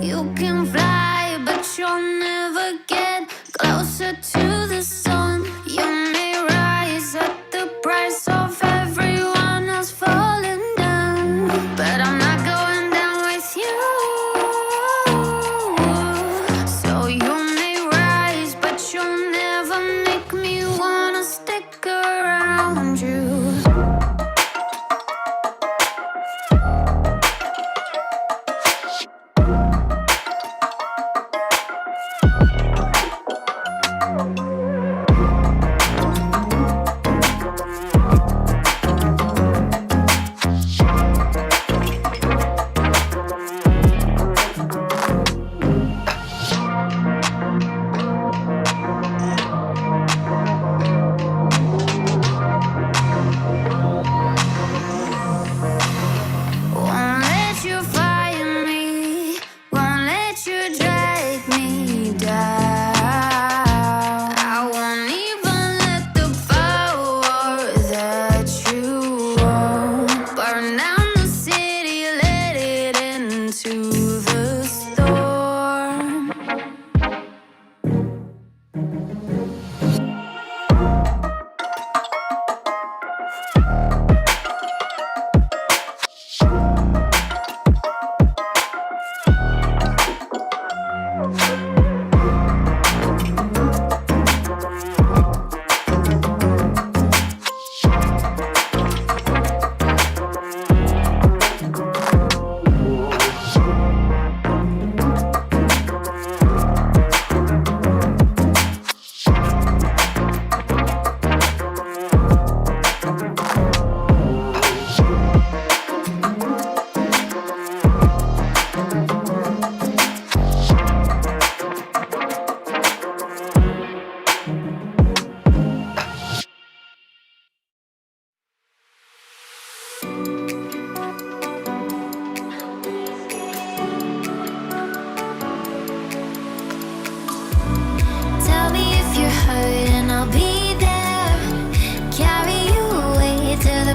You can fly, but you'll never get closer to the sun. You may rise at the price of everyone else falling down, but I'm not going down with you. So you may rise, but you'll never make me wanna stick around you.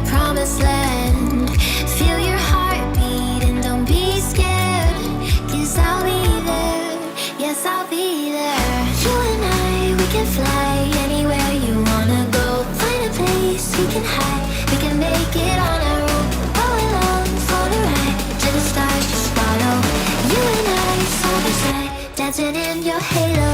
Promised land. Feel your heartbeat and don't be scared, 'cause I'll be there, yes I'll be there. You and I, we can fly anywhere you wanna go. Find a place we can hide, we can make it on our own. Go along for the ride, to the stars just follow. You and I, side by side, dancing in your halo.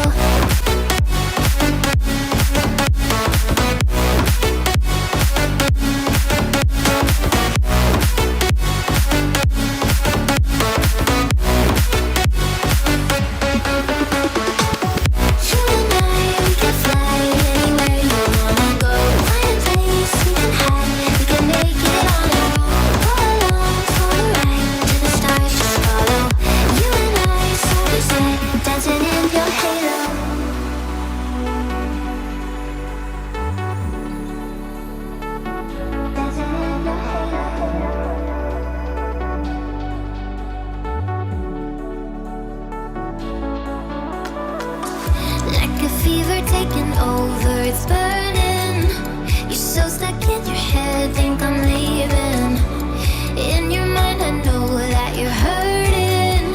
Taking over, it's burning. You're so stuck in your head, think I'm leaving. In your mind I know that you're hurting,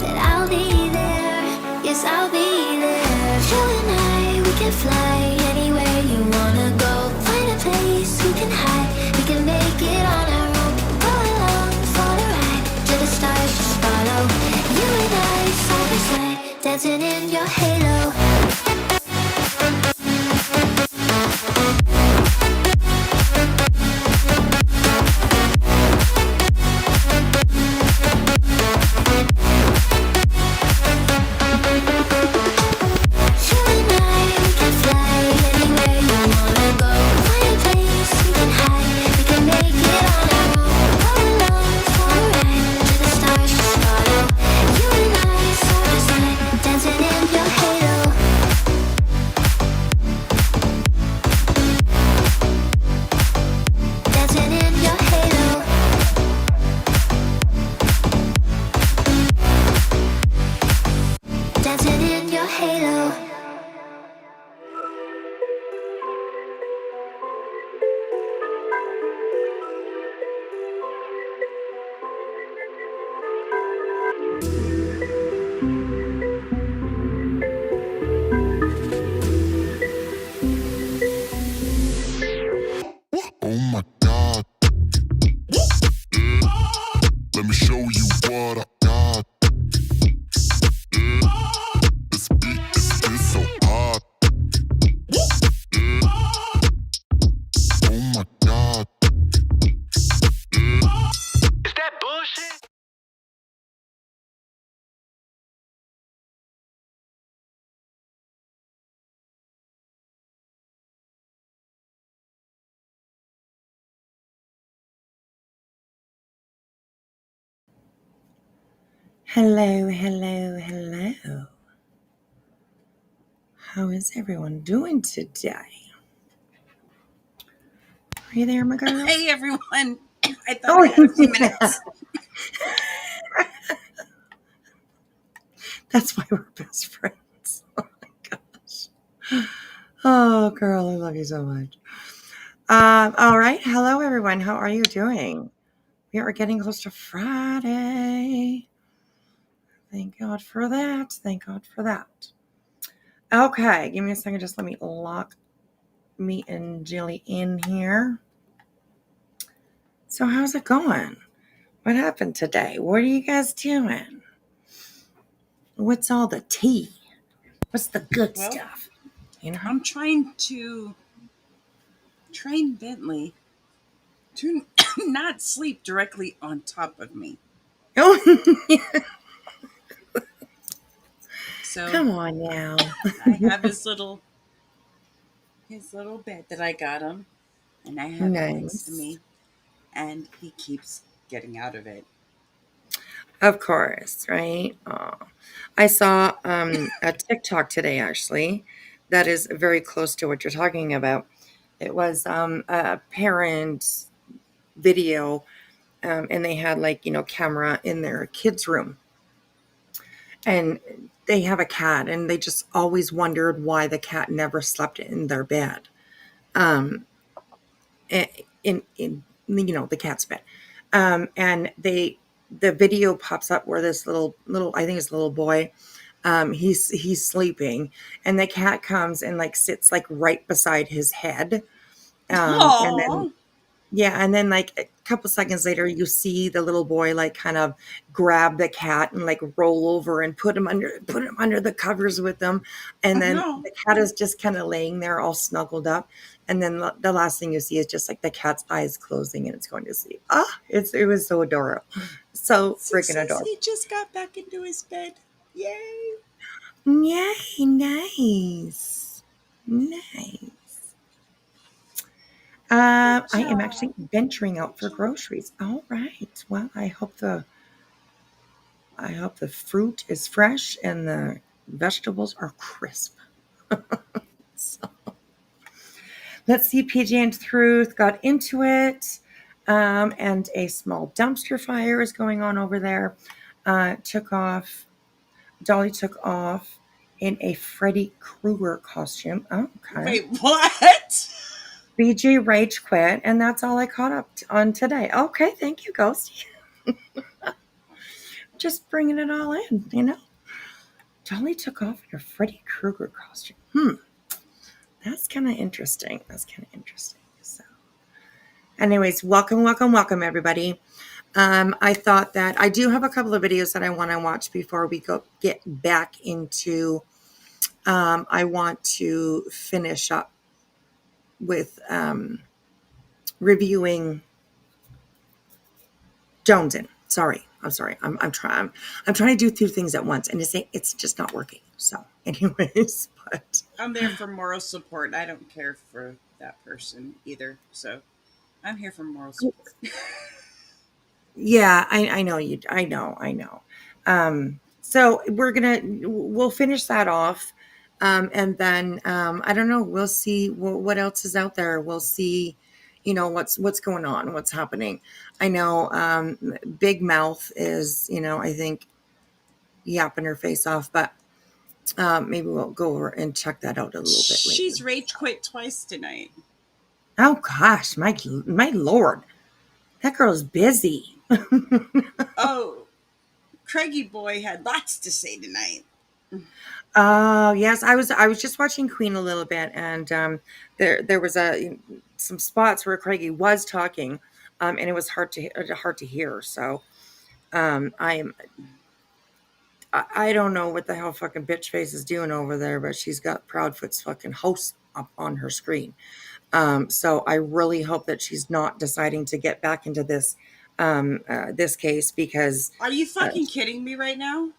that I'll be there, yes I'll be there. You and I, we can fly anywhere you wanna go. Find a place we can hide, we can make it on our own. Go along for the ride, to the stars just follow. You and I, side by side, dancing in your halo. Fly Hello, hello, hello. How is everyone doing today? Are you there, my girl? Hey, everyone. I thought I had a few minutes. That's why we're best friends. Oh my gosh. Oh, girl, I love you so much. All right. Hello, everyone. How are you doing? We are getting close to Friday. Thank God for that. Thank God for that. Okay, give me a second. Just let me lock me and Jilly in here. So, how's it going? What happened today? What are you guys doing? What's all the tea? What's the good stuff? You know? I'm trying to train Bentley to not sleep directly on top of me. Oh, So come on now. I have his little bed that I got him, and I have it next to Nice. me, and he keeps getting out of it. Of course, right? Oh. I saw a TikTok today, actually, that is very close to what you're talking about. It was a parent video, and they had camera in their kids' room. And they have a cat, and they just always wondered why the cat never slept in their bed. Um, in the cat's bed. And the video pops up where this little I think it's a little boy, he's sleeping, and the cat comes and sits right beside his head. And then Oh, yeah, and then a couple seconds later, you see the little boy kind of grab the cat and roll over and put him under the covers with them, and then no. the cat is just kind of laying there all snuggled up, and then the last thing you see is just the cat's eyes closing and it's going to sleep. It was so adorable, so freaking Success. adorable. He just got back into his bed. Yay. Yay, nice, nice. Good I am actually job. venturing out Good for job. groceries. All right. Well, I hope the fruit is fresh and the vegetables are crisp. So, let's see. PJ and Truth got into it, and a small dumpster fire is going on over there. Took off. Dolly took off in a Freddy Krueger costume. Oh, okay. Wait, what? BJ rage quit, and that's all I caught up on today. Okay, thank you, Ghost. Just bringing it all in. Dolly took off in a Freddy Krueger costume. That's kind of interesting. So, anyways, welcome, everybody. I thought that I do have a couple of videos that I want to watch before we get back into. I want to finish up with reviewing JoneS'N. I'm sorry. I'm trying to do two things at once, and it's just not working. So, anyways, but I'm there for moral support. I don't care for that person either. So I'm here for moral support. yeah, I know you. I know. So we'll finish that off, and then I don't know. We'll see what else is out there. We'll see, what's going on, what's happening. I know Big Mouth is, I think yapping her face off, but maybe we'll go over and check that out a little bit later. She's rage quit twice tonight. Oh gosh, my lord, that girl's busy. Oh, Craigie boy had lots to say tonight. Oh yes, I was just watching Queen a little bit, and there was some spots where Craigie was talking, and it was hard to hear. So I don't know what the hell fucking bitch face is doing over there, but she's got Proudfoot's fucking host up on her screen. So I really hope that she's not deciding to get back into this this case because Are you fucking kidding me right now?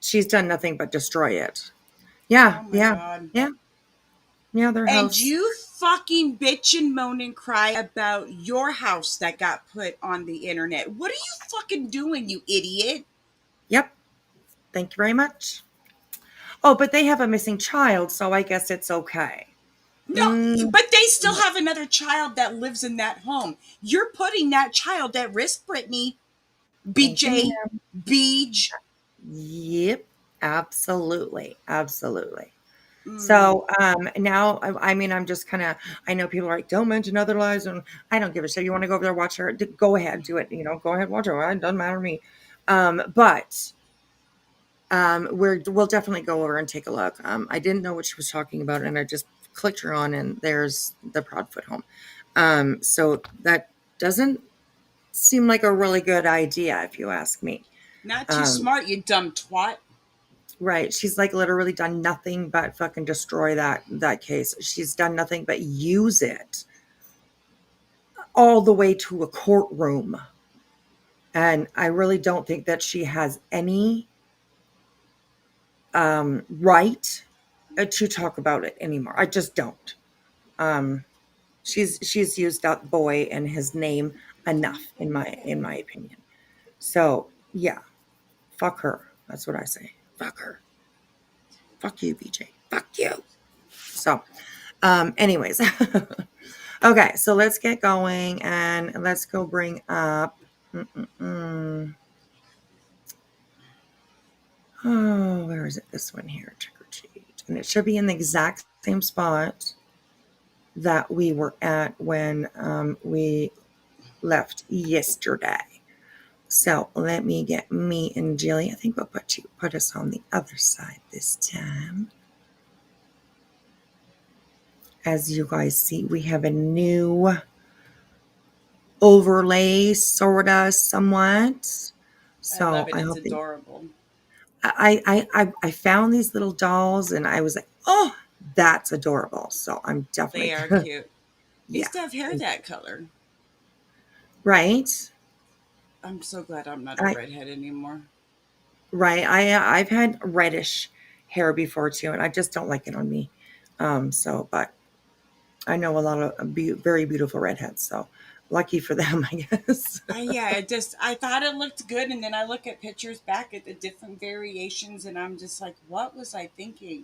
she's done nothing but destroy it. Yeah, Oh my yeah, God. yeah, yeah. Their And house. you fucking bitch and moan and cry about your house that got put on the internet. What are you fucking doing, you idiot? Yep. Thank you very much. Oh, but they have a missing child, so I guess it's okay. No, Mm, but they still have another child that lives in that home. You're putting that child at risk, Brittany. thank you, BJ. ma'am. Beej. Yep. Absolutely. Absolutely. Mm. So now, I mean, I'm just kind of, I know people are like, don't mention other lives. And I don't give a shit. You want to go over there, watch her, go ahead, do it. Go ahead, watch her. It doesn't matter to me. But we'll definitely go over and take a look. I didn't know what she was talking about, and I just clicked her on, and there's the Proudfoot home. So that doesn't seem like a really good idea, if you ask me. Not too Um, smart, you dumb twat. right? She's like literally done nothing but fucking destroy that case. She's done nothing but use it all the way to a courtroom, and I really don't think that she has any right to talk about it anymore. I just don't. Um, she's used that boy and his name enough in my opinion. So yeah, fuck her. That's what I say. Fuck her. Fuck you, BJ. Fuck you. So, anyways, okay. So let's get going and let's go bring up. Oh, where is it? This one here, trick or treat, and it should be in the exact same spot that we were at when we left yesterday. So let me get me and Jilly. I think we'll put us on the other side this time. As you guys see, we have a new overlay, sorta, somewhat. I love So it. I It's hope that adorable. I found these little dolls and I was like, oh, that's adorable. So I'm They definitely are gonna, cute. I yeah, used to have hair that color. right. I'm so glad I'm not a I redhead anymore. right. I've had reddish hair before too, and I just don't like it on me. But I know a lot of very beautiful redheads, so lucky for them, I guess. Yeah, I thought it looked good, and then I look at pictures back at the different variations, and I'm just like, what was I thinking?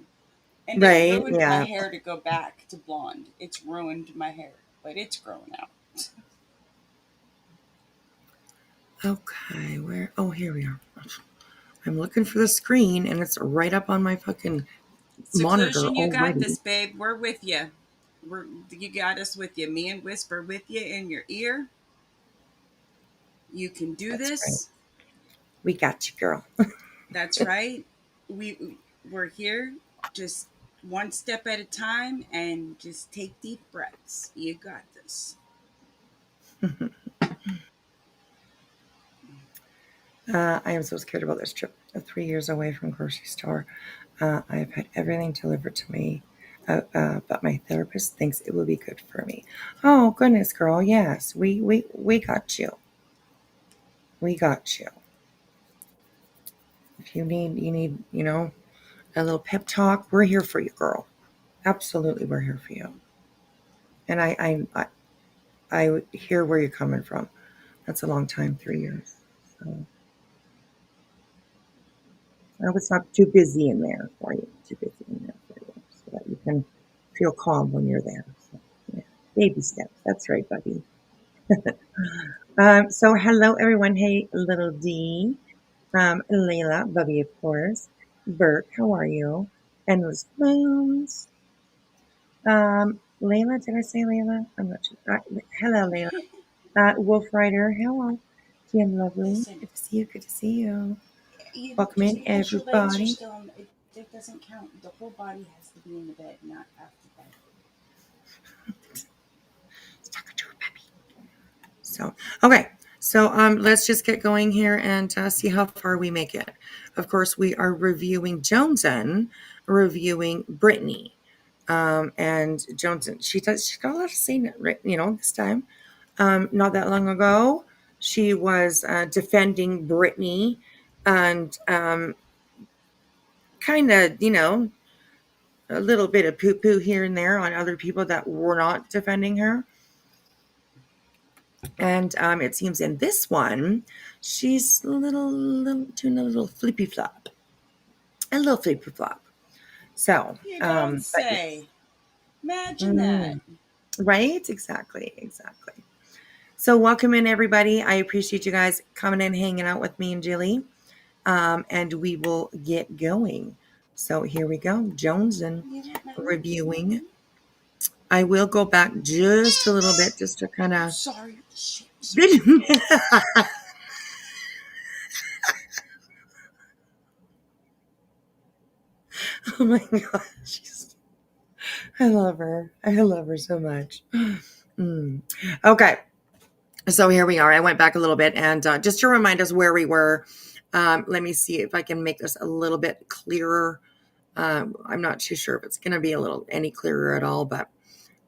And it Right? ruined my Yeah. hair to go back to blonde. It's ruined my hair, but it's growing out. Okay, where? Oh, here we are. I'm looking for the screen, and it's right up on my fucking monitor Seclusion, you got already. this, babe. We're with you. You got us with you. Me and Whisper with you in your ear. You can do That's right. this. We got you, girl. That's right. We're here. Just one step at a time, and just take deep breaths. You got this. I am so scared about this trip. 3 years away from grocery store. I've had everything delivered to me, but my therapist thinks it will be good for me. Oh goodness, girl. Yes, we got you. We got you. If you need, a little pep talk, we're here for you, girl. Absolutely, we're here for you. And I hear where you're coming from. That's a long time, 3 years. So I was not too busy in there for you. Too busy in there for you, so that you can feel calm when you're there. So, yeah. Baby steps. That's right, buddy. So hello everyone. Hey, little D. Layla, Bubby, of course. Bert, how are you? Endless Blooms. Layla, did I say Layla? I'm not sure. Hello, Layla. Wolf Rider, hello. Jim Lovely, Listen, good to see you. Good to see you. you Welcome just in, because your legs are everybody. still in, it doesn't count. The whole body has to be in the bed, not after bed. Let's talk to her, puppy. So, okay. So, let's just get going here and see how far we make it. Of course, we are reviewing JoneS'N, reviewing Brittany. And JoneS'N, she's got a lot of saying it, right, this time. Not that long ago, she was defending Britney and kind of, a little bit of poo-poo here and there on other people that were not defending her. And it seems in this one, she's doing a little flippy flop. A little flippy flop. So, You don't but yes. say. Imagine that. Right? Exactly. So welcome in, everybody. I appreciate you guys coming in, hanging out with me and Jilly. And we will get going. So here we go. JoneS'N reviewing. I will go back just a little bit just to kind of... Sorry. Oh my gosh. I love her. I love her so much. Okay. So here we are. I went back a little bit, and just to remind us where we were, let me see if I can make this a little bit clearer. I'm not too sure if it's going to be any clearer at all, but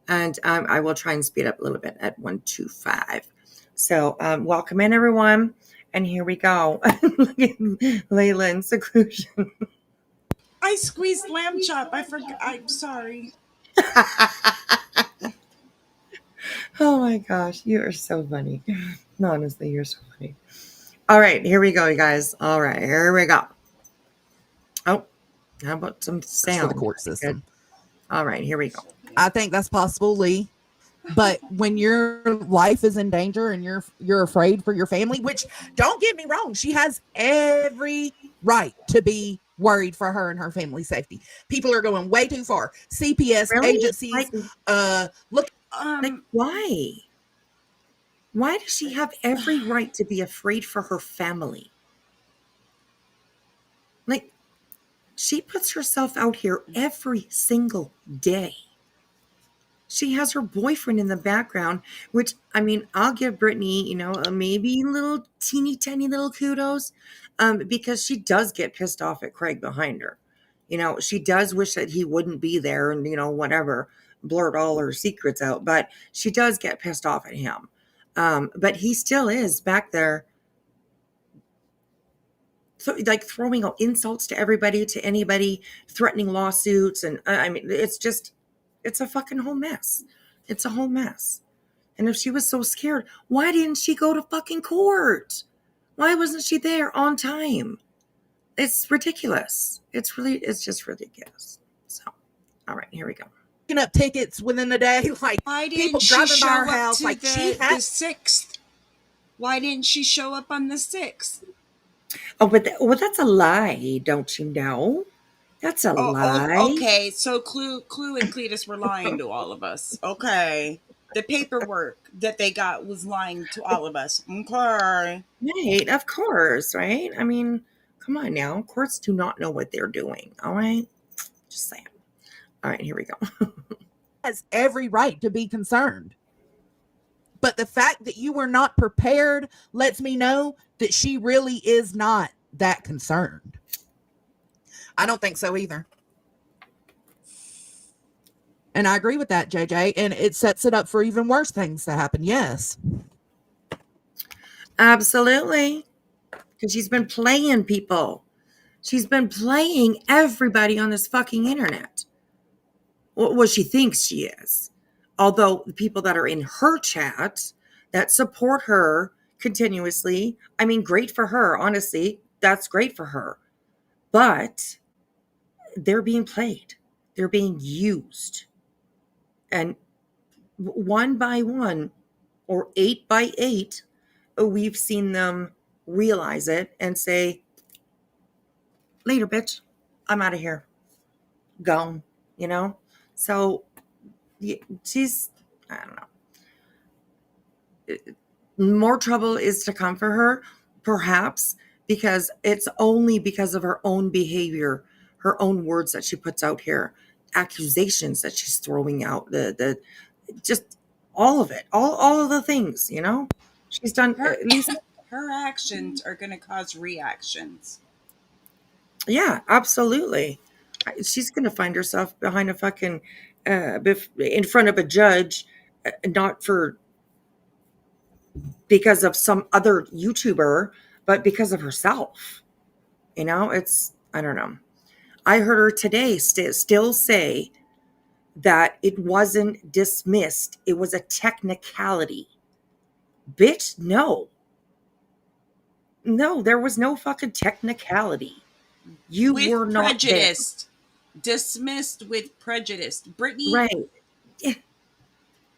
I will try and speed up a little bit at 125. So welcome in, everyone, and here we go. Look at Layla in seclusion. I squeezed lamb chop. I forgot. I'm sorry. Oh my gosh, you are so funny. Honestly, you're so funny. All right, here we go, you guys. All right, here we go. Oh, how about some sound for the court system? All right, here we go. I think that's possible, Lee. But when your life is in danger and you're afraid for your family, which, don't get me wrong, she has every right to be worried for her and her family's safety. People are going way too far. CPS agencies, look. Like, why? Why does she have every right to be afraid for her family? Like, she puts herself out here every single day. She has her boyfriend in the background, which, I mean, I'll give Britney, maybe little teeny tiny little kudos, because she does get pissed off at Craig behind her. She does wish that he wouldn't be there and, whatever, blurt all her secrets out, but she does get pissed off at him. But he still is back there, so, like, throwing out insults to everybody, to anybody, threatening lawsuits. And I mean, it's a fucking whole mess. It's a whole mess. And if she was so scared, why didn't she go to fucking court? Why wasn't she there on time? It's ridiculous. It's just ridiculous. So, all right, here we go. Picking up tickets within the day, like Why people didn't she driving by show her up house, to like the 6th? Why didn't she show up on the 6th? Oh, but that's a lie, don't you know? That's a lie. Okay, so Clue and Cletus were lying to all of us. Okay. The paperwork that they got was lying to all of us. Okay. Right, of course, right? I mean, come on now. Courts do not know what they're doing, all right? Just saying. All right, here we go. Has every right to be concerned. But the fact that you were not prepared lets me know that she really is not that concerned. I don't think so either. And I agree with that, JJ. And it sets it up for even worse things to happen. Yes. Absolutely. Because she's been playing people. She's been playing everybody on this fucking internet. Well, she thinks she is. Although the people that are in her chat that support her continuously, I mean, great for her. Honestly, that's great for her. But they're being played. They're being used. And one by one, or 8 by 8, we've seen them realize it and say, later, bitch, I'm out of here. Gone, So she's, I don't know. More trouble is to come for her, perhaps, because it's only because of her own behavior, her own words that she puts out here, accusations that she's throwing out, the just all of it, all of the things, she's done. At least her actions are going to cause reactions. Yeah, absolutely. She's going to find herself behind a fucking, in front of a judge, not for because of some other YouTuber, but because of herself. You know, it's, I don't know. I heard her today still say that it wasn't dismissed. It was a technicality. Bitch, no. No, there was no fucking technicality. You With were not there. prejudice. Dismissed with prejudice. Brittany, Right. Yeah.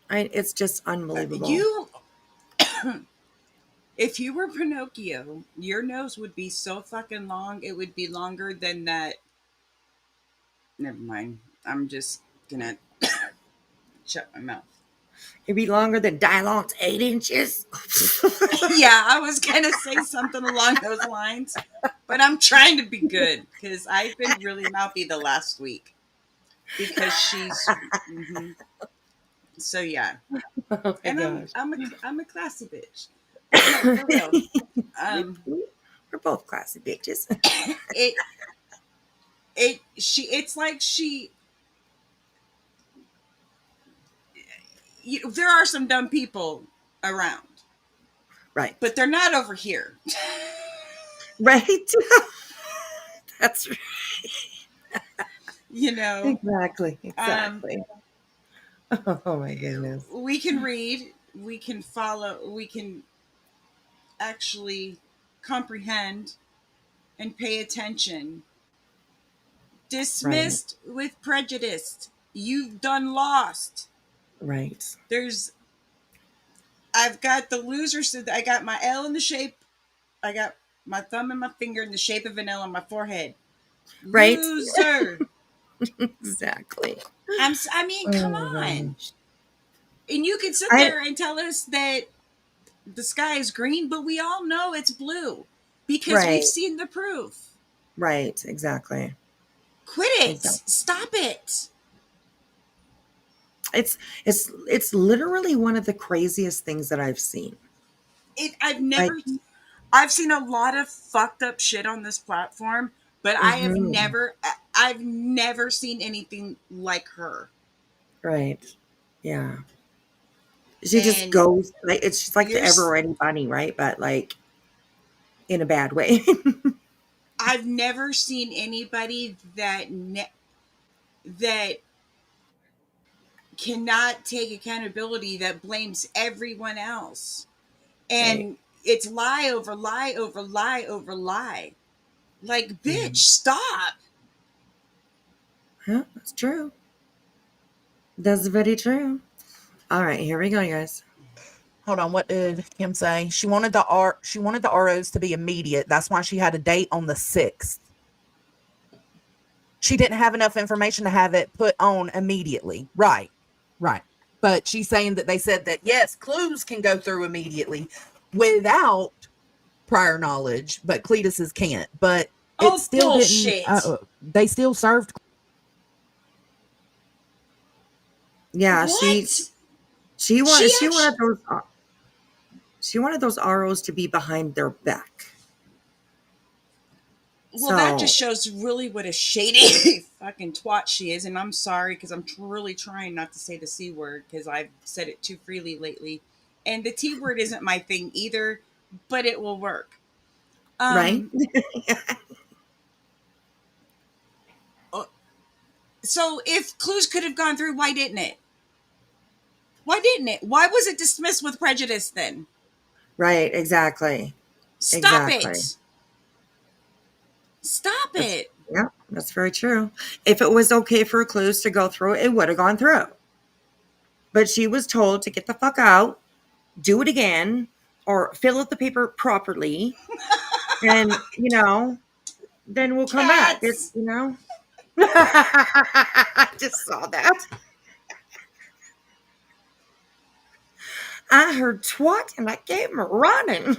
It's just unbelievable. you, if you were Pinocchio, your nose would be so fucking long, it would be longer than that. Never mind. I'm just gonna shut my mouth. It'd be longer than Dylon's 8 inches. Yeah, I was gonna say something along those lines, but I'm trying to be good because I've been really mouthy the last week because she's. Mhm. So yeah, Oh my and gosh. I'm a classy bitch, but no, for real. Um, We're both classy bitches. it it's like she. There are some dumb people around, Right. but they're not over here. Right? That's right. You know, Exactly. um, Exactly. Oh my goodness. we can read, we can follow, we can actually comprehend and pay attention. Right. Dismissed with prejudice. You've done lost. Right. There's, I've got the loser. So I got my L in the shape. I got my thumb and my finger in the shape of an L on my forehead. Right. Loser. Exactly. I mean, Oh come my on. gosh. And you can sit I there and tell us that the sky is green, but we all know it's blue because we've right. seen the proof. Right. Exactly. Quit it. Exactly. Stop it. It's literally one of the craziest things that I've seen. Like, I've seen a lot of fucked up shit on this platform, but mhm, I've never seen anything like her. right. Yeah. She just And goes like it's just like the you're, ever ready bunny, right? But like in a bad way. I've never seen anybody that cannot take accountability, that blames everyone else. Right. And it's lie over lie over lie over lie. Like, Yeah. bitch, stop. Yeah, that's true. That's very true. All right, here we go, guys. Hold on, what did Kim say? She wanted the ROs to be immediate. That's why she had a date on the 6th. She didn't have enough information to have it put on immediately. Right. Right. But she's saying that they said that yes, clues can go through immediately without prior knowledge, but Cletus's can't. But it Oh, still didn't bullshit. they still served. Yeah, What? she She wanted she actually. wanted those she wanted those ROs to be behind their back. Well, that just So, shows really what a shady fucking twat she is. And I'm sorry because I'm really trying not to say the C word because I've said it too freely lately. And the T word isn't my thing either, but it will work. right? Um, uh, so if clues could have gone through, why didn't it? Why didn't it? Why was it dismissed with prejudice then? Right, exactly. Stop Exactly. it. Stop That's it. yeah, that's very true. If it was okay for clues to go through, it would have gone through. But she was told to get the fuck out, do it again, or fill out the paper properly, and then we'll come back. It's Cats. I just saw that. I heard twat and I came running.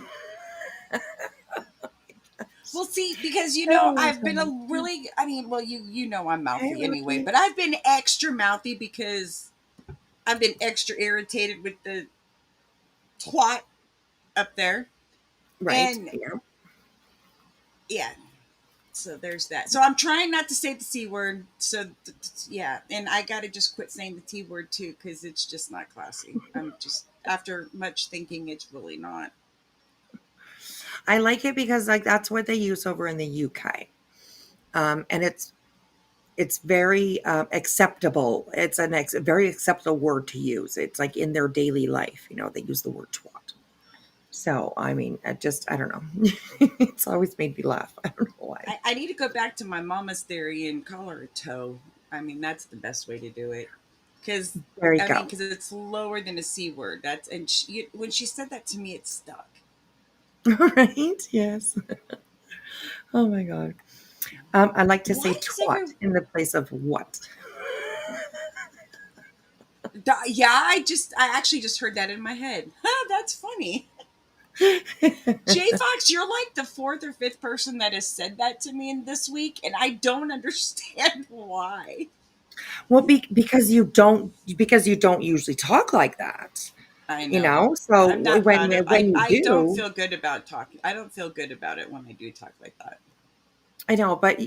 Well, see, because Oh, I've been a really, I mean, well, you know I'm hey, mouthy anyway, Ricky. but I've been extra mouthy because I've been extra irritated with the twat up there. Right. And Yeah. yeah, So there's that. So I'm trying not to say the C word. So yeah, and I got to just quit saying the T word too, because it's just not classy. I'm just, after much thinking, it's really not. I like it because like that's what they use over in the UK, and it's very acceptable. It's a very acceptable word to use. It's like in their daily life, they use the word twat. So I mean, I don't know. It's always made me laugh. I don't know why. I need to go back to my mama's theory and call her a toe. I mean, that's the best way to do it. Because There you I mean, go. because it's lower than a C word. That's, and when she said that to me, it stuck. Right? Yes. Oh my god. I like to say Why is every twat in the place of what. Yeah, I actually just heard that in my head. That's funny. J Fox, you're like the fourth or fifth person that has said that to me in this week, and I don't understand why. Well, because you don't usually talk like that, I know. So I'm not when proud of. when you I don't do, feel good about talking. I don't feel good about it when I do talk like that. I know. But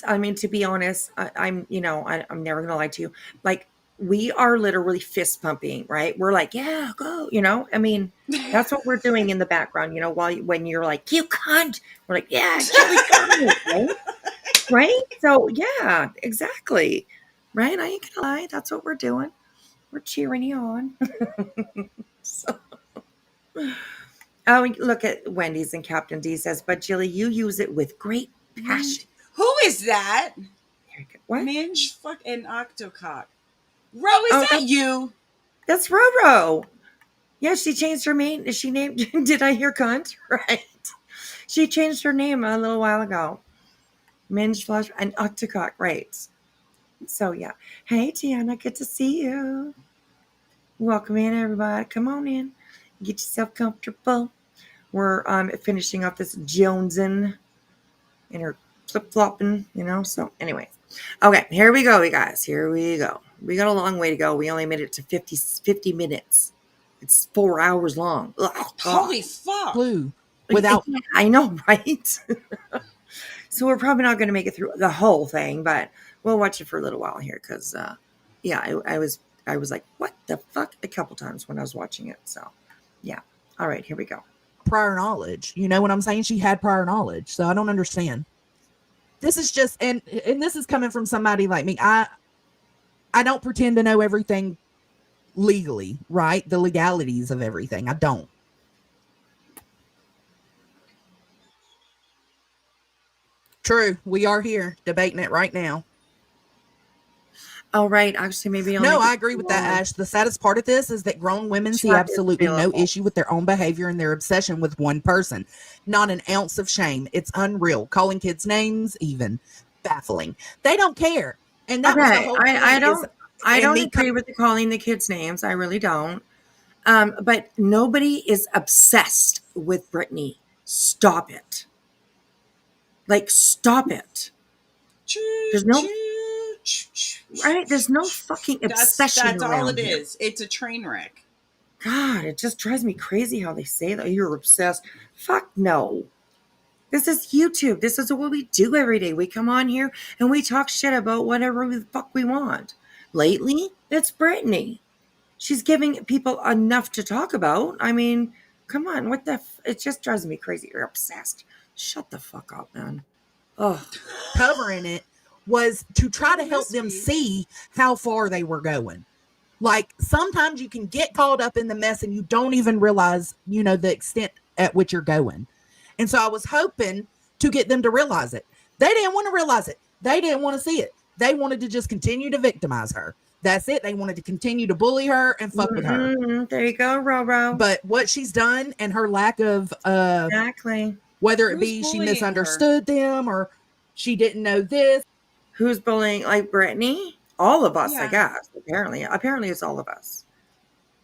I mean, to be honest, I'm never gonna lie to you. Like we are literally fist pumping, right? We're like, yeah, go. I mean, that's what we're doing in the background. While when you're like, you cunt, we're like, yeah, Jilly got it, right? Right? So yeah, exactly. Right? I ain't gonna lie. That's what we're doing. We're cheering you on. So, oh, look at Wendy's and Captain D says, but Jilly, you use it with great passion. Who is that? Very good. What? Minge fucking Octocock. Ro, is Oh, that you? that's Roro. Yeah, she changed her name. She named. Did I hear cunt? Right. She changed her name a little while ago. Minge Flush and Octocock. Right. So yeah. Hey, Tiana, good to see you. Welcome in, everybody. Come on in. Get yourself comfortable. We're finishing up this JoneS'N and her flip flopping, So, anyway, okay, here we go, you guys. Here we go. We got a long way to go. We only made it to 50 minutes. It's 4 hours long. Ugh, Holy fuck! Clue without I know, right? So we're probably not going to make it through the whole thing, but we'll watch it for a little while here because, yeah, I was like, what the fuck, a couple times when I was watching it. So, yeah. All right, here we go. prior knowledge. You know what I'm saying? She had prior knowledge. So I don't understand. This is just and this is coming from somebody like me. I don't pretend to know everything legally, right? The legalities of everything. I don't. True. We are here debating it right now. Oh, right. Actually, maybe I'll No, make I it agree with that, long. Ash. The saddest part of this is that grown women see Chat is absolutely no available. issue with their own behavior and their obsession with one person. Not an ounce of shame. It's unreal. Calling kids names, even baffling. They don't care. And that was the Okay, whole I point is don't I and don't me agree with the calling the kids names. I really don't. But nobody is obsessed with Britney. Stop it. Like, stop it. Choo, There's no choo, choo, choo, right. There's no choo. fucking That's obsession all around it here. is. It's a train wreck. God, it just drives me crazy how they say that you're obsessed. Fuck no. This is YouTube. This is what we do every day. We come on here and we talk shit about whatever the fuck we want. Lately, it's Britney. She's giving people enough to talk about. I mean, come on. It just drives me crazy. You're obsessed. Shut the fuck up, man. Oh, covering it was to try to help Miss them me. see how far they were going. Like sometimes you can get caught up in the mess and you don't even realize, the extent at which you're going. And so I was hoping to get them to realize it. They didn't want to realize it. They didn't want to see it. They wanted to just continue to victimize her. That's it. They wanted to continue to bully her and fuck with her. there you go, Roro. But what she's done and her lack of Exactly. whether it Who's be she bullying misunderstood them or she didn't know this. Who's bullying like Britney? All of us, I Yeah. guess. Apparently, it's all of us.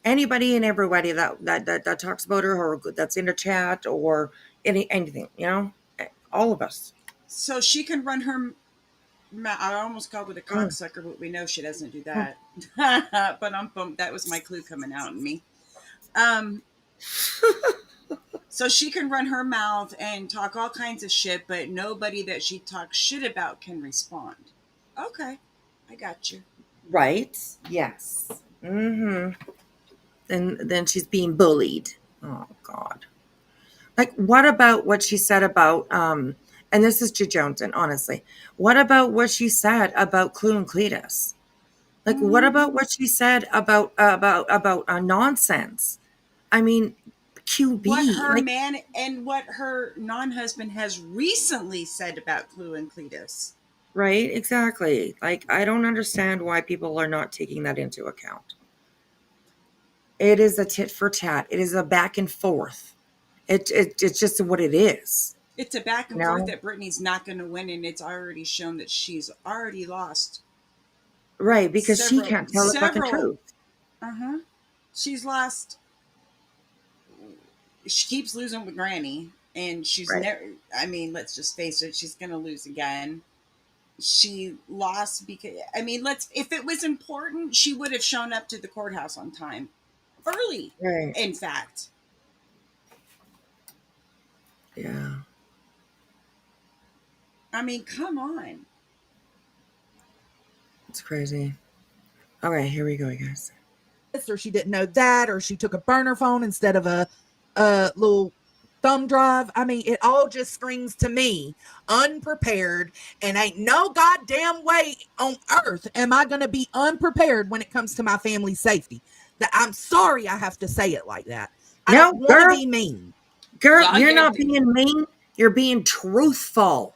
Anybody and everybody that talks about her or that's in the chat or anything, all of us. So she can run her. I almost called it a cocksucker, but we know she doesn't do that. But that was my clue coming out in me. So she can run her mouth and talk all kinds of shit, but nobody that she talks shit about can respond. Okay, I got you. Right? Yes. Mm-hmm. And then she's being bullied. Oh God. Like, what about what she said about and this is to JoneS'N, honestly. What about what she said about Clue and Cletus? Like, what about what she said about nonsense? I mean, What QB, her like, man and what her non-husband has recently said about Clue and Cletus. right? Exactly. Like, I don't understand why people are not taking that into account. It is a tit for tat. It is a back and forth. It's just what it is. It's a back and forth No, that Brittany's not going to win, and it's already shown that she's already lost right? Because she several, can't tell the fucking several. truth. Uh-huh. She's lost. She keeps losing with Granny, and she's Right. never. I mean, let's just face it, she's going to lose again. She lost because I mean, let's. If it was important, she would have shown up to the courthouse on time, early. Right. In fact, Yeah. I mean, come on. It's crazy. Okay, here we go, guys. Or she didn't know that, or she took a burner phone instead of a little thumb drive. I mean, it all just screams to me unprepared, and ain't no goddamn way on earth am I going to be unprepared when it comes to my family's safety. That I'm sorry I have to say it like that. I No, don't want to girl, be mean. girl, Yeah, you're yeah. not being mean. You're being truthful.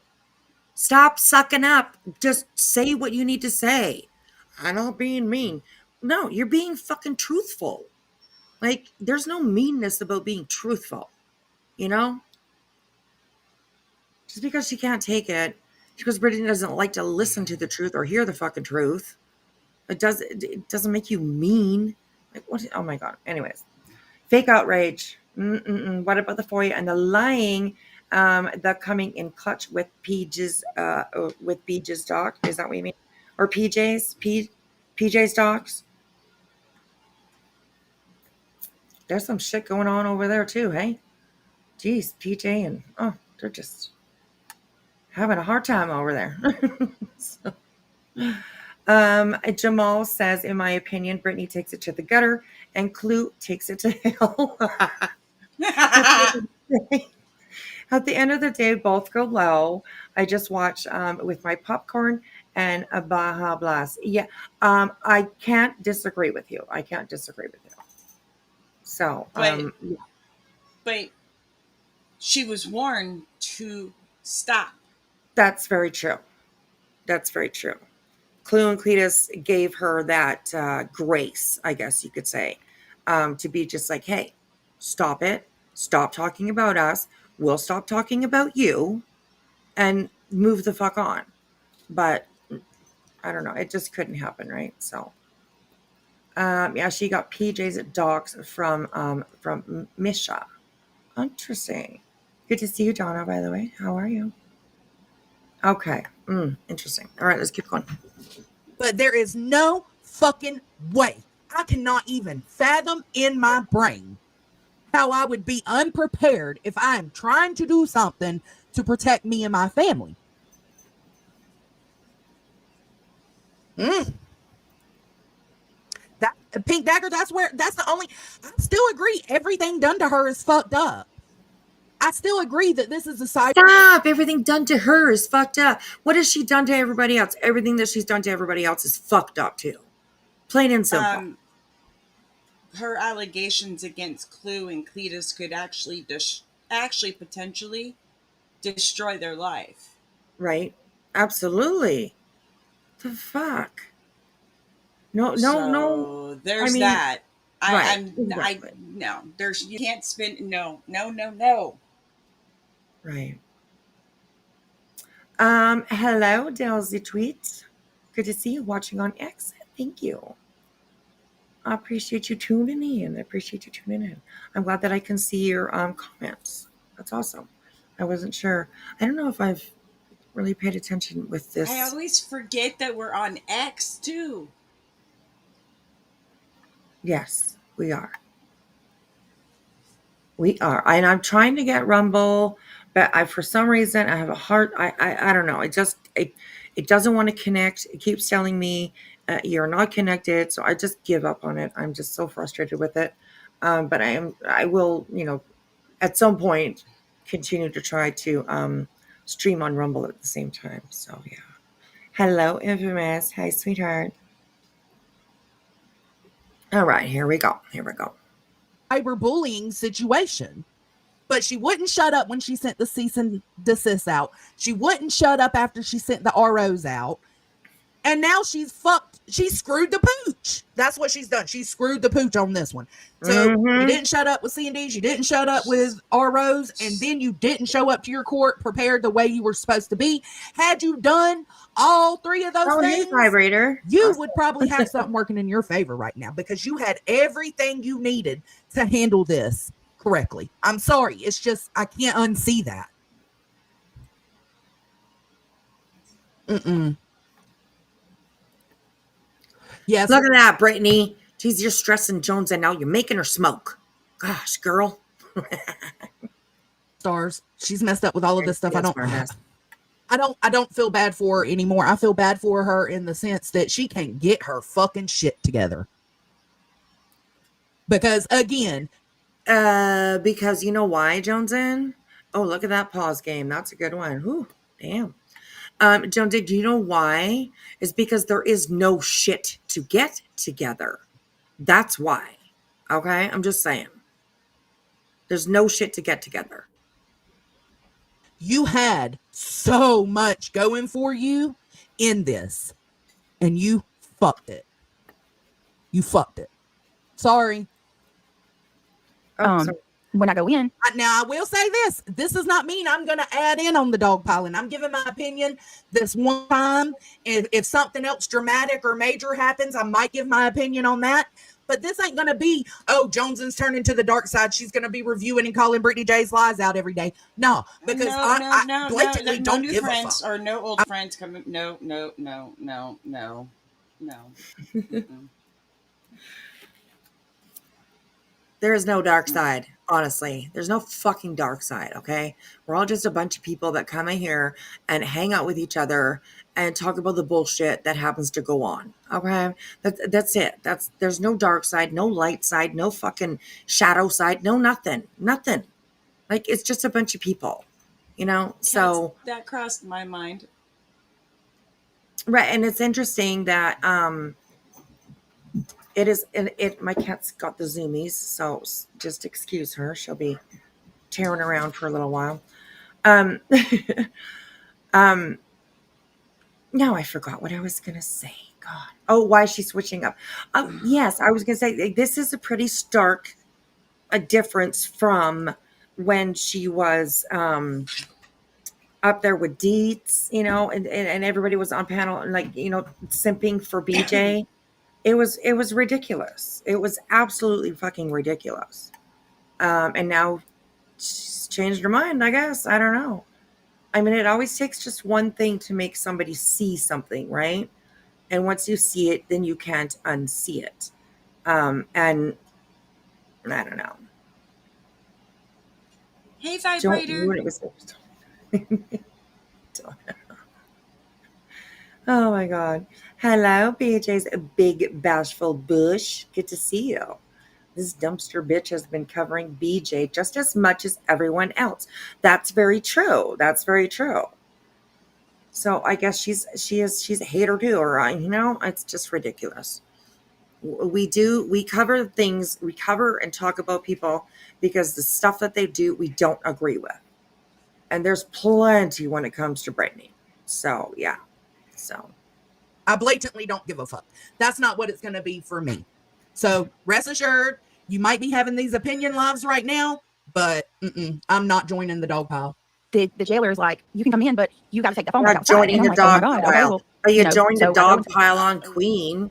Stop sucking up. Just say what you need to say. I'm not being mean. No, you're being fucking truthful. Like, there's no meanness about being truthful, you know? Just because she can't take it, because Brittany doesn't like to listen to the truth or hear the fucking truth, it doesn't make you mean. Like, what? Oh my God. Anyways, fake outrage. What about the FOIA and the lying? The coming in clutch with PJ's doc. Is that what you mean? Or PJ's docs? There's some shit going on over there too, hey? Geez, PJ and they're just having a hard time over there. So, Jamal says, in my opinion, Brittany takes it to the gutter and Clue takes it to hell. At the end of the day, both go low. I just watch with my popcorn and a Baja Blast. Yeah, I can't disagree with you. I can't disagree with you. So, but but she was warned to stop. that's very true. That's very true. Clue and Cletus gave her that grace, I guess you could say, to be just like, hey, stop it. Stop talking about us. We'll stop talking about you and move the fuck on. But I don't know. It just couldn't happen, right? So, yeah, she got PJ's docs from Misha. Interesting. Good to see you, Donna, by the way. How are you? Okay. Interesting. All right, let's keep going. But there is no fucking way. I cannot even fathom in my brain how I would be unprepared if I am trying to do something to protect me and my family. That Pink Dagger, that's the only. I still agree. Everything done to her is fucked up. I still agree that this is a side. Stop! Everything done to her is fucked up. What has she done to everybody else? Everything that she's done to everybody else is fucked up too. Plain and simple. Her allegations against Clue and Cletus could actually potentially destroy their life. Right? Absolutely. The fuck? No, no, no. So I there's mean, that. right. I Exactly. no. There's you can't spin. No. Right. Hello, Delzy Tweets. Good to see you watching on X. Thank you. I appreciate you tuning in. I'm glad that I can see your comments. That's awesome. I wasn't sure. I don't know if I've really paid attention with I this. always forget that we're on X too. Yes, we are. We are, and I'm trying to get Rumble, but for some reason I have a heart. I don't know. It doesn't want to connect. It keeps telling me you're not connected, so I just give up on it. I'm just so frustrated with it. But I will, at some point continue to try to stream on Rumble at the same time. So yeah. Hello, Infamous. Hi, sweetheart. All right, here we go. Here we go. Cyberbullying situation. But she wouldn't shut up when she sent the cease and desist out. She wouldn't shut up after she sent the ROs out. And now she's fucked. She screwed the pooch. That's what she's done. She screwed the pooch on this one. So you didn't shut up with C&Ds. You didn't shut up with ROs. And then you didn't show up to your court prepared the way you were supposed to be. Had you done all three of those things, hey, vibrator. You would probably have something working in your favor right now because you had everything you needed to handle this correctly. I'm sorry. It's just, I can't unsee that. Yes. Look at that, Brittany. Geez, you're stressing JoneS'N out. You're making her smoke. Gosh, girl. Stars. She's messed up with all of this stuff. Yes, I don't feel bad for her anymore. I feel bad for her in the sense that she can't get her fucking shit together. Because again, because you know why, JoneS'N? Oh, look at that pause game. That's a good one. Whew, damn. JoneS'N, do you know why? It's because there is no shit to get together. That's why. Okay? I'm just saying. There's no shit to get together. You had so much going for you in this, and you fucked it. You fucked it. Sorry. Sorry. When I go in, Now, I will say this. This does not mean I'm going to add in on the dogpiling. I'm giving my opinion this one time. If something else dramatic or major happens, I might give my opinion on that. But this ain't going to be, oh, JoneS'N's turning to the dark side. She's going to be reviewing and calling Brittany J's lies out every day. No, because I blatantly don't new give friends a fuck. or no old friends coming. No. There is no dark side, honestly. There's no fucking dark side, okay? We're all just a bunch of people that come in here and hang out with each other and talk about the bullshit that happens to go on, okay? That's it. There's no dark side, no light side, no fucking shadow side, no nothing. Nothing. Like, it's just a bunch of people, So that crossed my mind. Right, and it's interesting that it is, my cat's got the zoomies, so just excuse her. She'll be tearing around for a little while. No, I forgot what I was gonna say. God. Oh, why is she switching up? Yes, I was gonna say this is a pretty stark a difference from when she was up there with Deets, and everybody was on panel and simping for BJ. It was ridiculous. It was absolutely fucking ridiculous. And now she's changed her mind, I guess. I don't know. I mean, it always takes just one thing to make somebody see something, right? And once you see it, then you can't unsee it. And I don't know. Hey, vibrator. Oh my God. Hello, BJ's big bashful bush. Good to see you. This dumpster bitch has been covering BJ just as much as everyone else. That's very true. That's very true. So I guess she's a hater too, or it's just ridiculous. We cover things, we cover and talk about people because the stuff that they do we don't agree with. And there's plenty when it comes to Brittany. So yeah. So I blatantly don't give a fuck. That's not what it's going to be for me. So rest assured, you might be having these opinion lives right now, but I'm not joining the dog pile. the jailer is like, you can come in, but you got to take the phone You're back not outside. joining And the I'm dog like, oh my God, pile. okay, well, Are you joining so the I go dog into- pile on Queen?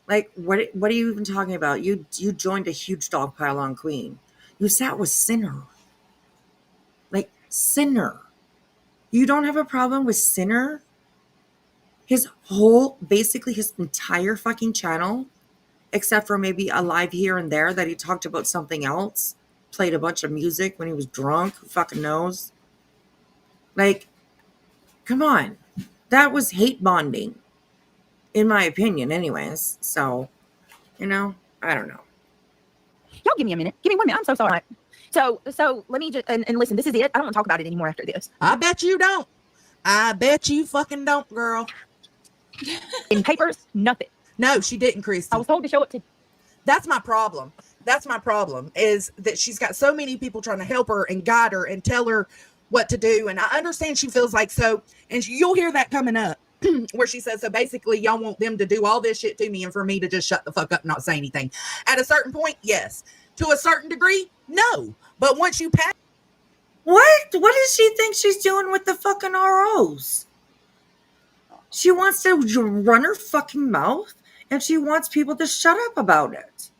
Like, what are you even talking about? You joined a huge dog pile on Queen. You sat with Sinner. Like, Sinner. You don't have a problem with Sinner? Basically his entire fucking channel, except for maybe a live here and there that he talked about something else, played a bunch of music when he was drunk. Who fucking knows? Like, come on. That was hate bonding, in my opinion, anyways. So, I don't know. Y'all give me a minute. Give me 1 minute. I'm so sorry. So let me just and listen. This is it. I don't want to talk about it anymore after this. I bet you don't. I bet you fucking don't, girl. In papers, nothing. No, she didn't, Christy. I was told to show it to. That's my problem. That's my problem, is that she's got so many people trying to help her and guide her and tell her what to do. And I understand she feels like so, and you'll hear that coming up where she says, so basically y'all want them to do all this shit to me and for me to just shut the fuck up and not say anything. At a certain point, yes. To a certain degree, no. But once you pass. What does she think she's doing with the fucking ROs? She wants to run her fucking mouth, and she wants people to shut up about it.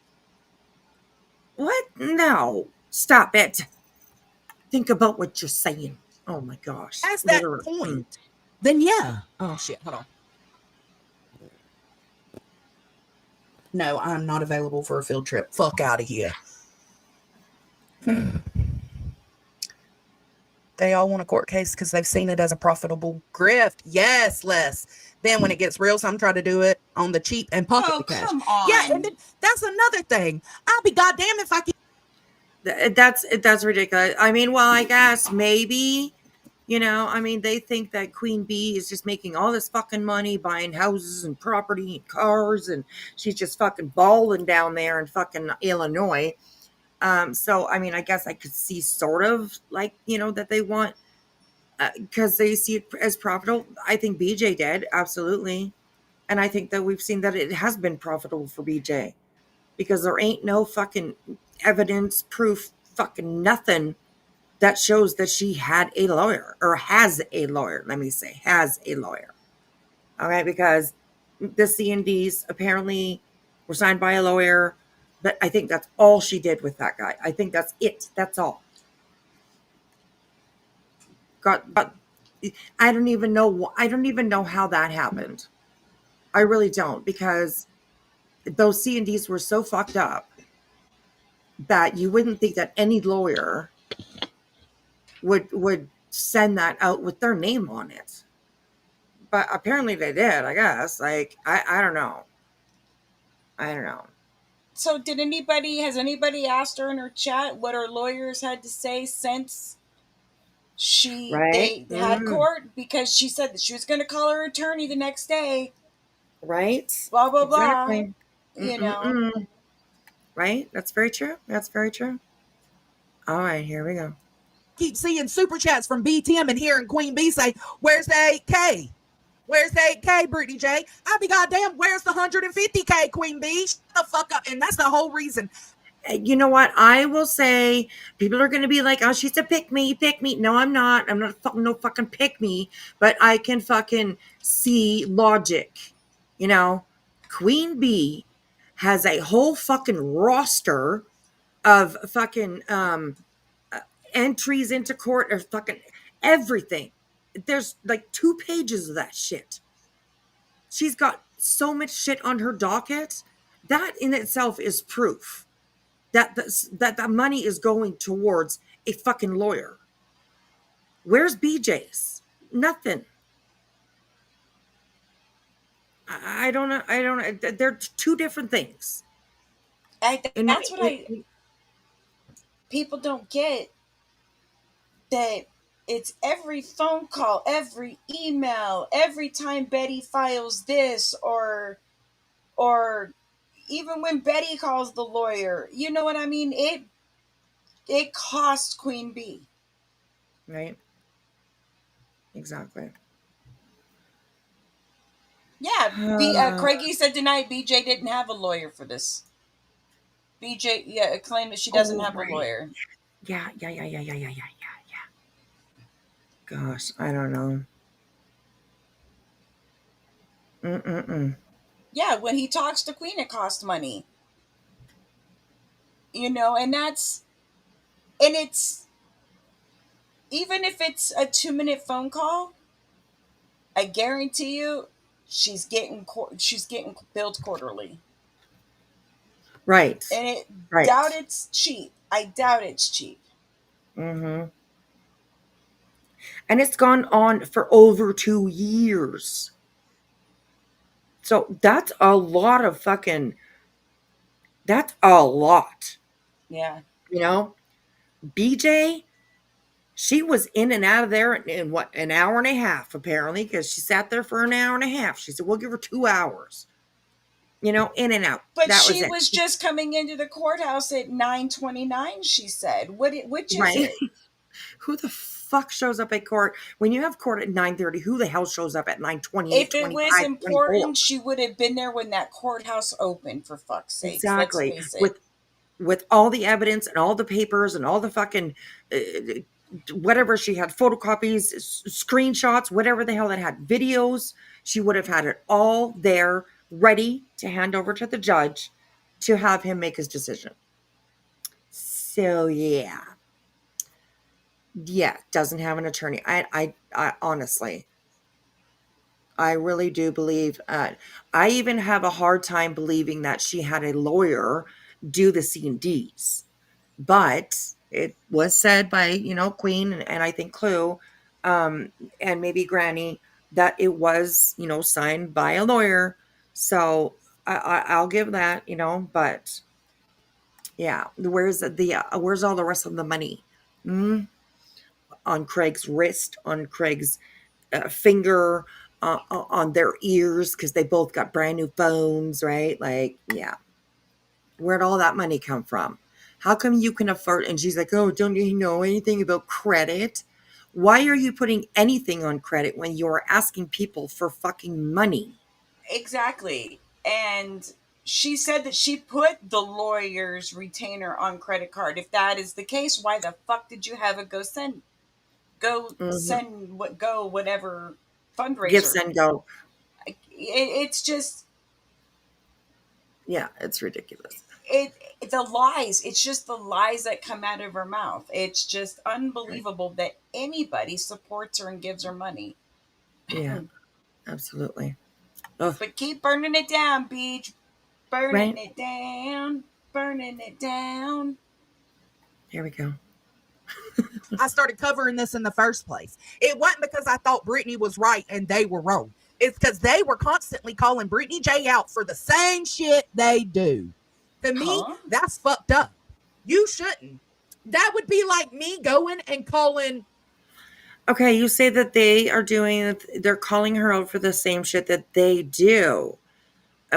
What? No. Stop it. Think about what you're saying. Oh my gosh. Past that point, then yeah. Oh shit, hold on. No, I'm not available for a field trip. Fuck out of here. They all want a court case because they've seen it as a profitable grift. Yes, Les. Then when it gets real, some try to do it on the cheap and pocket the cash. Come on. Yeah, and then that's another thing. I'll be goddamn if I can. That's ridiculous. I mean, well, I guess maybe, they think that Queen Bee is just making all this fucking money buying houses and property and cars, and she's just fucking balling down there in fucking Illinois. So, I mean, I guess I could see sort of like, that they want, because they see it as profitable. I think BJ did, absolutely. And I think that we've seen that it has been profitable for BJ, because there ain't no fucking evidence, proof, fucking nothing that shows that she had a lawyer, or has a lawyer. Let me say, has a lawyer. All right, because the C&Ds apparently were signed by a lawyer. But I think that's all she did with that guy. I think that's it. That's all. But I don't even know. I don't even know how that happened. I really don't, because those C&Ds were so fucked up that you wouldn't think that any lawyer would send that out with their name on it. But apparently they did. I guess. Like, I don't know. I don't know. So has anybody asked her in her chat what her lawyers had to say since they had court? Because she said that she was going to call her attorney the next day. Right. Blah, blah, Exactly. blah. Right. That's very true. That's very true. All right, here we go. Keep seeing super chats from BTM and hearing Queen Bee say, where's the 8K? Where's the 8K, Brittany J? I'll be goddamn, where's the 150K, Queen Bee? Shut the fuck up. And that's the whole reason. You know what? I will say, people are going to be like, oh, she's a pick me. No, I'm not. I'm not no fucking pick me. But I can fucking see logic. Queen Bee has a whole fucking roster of fucking entries into court, or fucking everything. There's like 2 pages of that shit. She's got so much shit on her docket. That in itself is proof that the money is going towards a fucking lawyer. Where's BJ's? Nothing. I don't know. They're 2 different things. That's what people don't get. That it's every phone call, every email, every time Betty files this, or even when Betty calls the lawyer. You know what I mean? It cost Queen Bee. Right. Exactly. Yeah. Craigie said tonight BJ didn't have a lawyer for this. BJ, claimed that she doesn't have a lawyer. Yeah. Gosh, I don't know. Yeah, when he talks to Queen, it costs money. And it's, even if it's a 2-minute phone call, I guarantee you, she's getting billed quarterly. Right. And Right. doubt it's cheap. I doubt it's cheap. Mm-hmm. And it's gone on for over 2 years. So that's a lot of fucking, that's a lot. Yeah. You know, BJ, she was in and out of there in what, an hour and a half, apparently, because she sat there for an hour and a half. She said, we'll give her 2 hours, you know, in and out. But That was she it. was just coming into the courthouse at 9:29. She said, which is Right. it? Who the fuck shows up at court when you have court at 9:30? Who the hell shows up at 9:28, If it was 25, 24? important, she would have been there when that courthouse opened. For fuck's sakes, let's Exactly. face it. With all the evidence and all the papers and all the fucking uh, whatever she had, photocopies, screenshots, whatever the hell that had, videos, she would have had it all there ready to hand over to the judge to have him make his decision. So yeah. Yeah, doesn't have an attorney. I honestly, I really do believe. I even have a hard time believing that she had a lawyer do the C&Ds, but it was said by Queen and I think Clue, and maybe Granny, that it was signed by a lawyer. So I'll give that, but yeah, where's all the rest of the money? Mm? On Craig's wrist, on Craig's finger, on their ears, because they both got brand new phones, right? Like, yeah, where'd all that money come from? How come you can afford? And she's like, oh, don't you know anything about credit? Why are you putting anything on credit when you're asking people for fucking money? Exactly. And she said that she put the lawyer's retainer on credit card. If that is the case, why the fuck did you have it Mhm. go whatever Gifts fundraiser? and go. It's just Yeah, it's ridiculous. it the lies. It's just the lies that come out of her mouth. It's just Right. unbelievable that anybody supports her and gives her money. Yeah, absolutely. Oh, But keep burning it down, Beach. Burning right. it down. Burning it down. Here we go. I started covering this in the first place. It wasn't because I thought Brittany was right and they were wrong. It's because they were constantly calling Brittany J out for the same shit they do. To me, Huh? that's fucked up. You shouldn't. That would be like me going and calling. Okay, you say that they're calling her out for the same shit that they do.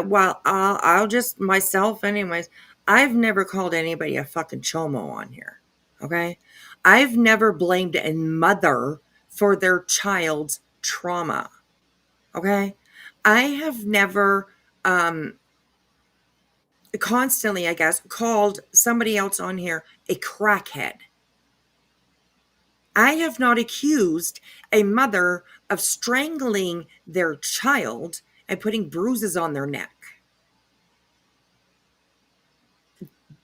Well, I'll just myself, anyways. I've never called anybody a fucking chomo on here. Okay, I've never blamed a mother for their child's trauma. Okay, I have never constantly, I guess, called somebody else on here a crackhead. I have not accused a mother of strangling their child and putting bruises on their neck.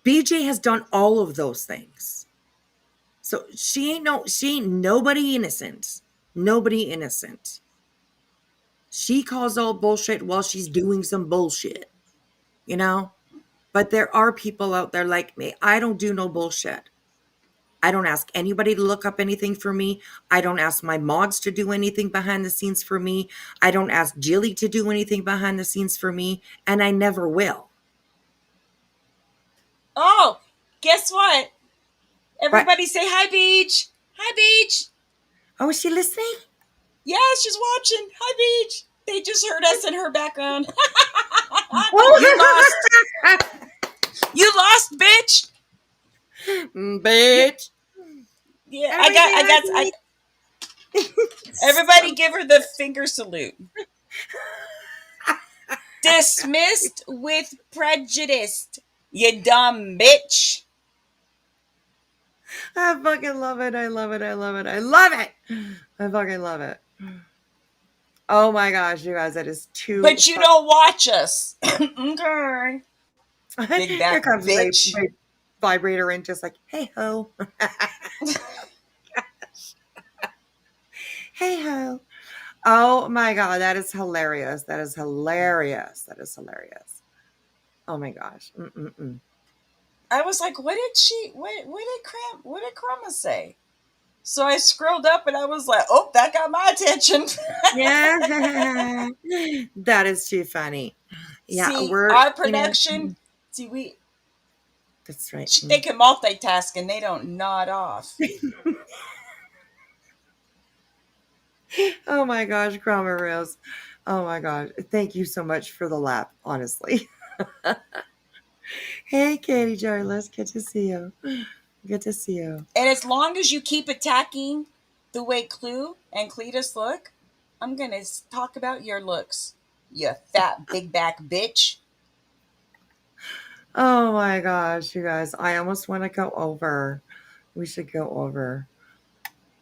BJ has done all of those things. So she ain't nobody innocent. Nobody innocent. She calls all bullshit while she's doing some bullshit, you know? But there are people out there like me. I don't do no bullshit. I don't ask anybody to look up anything for me. I don't ask my mods to do anything behind the scenes for me. I don't ask Jilly to do anything behind the scenes for me, and I never will. Oh, guess what? But Everybody say hi, Beach. Hi, Beach. oh, is she listening? Yeah, she's watching. Hi, Beach. They just heard us in her background. You lost. You lost, bitch. You, Bitch. yeah, Everybody say hi, everybody give her the finger salute. Dismissed with prejudice. You dumb bitch. I fucking love it. I love it. I love it. I love it. I fucking love it. Oh my gosh, you guys, that is too But you don't watch us. Okay. Big Here back comes bitch. vibrator in just like, hey ho. Hey ho. Oh my god, that is hilarious. That is hilarious. That is hilarious. Oh my gosh. Mm-mm-mm. I was like, what did Crama say? So I scrolled up and I was like, oh, that got my attention. Yeah. That is too funny. Yeah, See, we're, our production, see, that's right. they can multitask and they don't nod off. Oh my gosh, Crama Rails. Oh my gosh. Thank you so much for the laugh, honestly. Hey, Katie Joyless. Good to see you. Good to see you. And as long as you keep attacking the way Clue and Cletus look, I'm going to talk about your looks. You fat big back bitch. Oh my gosh, you guys. I almost want to go over. We should go over.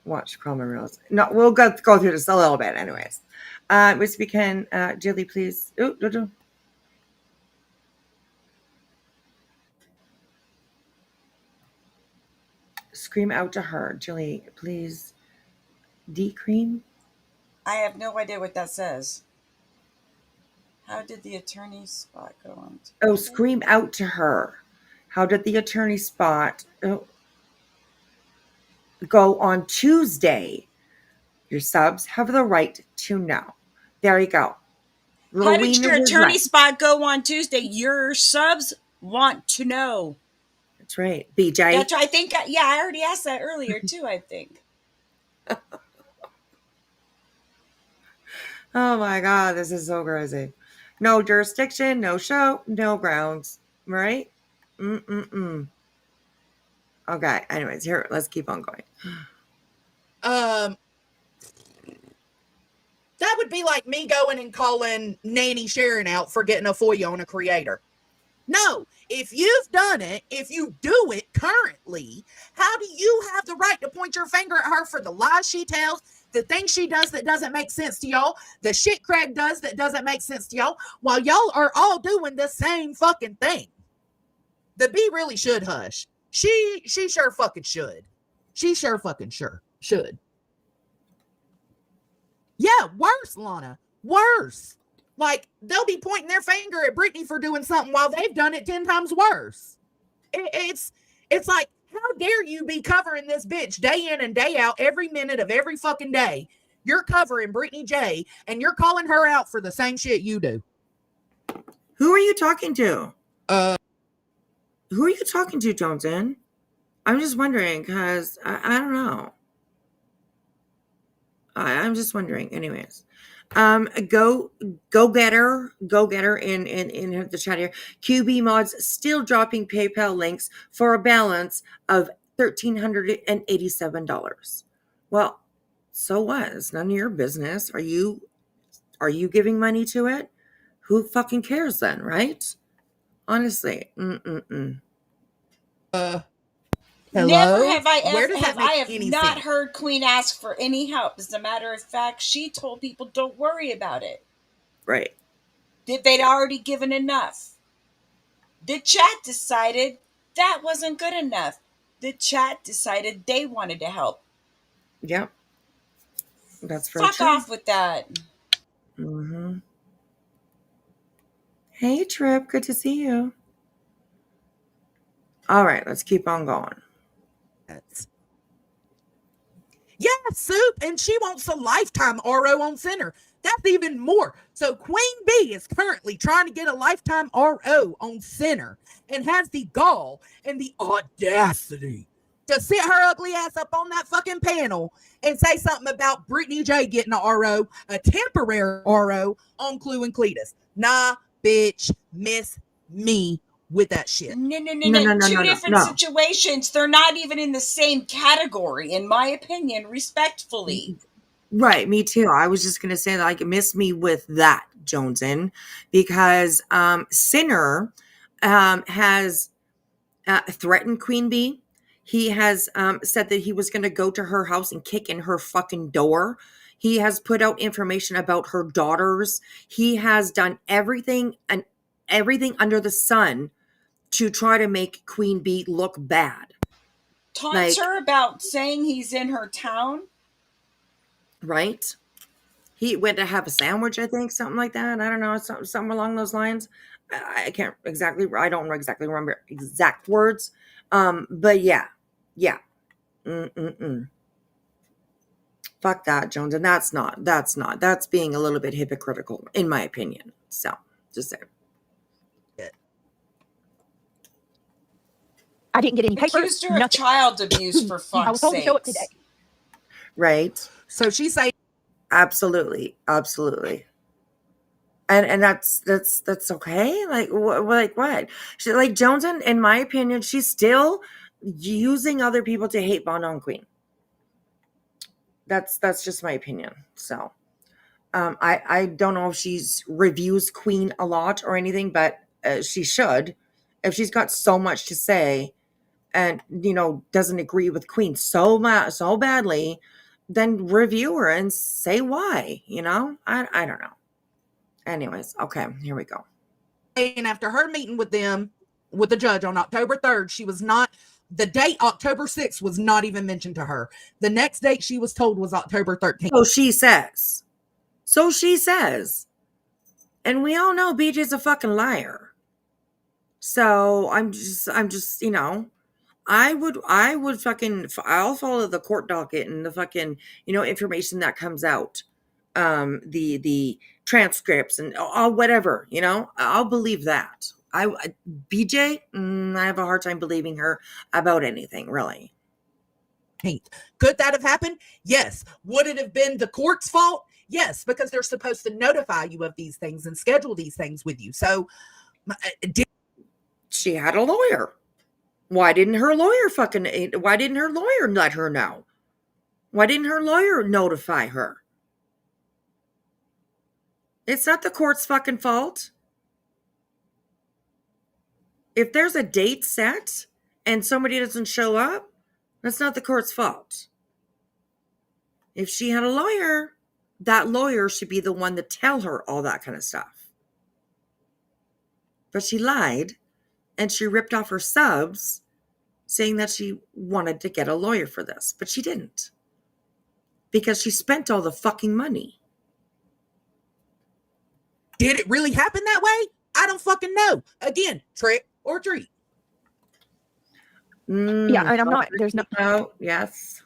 Watch Crama Rails. No, we'll go through this a little bit, anyways. Which we can, Jilly, please. Ooh, do. Scream out to her, Jilly, please. Decream. I have no idea what that says. How did the attorney spot go on? Oh, scream out to her. How did the attorney spot go on Tuesday? Your subs have the right to know. There you go. How did Rowena your was attorney right. spot go on Tuesday? Your subs want to know. That's right. BJ. That's right. I think, yeah, I already asked that earlier too, I think. Oh my God, this is so crazy. No jurisdiction, no show, no grounds. Right? Mm-mm-mm. Okay, anyways, here, let's keep on going. That would be like me going and calling Nanny Sharon out for getting a FOIA on a creator. No, if you've done it, if you do it currently, how do you have the right to point your finger at her for the lies she tells, the things she does that doesn't make sense to y'all, the shit Craig does that doesn't make sense to y'all, while y'all are all doing the same fucking thing? The B really should hush. She sure fucking should. She sure fucking should. Yeah, worse, Lana. Worse. Like, they'll be pointing their finger at Brittany for doing something while they've done it 10 times worse. It's like, how dare you be covering this bitch day in and day out, every minute of every fucking day? You're covering Brittany J, and you're calling her out for the same shit you do. Who are you talking to? Who are you talking to, JoneS'N? I'm just wondering, because I don't know. I'm just wondering. Anyways. Go get her in the chat here. QB mods still dropping PayPal links for a balance of $1,387. Well, so what? It's none of your business. Are you giving money to it? Who fucking cares then, right? Honestly. Hello? Never have I Where ever does that make I have any not sense? heard Queen ask for any help. As a matter of fact, she told people don't worry about it. Right. They'd already given enough. The chat decided that wasn't good enough. The chat decided they wanted to help. Yep. That's very Fuck true. off with that. Mm-hmm. Hey, Trip. Good to see you. All right, let's keep on going. Yeah, Soup, and she wants a lifetime RO on center. That's even more. So Queen B is currently trying to get a lifetime RO on center and has the gall and the audacity to sit her ugly ass up on that fucking panel and say something about Brittany J getting a RO, a temporary RO on Clue and Cletus. Nah, bitch, miss me with that shit. No. Two different situations. They're not even in the same category, in my opinion, respectfully. Right, me too. I was just gonna say, like, miss me with that, JoneS'N, because Sinner has threatened Queen Bee. He has said that he was going to go to her house and kick in her fucking door. He has put out information about her daughters. He has done everything under the sun to try to make Queen Bee look bad. Taunts her about saying he's in her town. Right? He went to have a sandwich, I think, something like that. I don't know, something along those lines. I can't exactly, I don't know exactly remember exact words. But yeah. Fuck that, Jones. And that's being a little bit hypocritical, in my opinion. So, just say. I didn't get any paper. Accused her of Nothing. child abuse for I fuck's was told to show up sakes. today. Right? So she's saying, Absolutely. And that's okay. Like what? She, like JoneS'N, in my opinion, she's still using other people to hate on Queen. That's just my opinion. So, I don't know if she's reviews Queen a lot or anything, but she should. If she's got so much to say, and doesn't agree with Queen so badly, then review her and say why. I don't know. Anyways, okay, here we go. and after her meeting with the judge on October 3rd, she was not, the date October 6th was not even mentioned to her. The next date she was told was October 13th. So she says. And we all know BJ's a fucking liar. So I'm just, I'll follow the court docket and the fucking, information that comes out. The transcripts and whatever, I'll believe that. BJ, I have a hard time believing her about anything, really. Could that have happened? Yes. Would it have been the court's fault? Yes, because they're supposed to notify you of these things and schedule these things with you. So she had a lawyer. Why didn't her lawyer let her know? Why didn't her lawyer notify her? It's not the court's fucking fault. If there's a date set and somebody doesn't show up, that's not the court's fault. If she had a lawyer, that lawyer should be the one to tell her all that kind of stuff. But she lied and she ripped off her subs saying that she wanted to get a lawyer for this, but she didn't. Because she spent all the fucking money. Did it really happen that way? I don't fucking know. Again, trick or treat. Yeah, and I'm not. There's no. Oh, yes.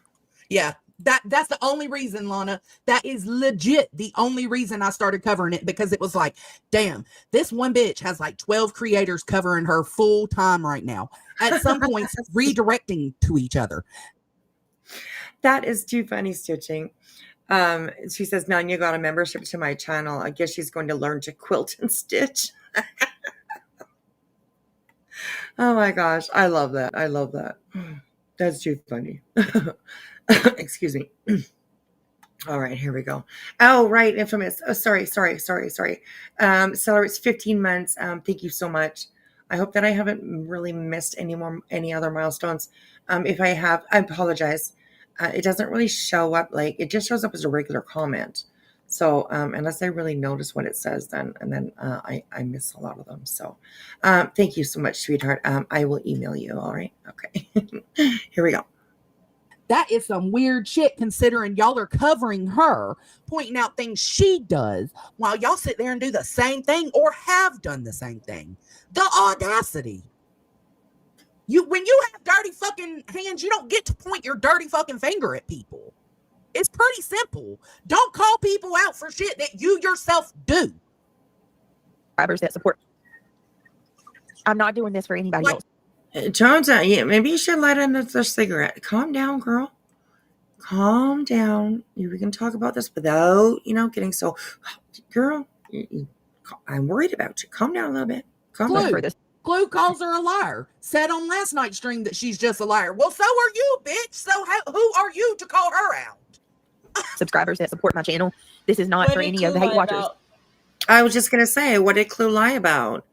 Yeah, that's the only reason, Lana. That is legit the only reason I started covering it, because it was like, damn, this one bitch has like 12 creators covering her full time right now. At some points, redirecting to each other. That is too funny, Stitching. She says, Nanya got a membership to my channel. I guess she's going to learn to quilt and stitch. Oh my gosh. I love that. That's too funny. Excuse me. All right, here we go. Oh, right. Infamous. Oh, sorry. Celebrates 15 months. Thank you so much. I hope that I haven't really missed any other milestones. If I have, I apologize. It doesn't really show up, like it just shows up as a regular comment. So unless I really notice what it says, then I miss a lot of them. So thank you so much, sweetheart. I will email you. All right. Okay. Here we go. That is some weird shit, considering y'all are covering her, pointing out things she does, while y'all sit there and do the same thing or have done the same thing. The audacity. When you have dirty fucking hands, you don't get to point your dirty fucking finger at people. It's pretty simple. Don't call people out for shit that you yourself do. Subscribers that support. I'm not doing this for anybody else. Jones, yeah, maybe you should light another cigarette. Calm down, girl. Calm down. We can talk about this without, getting so. Girl, I'm worried about you. Calm down a little bit. Calm down. Glue calls her a liar. Said on last night's stream that she's just a liar. Well, so are you, bitch. So who are you to call her out? Subscribers that support my channel. This is not for any of the hate watchers. I was just gonna say, what did Clue lie about?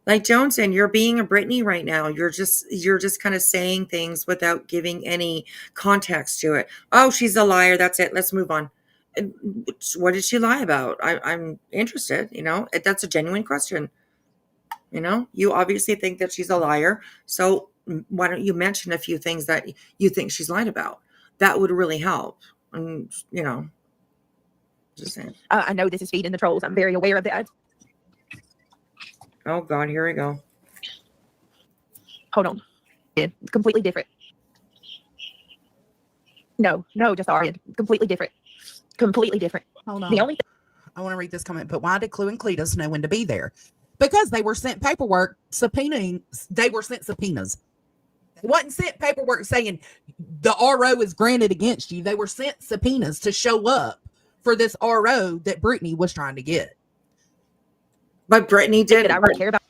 Like JoneS'N, you're being a Britney right now. You're just kind of saying things without giving any context to it. Oh, she's a liar. That's it. Let's move on. What did she lie about? I'm interested. That's a genuine question. You obviously think that she's a liar. So why don't you mention a few things that you think she's lied about? That would really help. And just saying. I know this is feeding the trolls. I'm very aware of that. Oh God, here we go. Hold on. Yeah, completely different. No, just Arian. Completely different. Completely different. Hold on. The only I want to read this comment. But why did Clue and Cletus know when to be there? Because they were sent paperwork subpoenaing. They were sent subpoenas. They wasn't sent paperwork saying the RO is granted against you. They were sent subpoenas to show up for this RO that Brittany was trying to get. But Brittany thing that didn't. I really care about.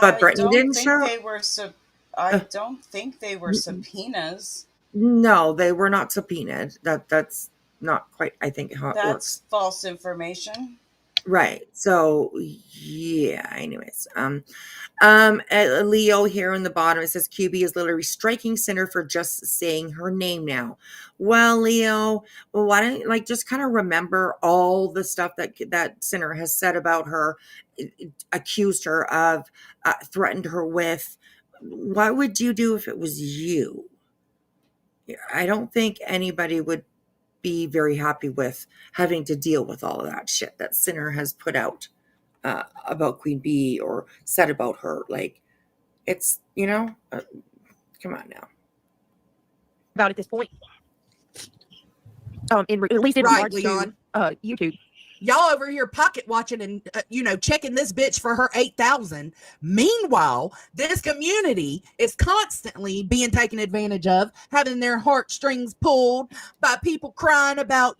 But Brittany didn't show. I don't think they were subpoenas. No, they were not subpoenaed. That's not quite, I think, how it That's works. false information. Right. So yeah. Anyways, Leo here in the bottom, it says QB is literally striking Cinder for just saying her name now. Well, Leo, why don't you just kind of remember all the stuff that Cinder has said about her, accused her of, threatened her with. What would you do if it was you? I don't think anybody would be very happy with having to deal with all of that shit that Sinner has put out about Queen Bee or said about her. Like, it's, come on now. About at this point. At least in Right, regards Leon. to YouTube. Y'all over here pocket watching and checking this bitch for her 8,000. Meanwhile, this community is constantly being taken advantage of, having their heartstrings pulled by people crying about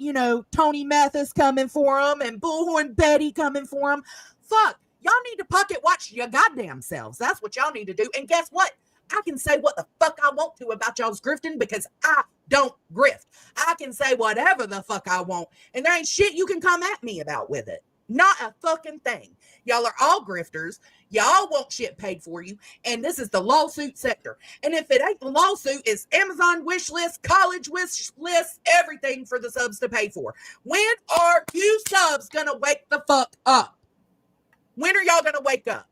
Tony Mathis coming for them and Bullhorn Betty coming for them. Fuck, y'all need to pocket watch your goddamn selves. That's what y'all need to do. And guess what? I can say what the fuck I want to about y'all's grifting because I don't grift. I can say whatever the fuck I want, and there ain't shit you can come at me about with it. Not a fucking thing. Y'all are all grifters. Y'all want shit paid for you, and this is the lawsuit sector. And if it ain't the lawsuit, it's Amazon wish list, college wish list, everything for the subs to pay for. When are you subs gonna wake the fuck up? When are y'all gonna wake up?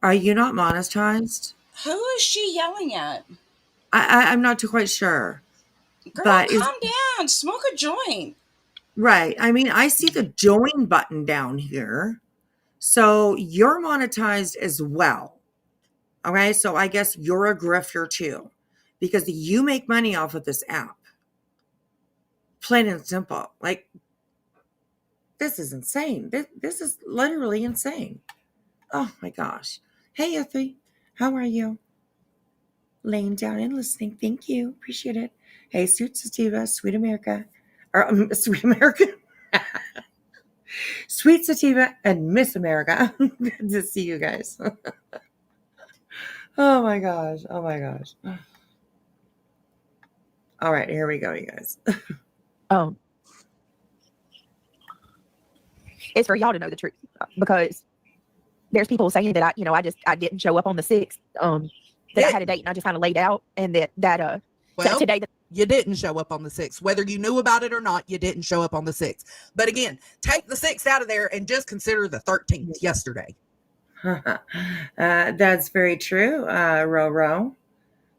Are you not monetized? Who is she yelling at? I'm not too quite sure. Girl, But calm down. Smoke a joint. Right. I mean, I see the join button down here. So you're monetized as well. Okay. So I guess you're a grifter too, because you make money off of this app. Plain and simple. Like, this is insane. This is literally insane. Oh my gosh. Hey, Effie. How are you? Laying down and listening. Thank you. Appreciate it. Hey, Suit Sativa, Sweet America. Or Sweet America. Sweet Sativa and Miss America. Good to see you guys. Oh my gosh. Oh my gosh. All right, here we go, you guys. It's for y'all to know the truth because there's people saying that I didn't show up on the 6th. That I had a date and I just kind of laid out, and that today you didn't show up on the 6th. Whether you knew about it or not, you didn't show up on the 6th. But again, take the 6th out of there and just consider the 13th yesterday. That's very true, Ro.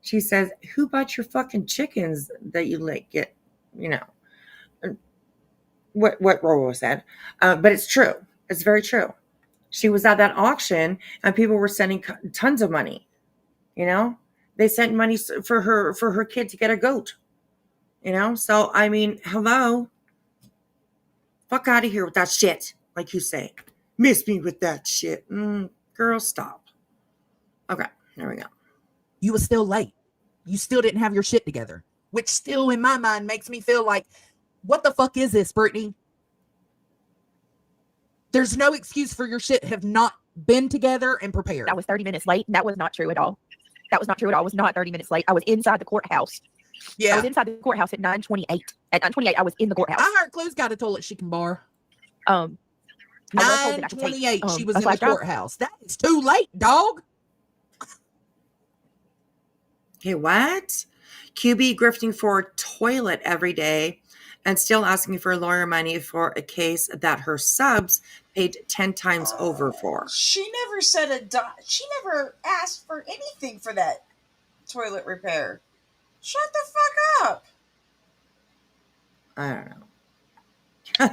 She says, who bought your fucking chickens that you get, what Ro said. But it's true. It's very true. She was at that auction and people were sending tons of money. They sent money for her kid to get a goat. So I mean, hello, fuck out of here with that shit, like you say. Miss me with that shit, girl. Stop. Okay, there we go. You were still late. You still didn't have your shit together, which still in my mind makes me feel like, what the fuck is this, Brittany? There's no excuse for your shit have not been together and prepared. I was 30 minutes late. That was not true at all. That was not true at all. I was not 30 minutes late. I was inside the courthouse. Yeah. I was inside the courthouse at 9:28. At 9:28, I was in the courthouse. I heard Clue's got a toilet she can borrow. 9:28, she was in the courthouse. That is too late, dog. Hey, what? QB grifting for a toilet every day and still asking for lawyer money for a case that her subs paid 10 times over for. She never said she never asked for anything for that toilet repair. Shut the fuck up. I don't know.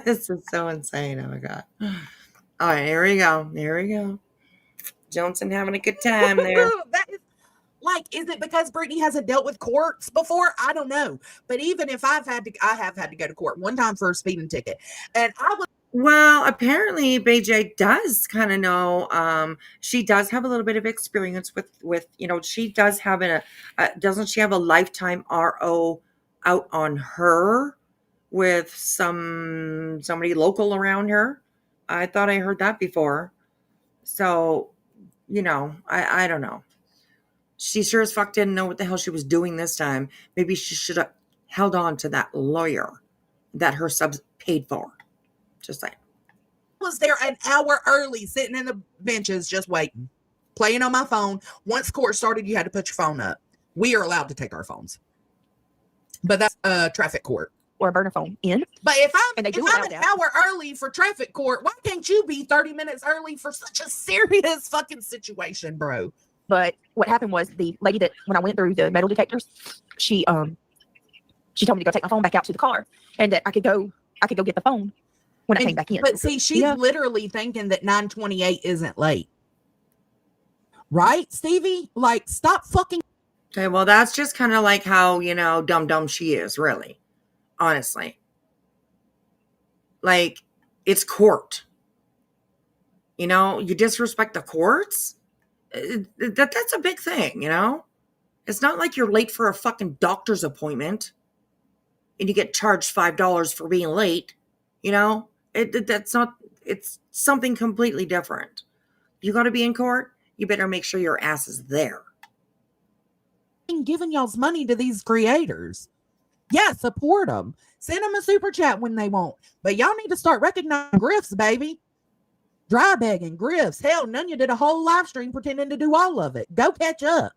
This is so insane. Oh my God. All right, here we go. Here we go. JoneS'N having a good time there. That is, like, is it because Brittany hasn't dealt with courts before? I don't know. But even if I have had to go to court one time for a speeding ticket. And I was Well, apparently BJ does kind of know. She does have a little bit of experience with she does have doesn't she have a lifetime RO out on her with somebody local around her? I thought I heard that before. So, I don't know. She sure as fuck didn't know what the hell she was doing this time. Maybe she should have held on to that lawyer that her subs paid for. Just saying. there an hour early sitting in the benches just waiting, playing on my phone. Once court started, you had to put your phone up. We are allowed to take our phones. But that's traffic court. Or a burner phone in. But if And they do I'm allow an that. hour early for traffic court, why can't you be 30 minutes early for such a serious fucking situation, bro? But what happened was the lady that when I went through the metal detectors, she told me to go take my phone back out to the car and that I could go get the phone when I came back in. But see, she's Yeah. literally thinking that 9:28 isn't late. Right, Stevie? Like, stop fucking. Okay, well, that's just kind of like how, dumb she is, really. Honestly. Like, it's court. You disrespect the courts? That's a big thing, It's not like you're late for a fucking doctor's appointment and you get charged $5 for being late, That's not, it's something completely different. You got to be in court, you better make sure your ass is there. Giving y'all's money to these creators. Yeah, support them. Send them a super chat when they want. But y'all need to start recognizing grifts, baby. Dry begging, grifts. Hell, none of you did a whole live stream pretending to do all of it. Go catch up.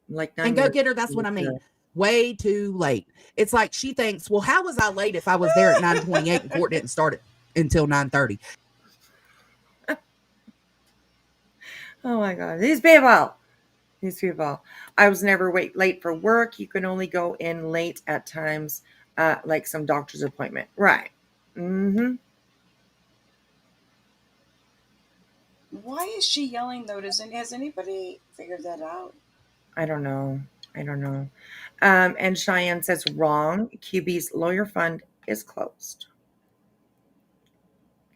Like And go get her. That's what I mean. Way too late. It's like she thinks, well, how was I late if I was there at 9:28 and court didn't start until 9:30? Oh my God. These people. I was never late for work. You can only go in late at times, like some doctor's appointment. Right. Mm-hmm. Why is she yelling though? Has anybody figured that out? I don't know. And Cheyenne says wrong. QB's lawyer fund is closed.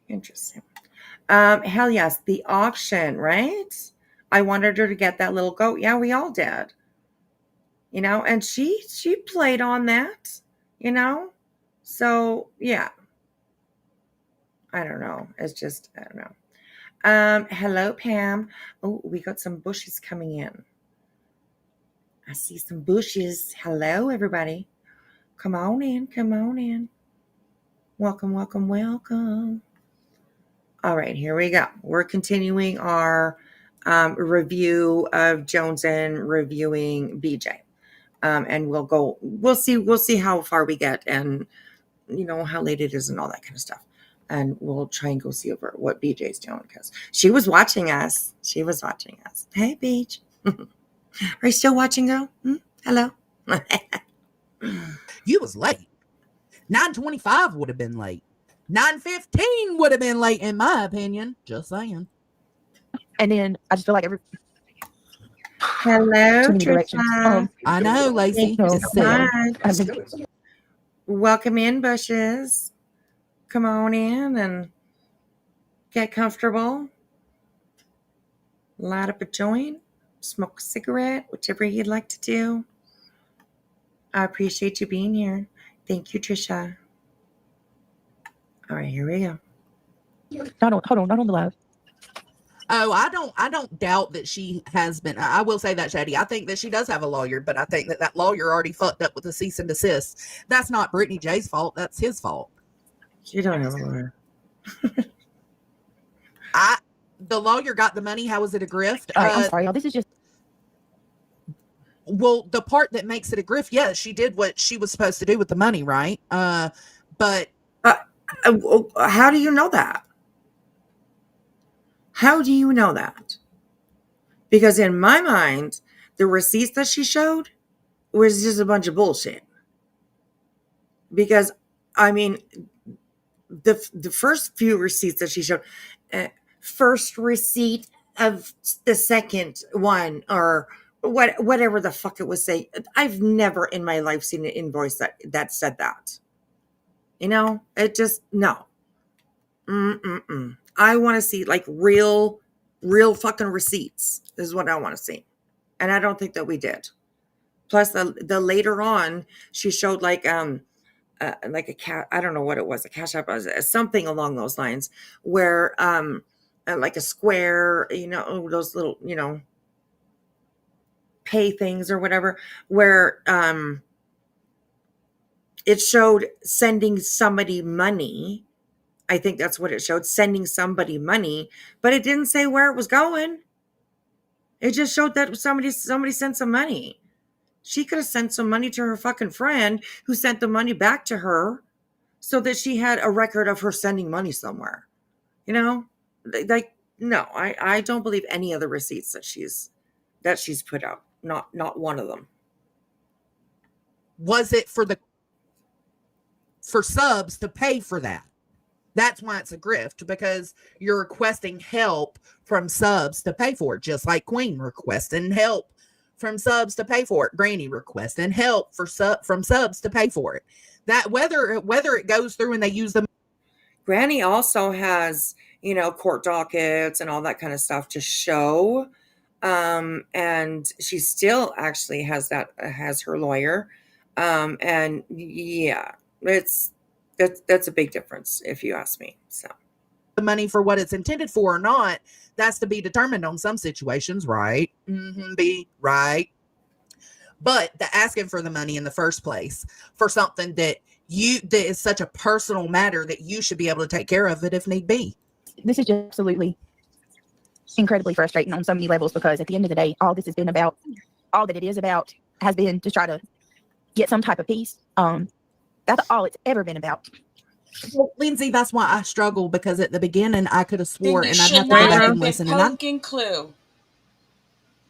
Interesting. Hell yes, the auction, right? I wanted her to get that little goat. Yeah, we all did. And she played on that, So yeah. I don't know. It's just, I don't know. Hello, Pam. Oh, we got some bushes coming in. I see some bushes. Hello, everybody. Come on in. Welcome. All right, here we go. We're continuing our review of JoneS'N reviewing BJ. And we'll see how far we get and how late it is and all that kind of stuff. And we'll try and go see over what BJ's doing because she was watching us. Hey, Beach. Are you still watching, girl? Hello. You was late. 9:25 would have been late. 9:15 would have been late, in my opinion. Just saying. And then I just feel like Hello, too many directions. Trisha. I know, Lacey. Thank you Just so saying. much. Welcome in, Bushes. Come on in and get comfortable. Light up a joint, smoke a cigarette, whichever you'd like to do. I appreciate you being here. Thank you, Trisha. All right, here we go. Hold on, not on the live. Oh, I don't doubt that she has been. I will say that, Shady. I think that she does have a lawyer, but I think that lawyer already fucked up with the cease and desist. That's not Brittany J's fault. That's his fault. She don't have a lawyer. The lawyer got the money. How was it a grift? All right, I'm sorry, y'all. This is just Well, the part that makes it a grift, yes, she did what she was supposed to do with the money, right? But how do you know that? How do you know that? Because in my mind, the receipts that she showed was just a bunch of bullshit. Because, I mean, the first few receipts that she showed, first receipt of the second one, or whatever the fuck it was saying. I've never in my life seen an invoice that said that. You know, it just, no. I want to see like real fucking receipts is what I want to see. And I don't think that we did. Plus the later on, she showed like a cat, I don't know what it was, a cash app, something along those lines, where like a square, you know, those little, you know, pay things or whatever, where it showed sending somebody money. I think that's what it showed, sending somebody money, but it didn't say where it was going. It just showed that somebody sent some money. She could have sent some money to her fucking friend who sent the money back to her so that she had a record of her sending money somewhere. You know? Like, no, I don't believe any of the receipts that she's put out. Not one of them. Was it for subs to pay for that? That's why it's a grift, because you're requesting help from subs to pay for it, just like Queen requesting help from subs to pay for it. Granny requesting help from subs to pay for it. That whether it goes through and they use them. Granny also has, you know, court dockets and all that kind of stuff to show. And she still actually has her lawyer. And yeah, that's a big difference if you ask me. So the money for what it's intended for or not, that's to be determined on some situations, right? Be right. But the asking for the money in the first place for something that is such a personal matter that you should be able to take care of it if need be. This is just absolutely incredibly frustrating on so many levels, because at the end of the day, all this has been about, all that it is about has been to try to get some type of peace. That's all it's ever been about. Well, Lindsay, that's why I struggle, because at the beginning I could have swore, Then and you I'd have should to go not back have and been listen. And poking Clue.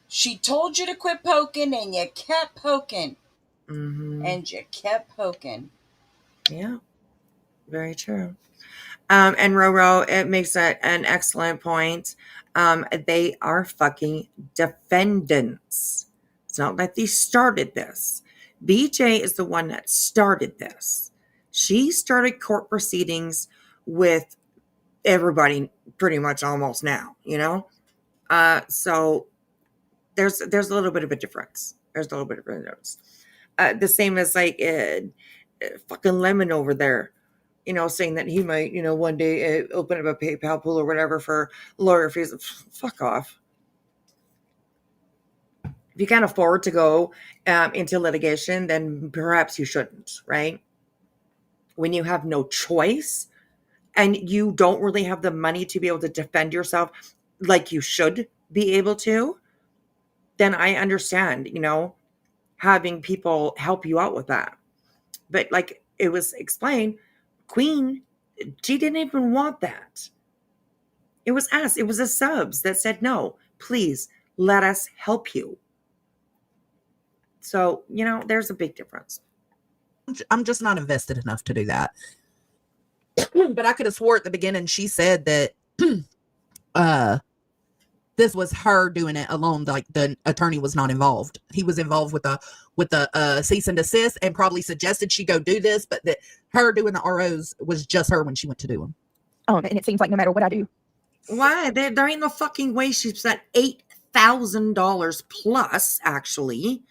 She told you to quit poking, and you kept poking. And you kept poking. Yeah, very true. And Roro, it makes an excellent point. They are fucking defendants. It's not like they started this. BJ is the one that started this. She started court proceedings with everybody pretty much almost now, you know? So there's a little bit of a difference. There's a little bit of a difference. The same as like fucking Lemon over there, you know, saying that he might, you know, one day open up a PayPal pool or whatever for lawyer fees. Fuck off. If you can't afford to go into litigation, then perhaps you shouldn't, right? When you have no choice and you don't really have the money to be able to defend yourself like you should be able to, then I understand, you know, having people help you out with that. But like it was explained, Queen, she didn't even want that. It was us. It was the subs that said, no, please let us help you. So, you know, there's a big difference. I'm just not invested enough to do that. But I could have swore at the beginning she said that this was her doing it alone. Like the attorney was not involved. He was involved with the cease and desist and probably suggested she go do this, but that her doing the ROs was just her when she went to do them. And it seems like no matter what I do. Why? There ain't no fucking way she spent $8,000 plus actually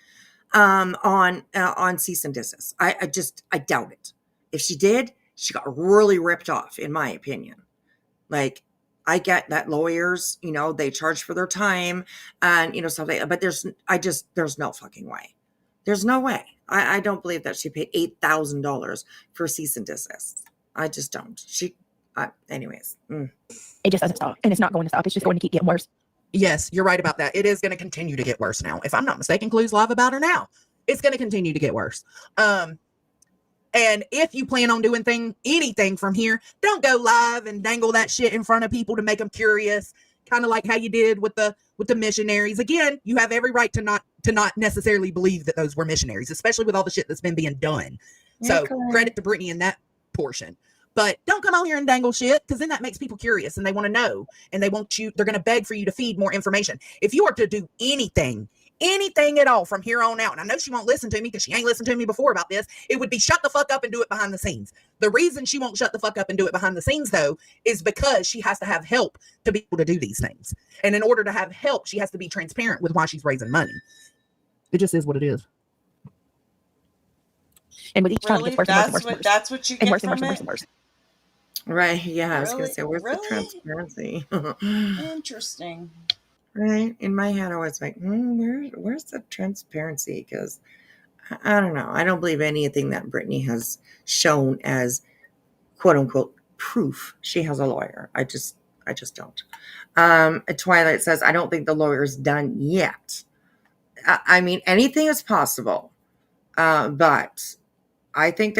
on cease and desist. I doubt it. If she did, she got really ripped off, in my opinion. Like, I get that lawyers, you know, they charge for their time and, you know, stuff like that, but there's no fucking way. There's no way. I don't believe that she paid $8,000 for cease and desist. I just don't. Anyways. It just doesn't stop, and it's not going to stop. It's just going to keep getting worse. Yes, you're right about that. It is going to continue to get worse now. If I'm not mistaken, Clue's live about her now. It's going to continue to get worse. And if you plan on doing anything from here, don't go live and dangle that shit in front of people to make them curious. Kind of like how you did with the missionaries. Again, you have every right to not necessarily believe that those were missionaries, especially with all the shit that's been being done. So credit to Brittany in that portion. But don't come on here and dangle shit, because then that makes people curious and they want to know, and they're going to beg for you to feed more information. If you are to do anything at all from here on out, and I know she won't listen to me because she ain't listened to me before about this, it would be shut the fuck up and do it behind the scenes. The reason she won't shut the fuck up and do it behind the scenes, though, is because she has to have help to be able to do these things. And in order to have help, she has to be transparent with why she's raising money. It just is what it is. And with each time, it Really? gets worse and worse and worse and worse. That's what you And get worse and from worse and worse it? and worse. Right. Yeah. I was going Really? to say, where's the Really? transparency? Interesting. Right. In my head, I was like, where's the transparency? Because I don't know. I don't believe anything that Brittany has shown as quote unquote proof she has a lawyer. I just don't. Twilight says, I don't think the lawyer's done yet. I mean, anything is possible. But I think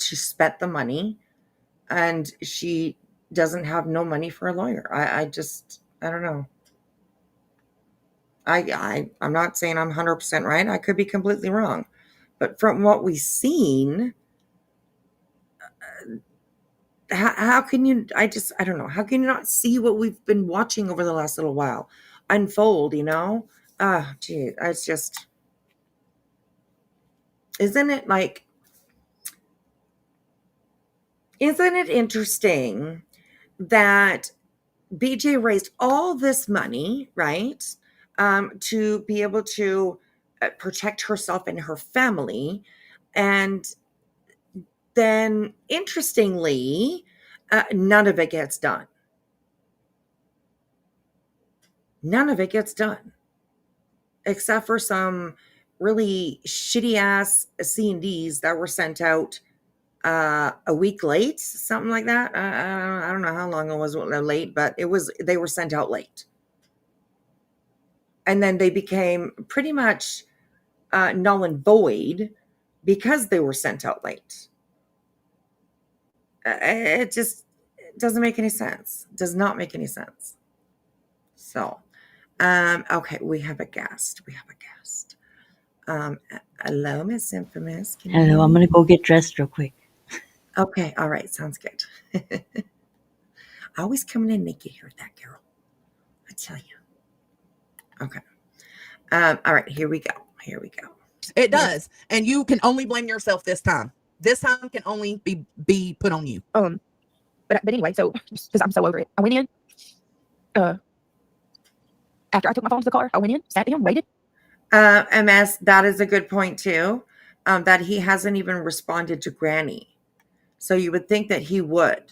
she spent the money and she doesn't have no money for a lawyer. I don't know. I'm not saying I'm 100% right. I could be completely wrong. But from what we've seen, how can you, I don't know. How can you not see what we've been watching over the last little while unfold, you know? Gee, it's just, isn't it interesting that BJ raised all this money, right? To be able to protect herself and her family. And then, interestingly, none of it gets done. None of it gets done. Except for some really shitty ass C&Ds that were sent out a week late, something like that. I don't know how long it was late, but they were sent out late. And then they became pretty much null and void because they were sent out late. It just doesn't make any sense. Does not make any sense. So, okay, we have a guest. Hello, Miss Infamous. Hello, I'm going to go get dressed real quick. Okay, all right, sounds good. Always coming in naked here, that girl. I tell you. Okay. All right, here we go. It does. And you can only blame yourself this time. This time can only be put on you. But anyway, so because I'm so over it, I went in. After I took my phone to the car, I went in, sat down, waited. MS, that is a good point too. That he hasn't even responded to Granny. So you would think that he would.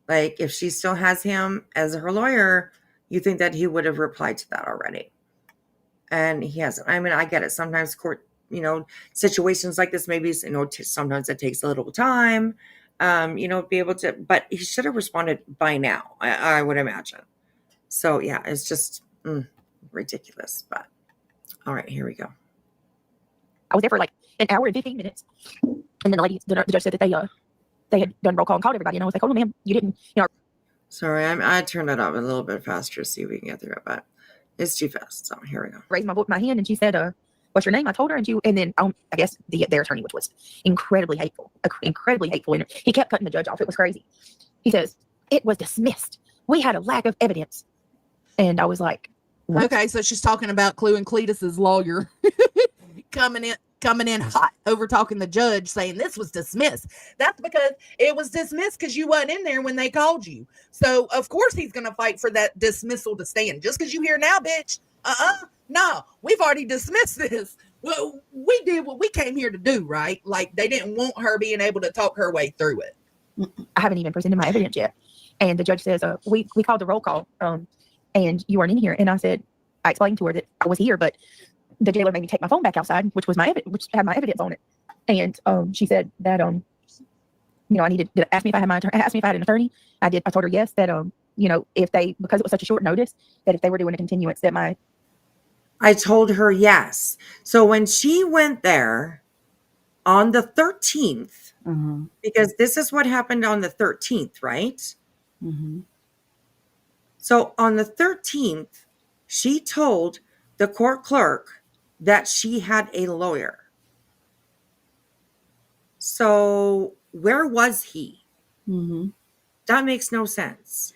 Like, if she still has him as her lawyer, you think that he would have replied to that already. And he hasn't. I mean, I get it. Sometimes court, situations like this, maybe, sometimes it takes a little time, be able to, but he should have responded by now, I would imagine. So, yeah, it's just ridiculous. But, all right, here we go. I was there for like an hour and 15 minutes. And then the judge said that they had done roll call and called everybody. And I was like, oh, no, ma'am, you didn't, Sorry, I turned it up a little bit faster to see if we can get through it, but it's too fast. So here we go. raised my hand and she said, what's your name? I told her, and then I guess their attorney, which was incredibly hateful. And he kept cutting the judge off. It was crazy. He says, it was dismissed. We had a lack of evidence. And I was like, what? Okay, so she's talking about Clue and Cletus's lawyer coming in hot over talking the judge, saying this was dismissed. That's because it was dismissed because you wasn't in there when they called you. So of course he's gonna fight for that dismissal to stand. Just because you here now, bitch. No, we've already dismissed this. Well, we did what we came here to do, right? Like, they didn't want her being able to talk her way through it. I haven't even presented my evidence yet. And the judge says, we called the roll call, and you weren't in here. And I explained to her that I was here, but the jailer made me take my phone back outside, which had my evidence on it. And she said that I needed to ask me if I had an attorney. I did. I told her yes, that if because it was such a short notice, that if they were doing a continuance, that I told her yes. So when she went there on the 13th, because this is what happened on the 13th, right? So on the 13th, she told the court clerk that she had a lawyer. So Where was he? Hmm. That makes no sense.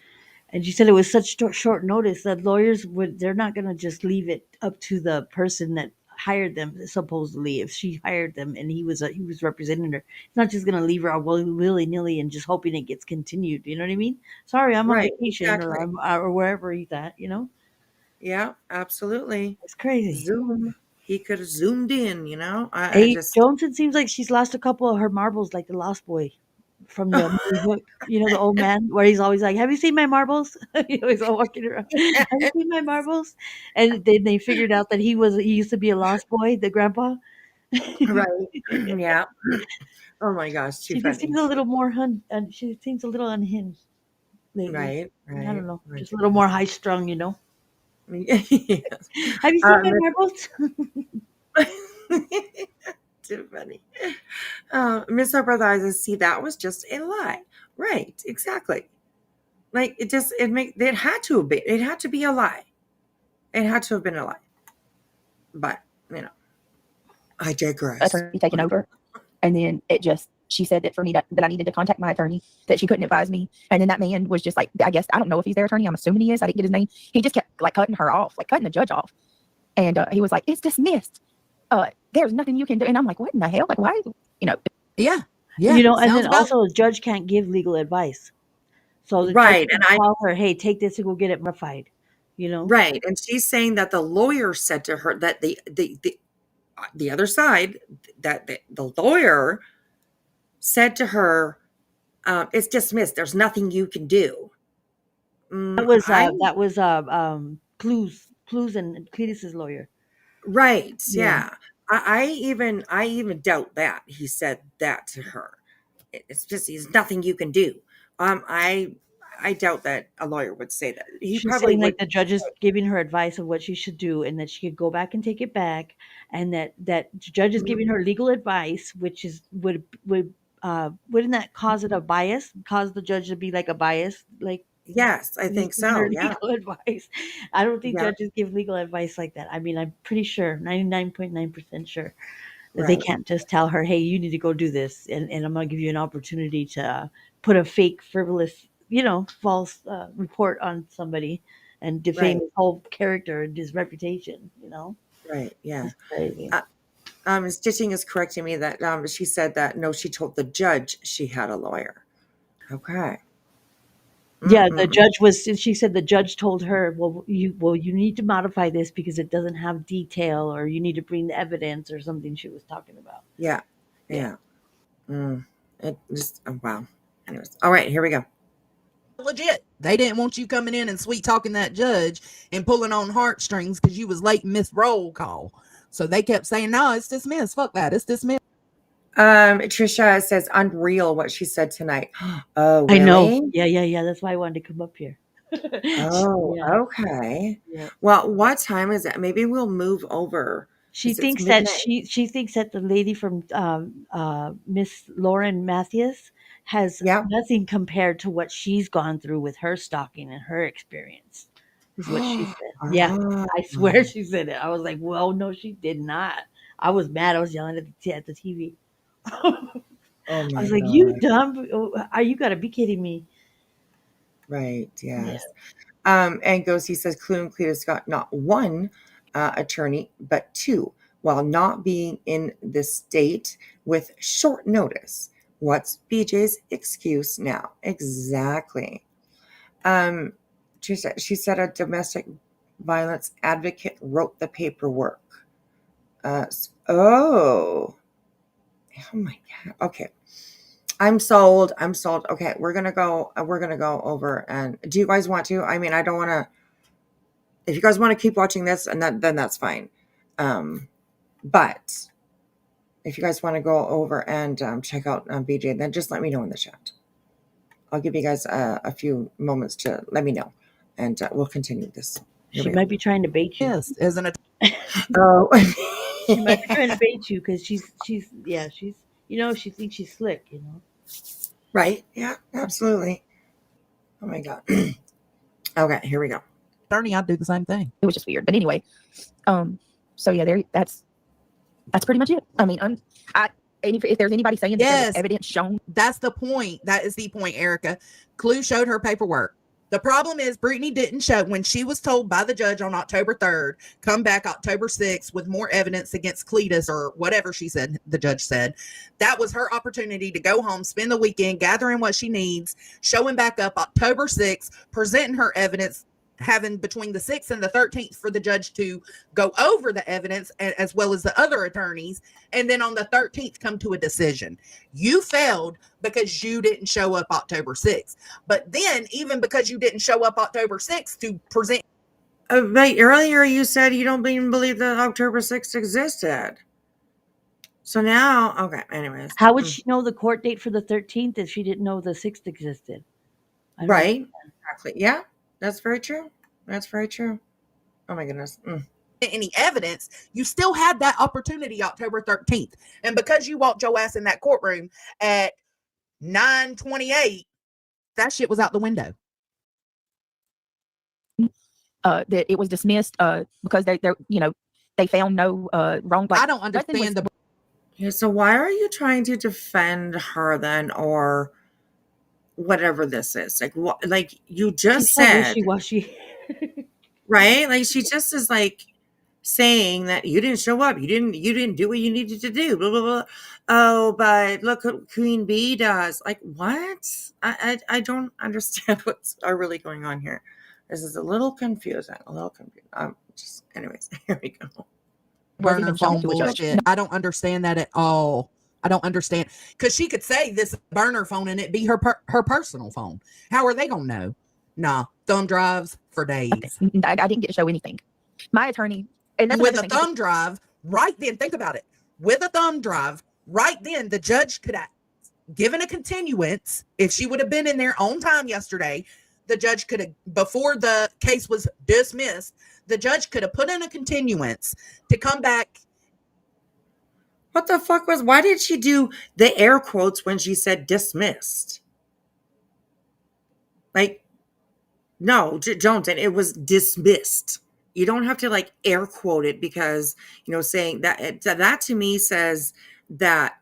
And she said it was such short notice that lawyers they're not going to just leave it up to the person that hired them, supposedly. If she hired them and he was representing her, it's not just going to leave her out willy nilly and just hoping it gets continued. You know what I mean? Sorry, I'm on Right, vacation, or exactly. I'm or wherever he's at. You know, Yeah, absolutely. it's crazy. Zoom. He could have zoomed in, I Hey, just JoneS'N seems like she's lost a couple of her marbles, like the Lost Boy from the movie Hook. You know, the old man where he's always like, "Have you seen my marbles?" He's all walking around. "Have you seen my marbles?" And then they figured out that he used to be a lost boy, the grandpa. right. Yeah. Oh my gosh, too She just funny. seems a little more and she seems a little unhinged lately. Right, I don't right. know, Oh my just a little goodness. more high strung, you know. Yes. Have you seen my Um, marbles? too funny. Miss Sympathizes, see, that was just a lie. Right, exactly. Like it had to have been, it had to be a lie. It had to have been a lie. But, I digress. attorney taken over. And then she said that for me that I needed to contact my attorney, that she couldn't advise me. And then that man was just like, I guess, I don't know if he's their attorney. I'm assuming he is. I didn't get his name. He just kept like cutting her off, like cutting the judge off. And he was like, it's dismissed. There's nothing you can do. And I'm like, what in the hell? Like, why? Yeah. Yeah. You know, and Sounds then about also a judge can't give legal advice. So the judge Right, can tell her, "Hey, take this and go get it modified." You know? right, and she's saying that the lawyer said to her that the other side, that the lawyer said to her, "It's dismissed. There's nothing you can do." That was I Clues and Cletus's lawyer. right, Yeah. yeah. I even doubt that he said that to her. It's just there's nothing you can do. I doubt that a lawyer would say that. He She's probably saying like would. the judge is giving her advice of what she should do, and that she could go back and take it back, and that the judge is giving her legal advice, which is wouldn't that cause it a bias? Cause the judge to be like a bias, like Yes, I he's think giving her so. Yeah, legal advice. I don't think yeah, judges give legal advice like that. I mean, I'm pretty sure, 99.9% sure that they right, can't just tell her, "Hey, you need to go do this," and I'm gonna give you an opportunity to put a fake, frivolous, false report on somebody and defame right, his whole character and his reputation. You know, right. Yeah. it's crazy. Uh, Stitching is correcting me that she said that no, she told the judge she had a lawyer. Okay. Yeah, the Mm-mm. judge was. She said the judge told her, "Well, you need to modify this because it doesn't have detail, or you need to bring the evidence, or something." She was talking about. Yeah, Yeah. yeah. It just wow. Anyways, all right, here we go. legit. They didn't want you coming in and sweet talking that judge and pulling on heartstrings because you was late and missed roll call. So they kept saying, no, it's dismissed. Fuck that. It's dismissed. Trisha says unreal what she said tonight. Oh, I know. really? Yeah, yeah, yeah. That's why I wanted to come up here. Oh, Yeah, okay. yeah. Well, what time is it? Maybe we'll move over She because it's thinks that midnight. she thinks that the lady from Miss Lauren Mathias has Yeah. nothing compared to what she's gone through with her stalking and her experience. Is what she said. Yeah, Ah. I swear she said it. I was like, well, no, she did not. I was mad. I was yelling at the TV. I Oh my was like, you God. dumb. Are you gotta be kidding me? Right. Yeah. Yes. And Ghosty says Clue and Cletus got not one attorney, but two, while not being in the state with short notice. What's BJ's excuse now? Exactly. Um, she said a domestic violence advocate wrote the paperwork. Oh my God. Okay. I'm sold. I'm sold. Okay, we're gonna go. We're gonna go over. And do you guys want to? I mean, I don't want to. If you guys want to keep watching this, and then that's fine. But if you guys want to go over and check out BJ, then just let me know in the chat. I'll give you guys a few moments to let me know, and we'll continue this. Here She we go. might be trying to bait you. Yes. As an Oh, She might be trying to bait you because she's she thinks she's slick. right? Yeah, absolutely. Oh my God. Okay, here we go. attorney, I'd do the same thing. It was just weird. But anyway, so yeah, that's pretty much it. I mean, if there's anybody saying that there Yes. was evidence shown, That's the point. That is the point, Erica. Clue showed her paperwork. The problem is Brittany didn't show when she was told by the judge on October 3rd, come back October 6th with more evidence against Cletus or whatever she said, the judge said. That was her opportunity to go home, spend the weekend, gathering what she needs, showing back up October 6th, presenting her evidence, having between the 6th and the 13th for the judge to go over the evidence as well as the other attorneys. And then on the 13th, come to a decision. You failed because you didn't show up October 6th. But then, even because you didn't show up October 6th to present. But earlier you said you don't even believe that October 6th existed. So now, okay, anyways. How would she know the court date for the 13th if she didn't know the 6th existed? I don't Right? Exactly. Yeah, that's very true. That's very true. Oh my goodness. Any evidence, you still had that opportunity October 13th. And because you walked your ass in that courtroom at 9:28, that shit was out the window. that it was dismissed because they found no wrong. I don't understand the. Yeah, so why are you trying to defend her then, or whatever this is? Like, what? Like you just She's so said, wishy-washy. right? Like she just is like saying that you didn't show up, you didn't do what you needed to do, blah blah blah. Oh, but look what Queen Bee does. Like what? I don't understand what's really going on here. This is a little confusing. Just anyways, here we go. Burner phone bullshit. I don't understand that at all. I don't understand because she could say this burner phone and it be her personal phone. How are they gonna know? Nah, thumb drives for days. I didn't get to show anything. My attorney, and that's with a thumb drive, right then. Think about it. With a thumb drive, right then, the judge could have given a continuance if she would have been in there on time yesterday. The judge could have, before the case was dismissed, the judge could have put in a continuance to come back. What the fuck why did she do the air quotes when she said dismissed? Like, no, JoneS'N, it was dismissed. You don't have to like air quote it because, saying that to me says that,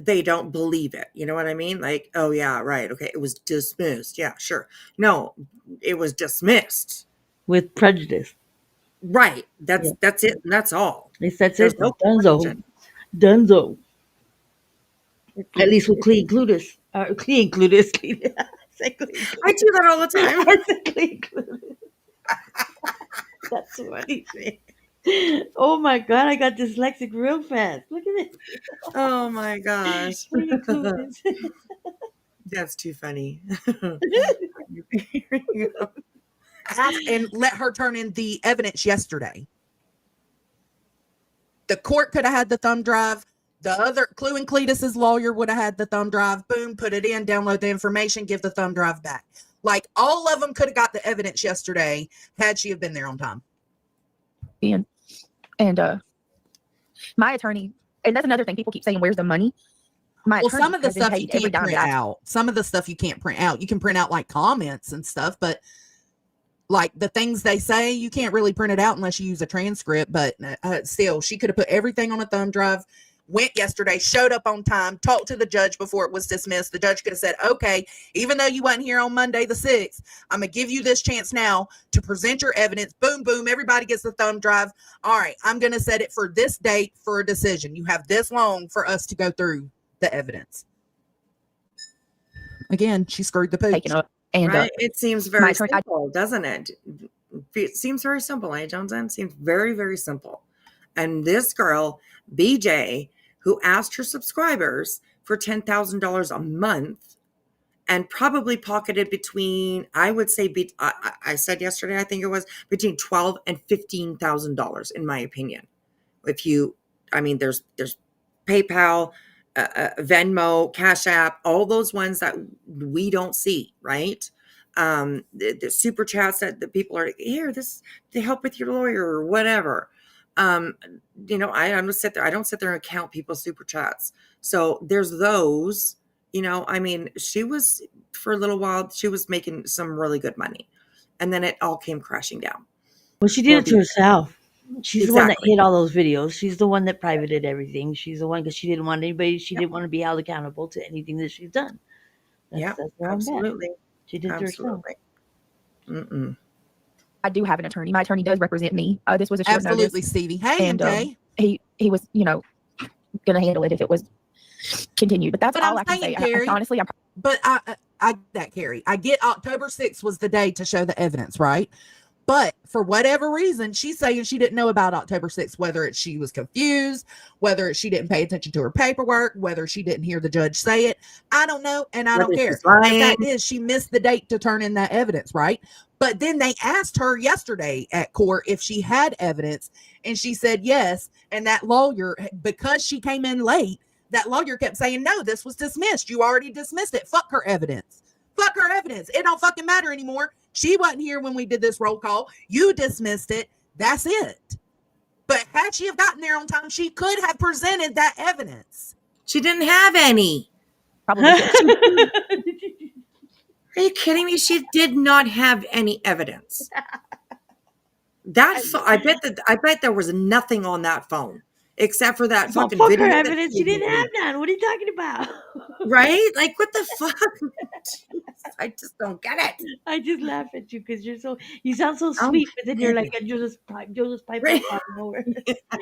they don't believe it. You know what I mean? Like, oh yeah, right. Okay. It was dismissed. Yeah, sure. No, it was dismissed. With prejudice. Right. That's it. And that's all. That's There's it. no Dunzo. question. Dunzo. At least with clean Clutis. Clean Clutis. I do that all the time. I said clean Clutis. That's funny. Oh my god, I got dyslexic real fast. Look at it. Oh my gosh. Clean Clutis. That's too funny. And let her turn in the evidence yesterday. The court could have had the thumb drive. The other Clue and Cletus's lawyer would have had the thumb drive. Boom, put it in, download the information, give the thumb drive back. Like all of them could have got the evidence yesterday had she have been there on time. And my attorney, and that's another thing. People keep saying, "Where's the money?" Some of the stuff you can't print out. Some of the stuff you can't print out. You can print out like comments and stuff, but like the things they say, you can't really print it out unless you use a transcript. But still, she could have put everything on a thumb drive. Went yesterday, showed up on time, talked to the judge before it was dismissed. The judge could have said, okay, even though you wasn't here on Monday the 6th, I'm going to give you this chance now to present your evidence. Boom, boom, everybody gets the thumb drive. All right, I'm going to set it for this date for a decision. You have this long for us to go through the evidence. Again, she screwed the pooch. And right? It seems very simple, doesn't it? It seems very simple, eh, JoneS'N? Seems very, very simple. And this girl, BJ, who asked her subscribers for $10,000 a month and probably pocketed between, I would say, I said yesterday, I think it was between $12,000 and $15,000, in my opinion. There's PayPal, Venmo, Cash App, all those ones that we don't see, right? The super chats that the people are here, this to help with your lawyer or whatever. I don't sit there and count people's super chats. So there's those, she was, for a little while, she was making some really good money. And then it all came crashing down. Well, she did it to herself. She's the one that Exactly. hid all those videos. She's the one that privated everything. She's the one because she didn't want anybody. She didn't want to be held accountable to anything that she's done. Yeah, That's her own bad. absolutely. She did it to herself. Absolutely. Mm-mm. I do have an attorney. My attorney does represent me. This was a short Absolutely, notice, Stevie. Hey, and MJ. he was, going to handle it if it was continued. But that's But all I'm I can saying, say. Carrie, Honestly, I'm But I get that, Carrie. I get October 6th was the day to show the evidence, right? But for whatever reason, she's saying she didn't know about October 6th, whether it's she was confused, whether it's she didn't pay attention to her paperwork, whether she didn't hear the judge say it. I don't know, and I don't Whether care. she's lying. The fact is, she missed the date to turn in that evidence, right? But then they asked her yesterday at court if she had evidence, and she said yes. And that lawyer, because she came in late, that lawyer kept saying, no, this was dismissed. You already dismissed it. Fuck her evidence. Fuck her evidence. It don't fucking matter anymore. She wasn't here when we did this roll call. You dismissed it. That's it. But had she have gotten there on time, she could have presented that evidence. She didn't have any. probably Are you kidding me? She did not have any evidence. I bet there was nothing on that phone except for that Well, fucking fuck video. her that evidence. she She didn't made. have none. What are you talking about? Right? Like, what the fuck? I just don't get it. I just laugh at you because you sound so sweet, but then you're like a Joseph Piper Right. out of nowhere.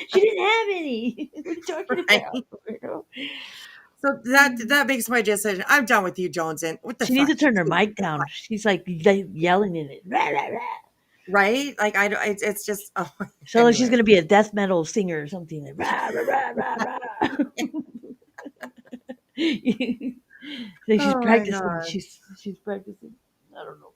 She didn't have any. What are you talking Right. about? So that makes my decision. I'm done with you, JoneS'N. What the She fuck? needs to turn her mic down. She's like yelling in it. Rah, rah, rah. Right? Like, I don't, it's just, oh, So like she's anyway. gonna be a death metal singer or something. Like, rah, rah, rah, rah, rah. Like she's Oh my practicing. God. She's practicing. I don't know.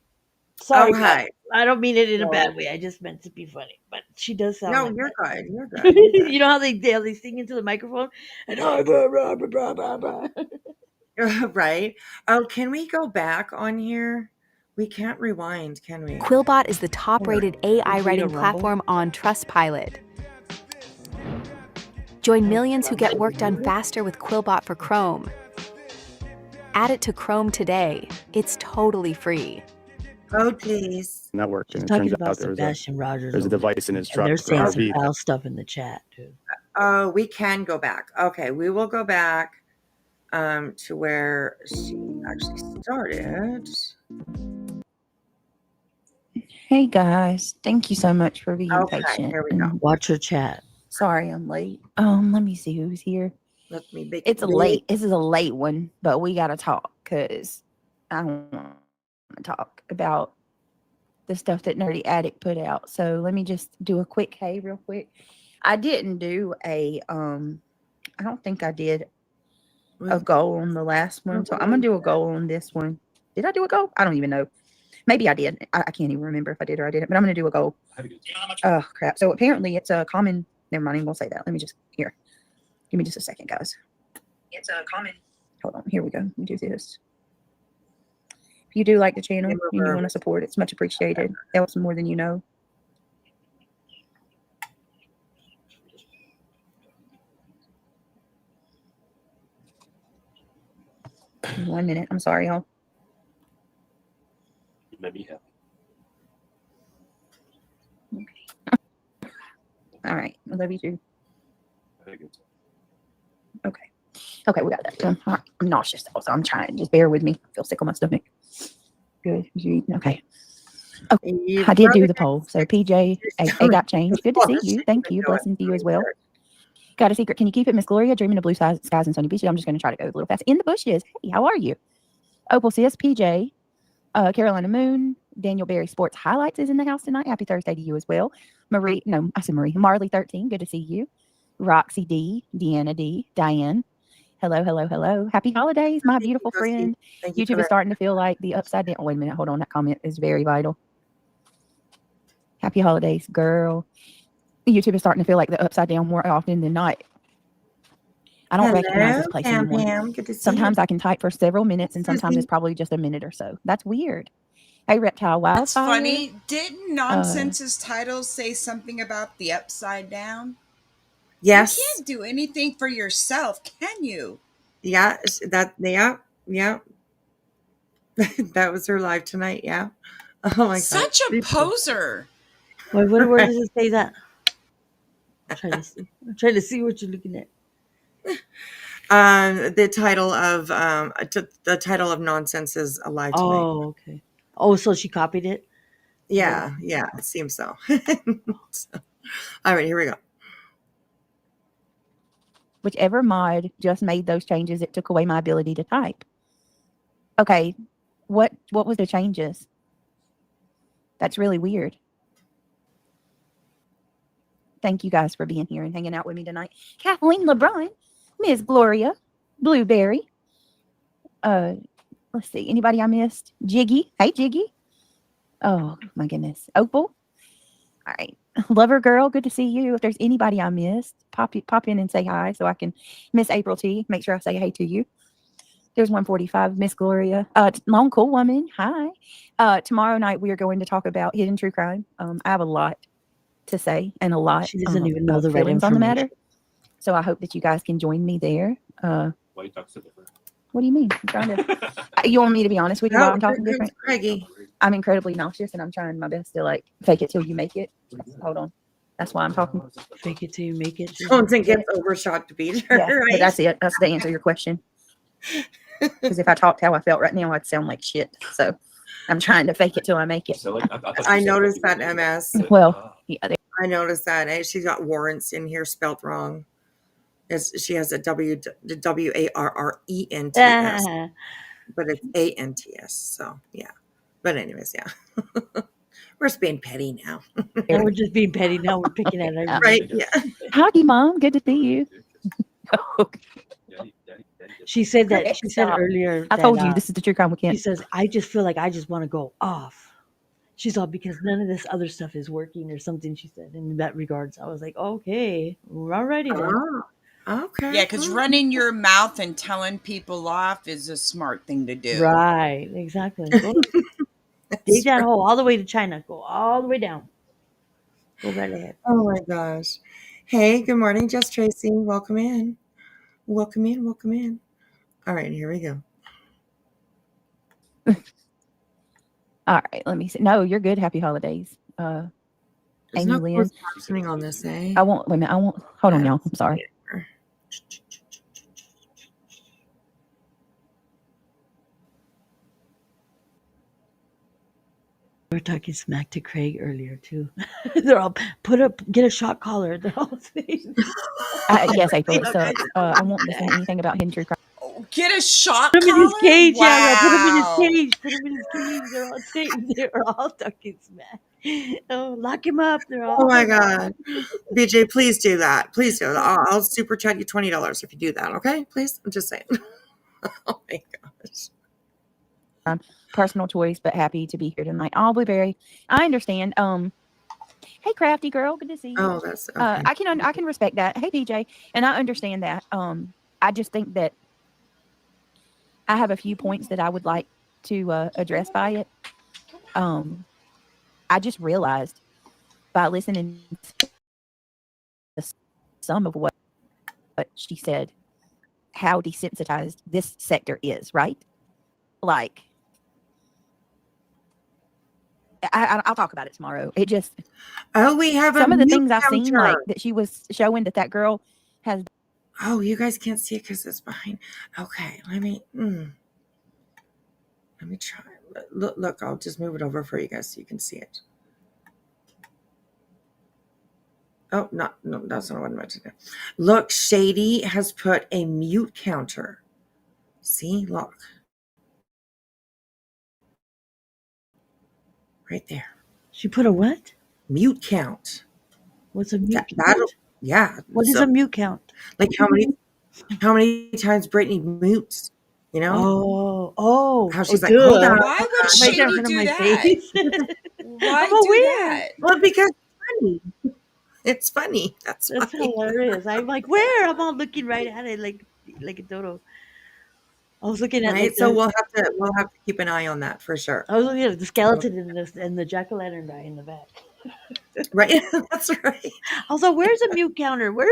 Sorry, Okay. guys. I don't mean it in a No. bad way. I just meant to be funny. But she does sound No, like you're that. good. You're good. You're good. You know how they sing into the microphone and rah, rah, rah, rah, rah, rah. Right? Oh, can we go back on here? We can't rewind, can we? Quillbot is the top-rated AI Is it writing a Rumble? platform on Trustpilot. Join millions who get work done faster with Quillbot for Chrome. Add it to Chrome today. It's totally free. Oh, please. network, She's and it turns talking about out Sebastian Rogers. there's a over device in his there, and truck they're or saying some RV. foul stuff in the chat, too. Oh, we can go back. Okay, we will go back to where she actually started. Hey guys, thank you so much for being Okay, patient. here we go. and Watch her chat. Sorry I'm late. Let me see who's here. Let me make It's it a big. late. This is a late one, but we gotta talk because I want to talk about the stuff that Nerdy Addict put out. So let me just do a quick hey real quick. I didn't do a I don't think I did a goal on the last one. So I'm gonna do a goal on this one. Did I do a goal? I don't even know. Maybe I did. I can't even remember if I did or I didn't, but I'm gonna do a goal. Oh crap. So apparently it's a common, never mind, I won't say that. Let me just here. Give me just a second, guys. It's a common. Hold on, here we go. Let me do this. If you do like the channel and you want to support, it's much appreciated. It helps more than you know. One minute. I'm sorry, y'all. Maybe yeah. All right. I love you too. I think it's Okay. Okay, we got that done. All right. I'm nauseous though, so I'm trying. Just bear with me. I feel sick on my stomach. Good. Okay. You I did do probably the poll. So PJ, A got changed. Good to see you. Thank you. Blessings to you as well. Got a secret. Can you keep it, Miss Gloria? Dreaming of blue skies and sunny beaches. I'm just going to try to go a little fast. In the bushes. Hey, how are you? Opal Sis, PJ, Carolina Moon, Daniel Berry Sports Highlights is in the house tonight. Happy Thursday to you as well. Marie, no, I said Marie. Marley 13. Good to see you. Roxy D, Deanna D, Diane. Hello, hello, hello. Happy holidays, my beautiful friend. Thank you YouTube is starting to feel like the upside down. Wait a minute. Hold on. That comment is very vital. Happy holidays, girl. YouTube is starting to feel like the upside down more often than not. I don't recognize this place anymore. Pam. Good to see Sometimes you. I can type for several minutes, and sometimes it's probably just a minute or so. That's weird. Hey, Reptile Wildfire. That's funny. Didn't Nonsense's title say something about the upside down? Yes. You can't do anything for yourself, can you? Yeah. Yeah. That was her live tonight. Yeah. Oh my God. Such a poser. Wait, where does it say that? I'm trying to see what you're looking at. The title of nonsense is Alive Tonight. Oh, okay. Oh, so she copied it. Yeah, it seems so. So, all right, here we go. Whichever mod just made those changes, it took away my ability to type. Okay, what was the changes? That's really weird. Thank you guys for being here and hanging out with me tonight. Kathleen LeBron, Miss Gloria, Blueberry. Let's see, anybody I missed? Jiggy. Hey, Jiggy. Oh my goodness. Opal. All right. Lover Girl, good to see you. If there's anybody I missed, pop in and say hi so I can. Miss April T, make sure I say hey to you. There's 145, Miss Gloria. Long Cool Woman, hi. Tomorrow night we are going to talk about hidden true crime. I have a lot to say and a lot She doesn't even know of the right feelings on the matter. information. So I hope that you guys can join me there. Why you talk so different? What do you mean? I'm trying to. You want me to be honest with you while I'm talking here comes different? Craigie. I'm incredibly nauseous and I'm trying my best to like fake it till you make it. Hold on. That's why I'm talking. Fake it till you make it. Jones'N gets overshot to beat her. Yeah, Right? but that's it. That's the answer to your question. Because if I talked how I felt right now, I'd sound like shit. So I'm trying to fake it till I make it. So, like, I thought you I said, noticed like, that, you MS. said, Well, yeah, I noticed that. She's got warrants in here spelt wrong. She has a WARRENTS, Ah, but it's ANTS. So yeah. But anyways, yeah. We're just being petty now. now we're just being petty. Now we're picking at everybody. Right? Yeah. howdy, Mom. Good to see you. She said that. Correct. She said Stop. earlier. I that, told you this is the true crime She weekend. says, "I just feel like I just want to go off." She's all because none of this other stuff is working or something. She said in that regards. I was like, okay, alrighty then. Oh, okay. Yeah, because running your mouth and telling people off is a smart thing to do. Right, exactly. Go dig that hole all the way to China. Go all the way down. Go right ahead. Oh my gosh. Hey, good morning, Jess Tracy. Welcome in. Welcome in. Welcome in. All right, here we go. All right, let me see. No, you're good. Happy holidays. There's Amy no Lynn. closed captioning on this, eh? I won't. Wait a minute. I won't. Hold on, I y'all. don't I'm sorry. We were talking smack to Craig earlier too. They're all get a shot collar. They're all saying. Yes, April. It sucks. I won't listen to anything about hidden true crime. Get a shot Put him in his collar? cage. Wow. Yeah, put him in his cage. Put him in his cage. They're all saying they're all talking smack. Oh, lock him up. They're all. Oh my God. BJ, please do that. Please do it. I'll super chat you $20 if you do that. Okay, please. I'm just saying. Oh my gosh. Personal choice, but happy to be here tonight. Oh, Blueberry. I understand. Hey, crafty girl. Good to see you. Oh, that's okay. I can respect that. Hey, BJ, and I understand that. I just think that I have a few points that I would like to address by it. I just realized by listening to some of what she said, how desensitized this sector is, right? Like, I'll talk about it tomorrow. It just we have some of the mute things I've seen, counter. like that she was showing that girl has. Oh, you guys can't see it because it's behind. Okay, let me try. Look, I'll just move it over for you guys so you can see it. Oh, no, that's not what I meant to do. Look, Shady has put a mute counter. See, look. Right there. She put a what? Mute count. What's a mute That'll, count? yeah. What is a mute count? Like how many times Brittany mutes, you know? Oh. How she's oh, like, hold on. Why would Right she there in front of do my that? face. Why I'm do aware. that? Well, because it's funny. It's funny. That's That's funny. hilarious. I'm like, where? I'm all looking right at it like a dodo. I was looking at Right? like So the, we'll have to keep an eye on that for sure. I was looking at the skeleton and the jack-o'-lantern guy in the back. Right? That's right. I was like, where's a mute counter? Where?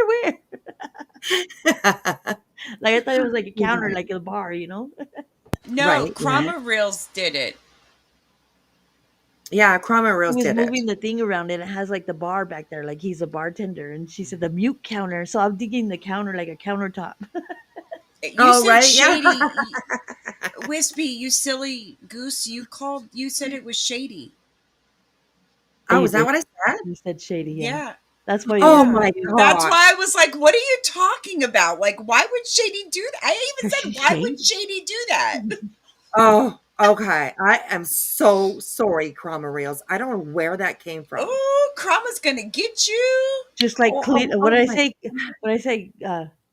Like I thought it was like a counter, like a bar, you know? No, Right, Crama Reels did it. Yeah, Crama He Reels was did it. moving the thing around and it has like the bar back there, like he's a bartender. And she said the mute counter. So I'm thinking the counter like a countertop. You Oh, said right, yeah. shady. Wispy, you silly goose. You said it was shady. Oh, You is that did. what I said? You said shady, yeah. Yeah. That's why Oh you're Yeah. my confused. That's god. why I was like, what are you talking about? Like, why would Shady do that? I even 'Cause said, she's why would shady. Shady do that? Oh, okay. I am so sorry, Crama Reels. I don't know where that came from. Oh, Crama's gonna get you. Just like Oh, clean. oh, What oh did I my say? What did I say?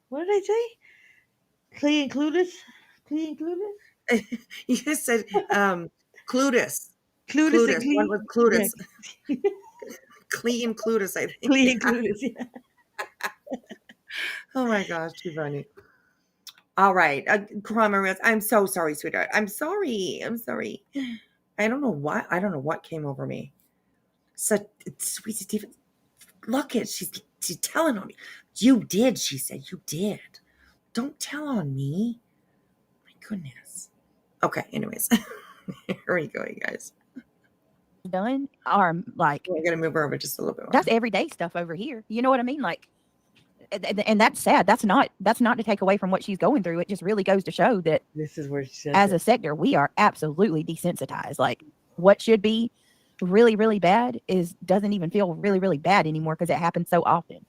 What did I say? Clean clueless. Clean clueless. You just said Clueless. Clueless and Clueless. One clean. was Yeah. Clueless. Clean Clueless, I think. Clean Yeah. clueless. Yeah. Oh my gosh, too funny. All right. Crama Reels. I'm so sorry, sweetheart. I'm sorry. I'm sorry. I don't know what. I don't know what came over me. So sweet Stephen. Look at she's telling on me. You did, she said. You did. Don't tell on me. My goodness. Okay, anyways. Here we go, you guys. Done are like We're gonna move her over just a little bit more. that's everyday stuff over here. You know what I mean? Like, and that's sad. That's not to take away from what she's going through. It just really goes to show that This is where she says as it. a sector, we are absolutely desensitized. Like, what should be really, really bad doesn't even feel really, really bad anymore because it happens so often.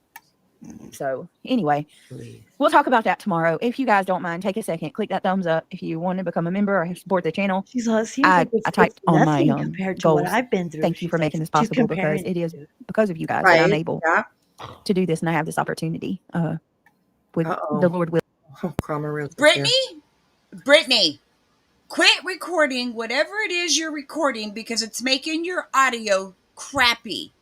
So anyway, Please. we'll talk about that tomorrow. If you guys don't mind, take a second, click that thumbs up if you want to become a member or support the channel. She's all, it seems I like it's typed on my nothing compared to what goals. I've been through. Thank you for She's making like, this she's possible because comparing it is to- because of you guys that I'm Right. able Yeah. to do this and I have this opportunity with Uh-oh. the Lord will. Oh, Crama Reels. is here. Brittany, quit recording whatever it is you're recording because it's making your audio crappy.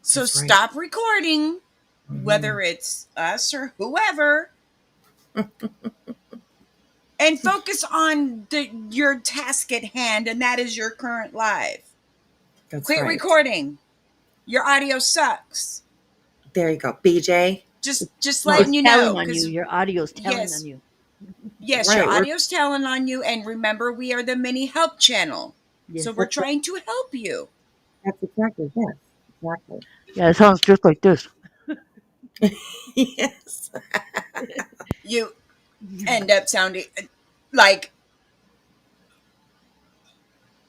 So That's right. stop recording, Mhm. whether it's us or whoever, and focus on your task at hand, and that is your current live. That's Quit right. recording. Your audio sucks. There you go. BJ. Just No, letting it's you telling know. on you. 'Cause Your audio's telling yes. on you. yes, Right, your we're- audio's telling on you, and remember, we are the mini help channel. Yes. So we're trying to help you. That's exactly, yes. Exactly. Yeah, it sounds just like this. Yes. You end up sounding like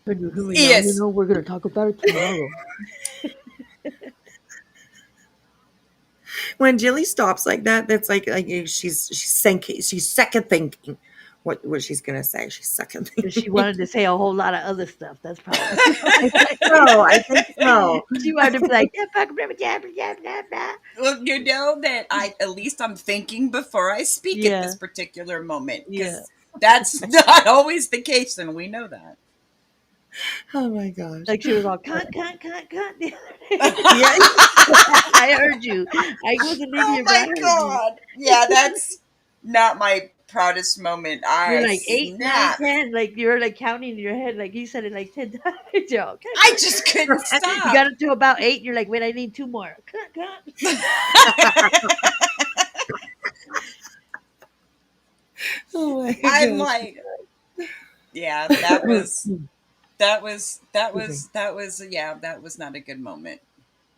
Yes. You know, we're going to talk about it tomorrow. When Jilly stops like that, that's like she's second thinking what she's gonna say. She's second thinking. She wanted to say a whole lot of other stuff. That's probably. I think so. She wanted to be like, blah, blah, blah, blah, blah, blah. well, you know that at least I'm thinking before I speak Yeah. at this particular moment. Yeah. That's not always the case, and we know that. Oh my gosh. Like she was all, cunt the other day. Yeah. I heard you. I wasn't in Oh here, but I my heard you. god! Yeah, that's not my proudest moment. You're like 8, 9, snapped. 10. Like you're like counting in your head. Like you said it like 10 times. Joe. I just couldn't You stop. got it to about 8. You're like, wait, I need 2 more. Oh my I'm gosh. like, yeah, that was not a good moment.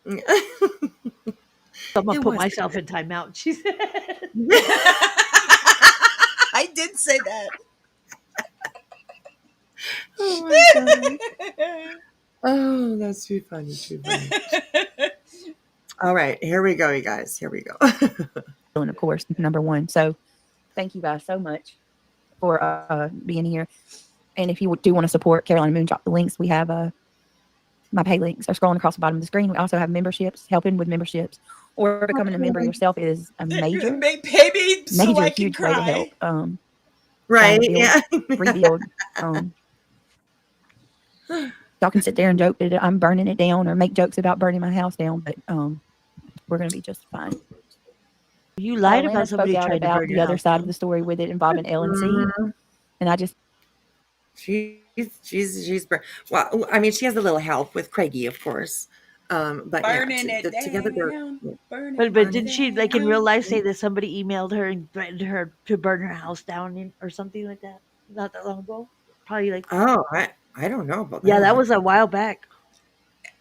I'm gonna It put was- myself in timeout. She said. I did say that. Oh my god. Oh, that's too funny. Too funny. All right, here we go, you guys. Here we go. And of course, number one. So thank you guys so much for being here. And if you do want to support Carolina Moon, drop the links. We have my pay links are scrolling across the bottom of the screen. We also have memberships, helping with memberships, or becoming a member yourself is a major, Baby, so I can huge way to cry. help. Right? build- Yeah. Rebuild. Y'all can sit there and joke that I'm burning it down or make jokes about burning my house down, but we're gonna be just fine. You lied Atlanta about somebody spoke out trying to about burn the your other house side down. of the story with it involving LNC, Mhm. and I just She's well. I mean, she has a little help with Craigie, of course. But Burning yeah, it together they're. down. Burning But it didn't she, like in down. real life, say that somebody emailed her and threatened her to burn her house down or something like that? Not that long ago. Probably like Oh, I don't know about Yeah, that was a while back.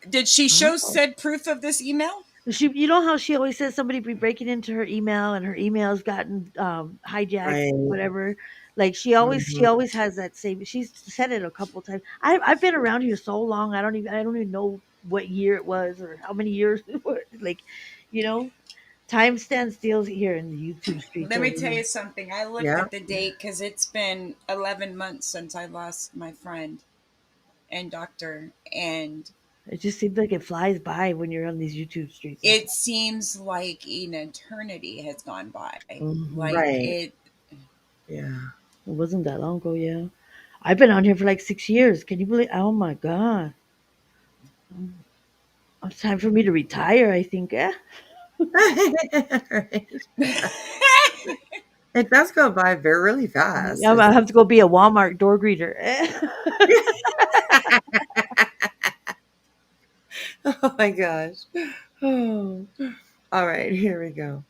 Did she show Oh. said proof of this email? She, you know how she always says somebody be breaking into her email and her email's gotten hijacked, Right. whatever. Like she Mhm. always has that same. She's said it a couple times. I've been around here so long. I don't even know what year it was or how many years. Like, you know, time stands still here in the YouTube streets. Let me over tell here. you something. I looked Yeah. at the date because it's been 11 months since I lost my friend and doctor, and It just seems like it flies by when you're on these YouTube streets. it seems like an eternity has gone by. Mhm. Like Right. it. Yeah. It wasn't that long ago, yeah. I've been on here for like 6 years. Can you believe? Oh my god. It's time for me to retire, I think. Eh? Right. It does go by very really fast. I have to go be a Walmart door greeter. Oh my gosh. Oh. All right, here we go.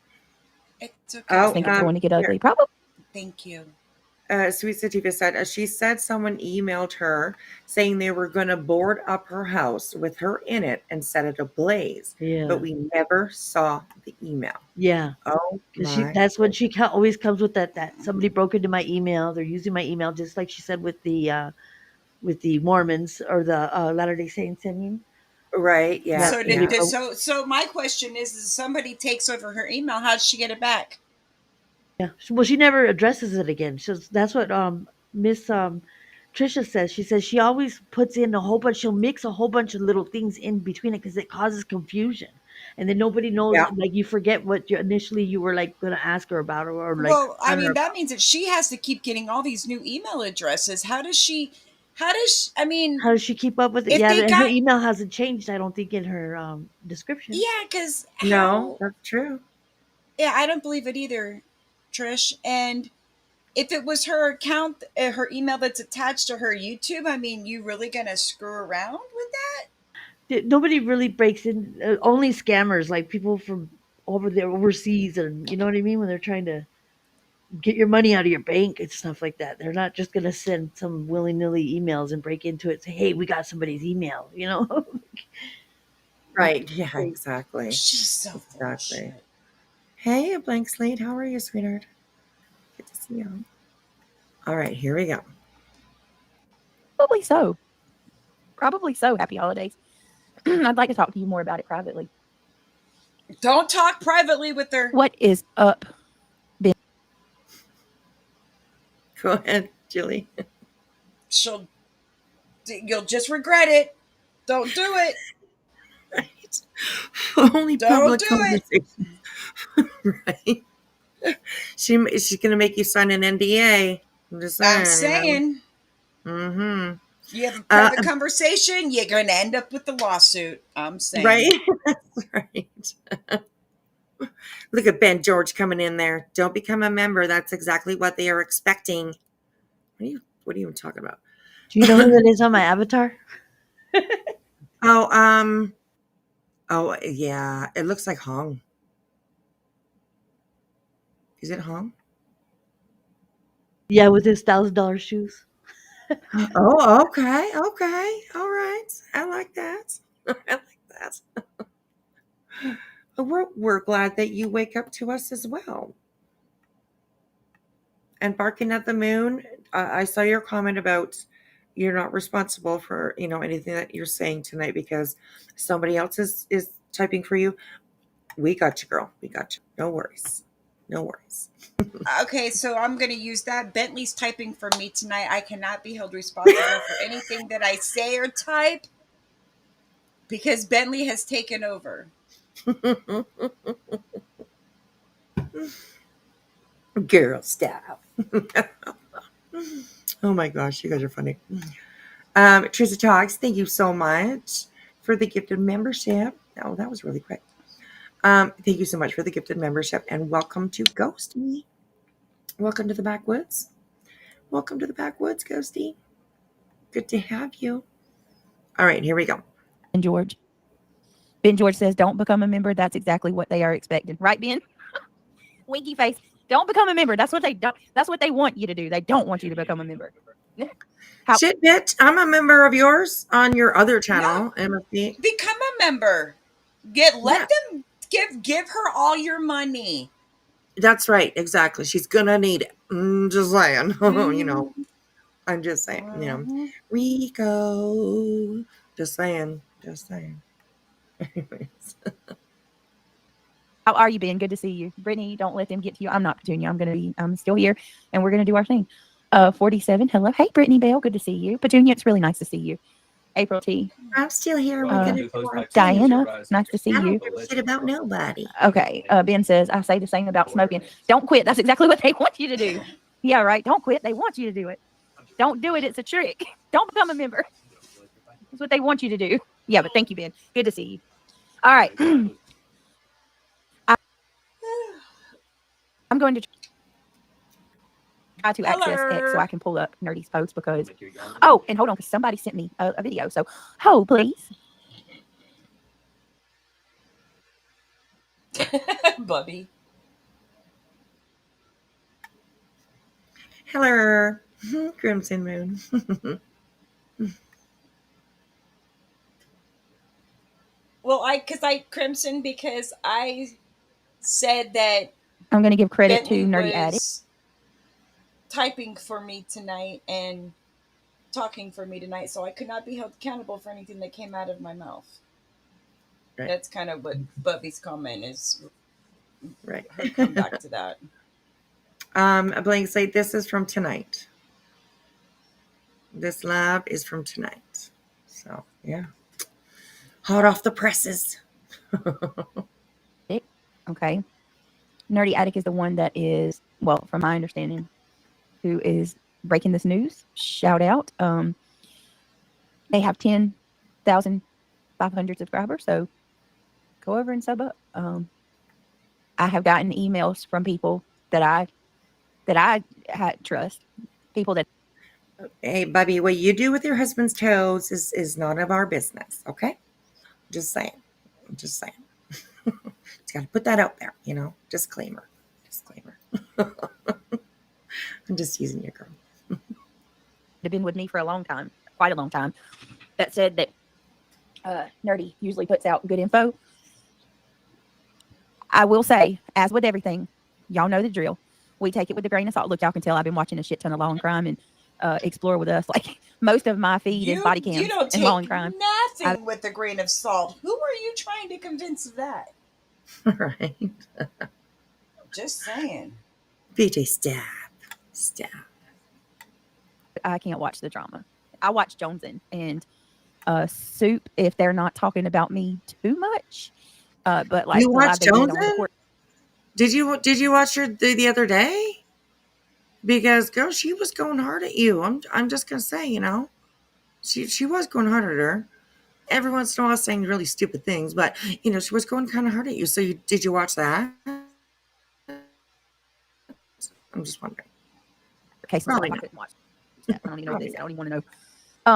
It's okay. I Oh, think it's going to get here. ugly. Probably. Thank you. Sweet Sativa said, she said someone emailed her saying they were going to board up her house with her in it and set it ablaze, Yeah, but we never saw the email. yeah. Oh Because my! that's when she always comes with that somebody broke into my email. They're using my email, just like she said with the Mormons or the Latter Day Saints. I mean, Right? Yeah, that So somebody yeah. did, broke. so my question is, if somebody takes over her email, how does she get it back? Yeah. Well, she never addresses it again. That's what Miss Trisha says. She says she always puts in a whole bunch. She'll mix a whole bunch of little things in between it because it causes confusion, and then nobody knows. Yeah. Like you forget what initially you were like going to ask her about, or like Well, I on her mean, that about. means that she has to keep getting all these new email addresses. How does she? I mean, How does she keep up with it? if Yeah, they her got, email hasn't changed. I don't think in her description. yeah, because No, how? that's true. Yeah, I don't believe it either, Trish. And if it was her account, her email that's attached to her YouTube, I mean, you really gonna screw around with that? Nobody really breaks in. Only scammers, like people from over there overseas, and you know what I mean when they're trying to get your money out of your bank and stuff like that. They're not just gonna send some willy nilly emails and break into it. Say, hey, we got somebody's email. You know. Right? Yeah, exactly. She's so full of Exactly. shit. Hey, a blank slate. How are you, sweetheart? Good to see you. All right, here we go. Probably so. Probably so. Happy holidays. I'd like to talk to you more about it privately. Don't talk privately with her. What is up? Go ahead, Julie. You'll just regret it. Don't do it. Right? Only Don't public do it. conversations. Right? She's gonna make you sign an NDA. I'm just saying. I'm saying, Mm-hmm. you have a private conversation, you're going to end up with the lawsuit. I'm saying. Right? That's right. Look at Ben George coming in there. Don't become a member. That's exactly what they are expecting. What are you even talking about? Do you know who that is on my avatar? Oh, oh yeah. It looks like Hong. Is it Hong? Yeah, with his $1,000 shoes. Oh, okay. Okay. All right. I like that. I like that. We're glad that you wake up to us as well. And barking at the moon, I saw your comment about you're not responsible for anything that you're saying tonight because somebody else is typing for you. We got you, girl. We got you. No worries. No worries. Okay, so I'm going to use that. Bentley's typing for me tonight. I cannot be held responsible for anything that I say or type because Bentley has taken over. Girl, stop. Oh my gosh, you guys are funny. Teresa Talks, thank you so much for the gifted membership. Oh, that was really quick. Thank you so much for the gifted membership and welcome to Ghosty. Welcome to the backwoods. Welcome to the backwoods, Ghosty. Good to have you. All right, here we go. Ben George. Ben George says, don't become a member. That's exactly what they are expecting. Right, Ben? Winky face. Don't become a member. That's what they want you to do. They don't want you to become a member. How- Shit, bitch. I'm a member of yours on your other channel, MFB. Become a member. Let Yeah. them give her all your money. That's right. Exactly. She's gonna need it. Just saying. You know, I'm just saying. You know, Mhm. Rico. Just saying. Just saying. Anyways. How are you, Ben? Good to see you. Brittany, don't let them get to you. I'm not Petunia. I'm still here and we're gonna do our thing. 47. Hello. Hey, Brittany Bell. Good to see you. Petunia, it's really nice to see you. April T. I'm still here. We're gonna do our thing. Diana, nice to see I you. don't give a shit about nobody. Okay. Ben says, I say the same about smoking. Don't quit. That's exactly what they want you to do. Yeah, right. Don't quit. They want you to do it. Don't do it. It's a trick. Don't become a member. That's what they want you to do. Yeah, but thank you, Ben. Good to see you. All right. I'm going to try to access X so I can pull up Nerdy's post because. Oh, and hold on, because somebody sent me a video. So, please. Bubby. Hello, Crimson Moon. Well, I Crimson because I said that I'm going to give credit Bentley to Nerdy Addict. was typing for me tonight and talking for me tonight, so I could not be held accountable for anything that came out of my mouth. Right. That's kind of what Bubby's comment is. Right. Her come back to that. Blank say this is from tonight. This live is from tonight. So yeah. Hot off the presses. Okay. Nerdy Attic is the one that is, well, from my understanding, who is breaking this news. Shout out. They have 10,500 subscribers, so go over and sub up. I have gotten emails from people that I trust, people that. Hey, Bubby, what you do with your husband's toes is none of our business, okay? Just saying. I'm just saying. Just got to put that out there, you know? Disclaimer. I'm just using your girl. Have been with me for a long time, quite a long time, that said that Nerdy usually puts out good info. I will say, as with everything, y'all know the drill. We take it with a grain of salt. Look, y'all can tell I've been watching a shit ton of Law and Crime and Explore with Us. Like most of my feed is body cams You don't and Law take and Crime. nothing with a grain of salt. Who are you trying to convince of that? Right. Just saying. BJ, stop. I can't watch the drama. I watch JoneS'N and Soup if they're not talking about me too much. But like You watched the live they did on JoneS'N? Report. Did you watch her the other day? Because girl, she was going hard at you. I'm just gonna say, you know, she was going hard at her. Every once in a while, saying really stupid things, but you know, she was going kind of hard at you. So did you watch that? I'm just wondering. Okay, so Probably I not. couldn't watch. I don't even know this. I don't even want to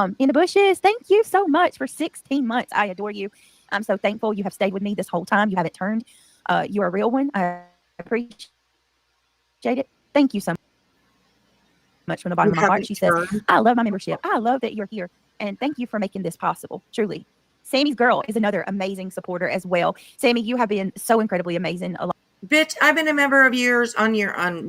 know. In the bushes, thank you so much for 16 months. I adore you. I'm so thankful you have stayed with me this whole time. You haven't turned. You're a real one. I appreciate it. Thank you so much from the bottom of my heart. She says, I love my membership. I love that you're here. And thank you for making this possible. Truly. Sammy's girl is another amazing supporter as well. Sammy, you have been so incredibly amazing. Bitch, I've been a member of yours on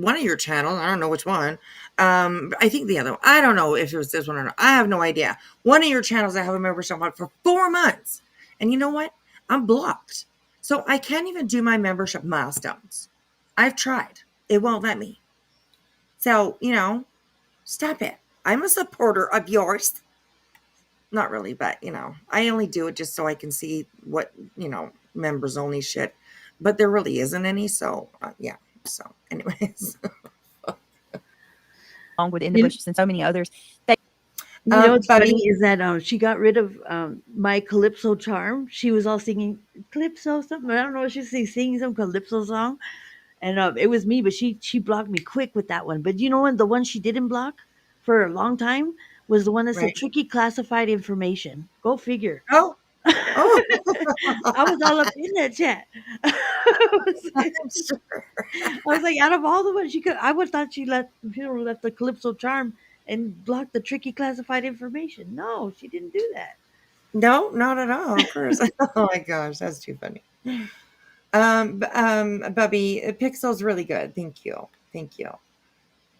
one of your channels. I don't know which one. I think the other one. I don't know if it was this one or not. I have no idea. One of your channels I have a membership on for 4 months. And you know what? I'm blocked. So I can't even do my membership milestones. I've tried. It won't let me. So, you know, stop it. I'm a supporter of yours. Not really, but, you know, I only do it just so I can see what, you know, members only shit. But there really isn't any. So, yeah. So, anyways. Along with In the Bushes and so many others. You know what's Buddy. funny is that she got rid of my Calypso charm. She was all singing Calypso something. I don't know if she's singing some Calypso song. And it was me, but she blocked me quick with that one. But you know what? The one she didn't block for a long time was the one that said Right. tricky classified information. Go figure. Oh. I was all up in that chat. I was like, out of all the ones she could, I would thought she left the Calypso charm and block the tricky classified information. No, she didn't do that. No, not at all. Of course. Oh my gosh, that's too funny. Bubby, Pixel's really good. Thank you. Thank you.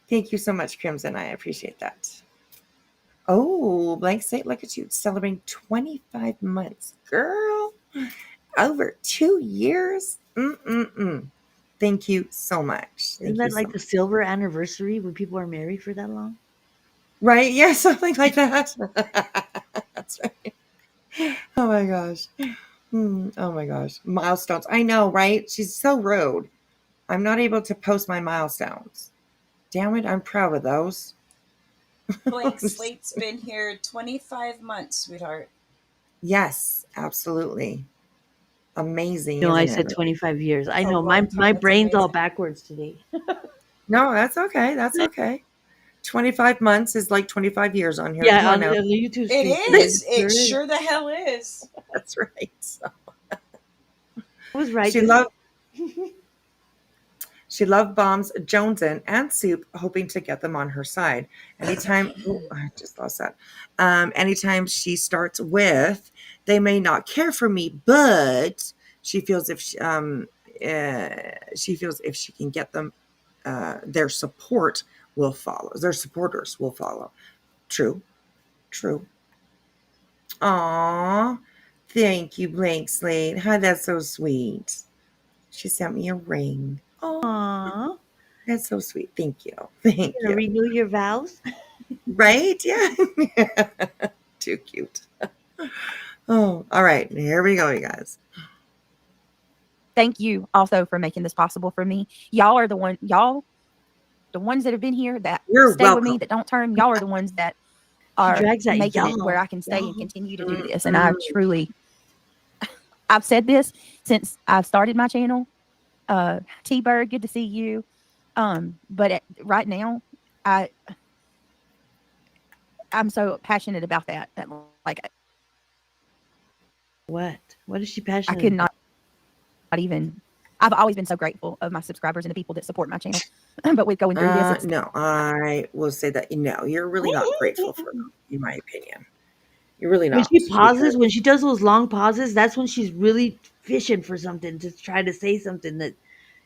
Thank you so much, Crimson. I appreciate that. Oh, blank slate. Look at you celebrating 25 months, girl. Over 2 years. Thank you so much. Isn't Thank that you like so the much. silver anniversary when people are married for that long? Right? Yeah, something like that. That's right. Oh my gosh. Oh my gosh. Milestones. I know, right? She's so rude. I'm not able to post my milestones. Damn it, I'm proud of those. Blank Slate's been here 25 months, sweetheart. Yes, absolutely. Amazing, No, I isn't it? said 25 years. I A know long time. my That's brain's all amazing. backwards today. No, that's okay. That's okay. 25 months is like 25 years on here. Come Yeah, on on now. the YouTube It stream. is. Sure It is. sure the hell is. That's right. So I was right. she loved she loved bombs, JoneS'N, and soup, hoping to get them on her side. Anytime, oh, I just lost that. Anytime she starts with, they may not care for me, but she feels if she feels if she can get them, their support will follow. Their supporters will follow. True, true. Aw, thank you, Blank Slate. Hi, that's so sweet. She sent me a ring. Oh, Aww. that's so sweet. Thank you. Thank Gonna you. renew your vows? Right? Yeah. Too cute. Oh, all right. Here we go, you guys. Thank you also for making this possible for me. Y'all are the ones that have been here that You're stay with me, welcome. that don't turn. Y'all are the ones that She are drags that making it where y'all. I can stay and Y'all. continue to do this. And I've said this since I've started my channel. T-Bird, good to see you. But right now, I'm so passionate about that like What? What is she I passionate could about? not even. I've always been so grateful of my subscribers and the people that support my channel. But with going through this, it's No, I will say that no, you're really not grateful for them, in my opinion. You're really When not. she pauses, Because, when she does those long pauses, that's when she's really fishing for something to try to say something that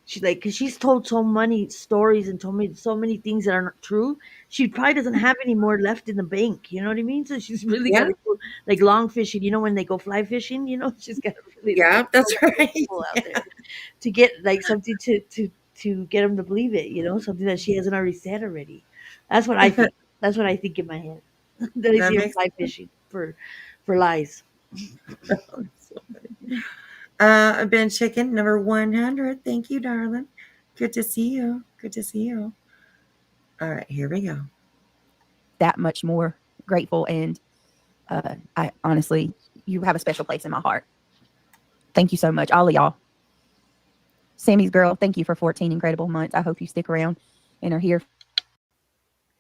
she like. Because she's told so many stories and told me so many things that are not true. She probably doesn't have any more left in the bank. You know what I mean? So she's really got yeah, to go like long fishing. You know when they go fly fishing? You know she's got to really like yeah, throw that's that big right. pole out there to get like something to get them to believe it. You know something that she hasn't already said already. That's what I think. That's what I think in my head. That I That see her makes fly fishing for lies. sense. So funny. Ben Chicken, number 100. Thank you, darling. Good to see you. Good to see you. All right, here we go. that much more grateful. And I honestly, you have a special place in my heart. Thank you so much, all of y'all. Sammy's girl, thank you for 14 incredible months. I hope you stick around and are here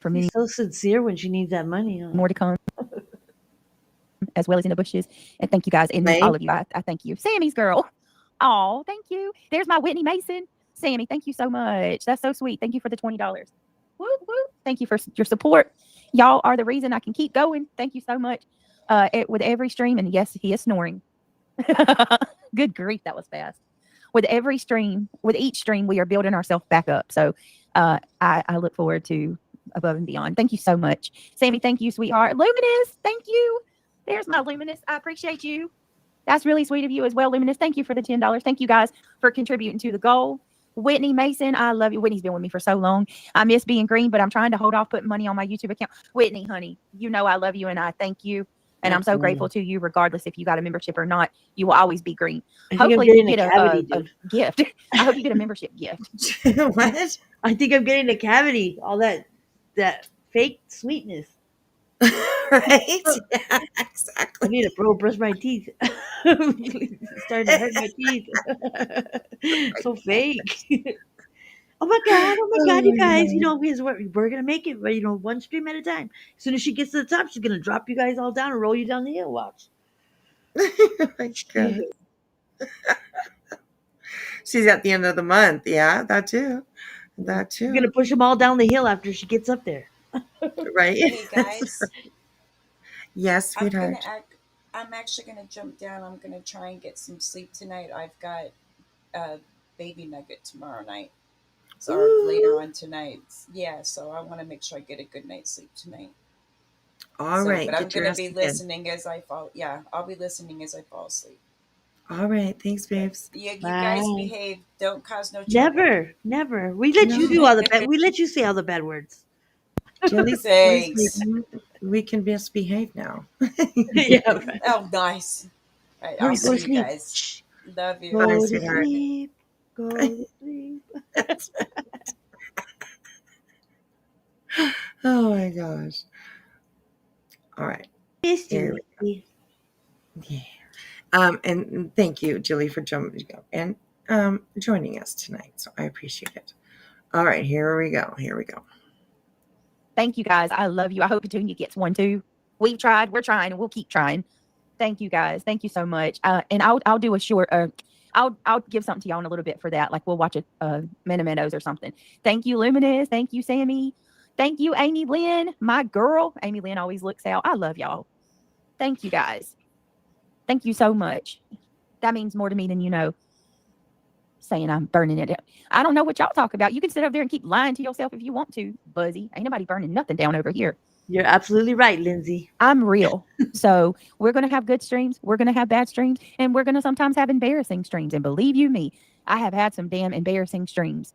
for many She's so sincere when she needs that money. Huh? more to come, as well as in the bushes. And thank you guys, and Right? all of you. I thank you. Sammy's girl. Oh, thank you. There's my Whitney Mason. Sammy, thank you so much. That's so sweet. Thank you for the $20. Woo, woo. Thank you for your support. Y'all are the reason I can keep going. Thank you so much. With every stream, and yes, he is snoring. Good grief, that was fast. With every stream, with each stream, we are building ourselves back up. So I look forward to above and beyond. Thank you so much. Sammy, thank you, sweetheart. Luminous, thank you. There's my Luminous. I appreciate you. That's really sweet of you as well, Luminous. Thank you for the $10. Thank you guys for contributing to the goal. Whitney Mason, I love you. Whitney's been with me for so long. I miss being green, but I'm trying to hold off putting money on my YouTube account. Whitney, honey, you know I love you and I thank you. And I'm so grateful to you, regardless if you got a membership or not. You will always be green. I think I'm Hopefully, you getting get a cavity, a dude. gift. I hope you get a membership gift. What? I think I'm getting a cavity. All that fake sweetness. Right? Yeah, I exactly. need to brush my teeth. It's starting to hurt my teeth. So fake. Oh my god, you guys! You know, we're gonna make it. You know, one stream at a time. As soon as she gets to the top, she's gonna drop you guys all down and roll you down the hill. Watch. Oh my God. She's at the end of the month. Yeah, that too. That She's gonna too. push them all down the hill after she gets up there. Right? Hey guys, Yes, I'm gonna sweetheart. act. I'm actually gonna jump down. I'm gonna try and get some sleep tonight. I've got a baby nugget tomorrow night, so or later Ooh. on tonight. Yeah, so I want to make sure I get a good night's sleep tonight. All So, but right. I'm Get your gonna ass be to bed. listening as I fall. Yeah, I'll be listening as I fall asleep. All right. Thanks, But babes. yeah, you guys Bye. behave. Don't cause no trouble. Never, never. We let you No, do all the bad. We let you say all the bad words. Jilly's Thanks. sleeping. We can misbehave now. Yeah. Right. Oh, nice. All right, I'll Hurry, go to see you sleep. guys. Shh. Love you. Bye, Go to sweetheart. sleep. Go to sleep. Oh my gosh. All right. Miss Here you. we yeah. And thank you, Jilly, for jumping and joining us tonight. So I appreciate it. All right, here we go. Here we go. Thank you guys. I love you. I hope Petunia gets one too. We've tried, we're trying, and we'll keep trying. Thank you guys. Thank you so much. And I'll do a short I'll give something to y'all in a little bit for that. Like we'll watch a Meadows or something. Thank you, Luminous. Thank you, Sammy. Thank you, Amy Lynn, my girl. Amy Lynn always looks out. I love y'all. Thank you guys. Thank you so much. That means more to me than you know. Saying I'm burning it down. I don't know what y'all talk about. You can sit over there and keep lying to yourself if you want to, Buzzy. Ain't nobody burning nothing down over here. You're absolutely right, Lindsay. I'm real. So we're going to have good streams. We're going to have bad streams. And we're going to sometimes have embarrassing streams. And believe you me, I have had some damn embarrassing streams.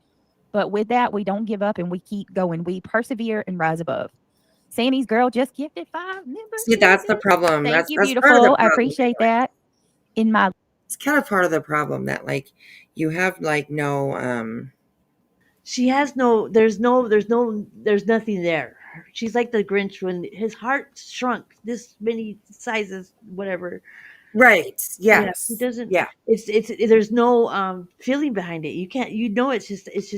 But with that, we don't give up and we keep going. We persevere and rise above. Sammy's girl just gifted 5 See, that's the memberships. problem. Thank you, That's part of the beautiful. I problem. appreciate that. In my It's kind of part of the problem that like you have like no She has no. There's nothing there. She's like the Grinch when his heart shrunk this many sizes, whatever. right. Yeah, he Yes. doesn't. Yeah. It's there's no feeling behind it. You can't. You know, it's just like it's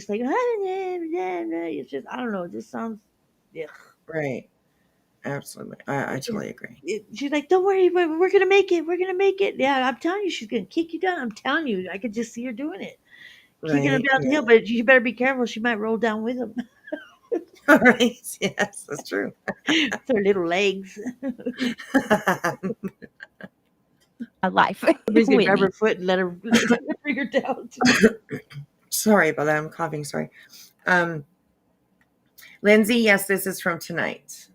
just I don't know. It just sounds. Yeah. Right. Absolutely. I totally agree. She's like, don't worry, we're gonna make it. We're gonna make it. Yeah, I'm telling you, she's gonna kick you down. I'm telling you, I could just see her doing it, kicking him Right. down the Yeah. hill. But you better be careful. She might roll down with him. All right. Yes, that's true. With her little legs. life Somebody's gonna with grab me. her foot and let her bring her down. Sorry about that. I'm coughing. Sorry. Um, Lindsay, yes, this is from tonight.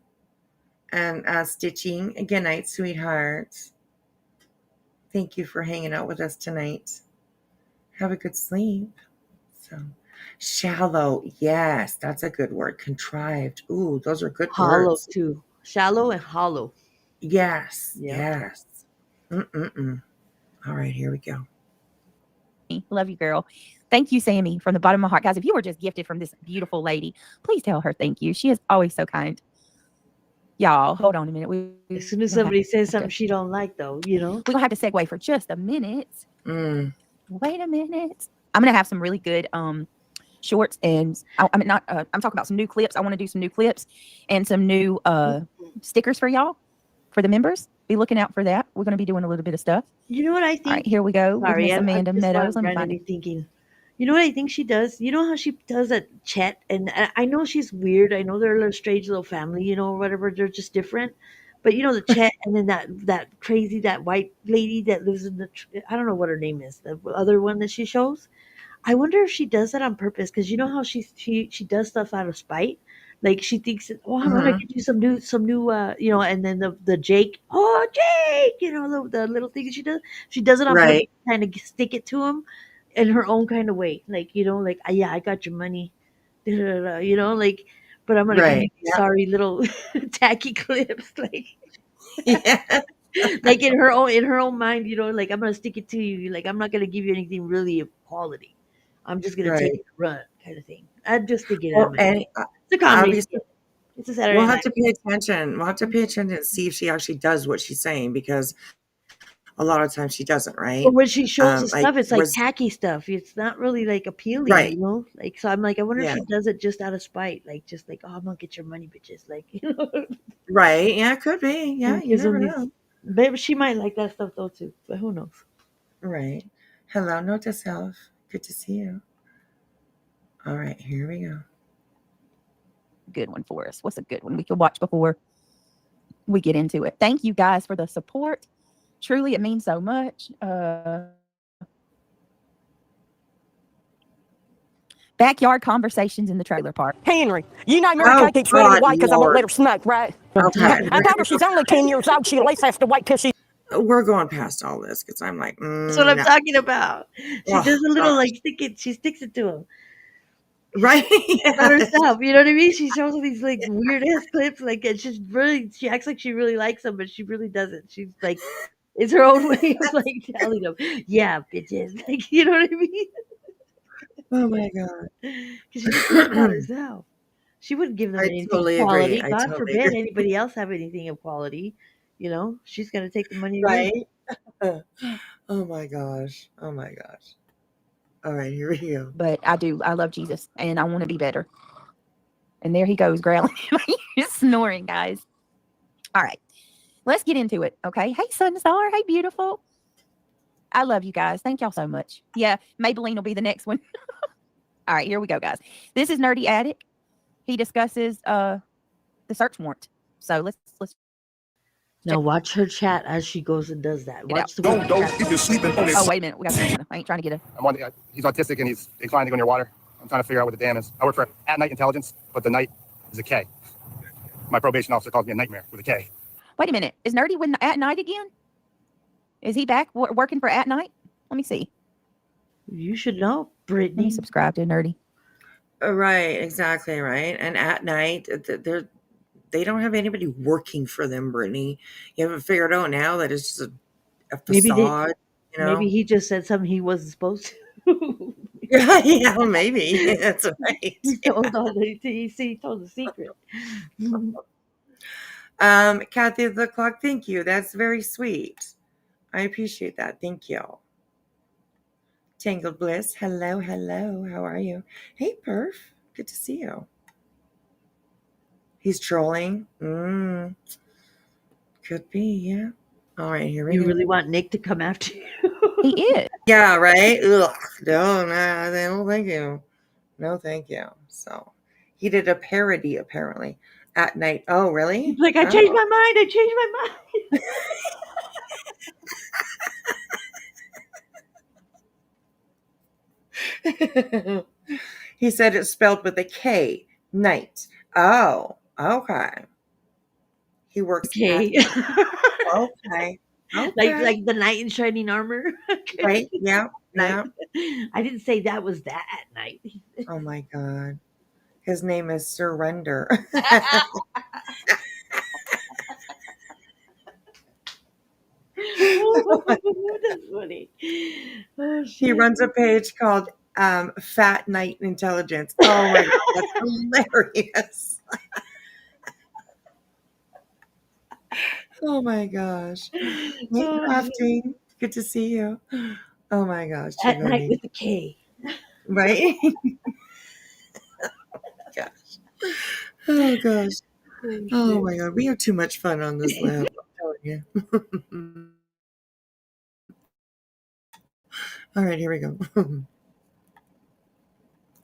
And Stitching, good night, sweetheart. Thank you for hanging out with us tonight. Have a good sleep. So, shallow, yes, that's a good word. Contrived, ooh, those are good Hollow words. too, shallow and hollow. Yes, Yeah. yes. Mm-mm-mm. All right, here we go. Love you, girl. Thank you, Sammy, from the bottom of my heart. Guys, if you were just gifted from this beautiful lady, please tell her thank you. She is always so kind. Y'all, hold on a minute. As soon as somebody says something she don't like, though, we're gonna have to segue for just a minute. Mm. Wait a minute. I'm gonna have some really good shorts and I mean not I'm talking about some new clips. I want to do some new clips and some new stickers for y'all for the members. Be looking out for that. We're gonna be doing a little bit of stuff. You know what I All think? right, here we go with Sorry, Miss I'm Amanda just while Meadows. I'm Let me find randomly it. thinking. You know what I think she does? You know how she does at Chet, and I know she's weird. I know they're a little strange little family, or whatever. They're just different. But the Chet, and then that crazy that white lady that lives in the I don't know what her name is. The other one that she shows. I wonder if she does that on purpose because you know how she does stuff out of spite. Like she thinks, oh, I'm gonna Mhm. get you some new, and then the Jake, oh Jake, the little thing she does. She does it on purpose, Right, kind of stick it to him in her own kind of way. Like like yeah, I got your money, da, da, da, da, like, but I'm gonna give you right. these Yep. sorry little tacky clips, like. Yeah. Like in her own mind, like I'm gonna stick it to you. Like I'm not gonna give you anything really of quality. I'm just gonna take Right. it and run, kind of thing. I just think it. Well, I'm and It's a comedy obviously, skit. It's a we'll Saturday have night. to pay attention. We'll have to pay attention and see if she actually does what she's saying because a lot of times she doesn't, But right? when she shows the Like stuff, it's there like was tacky stuff. It's not really like appealing, right. Like so, I'm like, I wonder if Yeah. she does it just out of spite, like just like, oh, I'm gonna get your money, bitches, like Right. Yeah, it could be. Yeah, and you gives them never these. know. Maybe she might like that stuff though too, but who knows? Right. Hello, note to self. Good to see you. All right, here we go. good one for us? What's a good one we could watch before we get into it? Thank you guys for the support. Truly, it means so much. Backyard conversations in the trailer park. Henry, you know Mary Kay keeps running away because I won't let her smoke, right? Okay. I told her she's only 10 years old. She at least has to wait till she's We're going past all this because I'm like, That's what I'm no. talking about. She Oh, does a little gosh. like she sticks it to him. Right? About herself, you know what I mean? She shows these like weird ass clips, like, and she acts like she really likes them, but she really doesn't. She's like, it's her own way of like telling them, yeah, bitches, like, you know what I mean? Oh my God. Because she just thinks about herself. She wouldn't give them I anything totally of quality. agree. I God totally forbid agree. anybody else have anything of quality. You know, she's gonna take the money away. Right? Oh my gosh. Oh my gosh. All right, here we go. But I love Jesus and I want to be better. And there he goes growling. He's snoring, guys. All right. Let's get into it. Okay. Hey, Sunstar. Hey, beautiful. I love you guys. Thank y'all so much. Yeah, Maybelline will be the next one. All right, here we go, guys. This is Nerdy Attic. He discusses the search warrant. So let's Now watch her chat as she goes and does that. Watch the Don't keep you sleeping on Oh, wait a minute. We got I ain't trying to get a He's autistic and he's inclined to go near water. I'm trying to figure out what the dam is. I work for At Night Intelligence, but the night is a K. My probation officer calls me a nightmare with a K. Wait a minute. Is Nerdy with At Night again? Is he back working for At Night? Let me see. You should know, Let me Brittany. subscribe to Nerdy. Right, exactly, right. And at night, they don't have anybody working for them, Brittany. You haven't figured out now that it's just a Maybe facade, you know? Maybe he just said something he wasn't supposed to. Yeah, maybe. That's right. He told he told the secret. Kathy the Clock, thank you. That's very sweet. I appreciate that. Thank you. Tangled Bliss, hello, hello. How are you? Hey, Perf. Good to see you. He's trolling. Could be, yeah. All right, here we You go. really want Nick to come after you? He is. Yeah, right? Ugh. No, thank you. No, thank you. So he did a parody, apparently, at night. Oh, really? He's like, I changed my mind. I changed my mind. He said it's spelled with a K, night. Oh, okay. He works Okay. okay. Like the knight in shining armor. Right? Yeah. Yeah. I didn't say that was that at night. Oh my God. His name is Surrender. That's funny. Oh, He shit. runs a page called Fat Night Intelligence. Oh my God, that's hilarious. Oh my gosh. Hey, Crafting. Good to see you. Oh my gosh. At night Chivoni. with a K. Right? Gosh. Oh gosh. Oh my God. We have too much fun on this lab. I'm telling you. All right, here we go.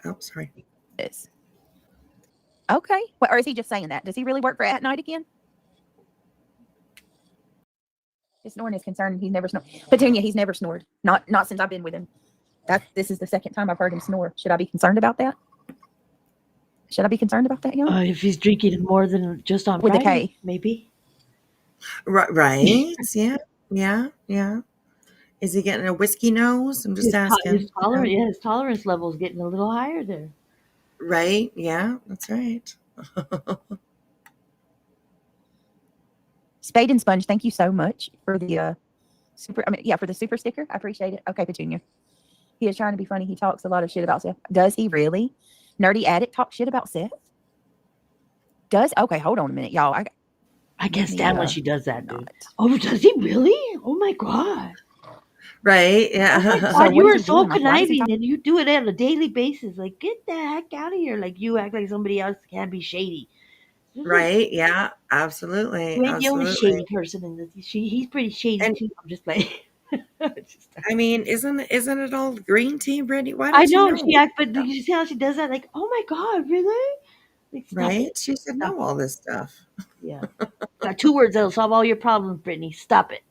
Oh, sorry. Is. Okay. Well, or is he just saying that? Does he really work for At Night again? His snoring is concerned. He's never snored. Petunia, he's never snored. Not since I've been with him. This is the second time I've heard him snore. Should I be concerned about that? Should I be concerned about that, y'all? If he's drinking more than just on With a Friday, K. maybe. Right? Yeah. Is he getting a whiskey nose? I'm just asking. His tolerance level is getting a little higher there. Right? Yeah, that's right. Spade and Sponge, thank you so much for the for the super sticker. I appreciate it. Okay, Petunia. He is trying to be funny. He talks a lot of shit about Seth. Does he really? Nerdy Addict talk shit about Seth? Okay, hold on a minute, y'all. I can't stand when she does that, dude. Not. Oh, does he really? Oh my God. Right? Yeah. Oh my God, So you what are is he so doing? Like, why is he conniving and you do it on a daily basis. Like, get the heck out of here. Like, you act like somebody else can be shady. Right? Yeah, absolutely. You ain't the only Absolutely. shady person in this. He's pretty shady And- too. I'm just like, I mean, isn't it all green tea, Brittany? Why I don't know you know? she acts, but you see how she does that? Like, oh my God, really? Stop Right? it. She should Stop know all this stuff. Yeah. Got 2 words that'll solve all your problems, Brittany. Stop it.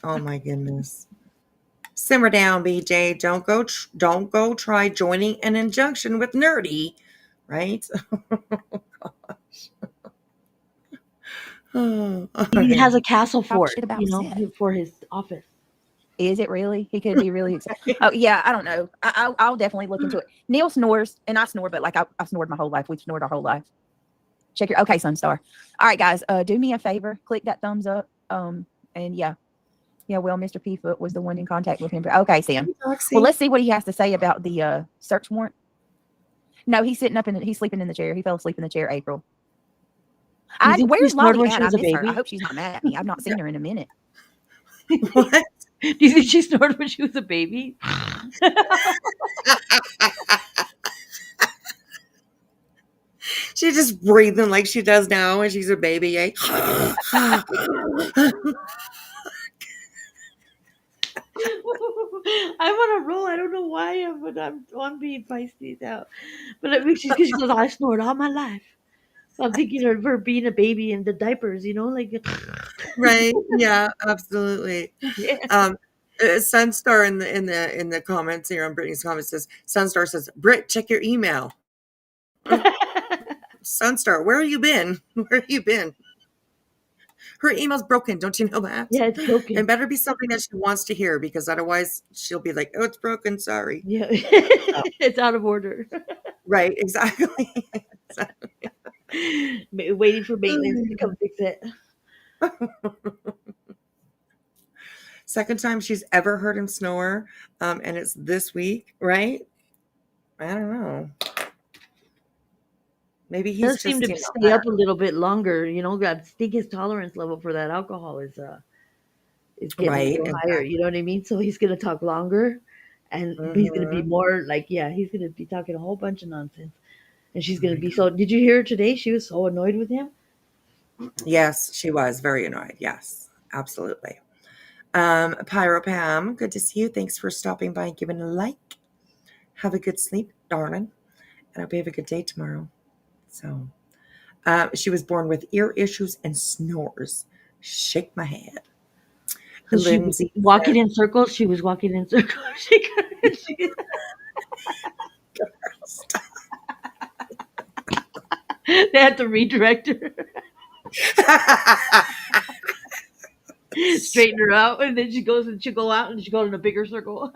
Oh my goodness. Simmer down, BJ. Don't go try joining an injunction with Nerdy, right? Oh, all He right. has a castle Talk fort, shit about you know, Seth. for his office. Is it really? He could be really excited. Oh yeah, I don't know. I'll definitely look into it. Neil snores, and I snore, but like I've snored my whole life. We've snored our whole life. Check your okay, Sunstar. All right, guys. Do me a favor. Click that thumbs up. And yeah. Well, Mr. P-Foot was the one in contact with him. Okay, Sam. Well, let's see what he has to say about the search warrant. No, he's he's sleeping in the chair. He fell asleep in the chair, April. Where's snored Lolly when at? she I was a miss her. baby? I hope she's not mad at me. I've not seen her in a minute. What? Do you think she snored when she was a baby? She's just breathing like she does now when she's a baby. Eh? I'm on a roll. I don't know why, but I'm being feisty now. But it makes because she goes, I snored all my life. I'm thinking of her being a baby in the diapers, you know, like Right? Yeah, absolutely. yeah. Sunstar in the comments here on Brittany's comments says Sunstar says, Britt, check your email. Sunstar, where have you been? Where have you been? Her email's broken. Don't you know that? Yeah, it's broken. It better be something that she wants to hear because otherwise she'll be like, oh, it's broken. Sorry. Yeah, it's out of order. Right. Exactly. Waiting for maintenance to come fix it. Second time she's ever heard him snore, and it's this week, right? I don't know. Maybe He he's does seem just, to stay up a little bit longer, you know. I think his tolerance level for that alcohol is getting Right, a little higher. You know what I mean? So he's gonna talk longer, and he's gonna be more like, yeah, he's gonna be talking a whole bunch of nonsense, and she's gonna be so. Did you hear her today? She was so annoyed with him. Yes, she was very annoyed. Yes, absolutely. Pyro Pam, good to see you. Thanks for stopping by and giving a like. Have a good sleep, darling, and I hope you have a good day tomorrow. So, she was born with ear issues and snores. Shake my head. She was Lindsay walking in circles. She was walking in circles. They had to redirect her, straighten her out, and then she goes and she'll go out and she goes in a bigger circle.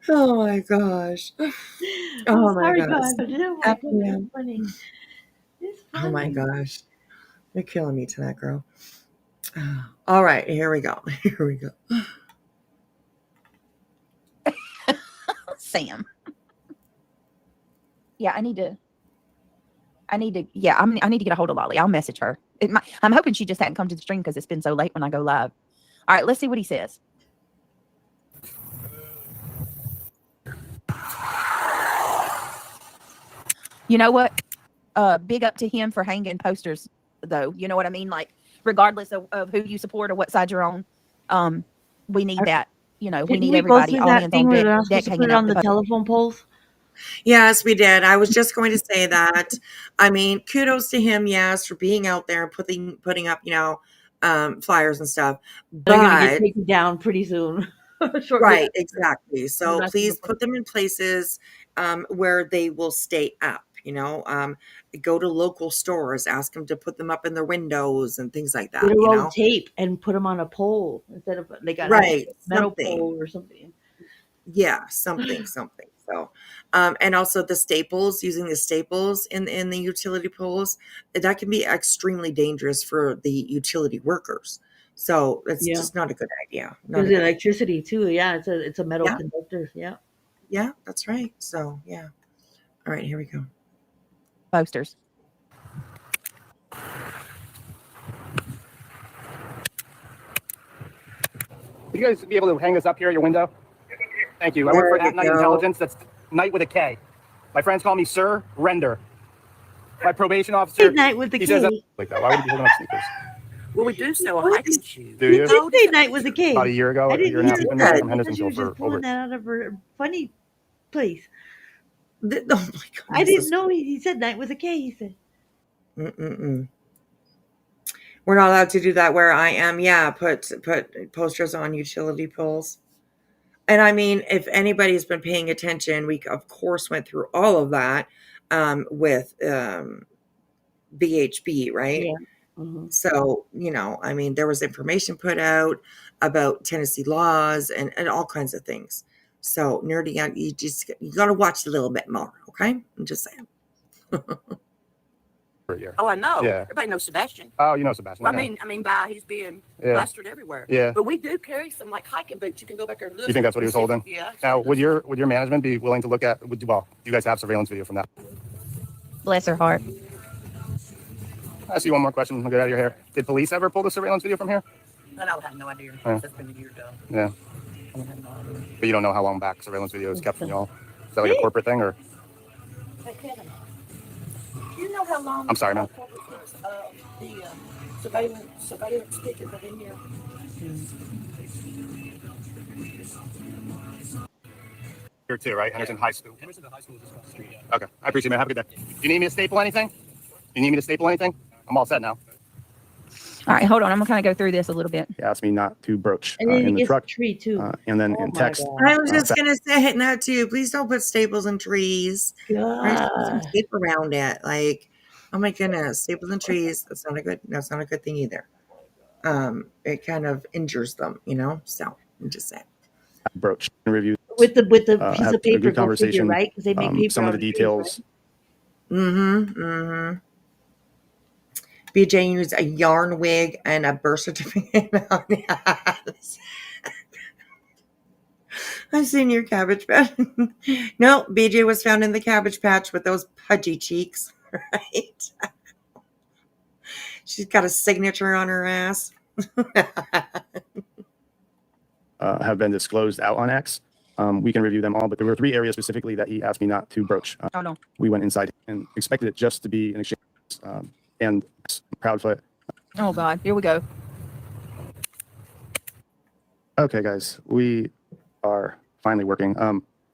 Oh my gosh. Oh my Sorry, gosh. God. Oh my God, Yeah. it's funny. It's funny. Oh my gosh. You're killing me tonight, girl. All right, here we go. Here we go. Sam. Yeah, I need to. Yeah, I need to get a hold of Lolly. I'll message her. I'm hoping she just hadn't come to the stream because it's been so late when I go live. All right, let's see what he says. You know what? Big up to him for hanging posters, though. You know what I mean? Like, regardless of who you support or what side you're on, we need that. You know, we need everybody all hands on deck hanging out on the telephone poles. Yes, we did. I was just going to say that. I mean, kudos to him, yes, for being out there and putting up, flyers and stuff. They're going to But get taken down pretty soon. right, exactly. So not please gonna put them in places where they will stay up. Go to local stores, ask them to put them up in their windows and things like that. Get a roll of tape and put them on a pole instead of they got Right, a metal something. pole or something. Yeah, something. So, and also the staples, using the staples in the utility poles, that can be extremely dangerous for the utility workers. So it's Yeah. just not a good idea. Not There's a good idea. electricity too. Yeah, it's a metal Yeah. conductor. Yeah. Yeah, that's right. So yeah. All right, here we go. Posters. Would you guys be able to hang this up here at your window? Thank you. I work for There you At Night go. Intelligence. That's night with a K. My friends call me Sir Render. My probation officer. Good night with the he K. says that, like that. Why would you be holding up sneakers? Well, we do sell hiking shoes. Do you? You did say night with a K. About a year ago, I a year didn't and a half. hear I've been that. there from I thought she Hendersonville was just for pulling over. that out of her funny place. Oh my God. I didn't know he said night with a K. He said. Mm-mm-mm. We're not allowed to do that where I am. Yeah, put posters on utility poles. And I mean, if anybody's been paying attention, we of course went through all of that with BHB, right? Yeah. Mhm. So, I mean, there was information put out about Tennessee laws and all kinds of things. So nerding out, you got to watch a little bit more, okay? I'm just saying. For a year. Oh, I know. Yeah. Everybody knows Sebastian. Oh, you know Sebastian. Well, okay. I mean, he's being Yeah. plastered everywhere. Yeah. But we do carry some like hiking boots. You can go back there and look. You think that's what he was holding? Yeah. Now, would your management be willing to look at? Well, you guys have surveillance video from that. Bless her heart. I ask you one more question. I'll get out of your hair. Did police ever pull the surveillance video from here? And I would have no idea. Yeah. That's been a year ago. Yeah. I would have no idea. But you don't know how long back surveillance video is kept from y'all. Is that like a corporate thing or? Hey, Kevin, do you know how long? I'm sorry, ma'am. The surveillance pictures have been here. Here too, right? Henderson High School. Henderson High School is just across the street. Okay. I appreciate it, man. Have a good day. Do you need me to staple anything? You need me to staple anything? I'm all set now. All right, hold on. I'm gonna kind of go through this a little bit. He asked me not to broach And then he in the gets truck. a tree too. And then Oh in my text. God. I was just going to say hitting that too. Please don't put staples in trees. Right? Just put some God. tape around it. Like, oh my goodness, staples in trees. That's not a good thing either. It kind of injures them, So I'm just saying. Broach and review. With the piece have of a good paper, go figure, conversation. right? Because they make paper Some of out the trees, details. Mm-hmm. BJ used a yarn wig and a birth certificate. I've seen your Cabbage Patch. No, BJ was found in the Cabbage Patch with those pudgy cheeks, right? She's got a signature on her ass. Have been disclosed out on X. We can review them all, but there were 3 areas specifically that he asked me not to broach. Oh no. We went inside and expected it just to be an exchange. And Proudfoot. Oh God. Here we go. Okay, guys, we are finally working.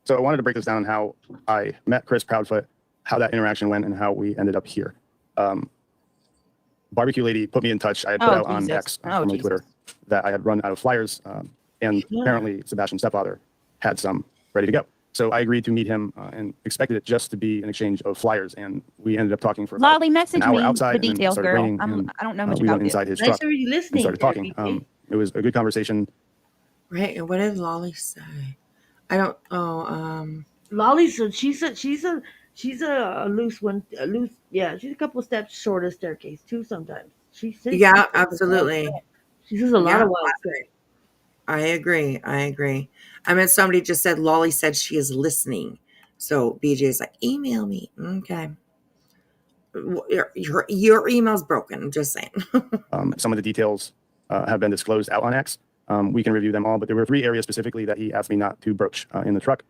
So I wanted to break this down on how I met Chris Proudfoot, how that interaction went, and how we ended up here. Barbecue Lady put me in touch. I had put out on X, formerly Twitter, that I had run out of flyers, and apparently Sebastian's stepfather had some ready to go. So I agreed to meet him and expected it just to be an exchange of flyers, and we ended up talking for about Lolly, message an hour me outside, the and then details, started girl. raining, and, I don't know much we about went this. inside his Nice truck already and listening. started talking. It was a good conversation. Right. And what did Lolly say? I don't. Lolly, so she's a loose one. A loose, yeah. She's a couple steps short of staircase too. Sometimes she says. Yeah, absolutely. She says a lot Yeah, of wild stuff. I agree. I mean, somebody just said Lolly said she is listening. So BJ is like, email me. Okay. Your email's broken. I'm just saying. Some of the details have been disclosed out on X. We can review them all, but there were 3 areas specifically that he asked me not to broach in the truck.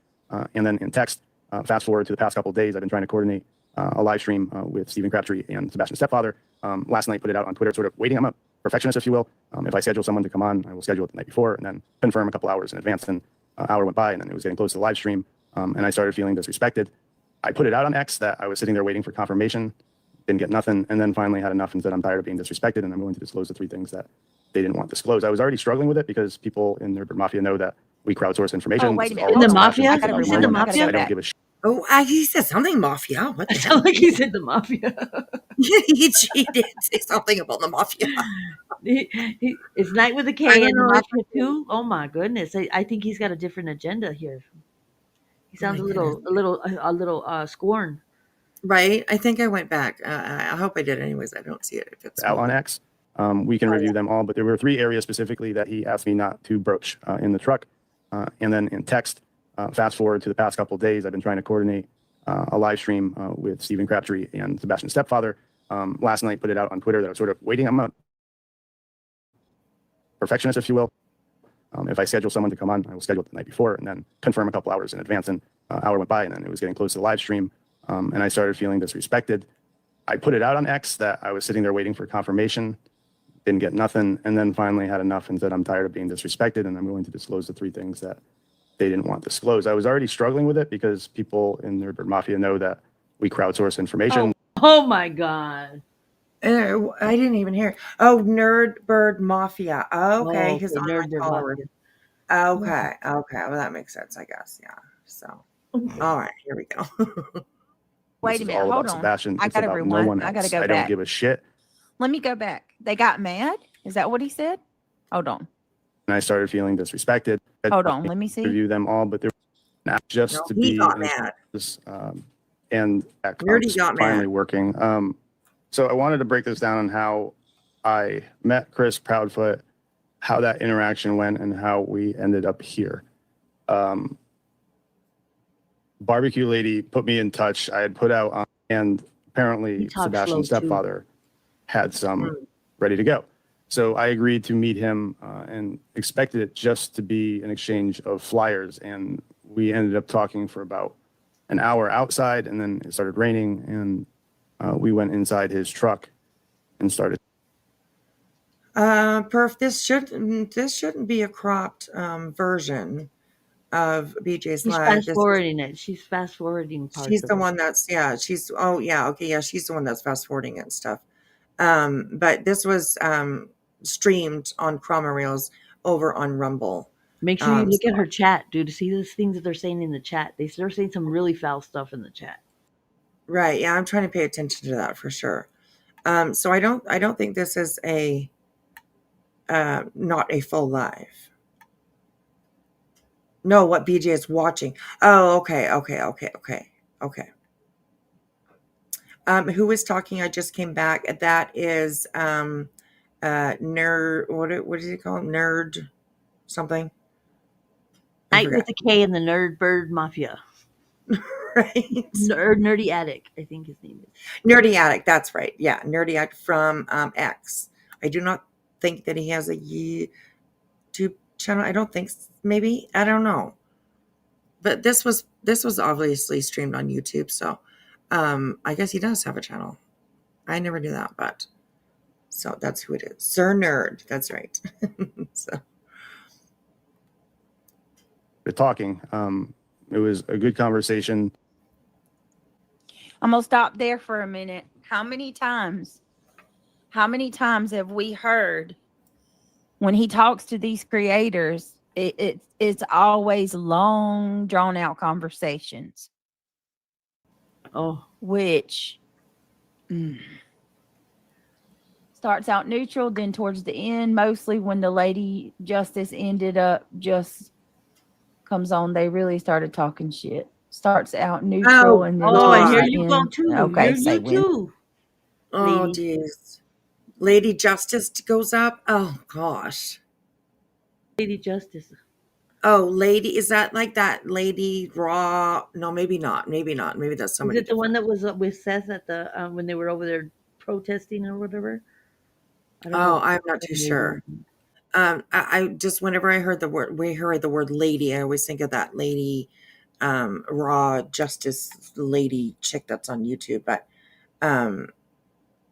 And then in text, fast forward to the past couple of days, I've been trying to coordinate a live stream with Stephen Crabtree and Sebastian's stepfather. Last night, put it out on Twitter, sort of waiting. I'm a perfectionist, if you will. If I schedule someone to come on, I will schedule it the night before and then confirm a couple hours in advance. And an hour went by, and then it was getting close to the live stream, and I started feeling disrespected. I put it out on X that I was sitting there waiting for confirmation, didn't get nothing, and then finally had enough and said I'm tired of being disrespected, and I'm willing to disclose the 3 things that they didn't want disclosed. I was already struggling with it because people in Nerd Mafia know that we crowdsource information. Oh, wait a This is minute. all In the Sebastian's mafia? and You our said the mind. mafia? I don't give a shit. Oh, he said something mafia. What the It hell? sounded like he said the mafia. he did say something about the mafia. It's night with a K I and the know. mafia too. Oh my goodness! I think he's got a different agenda here. He sounds my a little scorn. Right. I think I went back. I hope I did. Anyways, I don't see it. If it's Out on X. We can review them all, but there were 3 areas specifically that he asked me not to broach in the truck. And then in text, fast forward to the past couple of days, I've been trying to coordinate a live stream with Stephen Crabtree and Sebastian's stepfather. Last night, put it out on Twitter that I was sort of waiting. I'm a perfectionist, if you will. If I schedule someone to come on, I will schedule it the night before and then confirm a couple hours in advance. And an hour went by, and then it was getting close to the live stream, and I started feeling disrespected. I put it out on X that I was sitting there waiting for confirmation, didn't get nothing, and then finally had enough and said I'm tired of being disrespected, and I'm willing to disclose the 3 things that they didn't want disclosed. I was already struggling with it because people in the Nerdbird Mafia know that we crowdsource information. Oh my God. I didn't even hear. Oh, Nerdbird Mafia. Okay, his Okay, online Nerdbird followers. Mafia. Okay. Well, that makes sense, I guess. Yeah. So, all right, here we go. Wait This a is minute. all Hold about on. Sebastian. I It's gotta about no rewind. one I gotta else. go I don't back. give a shit. Let me go back. They got mad? Is that what he said? Hold on. And I started feeling disrespected. I Hold on. Let me see. review them all, but they're not just No, to he be got mad. and that Nerdy comp's got finally mad. working. So I wanted to break this down on how I met Chris Proudfoot, how that interaction went, and how we ended up here. Barbecue Lady put me in touch. I had put out and apparently He talks Sebastian's slow, too. stepfather had some ready to go. So I agreed to meet him and expected it just to be an exchange of flyers. And we ended up talking for about an hour outside, and then it started raining, and we went inside his truck and started. Perf, this shouldn't be a cropped version of BJ's She's live. fast This is, forwarding it. She's fast forwarding parts she's of the it. one that's she's she's the one that's fast forwarding it and stuff. But this was streamed on Crama Reels over on Rumble. Make sure you look at her chat, dude, to see those things that they're saying in the chat. They're saying some really foul stuff in the chat. Right. Yeah, I'm trying to pay attention to that for sure. So I don't think this is a not a full live. No, what BJ is watching. Oh, okay. Who was talking? I just came back. That is nerd. What is it called? Nerd something. I Night forgot. with a K in the Nerdbird Mafia. Right. Nerdy Addict, I think his name is. Nerdy Addict. That's right. Yeah, Nerdy Addict from X. I do not think that he has a YouTube channel. I don't think. Maybe, I don't know. But this was obviously streamed on YouTube, so I guess he does have a channel. I never knew that, but so that's who it is. Sir Nerd. That's right. So Talking. It was a good conversation. I'm going to stop there for a minute. How many times have we heard when he talks to these creators, it's always long, drawn out conversations. Oh, which starts out neutral, then towards the end, mostly when the Lady Justice ended up just comes on, they really started talking shit. Starts out neutral and then and towards here the you end. go too. Okay, Here say you when. too. oh Lady. geez. Lady Justice goes up. Oh gosh. Lady Justice. Oh, Lady, is that like that Lady Raw? No, maybe not. Maybe that's Is somebody. it the one that was with Seth at the when they were over there protesting or whatever? I don't know. I'm not too sure. I just whenever I heard the word lady, I always think of that lady, Raw Justice lady chick that's on YouTube. But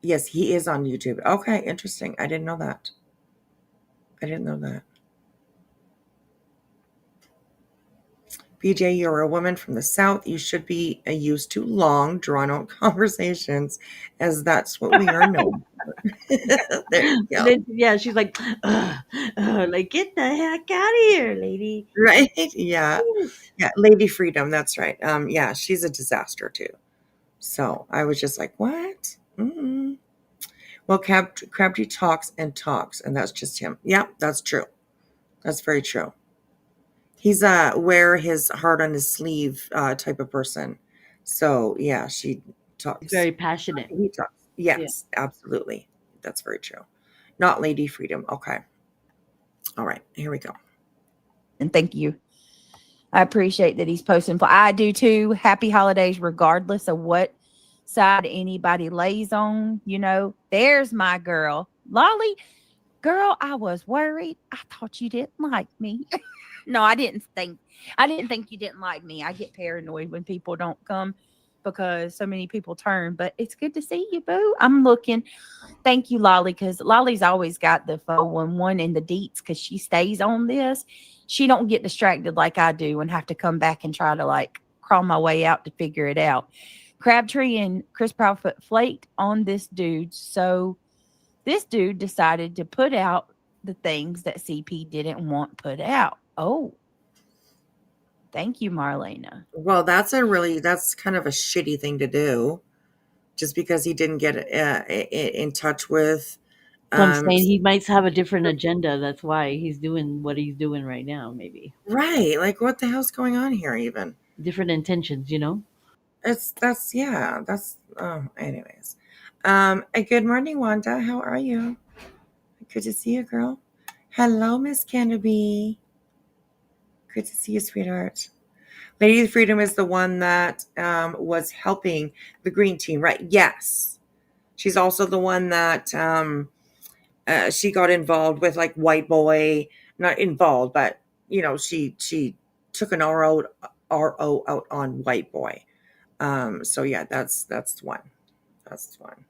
yes, he is on YouTube. Okay, interesting. I didn't know that. BJ, you're a woman from the South. You should be used to long, drawn-out conversations, as that's what we are known for. There you go. Yeah, she's like, like get the heck out of here, lady. Right? Yeah. Yeah, Lady Freedom. That's right. Yeah, she's a disaster too. So I was just like, what? Mm-mm. Well, Crabtree talks, and that's just him. Yeah, that's true. That's very true. He's wear his heart on his sleeve type of person. So yeah, she talks. He's very passionate. He talks. Yes, absolutely. That's very true. Not Lady Freedom. Okay. All right. Here we go. And thank you. I appreciate that he's posting. I do too. Happy holidays, regardless of what side anybody lays on. You know, there's my girl. Lolly, girl, I was worried. I thought you didn't like me. No, I didn't think you didn't like me. I get paranoid when people don't come because so many people turn, but it's good to see you, boo. I'm looking. Thank you, Lolly, because Lolly's always got the 411 in the deets because she stays on this. she don't get distracted like I do and have to come back and try to like crawl my way out to figure it out. Crabtree and Chris Proudfoot flaked on this dude, so this dude decided to put out the things that CP didn't want put out. Oh, thank you, Marlena. Well, that's kind of a shitty thing to do, just because he didn't get in touch with. So I'm saying he might have a different agenda. That's why he's doing what he's doing right now. Maybe Right, like what the hell's going on here? Even different intentions, you know. Anyways, good morning, Wanda. How are you? Good to see you, girl. Hello, Miss Canopy. Good to see you, sweetheart. Lady of Freedom is the one that was helping the green team, right? Yes. She's also the one that she got involved with, like White Boy. Not involved, but she took an RO out on White Boy. So yeah, that's one. That's one.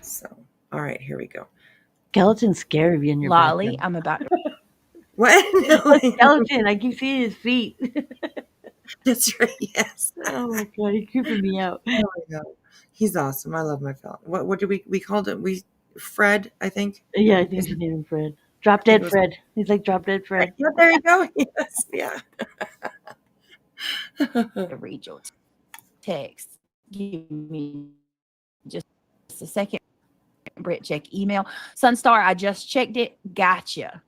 So all right, here we go. Skeleton's scary in your Lolly, backyard. I'm about to. What? Skeleton, I keep seeing his feet. That's right. Yes. Oh my god, he's creeping me out. Oh my god, he's awesome. I love my fella. What did we called him? Fred, I think. Yeah, I think his name is Fred. Drop Dead Fred. He's like Drop Dead Fred. Yeah, there you go. Yes, yeah. To read your text. Give me just a second. Britt, check email. Sunstar, I just checked it. Gotcha.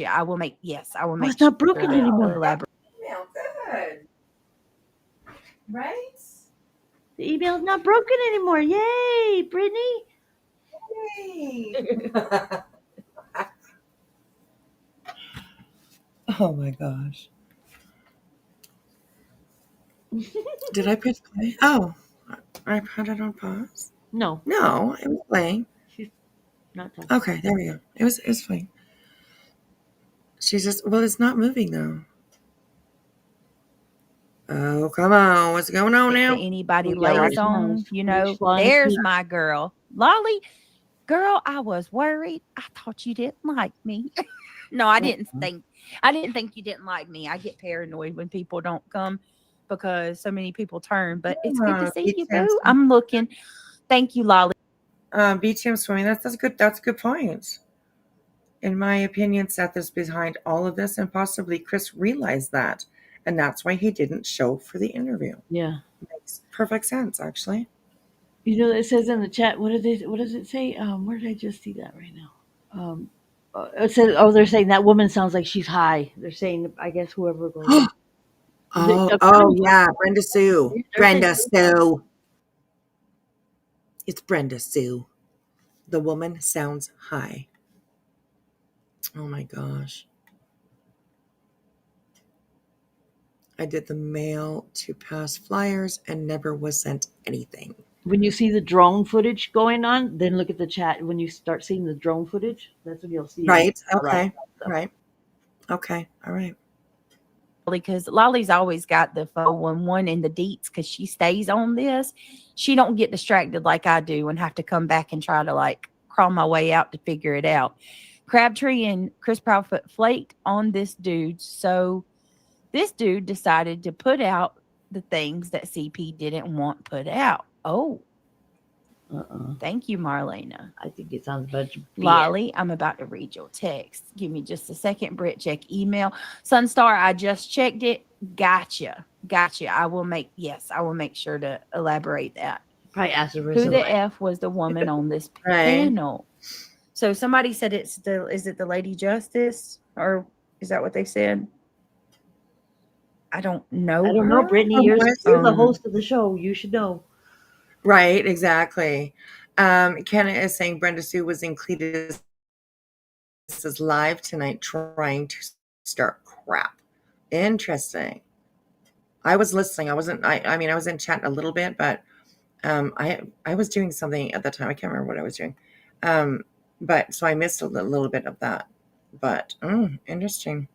I will make. I will make. It's not broken anymore. Elaborate. Email, good. Right? The email's not broken anymore. Yay, Brittany. Yay. Oh my gosh. Did I press play? Oh, I put it on pause. No, it was playing. she's not talking. Okay, there we go. It was fine. She's just it's not moving though. Oh, come on. What's going on now? Anybody We got lays our on, smells. there's Yeah. my girl. Lolly, girl, I was worried. I thought you didn't like me. No, I didn't think you didn't like me. I get paranoid when people don't come because so many people turn, but it's good to see you, boo. I'm looking. Thank you, Lolly. BTM swimming. That's a good point. In my opinion, Seth is behind all of this, and possibly Chris realized that, and that's why he didn't show for the interview. Yeah. Makes perfect sense, actually. It says in the chat. What does it say? Where did I just see that right now? It says, they're saying that woman sounds like she's high. They're saying, I guess whoever goes. Yeah, Brenda Sue. Brenda Sue. It's Brenda Sue. The woman sounds high. Oh my gosh. I did the mail to pass flyers and never was sent anything. When you see the drone footage going on, then look at the chat. When you start seeing the drone footage, that's when you'll see. Right. Okay. Right. Okay. All right. Because Lolly's always got the 411 in the deets because she stays on this. She don't get distracted like I do and have to come back and try to like crawl my way out to figure it out. Crabtree and Chris Proudfoot flaked on this dude, so this dude decided to put out the things that CP didn't want put out. Oh. Thank you, Marlena. I think it sounds better. Lolly, I'm about to read your text. Give me just a second. Britt, check email. Sunstar, I just checked it. Gotcha. I will make sure to elaborate that. Probably ask the Who the F was the woman on this panel? So somebody said is it the Lady Justice, or is that what they said? I don't know. I don't know, Brittany. You're the host of the show. You should know. Right, exactly. Kenna is saying Brenda Sue was in Cletus's live tonight trying to start crap. Interesting. I was listening. I wasn't. I mean, I was in chat a little bit, but I was doing something at the time. I can't remember what I was doing. But so I missed a little bit of that. But interesting.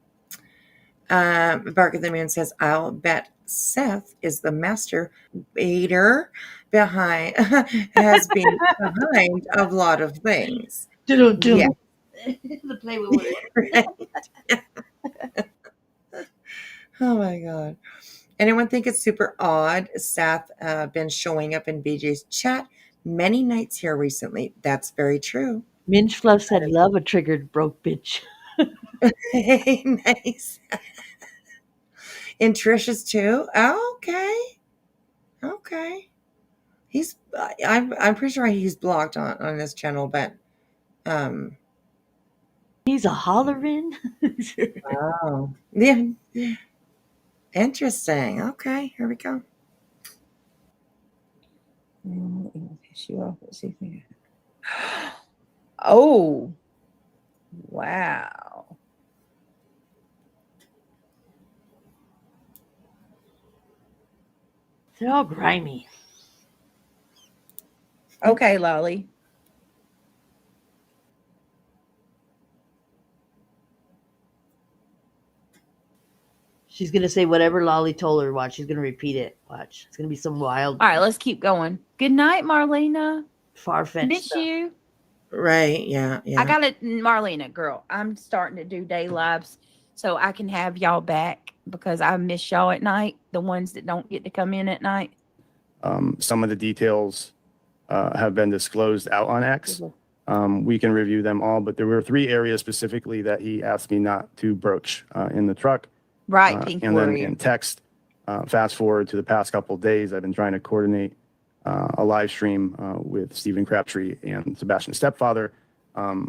Bark of the Moon says, I'll bet Seth is the master baiter behind has been behind a lot of things. Yeah. The play with words. Oh my God. Anyone think it's super odd Seth been showing up in BJ's chat many nights here recently? That's very true. Minge Fluff said, "Love a triggered broke bitch." Nice. And Trisha's too. Oh, okay. Okay. He's I'm pretty sure he's blocked on this channel, but He's a hollerin'. oh yeah. Interesting. Okay, here we go. Oh, wow. They're all grimy. Okay, Lolly. She's gonna say whatever Lolly told her. Watch, she's gonna repeat it. Watch, it's gonna be some wild, All right, let's keep going. Good night, Marlena. far-fetched Miss stuff. you. Right, yeah, yeah. I got it, Marlena, girl. I'm starting to do day lives so I can have y'all back because I miss y'all at night, the ones that don't get to come in at night. Some of the details have been disclosed out on X. We can review them all, but there were 3 areas specifically that he asked me not to broach in the truck. Right, Pink and Warrior. then in text, fast forward to the past couple of days, I've been trying to coordinate a live stream with Stephen Crabtree and Sebastian's stepfather.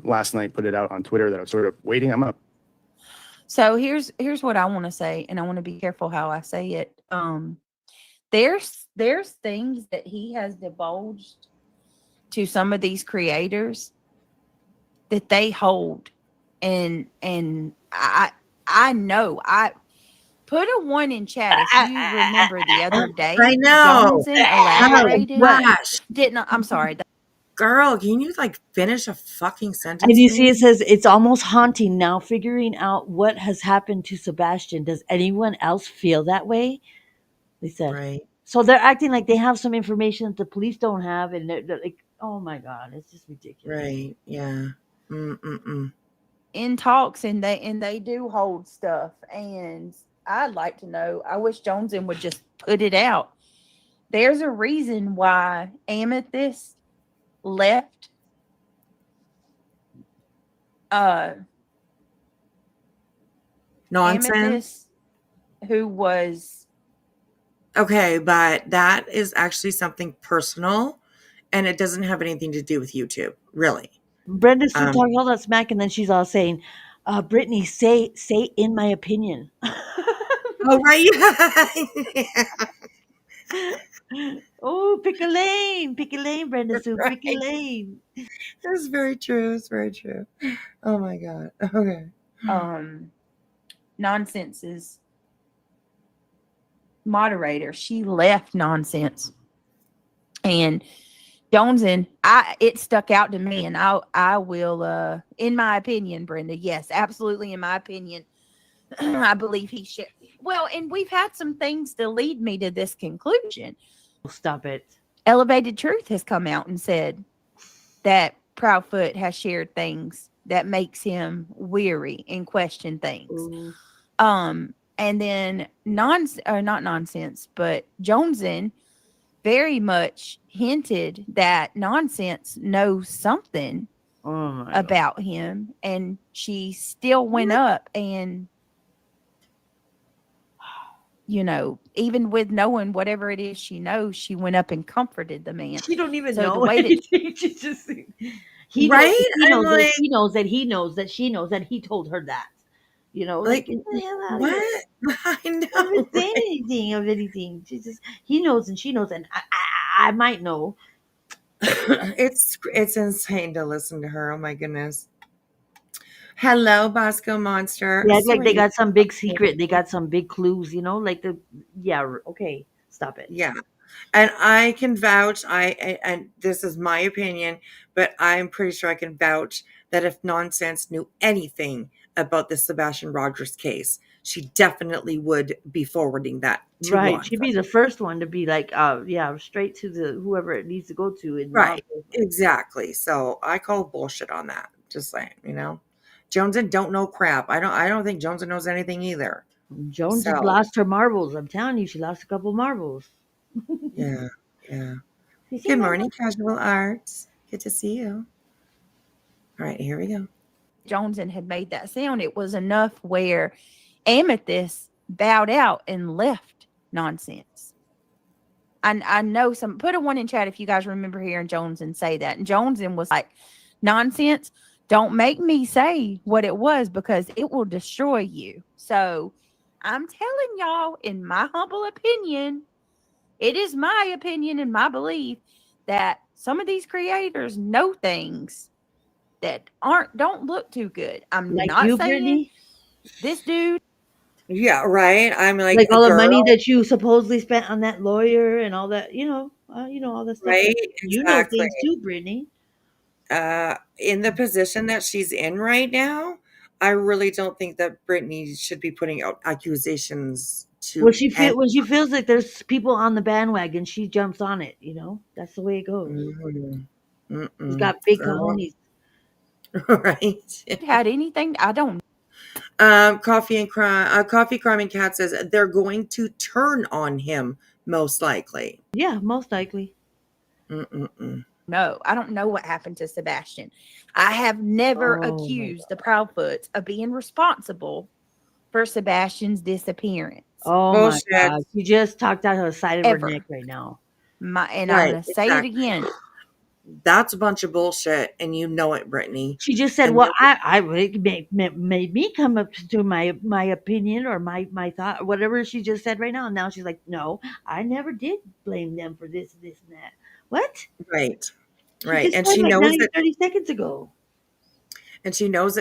Last night, put it out on Twitter that I was sort of waiting. I'm up. So here's what I want to say, and I want to be careful how I say it. There's things that he has divulged to some of these creators that they hold, and I know I put a 1 in chat if you remember the other day. I know. JoneS'N elaborated. Gosh. Didn't I'm sorry. Girl, can you like finish a fucking sentence? And you see, please? it says it's almost haunting now, figuring out what has happened to Sebastian. Does anyone else feel that way? They said. Right. So they're acting like they have some information that the police don't have, and they're like, "Oh my God, it's just ridiculous." Right. Yeah. In talks, and they do hold stuff, and I'd like to know. I wish JoneS'N would just put it out. There's a reason why Amethyst left Nonsense. Amethyst, who was Okay, but that is actually something personal, and it doesn't have anything to do with YouTube, really. Brenda's still talking all that smack, and then she's all saying, "Brittany, say in my opinion." Oh, right. Oh, pick a lane, Brenda Sue, Right. pick a lane. That's very true. It's very true. Oh my God. Okay. Nonsense's moderator. She left Nonsense, and JoneS'N, it stuck out to me, and I will, in my opinion, Brenda, yes, absolutely, in my opinion, I believe he should. Well, and we've had some things to lead me to this conclusion. Stop it. Elevated Truth has come out and said that Proudfoot has shared things that makes him weary and question things. Ooh. And then not Nonsense, but JoneS'N very much hinted that Nonsense knows something about him, and she still went up and, you know, even with knowing whatever it is she knows, she went up and comforted the man. She don't even So know the way that anything. She just he Right? knows, he knows I'm that like- he knows that he knows that she knows that he told her that. You know, Like, get the hell out of here. what? I I know. haven't saying anything of anything. She just he knows and she knows, and I might know. It's insane to listen to her. Oh my goodness. Hello, Bosco Monster. Yeah, it's like they Sweet. got some big secret. They got some big clues. You know, like okay, stop it. Yeah. And I can vouch, and this is my opinion, but I'm pretty sure I can vouch that if Nonsense knew anything about the Sebastian Rogers case, she definitely would be forwarding that to Right, law she'd be the first one to be like, straight to the whoever it needs to go to. And Right. Exactly. So I call bullshit on that. Just saying, you know. JoneS'N don't know crap. I don't think JoneS'N knows anything either. Jones So has lost her marbles. I'm telling you, she lost a couple marbles. yeah, yeah. You see Good my morning, Casual Arts. Good to see you. All right, here we go. JoneS'N had made that sound, it was enough where Amethyst bowed out and left nonsense. I know some, put a one in chat if you guys remember hearing JoneS'N say that. And JoneS'N was like, nonsense, don't make me say what it was because it will destroy you. So I'm telling y'all, in my humble opinion, it is my opinion and my belief that some of these creators know things that don't look too good. I'm like not you, saying Brittany. this dude. Yeah, right. I'm like Like a all the money girl, that you supposedly spent on that lawyer and all that, all the stuff right? that you know Exactly. things too, Brittany. In the position that she's in right now, I really don't think that Brittany should be putting out accusations When to she any. feel when she feels like there's people on the bandwagon, she jumps on it. That's the way it goes. Mhm. She's Mm-mm, got big girl, cojones. right? Had anything, I don't. Coffee Crime and Cat says they're going to turn on him most likely. Yeah, most likely. Mm-mm-mm. No, I don't know what happened to Sebastian. I have never Oh my accused the Proudfoots of being responsible for Sebastian's disappearance. Oh my Bullshit. God. She just talked out of the side of her neck Ever. right now. And I'm Right, going to say it exactly. again. That's a bunch of bullshit, and you know it, Brittany. She just said, And "Well, it made me come up to my opinion or my thought, whatever she just said right now." And now she's like, "No, I never did blame them for this, and that." What? right, She right, just and said she like knows 90, that 30 seconds ago.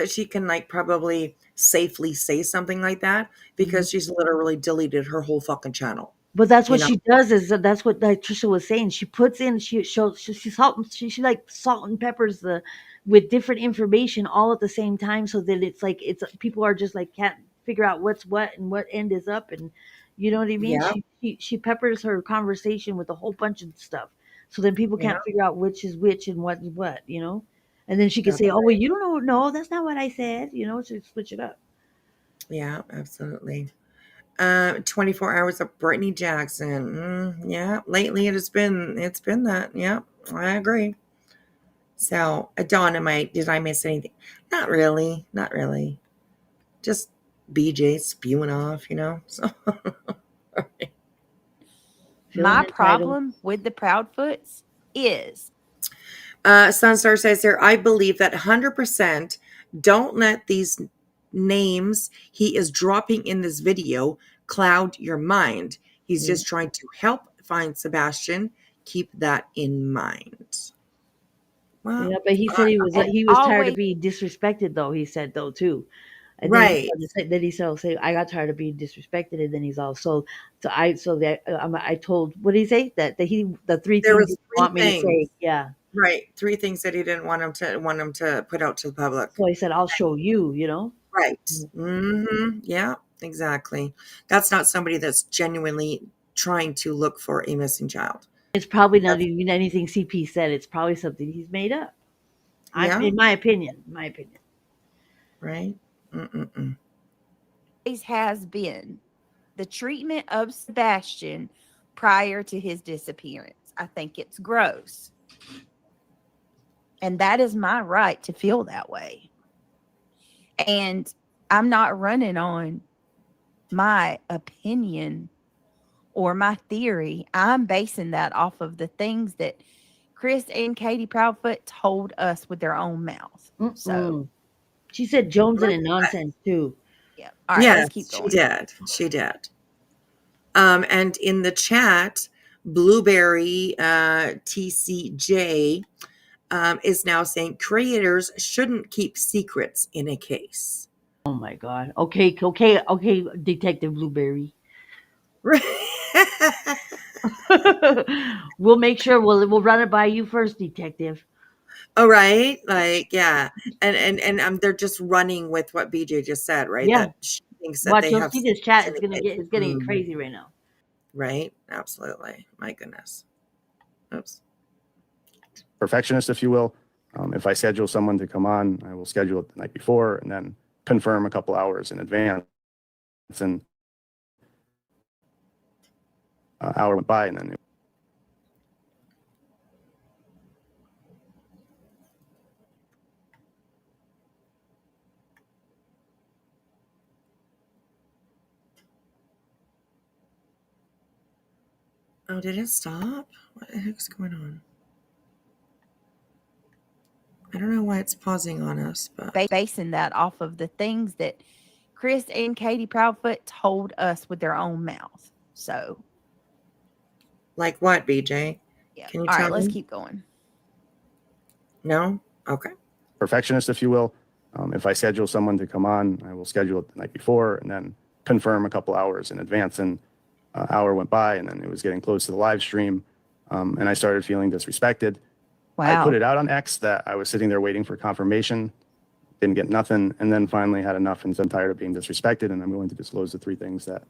she can like probably safely say something like that Mhm. because she's literally deleted her whole fucking channel. But that's You what know, she does. That's what like Trisha was saying. She puts in she shows she salt she like salt and peppers the with different information all at the same time, so that it's like it's people are just like can't figure out what's what and what end is up, and you know what I mean. yeah, She peppers her conversation with a whole bunch of stuff, so then people yeah, can't figure out which is which and what is what, you know. And then she can that's say, "Oh well, right. you don't know. No, that's not what I said." You know, she switch it up. Yeah, absolutely. 24 hours of Brittany Jackson. Yeah, lately it's been that. Yeah, I agree. So, a Dynamite, did I miss anything? Not really, not really. Just BJ spewing off, you know. So, Feeling My entitled. problem with the Proudfoots is Sunstar says here, I believe that 100% don't let these names he is dropping in this video cloud your mind. He's Yeah. just trying to help find Sebastian. Keep that in mind. Well, Yeah, but he said and he was tired of always being disrespected though. He said though too, and then right. he said, "Say I got tired of being disrespected," and then he's all I told what did he say that the three There things was he three want me to things. say, yeah. Right. Three things that he didn't want him to put out to the public. So I said I'll show you, you know. Right. Yeah, exactly. That's not somebody that's genuinely trying to look for a missing child. It's probably not That's even anything CP said. It's probably something he's made up. I'm yeah, in my opinion. My opinion. right. Mm-mm-mm. has been the treatment of Sebastian prior to his disappearance. I think it's gross. And that is my right to feel that way. And I'm not running on my opinion or my theory. I'm basing that off of the things that Chris and Katie Proudfoot told us with their own mouth. So, Mm-mm. She said Jones and nonsense too. yeah. All right, let's keep Yes, she going. did. She did. And in the chat, Blueberry TCJ is now saying creators shouldn't keep secrets in a case. Oh my God. Okay, Detective Blueberry. We'll make sure we'll run it by you first, Detective. All right, like yeah, and they're just running with what BJ just said, right? Yeah. That she thinks that Watch, they you'll have see this secrets chat. in It's the gonna case. get crazy right now. Right, absolutely. My goodness. Oops. Perfectionist, if you will. If I schedule someone to come on, I will schedule it the night before and then confirm a couple hours in advance. And hour went by, and then Oh, did it stop? What the heck's going on? I don't know why it's pausing on us, but Basing that off of the things that Chris and Katie Proudfoot told us with their own mouth. So, like what, BJ? yeah. Can you All tell right, let's me? keep going. No? Okay. perfectionist, if you will. If I schedule someone to come on, I will schedule it the night before and then confirm a couple hours in advance. And hour went by, and then it was getting close to the live stream, and I started feeling disrespected. I Wow. put it out on X that I was sitting there waiting for confirmation, didn't get nothing, and then finally had enough and said I'm tired of being disrespected, and I'm going to disclose the 3 things that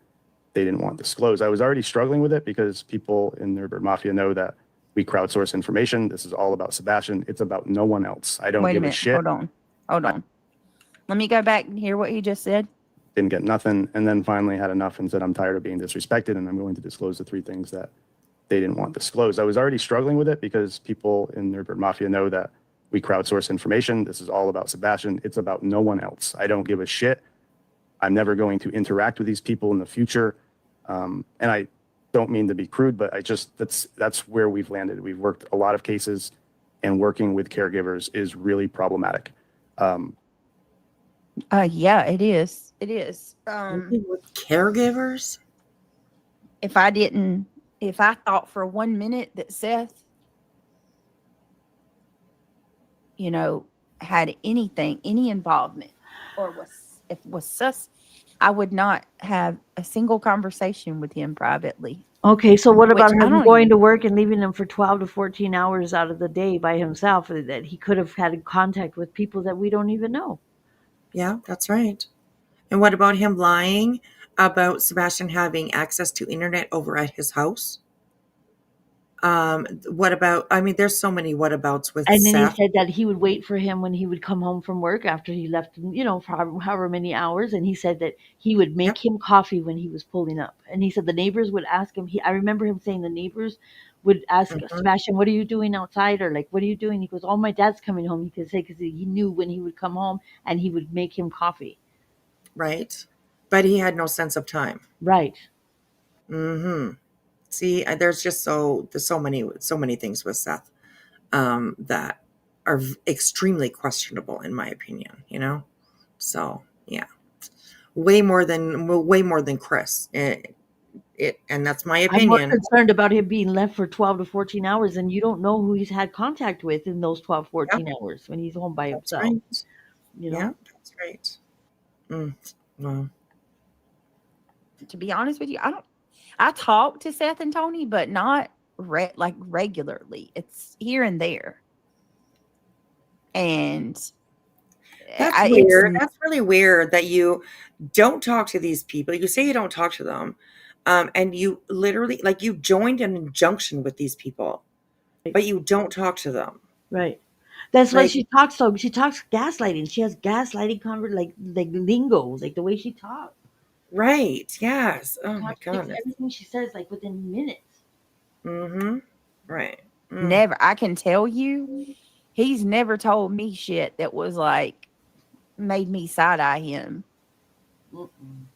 they didn't want disclosed. I was already struggling with it because people in the Bird Mafia know that we crowdsource information. This is all about Sebastian. It's about no one else. I don't Wait a give a minute. shit. Hold on. Let me go back and hear what he just said. Didn't get nothing, and then finally had enough and said I'm tired of being disrespected, and I'm going to disclose the 3 things that they didn't want disclosed. I was already struggling with it because people in the Bird Mafia know that we crowdsource information. This is all about Sebastian. It's about no one else. I don't give a shit. I'm never going to interact with these people in the future. And I don't mean to be crude, but that's where we've landed. We've worked a lot of cases, and working with caregivers is really problematic. Yeah, it is. It is. Working with caregivers? If I thought for 1 minute that Seth, had any involvement or was sus, I would not have a single conversation with him privately. Okay, so what about Which I him don't going even- to work and leaving him for 12 to 14 hours out of the day by himself that he could have had contact with people that we don't even know? Yeah, that's right. And what about him lying about Sebastian having access to internet over at his house? What about, I mean, there's so many whatabouts with And then he Seth. said that he would wait for him when he would come home from work after he left, for however many hours. And he said that he would make him coffee when he was pulling up. And he said the neighbors would ask him. I remember him saying the neighbors would ask Sebastian, "What are you doing outside?" Or like, "What are you doing?" He goes, "Oh, my dad's coming home." He could say because he knew when he would come home, and he would make him coffee. Right. But he had no sense of time. Right. Mm-hmm. See, there's so many things with Seth that are extremely questionable in my opinion, So yeah, way more than Chris. And that's my I'm more opinion. concerned about him being left for 12 to 14 hours, and you don't know who he's had contact with in those 12, 14 hours when he's home by That's himself. right. You know? Yeah, that's right. Well, To be honest with you, I talk to Seth and Tony, but not regularly. It's here and there. And that's weird. That's really weird that you don't talk to these people. You say you don't talk to them, and you literally, like, you joined an injunction with these people, but you don't talk to them. Right. That's why Like, she talks so. She talks gaslighting. She has gaslighting like lingo, like the way she talks. right? Yes. Oh my Contradicts goodness. everything she says, like within minutes. Mm-hmm. Right. never, I can tell you, he's never told me shit that was like made me side eye him.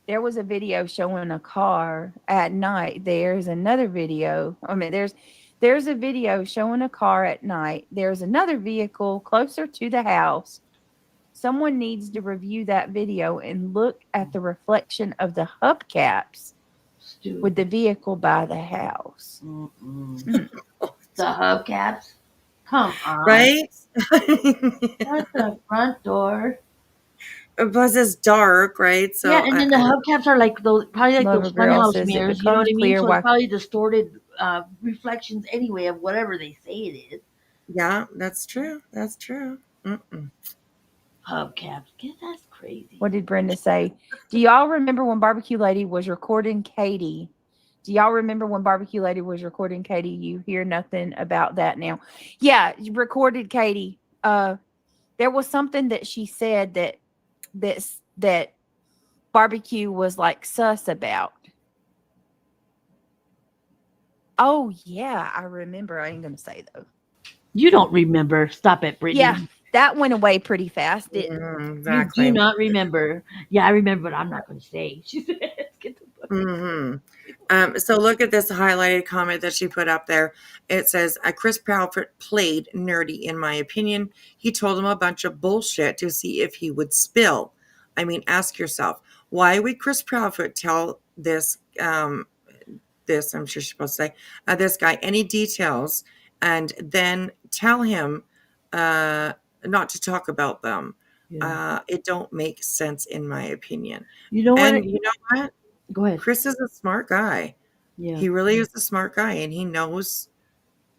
There was a video showing a car at night. There's another video. I mean, there's a video showing a car at night. There's another vehicle closer to the house. Someone needs to review that video and look at the reflection of the hubcaps with the vehicle by the house. The hubcaps? Come on. Right? At the front door. Plus it's dark, right? So yeah, and then the hubcaps are like those, probably like those funhouse mirrors. You know what I mean? So it's probably distorted reflections anyway of whatever they say it is. Yeah, that's true. That's true. Hubcaps. That's crazy. What did Brenda say? Do y'all remember when Barbecue Lady was recording Katie? Do y'all remember when Barbecue Lady was recording Katie? You hear nothing about that now. Yeah, you recorded Katie there was something that she said that barbecue was like sus about. Oh yeah, I remember. I ain't gonna say though. You don't remember. Stop it, Brittany. Yeah, that went away pretty fast, didn't it? Mhm, You exactly. do not remember. Yeah, I remember, but I'm not going to say. She said, "Get the fuck." So look at this highlighted comment that she put up there. It says, Chris Proudfoot played nerdy, in my opinion. He told him a bunch of bullshit to see if he would spill. I mean, ask yourself, why would Chris Proudfoot tell this, I'm sure she's supposed to say, this guy any details and then tell him not to talk about them? Yeah. It don't make sense, in my opinion. You know what? And you know what? Go ahead. Chris is a smart guy. Yeah. He really is a smart guy, and he knows,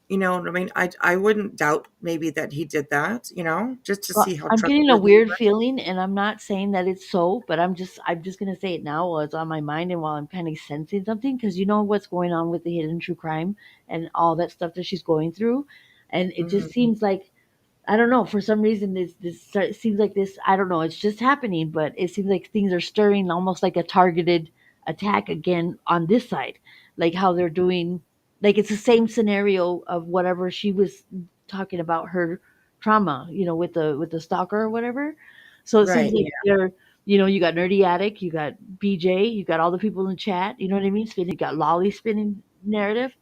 you know what I mean? I wouldn't doubt maybe that he did that, you know, just to Well, see how I'm getting a trustworthy he weird was. feeling, and I'm not saying that it's so, but I'm just gonna say it now while it's on my mind and while I'm kind of sensing something, because you know what's going on with the hidden true crime and all that stuff that she's going through, and it just Mhm. seems like, I don't know, for some reason it seems like this, I don't know, it's just happening, but it seems like things are stirring almost like a targeted attack again on this side, like how they're doing, like it's the same scenario of whatever she was talking about, her trauma, with the stalker or whatever. So it seems Right. like they're, you got Nerdy Attic, you got BJ, you got all the people in the chat, you know what I mean? Spinning, you got Lolly spinning narrative,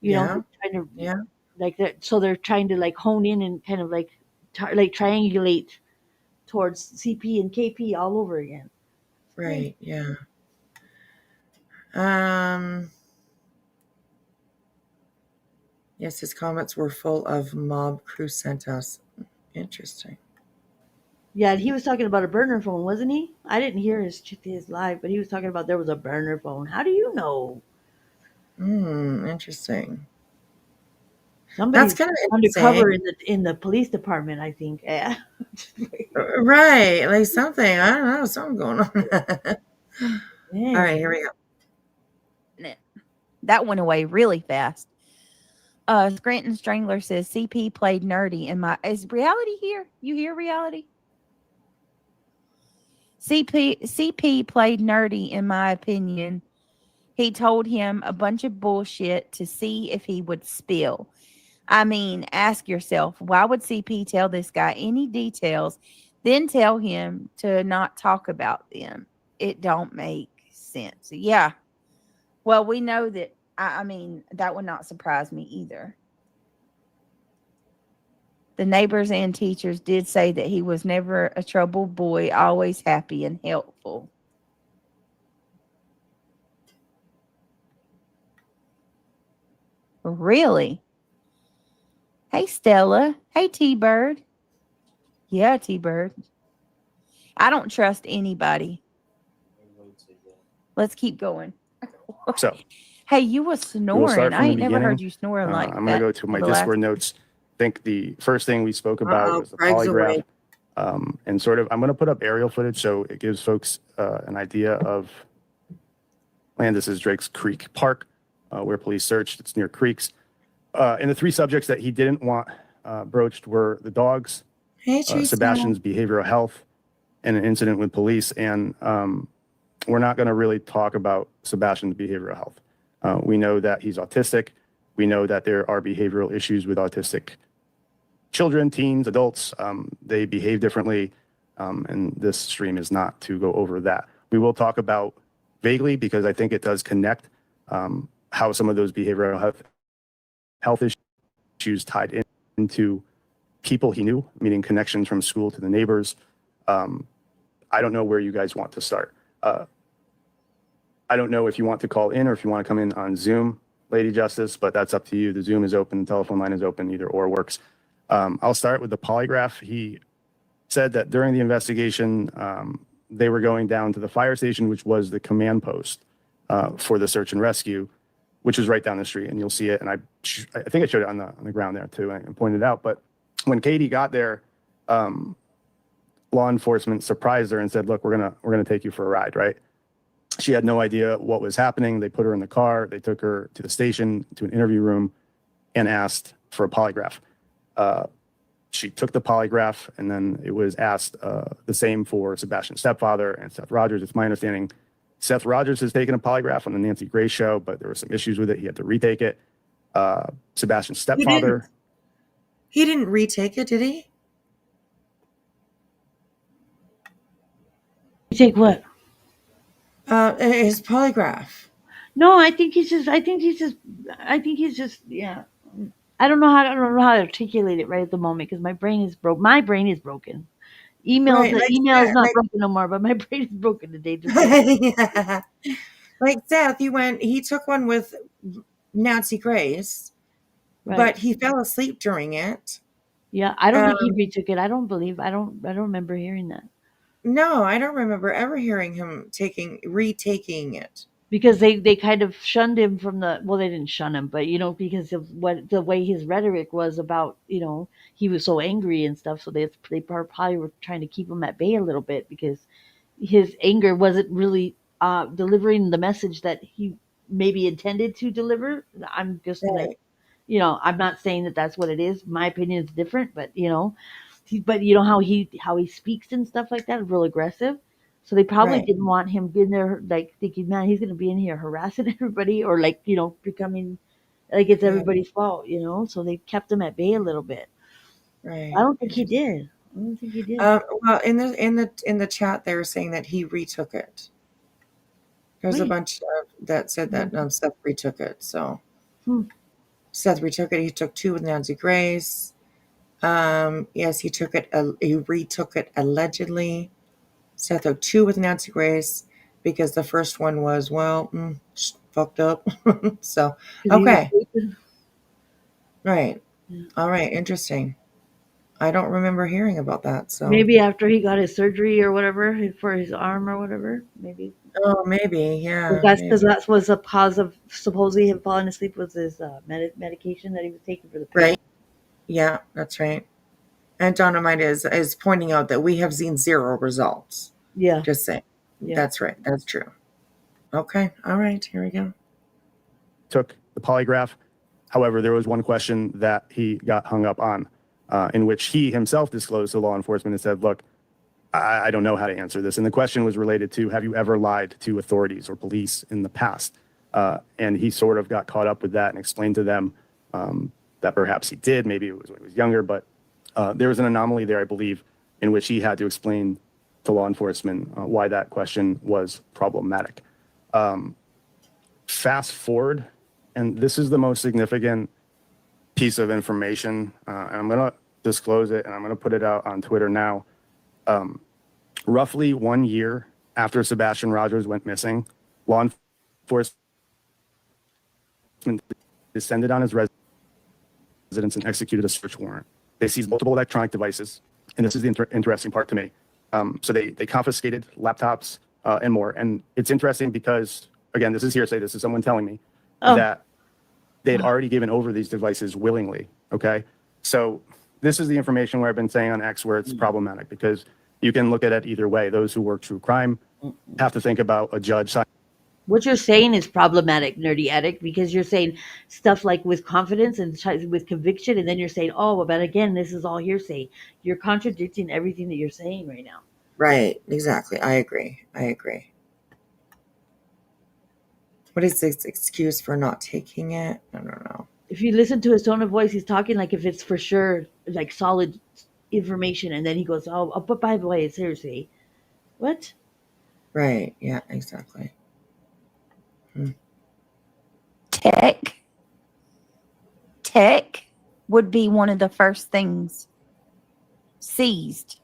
Yeah. trying to, Yeah. like that. So they're trying to like hone in and kind of like like triangulate towards CP and KP all over again. It's crazy. Right. Yeah. Um. Yes, his comments were full of mob crew sent us. Interesting. Yeah, and he was talking about a burner phone, wasn't he? I didn't hear his live, but he was talking about there was a burner phone. How do you know? Interesting. That's Somebody's kind of undercover interesting. in the police department, I think. Yeah. Right. Like something. I don't know. Something going on. All right. Man. Here we go. That went away really fast. Scranton Strangler says CP played nerdy in my. Is reality here? You hear reality? CP played nerdy in my opinion. He told him a bunch of bullshit to see if he would spill. I mean, ask yourself, why would CP tell this guy any details, then tell him to not talk about them? It don't make sense. Yeah. Well, we know that. I mean, that would not surprise me either. The neighbors and teachers did say that he was never a troubled boy, always happy and helpful. Really? Hey, Stella. Hey, T-Bird. Yeah, T-Bird. I don't trust anybody. Let's keep going. So Hey, you was we will snoring. start I from the ain't never heard beginning. you snoring like I'm that. going to go to my for the last- Discord notes. I think the first thing we spoke about was the Greg's polygraph. away. And sort of, I'm going to put up aerial footage so it gives folks an idea of land. This is Drake's Creek Park, where police searched. It's near creeks. And the three subjects that he didn't want broached were the dogs, Hey, Teresa. Sebastian's behavioral health, and an incident with police. And we're not going to really talk about Sebastian's behavioral health. We know that he's autistic. We know that there are behavioral issues with autistic children, teens, adults. They behave differently. And this stream is not to go over that. We will talk about vaguely, because I think it does connect how some of those behavioral health issues tied into people he knew, meaning connections from school to the neighbors. I don't know where you guys want to start. I don't know if you want to call in or if you want to come in on Zoom, Lady Justice, but that's up to you. The Zoom is open, the telephone line is open, either or works. I'll start with the polygraph. He said that during the investigation, they were going down to the fire station, which was the command post for the search and rescue, which is right down the street, and you'll see it. And I think I showed it on the ground there too, and pointed it out. But when Katie got there, law enforcement surprised her and said, "Look, we're gonna take you for a ride." Right? She had no idea what was happening. They put her in the car. They took her to the station, to an interview room, and asked for a polygraph. she took the polygraph, and then it was asked the same for Sebastian's stepfather and Seth Rogers. It's my understanding Seth Rogers has taken a polygraph on the Nancy Grace show, but there were some issues with it. He had to retake it. Sebastian's stepfather. He didn't retake it, did he? You take what? His polygraph. No, I think he's just. Yeah. I don't know how to articulate it right at the moment because my brain is broke. My brain is broken. Email Right, is not broken no more, but my brain is broken today. Yeah. Like Seth, he took one with Nancy Grace, Right. but he fell asleep during it. Yeah, I don't think he retook it. I don't remember hearing that. No, I don't remember ever hearing him retaking it. Because they kind of shunned him from they didn't shun him, but because of the way his rhetoric was about, he was so angry and stuff, so they probably were trying to keep him at bay a little bit because his anger wasn't really delivering the message that he maybe intended to deliver. I'm just gonna, Right. I'm not saying that that's what it is. My opinion is different, but how he speaks and stuff like that is real aggressive. So they probably Right. didn't want him in there like thinking, man, he's going to be in here harassing everybody or becoming like it's Yeah. everybody's fault, So they kept him at bay a little bit. Right. I don't think he did. Well, in the chat, they were saying that he retook it. There's a Right. bunch that said that Seth retook it. So Seth retook it. He took 2 with Nancy Grace. Yes, he took it. He retook it allegedly. Seth took 2 with Nancy Grace because the first one was fucked up. So 'Cause he was okay, sleeping. right, Yeah. all right, interesting. I don't remember hearing about that. So Maybe after he got his surgery or whatever for his arm or whatever, maybe. oh, maybe, yeah, Because maybe. that was a cause of supposedly him falling asleep was his medication that he was taking for the pain. Right. Yeah, that's right. And Dynamite is pointing out that we have seen 0 results. Yeah. Just saying. Yeah. That's right. That's true. Okay. All right. Here we go. Took the polygraph. However, there was one question that he got hung up on, in which he himself disclosed to law enforcement and said, look, I don't know how to answer this. And the question was related to, have you ever lied to authorities or police in the past? And he sort of got caught up with that and explained to them that perhaps he did. Maybe it was when he was younger, but there was an anomaly there, I believe, in which he had to explain to law enforcement why that question was problematic. Fast forward, and this is the most significant piece of information, and I'm going to disclose it, and I'm going to put it out on Twitter now. Roughly 1 year after Sebastian Rogers went missing, law enforcement descended on his residence and executed a search warrant. They seized multiple electronic devices, and this is the interesting part to me. So they confiscated laptops and more. And it's interesting because, again, this is hearsay. This is someone telling me that they had already given over these devices willingly. Okay. So this is the information where I've been saying on X where it's problematic because you can look at it either way. Those who work true crime have to think about a judge. What you're saying is problematic, Nerdy Addict, because you're saying stuff like with confidence and with conviction, and then you're saying, oh, but again, this is all hearsay. You're contradicting everything that you're saying right now. Right. Exactly. I agree. What is this excuse for not taking it? I don't know. If you listen to his tone of voice, he's talking like if it's for sure, like solid information, and then he goes, oh, but by the way, seriously, what? Right. Yeah, exactly. Tech would be one of the first things seized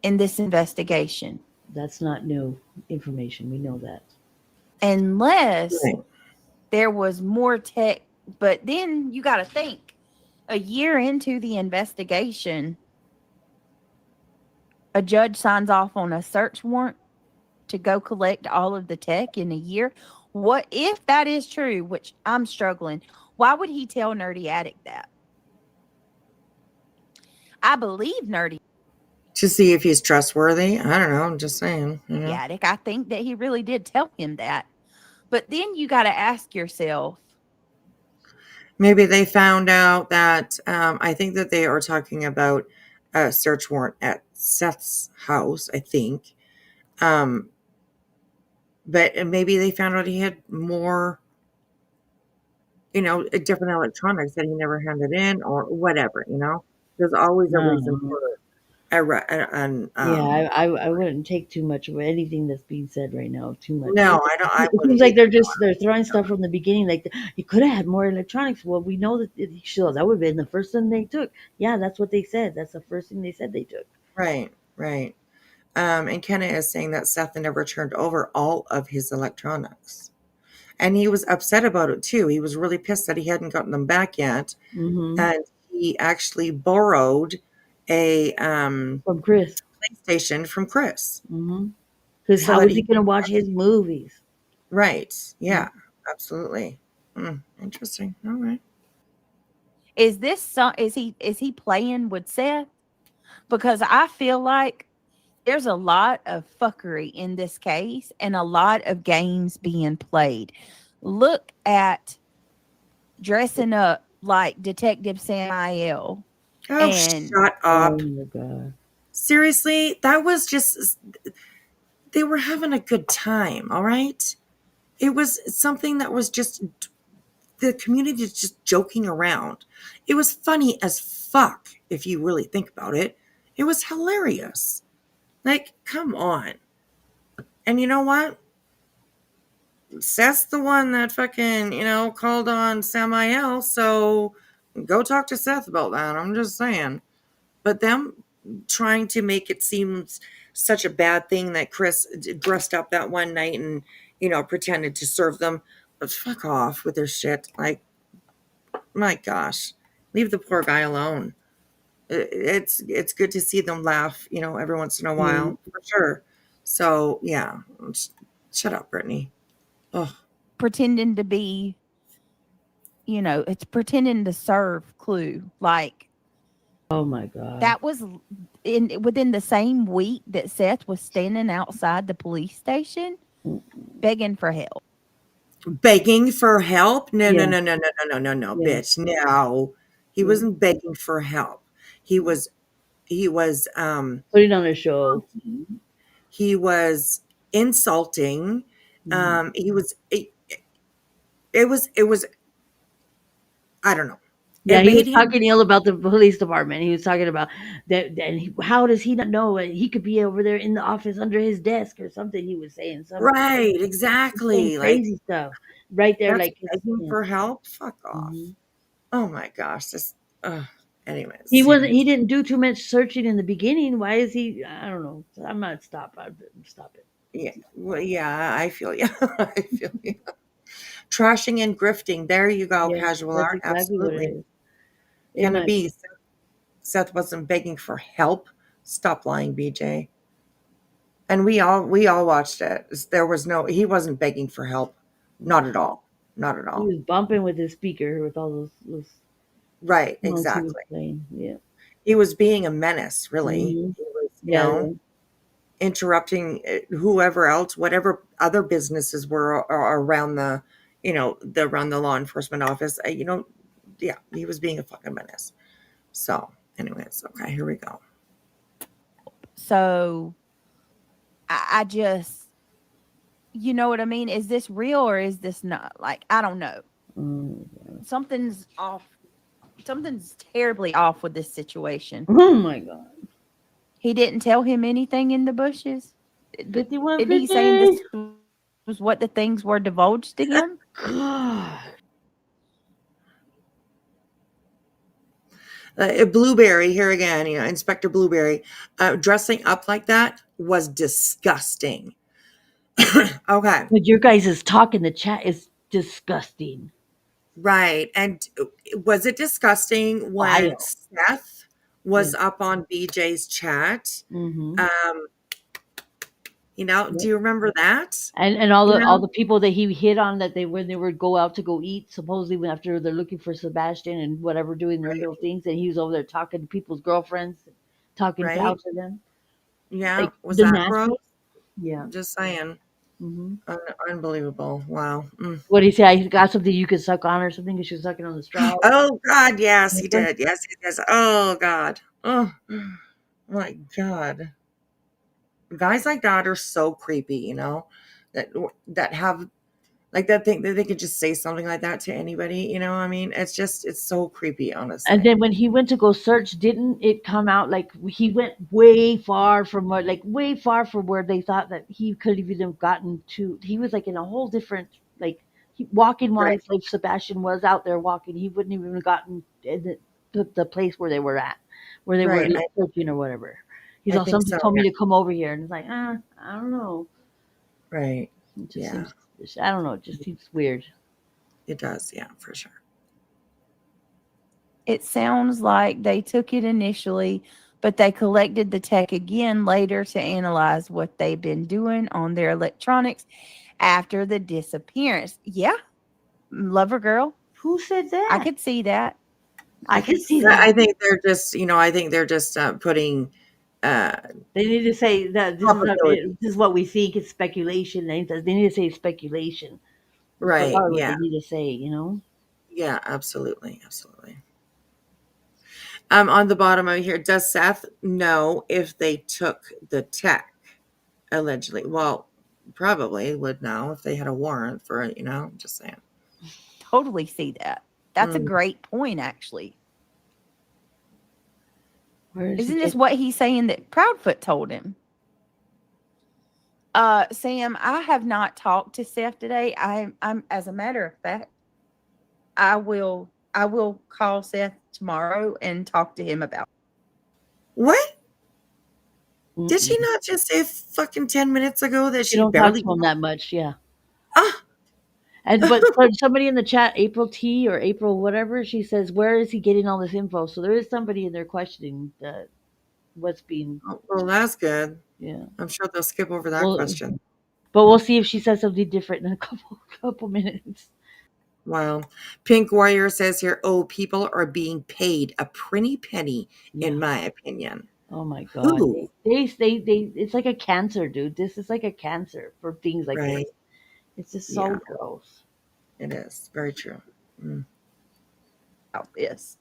in this investigation. That's not new information. We know that. Unless there was more tech, but then you got to think a year into the investigation, a judge signs off on a search warrant to go collect all of the tech in a year. What if that is true, which I'm struggling? Why would he tell Nerdy Addict that? I believe Nerdy To see if he's trustworthy. I don't know. I'm just saying. Addict. I think that he really did tell him that. But then you got to ask yourself. Maybe they found out that I think that they are talking about a search warrant at Seth's house, I think. Um, but maybe they found out he had more, different electronics that he never handed in or whatever. There's always a reason No. for an Yeah, I wouldn't take too much of anything that's being said right now. Too much. no, I It wouldn't seems like either. they're throwing stuff from the beginning. Like you could have had more electronics. Well, we know that sure that would have been the first thing they took. Yeah, that's what they said. That's the first thing they said they took. Right, right. And Kenna is saying that Seth never turned over all of his electronics. And he was upset about it too. He was really pissed that he hadn't gotten them back yet. Mm-hmm. And he actually borrowed a From Chris. PlayStation from Chris. Mm-hmm. Because So how that is he going to watch his movies? Right. Yeah, absolutely. Interesting. All right. Is he playing with Seth? Because I feel like there's a lot of fuckery in this case and a lot of games being played. Look at dressing up like Detective Samael. Oh, And shut up. Oh my god. Seriously, that was just, they were having a good time, all right? It was something that was just, the community is just joking around. It was funny as fuck, if you really think about it. It was hilarious. Like, come on. And you know what? Seth's the one that fucking, called on Samael, so go talk to Seth about that. I'm just saying. But them trying to make it seem such a bad thing that Chris dressed up that one night and, pretended to serve them. But fuck off with their shit. Like, my gosh. Leave the poor guy alone. It's good to see them laugh, every once in a while, for sure. So, yeah. Shut up, Brittany. Oh, pretending to be, it's pretending to serve Clue. Like, Oh my god. that was within the same week that Seth was standing outside the police station begging for help. begging for help? No, no, Yeah. no, no, no, no, no, no, no, Yeah. bitch. No. He Yeah. wasn't begging for help. He was Putting on a show. he was insulting. He was it was I don't know. Yeah, It he was made him talking ill about the police department. He was talking about that. How does he not know? He could be over there in the office under his desk or something. He was saying something. right, Saying exactly. Like, crazy stuff right there. that's Like begging yeah. for help? Fuck off. Mhm. Oh my gosh. This He anyways. wasn't. He didn't do too much searching in the beginning. Why is he? I don't know. I'm not stop. Stop it. Yeah. Well, yeah, I feel you. I feel you. Trashing and grifting. There you go, Yeah, casual that's art. exactly what it Absolutely. is. In Can it my be? Seth wasn't begging for help. Stop lying, BJ. And we all watched it. There was no, he wasn't begging for help. Not at all. Not at He all. was bumping with his speaker with all those Right, songs he was exactly. playing. Yeah. He was being a menace, really. Hmm. He was, Yeah. Yeah. interrupting whoever else, whatever other businesses were around around the law enforcement office. Yeah, he was being a fucking menace. So, anyways, okay, here we go. So I just, you know what I mean? Is this real or is this not? Like, I don't know. Something's off. Something's terribly off with this situation. Oh my god. He didn't tell him anything in the bushes. 51 Did he say this was what the things were divulged to him? God. Blueberry here again, Inspector Blueberry, dressing up like that was disgusting. Okay, But your guys' talk in the chat is disgusting. right. And was it disgusting when Vile. Seth was up on BJ's chat? Mm-hmm. Do you remember that? And all You the all know? the people that he hit on that when they would go out to go eat, supposedly when after they're looking for Sebastian and whatever doing their little things, and he was over there talking to people's girlfriends, talking Right? out to them. Yeah. Like Was the that nasty. gross? Yeah. Just saying. Mm-hmm. Unbelievable. Wow. Mm. What did he say? I got something you could suck on or something because she was sucking on the straw. Oh God, yes, he did. Yes, yes. Oh God. Oh my God. Guys like that are so creepy, you know, that have like that think that they could just say something like that to anybody, you know. I mean, it's so creepy, And honestly. then when he went to go search, didn't it come out like he went way far from where, like way far from where they thought that he could have even gotten to? He was like in a whole different, like walking Right. wise. Like Sebastian was out there walking, he wouldn't even have gotten in the place where they were at, where they were Right. searching or whatever. He's I all, think somebody so. told Yeah. me to come over here, and it's like, I don't know. Right. It just Yeah. seems, I don't know. It just seems weird. It does. Yeah, for sure. It sounds like they took it initially, but they collected the tech again later to analyze what they've been doing on their electronics after the disappearance. Yeah, lover girl. Who said that? I could see that. I can see Yeah, that. I think they're just, you know, I think they're just putting. They need to say that Probability. this is what we think. It's speculation. They need to say speculation. That's Right. probably what Yeah. they need to say. You know. Yeah. Absolutely. Absolutely. On the bottom over here, does Seth know if they took the tech allegedly? Well, probably would know if they had a warrant for it. You know, just saying. Totally see that. That's a Mm. great point, actually. Where is Isn't it? this what he's saying that Proudfoot told him? Sam, I have not talked to Seth today. I'm as a matter of fact, I will call Seth tomorrow and talk to him about What? Did she Mm-mm. not just say fucking 10 minutes ago that She she don't talk barely? to him that much. Yeah. Ah, And but for somebody in the chat, April T or April whatever, she says, "Where is he getting all this info?" So there is somebody in there questioning what's being. oh, well, that's good. Yeah. I'm sure they'll skip over that Well, question. but we'll see if she says something different in a couple minutes. Wow. Pink Warrior says here, oh, people are being paid a pretty penny, Yeah. in my opinion. Oh my God. Who? They it's like a cancer, dude. This is like a cancer for things like Right. this. It's just Yeah, so gross. it is. Very true. Mm. this.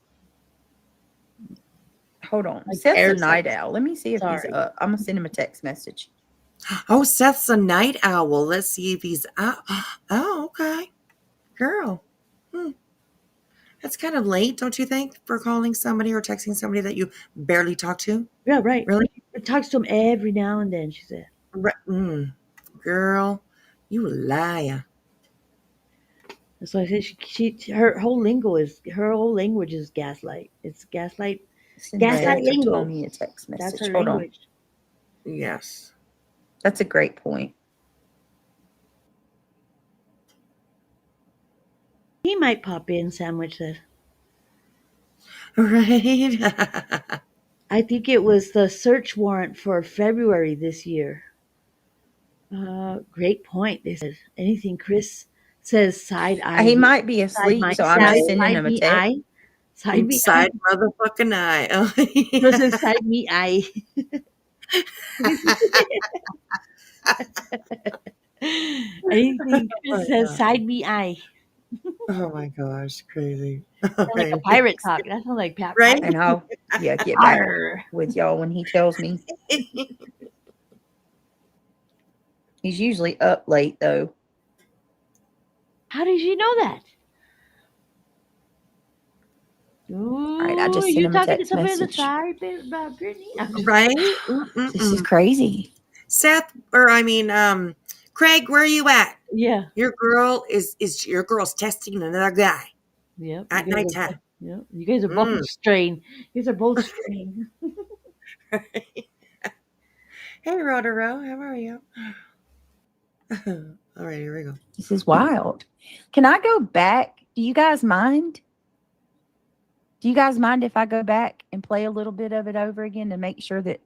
Hold on. Like Seth's a air night sex. owl. Let me see if he's Sorry. up. I'm gonna send him a text message. Oh, Seth's a night owl. Let's see if he's out. Oh, okay. Girl. Hmm. That's kind of late, don't you think, for calling somebody or texting somebody that you barely talk to? Yeah, right. Really? It talks to him every now and then, she said. Girl, you a liar. That's why I said her whole language is gaslight. It's gaslight. Gaslight Seth or lingo. Tommy a text That's message. her Hold on. language. Yes. That's a great point. He might pop in, Sandwich said. Right. I think it was the search warrant for February this year. Great point. They said anything. Chris says side eye. He might be Side asleep, my so I'm just side, sending side him a me text. eye. Side me eye. Inside motherfucking eye. Oh, Chris yeah. says side me eye. Anything Chris says side me eye. Oh my gosh, crazy. Sound like a pirate talk. That sounds like Pat. Right? And I'll get back Arr. with y'all when he tells me. He's usually up late though. How did you know that? Ooh, right, I just sent you him a talking to text somebody on the message. side, Brittany? I'm just- Right? This is crazy. Seth, Craig, where are you at? Yeah. Your girl's testing another guy Yep. at You guys nighttime. Yep. You guys are both strained. You guys are both strained. Hey, Rodero, how are you? All right, here we go. This is wild. Can I go back? Do you guys mind? Do you guys mind if I go back and play a little bit of it over again to make sure that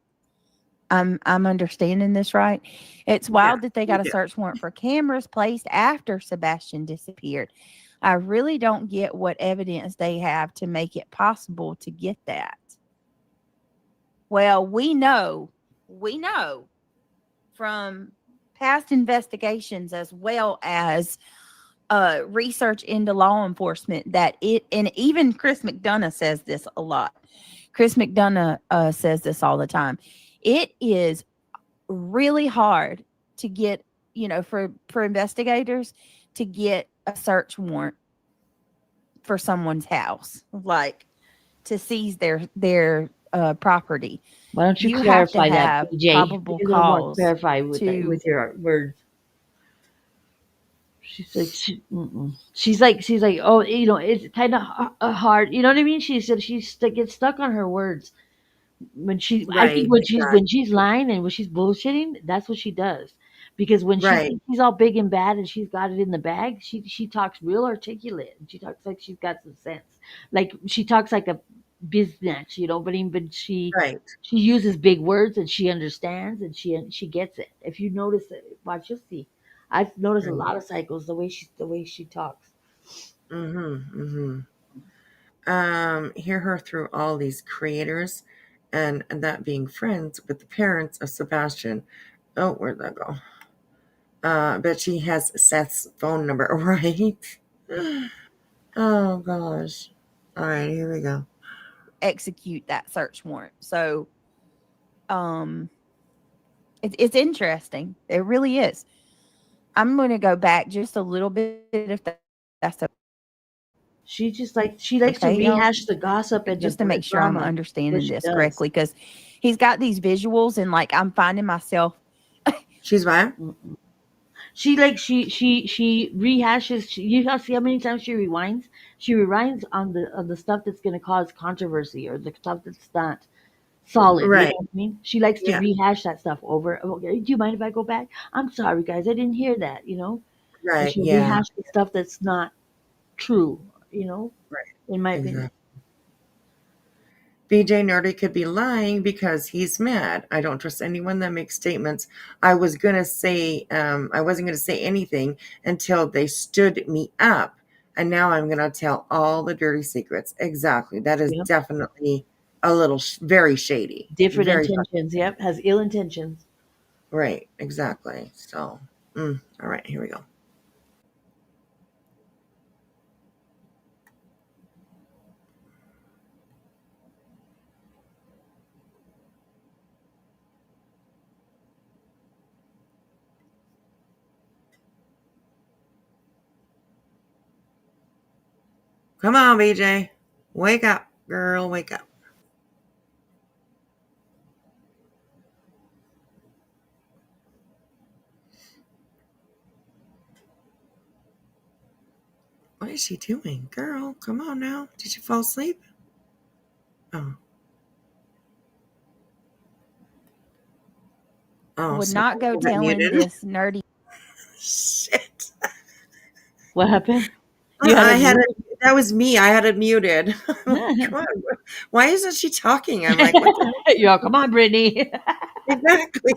I'm understanding this right? It's wild that they got a search warrant for cameras placed after Sebastian disappeared. I really don't get what evidence they have to make it possible to get that. Well, we know from past investigations as well as research into law enforcement that and even Chris McDonough says this a lot. Chris McDonough says this all the time. It is really hard to get, for investigators to get a search warrant for someone's house, like to seize their property. Why don't you have to clarify that, have BJ? probable Be a little more cause clarify with to with your words. She's like, she's like, oh, it's kind of hard. You know what I mean? She said gets stuck on her words I think Right. when Exactly. she's lying and when she's bullshitting, that's what she does. Because when she Right. thinks she's all big and bad and she's got it in the bag, she talks real articulate and she talks like she's got some sense. Like she talks like a business, but Right. she uses big words and she understands and she gets it. If you notice it, watch, you'll see. I've noticed a Right. lot of cycles the way she talks. Mm-hmm. Hear her through all these creators, and that being friends with the parents of Sebastian. Oh, where'd that go? But she has Seth's phone number, right? Oh gosh. All right, here we go. execute that search warrant. So it's interesting. It really is. I'm going to go back just a little bit if that's She likes to okay, y'all, rehash the gossip and just to the make sure I'm drama. What understanding she this does. correctly, because he's got these visuals and like I'm finding myself. She's what? She rehashes. You have see how many times she rewinds. She rewinds on the stuff that's going to cause controversy or the stuff that's not solid. You Right. know what I mean? She likes to Yeah. rehash that stuff over. Okay, do you mind if I go back? I'm sorry, guys, I didn't hear that. And Right. she'll Yeah. rehash the stuff that's not true. Right. In my Exactly. opinion. BJ Nerdy could be lying because he's mad. I don't trust anyone that makes statements. I was gonna say, I wasn't gonna say anything until they stood me up, and now I'm gonna tell all the dirty secrets. Exactly. That is Yep. definitely a little very shady. Different Very intentions. Yep. Has ill intentions. right. Exactly. So, all right. Here we go. Come on, BJ. Wake up, girl. Wake up. What is she doing? Girl, come on now. Did you fall asleep? Oh. Oh, Would so not go I got telling muted. this nerdy. Shit. What happened? You had I a had mute? it. That was me. I had it muted. I'm like, come on. Why isn't she talking? I'm like, what the Yo, come on, Brittany. exactly?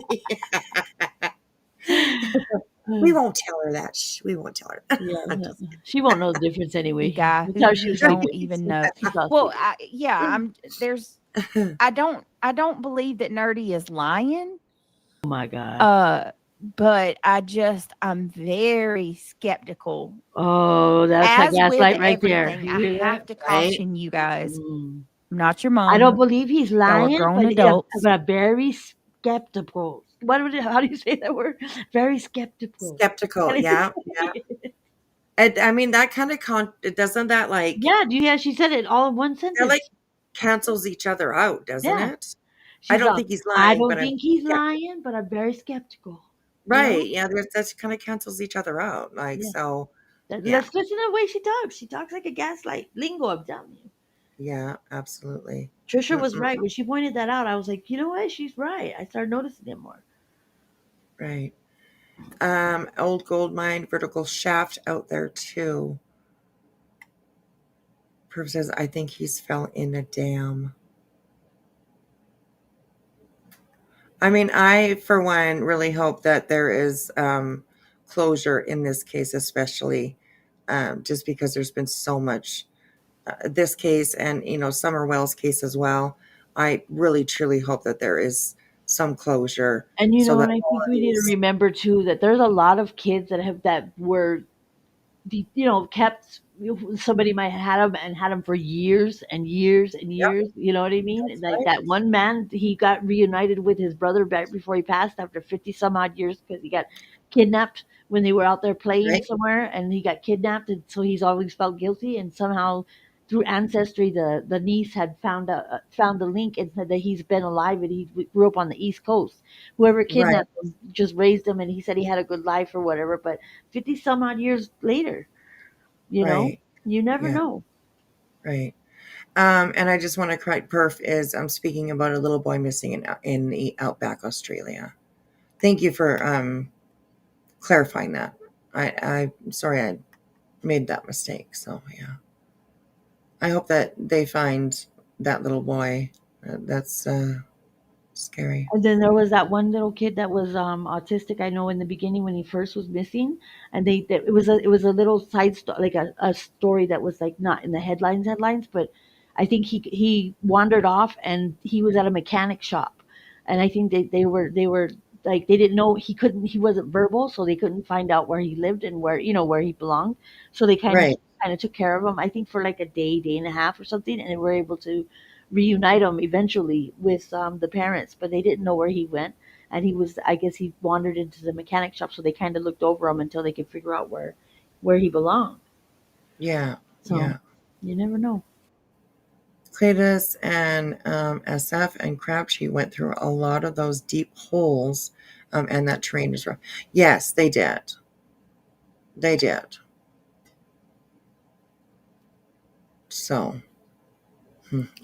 We won't tell her that. We won't tell her. Yeah, I'm no, just she won't know the difference The anyway. guy That's who how you she's don't sleeping. even know. She's all Well, sleeping. I'm there's I don't believe that nerdy is lying. Oh my god. But I'm very skeptical. Oh, that's a As with gaslight right there. everything, You I hear that? have to right. caution you guys. Mm. I'm not your I don't mama. believe he's Y'all are lying, grown adults. but very skeptical. How do you say that word? Very skeptical. Skeptical. Yeah. Yeah. I mean, that kind of doesn't that like Yeah, she said it all in one that like sentence. cancels each other out, doesn't Yeah. it? I She's don't all, think he's I lying, don't but I'm think he's skeptical. lying, but I'm very skeptical. Right. Yeah. That kind of cancels each other out. Like Yeah. so. Yeah. Let's listen to the way she talks. She talks like a gaslight lingo, I'm telling you. Yeah. Absolutely. Trisha was Mm-mm. right. When she pointed that out, I was like, you know what? She's right. I started noticing it more. Right. Old gold mine, vertical shaft out there too. Perv says, I think he's fell in a dam. I mean, I, for one, really hope that there is closure in this case, especially just because there's been so much, this case and, Summer Wells case as well. I really, truly hope that there is some closure. And you so know, that and I think we need to authorities- remember too that there's a lot of kids that were, kept. Somebody might have had them and had them for years and years and Yep, years. You know what I mean? that's Like right. that one man, he got reunited with his brother back before he passed after 50 some odd years because he got kidnapped when they were out there playing Right, somewhere, and he got kidnapped, and so he's always felt guilty. And somehow, through ancestry, the niece had found the link and said that he's been alive and he grew up on the East Coast. Whoever right, kidnapped him just raised him, and he said he had a good life or whatever. But 50 some odd years later, you know, right. you never Yeah, know. right. And I just want to correct Perf is I'm speaking about a little boy missing in the outback Australia. Thank you for clarifying that. I'm sorry I made that mistake. So yeah, I hope that they find that little boy. That's scary. And then there was that one little kid that was autistic. I know in the beginning when he first was missing, and it was a little side story, like a story that was like not in the headlines, but I think he wandered off and he was at a mechanic shop, and I think they were like they didn't know he wasn't verbal, so they couldn't find out where he lived and where he belonged, so they Right. kind of took care of him. I think for like a day and a half or something, and they were able to reunite him eventually with the parents, but they didn't know where he went. And I guess he wandered into the mechanic shop, so they kind of looked over him until they could figure out where he belonged. Yeah. So Yeah. you never know. Cletus and SF and Crabtree went through a lot of those deep holes, and that terrain is rough. Yes, they did. They did. So,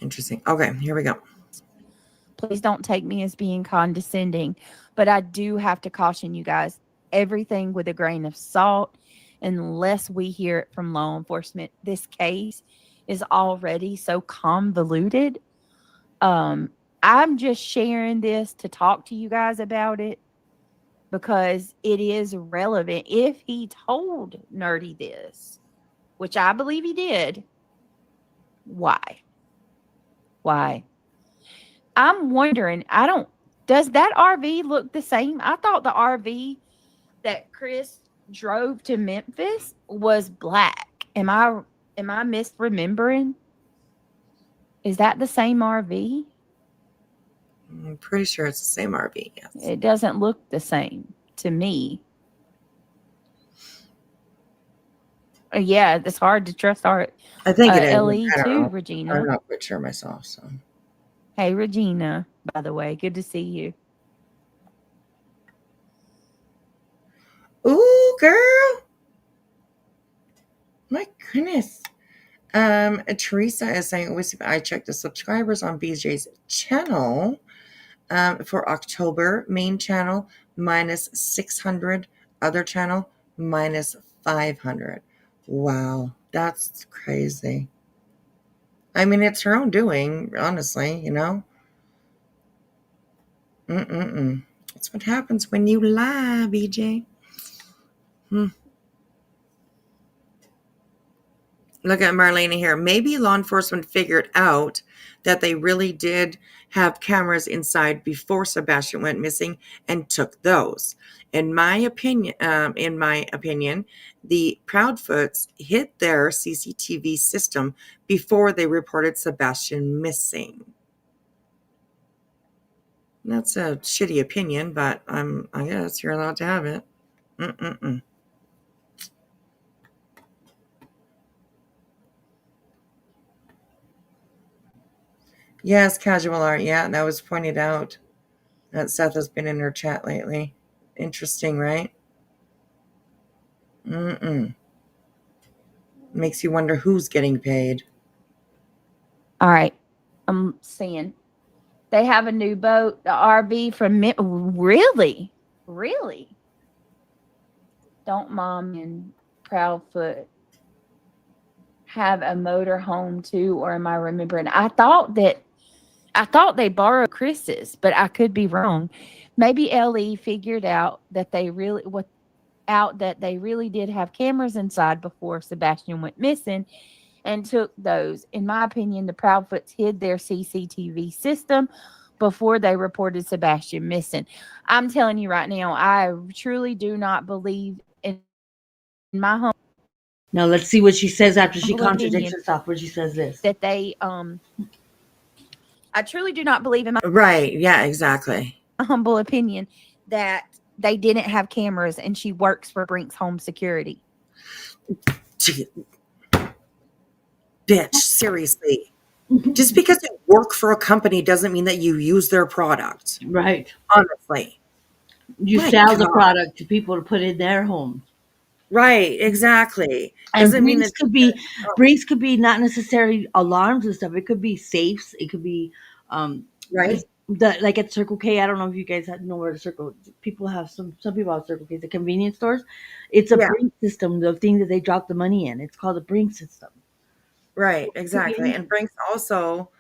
interesting. Okay, here we go. Please don't take me as being condescending, but I do have to caution you guys, everything with a grain of salt unless we hear it from law enforcement. This case is already so convoluted. I'm just sharing this to talk to you guys about it because it is relevant. If he told Nerdy this, which I believe he did, why? Why? I'm wondering, does that RV look the same? I thought the RV that Chris drove to Memphis was black. Am I misremembering? Is that the same RV? I'm pretty sure it's the same RV. Yes. It doesn't look the same to me. Yeah, it's hard to trust our I think it is. LE I don't too, know. Regina. I'm not quite sure myself. So, Hey, Regina, by the way, good to see you. ooh, girl, my goodness. Teresa is saying, I checked the subscribers on BJ's channel for October. Main channel minus 600, other channel minus 500. Wow, that's crazy. I mean, it's her own doing, honestly, That's what happens when you lie, BJ. Look at Marlena here. Maybe law enforcement figured out that they really did have cameras inside before Sebastian went missing and took those. In my opinion, the Proudfoots hit their CCTV system before they reported Sebastian missing. That's a shitty opinion, but I guess you're allowed to have it. Yes, casual art. Yeah, that was pointed out. That Seth has been in her chat lately. Interesting, right? Makes you wonder who's getting paid. All right. I'm seeing they have a new boat, the RV from really? Don't Mom and Proudfoot have a motor home too, or am I remembering? I thought they borrowed Chris's, but I could be wrong. Maybe LE figured out that they really did have cameras inside before Sebastian went missing and took those. In my opinion, the Proudfoots hid their CCTV system before they reported Sebastian missing. I'm telling you right now, I truly do not believe in my home Now let's see what she says after she humble contradicts opinion herself. Where she says this. that they I truly do not believe in my Right. Yeah, exactly. humble opinion that they didn't have cameras and she works for Brink's Home Security. Gee, bitch, seriously. Just because you work for a company doesn't mean that you use their product. Right. Honestly. You My sell the God. product to people to put in their home. Right, exactly. And Doesn't mean that Brinks could be not necessarily alarms and stuff. It could be safes. It could be right? like at Circle K. I don't know if you guys know where the Circle people have some people have Circle K, the convenience stores. It's a Yeah, Brink system, the thing that they drop the money in. It's called a Brink system. right, It could be exactly. anything. And Brinks also,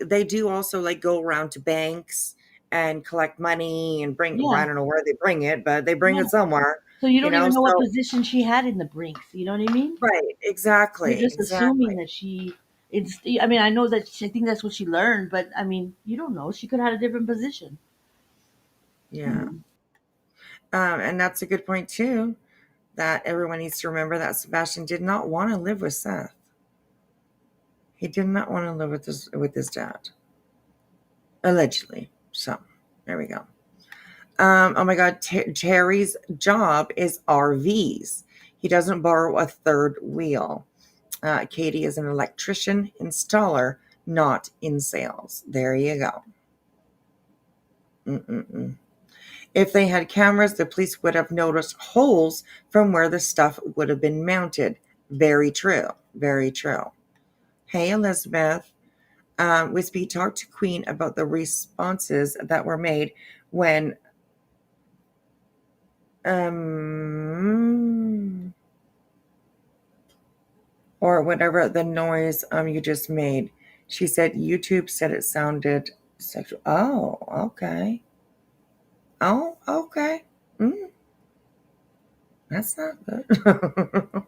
they do also like go around to banks and collect money and bring, well, Yeah. I don't know where they bring it, but they bring Yeah. it somewhere, So you you don't know? even know what So, position she had in the Brinks. You know what I mean? right, You're exactly, just assuming exactly. that I mean, I know that I think that's what she learned, but I mean, you don't know. She could have had a different position. Yeah. And that's a good point too, that everyone needs to remember that Sebastian did not want to live with Seth. He did not want to live with his dad. Allegedly. So, there we go. Oh my God, Terry's job is RVs. He doesn't borrow a third wheel. Katie is an electrician installer, not in sales. There you go. Mm-mm-mm. If they had cameras, the police would have noticed holes from where the stuff would have been mounted. Very true. Very true. Hey, Elizabeth. Wispy talked to Queen about the responses that were made when or whatever the noise you just made. She said YouTube said it sounded sexual. Oh, okay. Oh, okay. Mm, that's not good.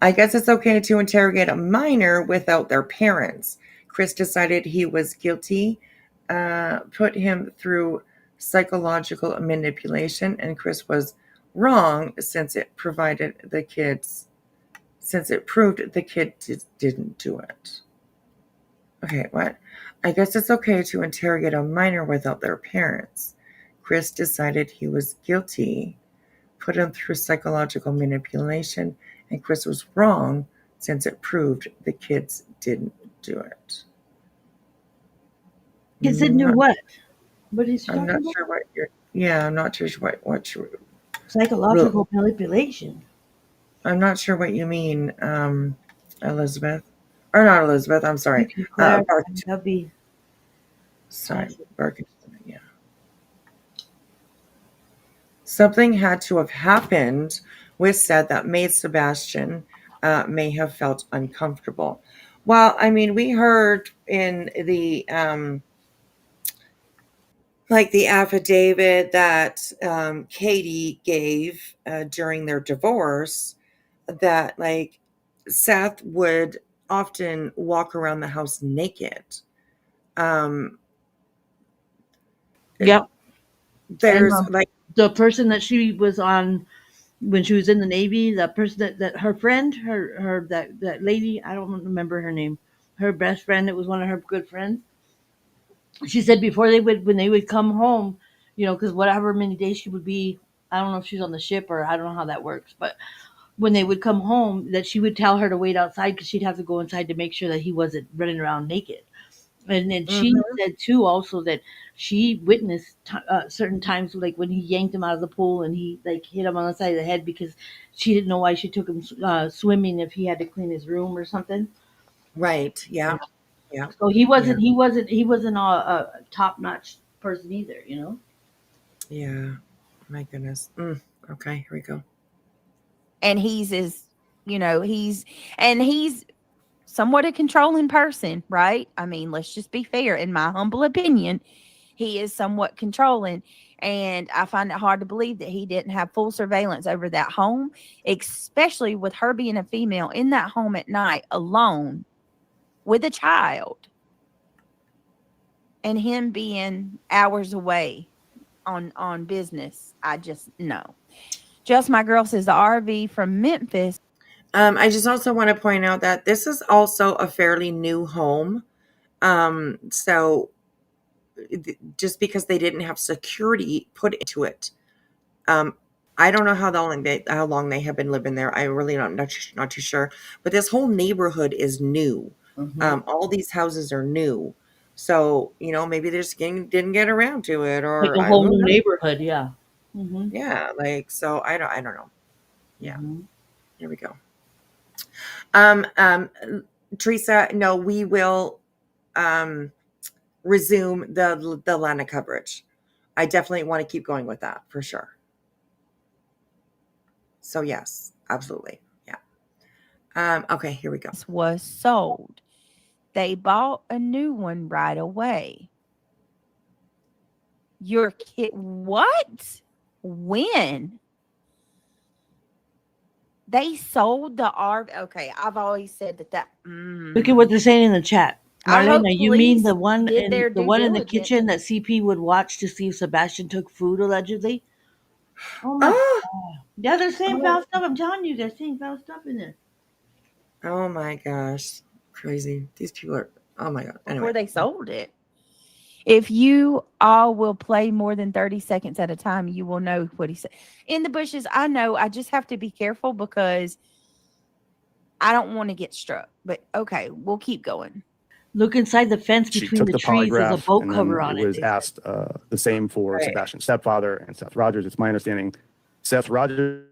I guess it's okay to interrogate a minor without their parents. Chris decided he was guilty, put him through psychological manipulation, and Chris was wrong since it proved the kid didn't do it. Okay, what? I guess it's okay to interrogate a minor without their parents. Chris decided he was guilty, put him through psychological manipulation, and Chris was wrong since it proved the kids didn't do it. Kids didn't do Not- what? What is she I'm talking not about? sure what you're. Yeah, I'm not sure what you. Psychological manipulation. I'm not sure what you mean, Elizabeth, or not Elizabeth. I'm sorry, You can clarify. Barkington. That'd be Sorry, awesome. Barkington. Yeah. Something had to have happened with Seth that made Sebastian may have felt uncomfortable. Well, I mean, we heard in the like the affidavit that Katie gave during their divorce that like Seth would often walk around the house naked. Um, Yep. And there's like the person that she was on when she was in the Navy, that person that her friend, her that lady, I don't remember her name, her best friend, it was one of her good friends. She said before when they would come home, because whatever many days she would be, I don't know if she's on the ship or I don't know how that works, but when they would come home, that she would tell her to wait outside because she'd have to go inside to make sure that he wasn't running around naked. And then she said too also that she witnessed certain times like when he yanked him out of the pool and he like hit him on the side of the head because she didn't know why she took him swimming if he had to clean his room or something. right, yeah, yeah, So he yeah, wasn't a top notch person either. yeah. My goodness. Okay, here we go. And he's somewhat a controlling person, right? I mean, let's just be fair. In my humble opinion, he is somewhat controlling. And I find it hard to believe that he didn't have full surveillance over that home, especially with her being a female in that home at night alone with a child. and him being hours away on business. I just no. Just my girl says the RV from Memphis. I just also want to point out that this is also a fairly new home. So just because they didn't have security put into it, I don't know how long they have been living there. I really not too sure. But this whole neighborhood is new. All these houses are new. So, maybe they just didn't get around to it, Like or a I whole don't new know. neighborhood, yeah. Yeah, so I don't know. Yeah. Mhm. Here we go. Teresa, no, we will resume the Atlanta coverage. I definitely want to keep going with that for sure. So yes, absolutely. Yeah. Okay, here we go. Was sold. They bought a new one right away. Your kid, what? When? They sold the RV. Okay, I've always said that. Look at what they're saying in the chat. I hope Marlena, you mean police the one did their in the due one in the diligence. kitchen that CP would watch to see if Sebastian took food allegedly? Oh my Oh, god. Yeah, they're saying oh, foul stuff. I'm telling you, they're saying foul stuff in there. oh my gosh. Crazy. These people are, oh my God. Before Anyway. they sold it. If you all will play more than 30 seconds at a time, you will know what he said. In the bushes, I know. I just have to be careful because I don't want to get struck. But okay, we'll keep going. Look inside the fence She between took the the trees. There's a polygraph, boat and cover then on it it. was They said. asked the same for Right. Sebastian's stepfather and Seth Rogers. It's my understanding Seth Rogers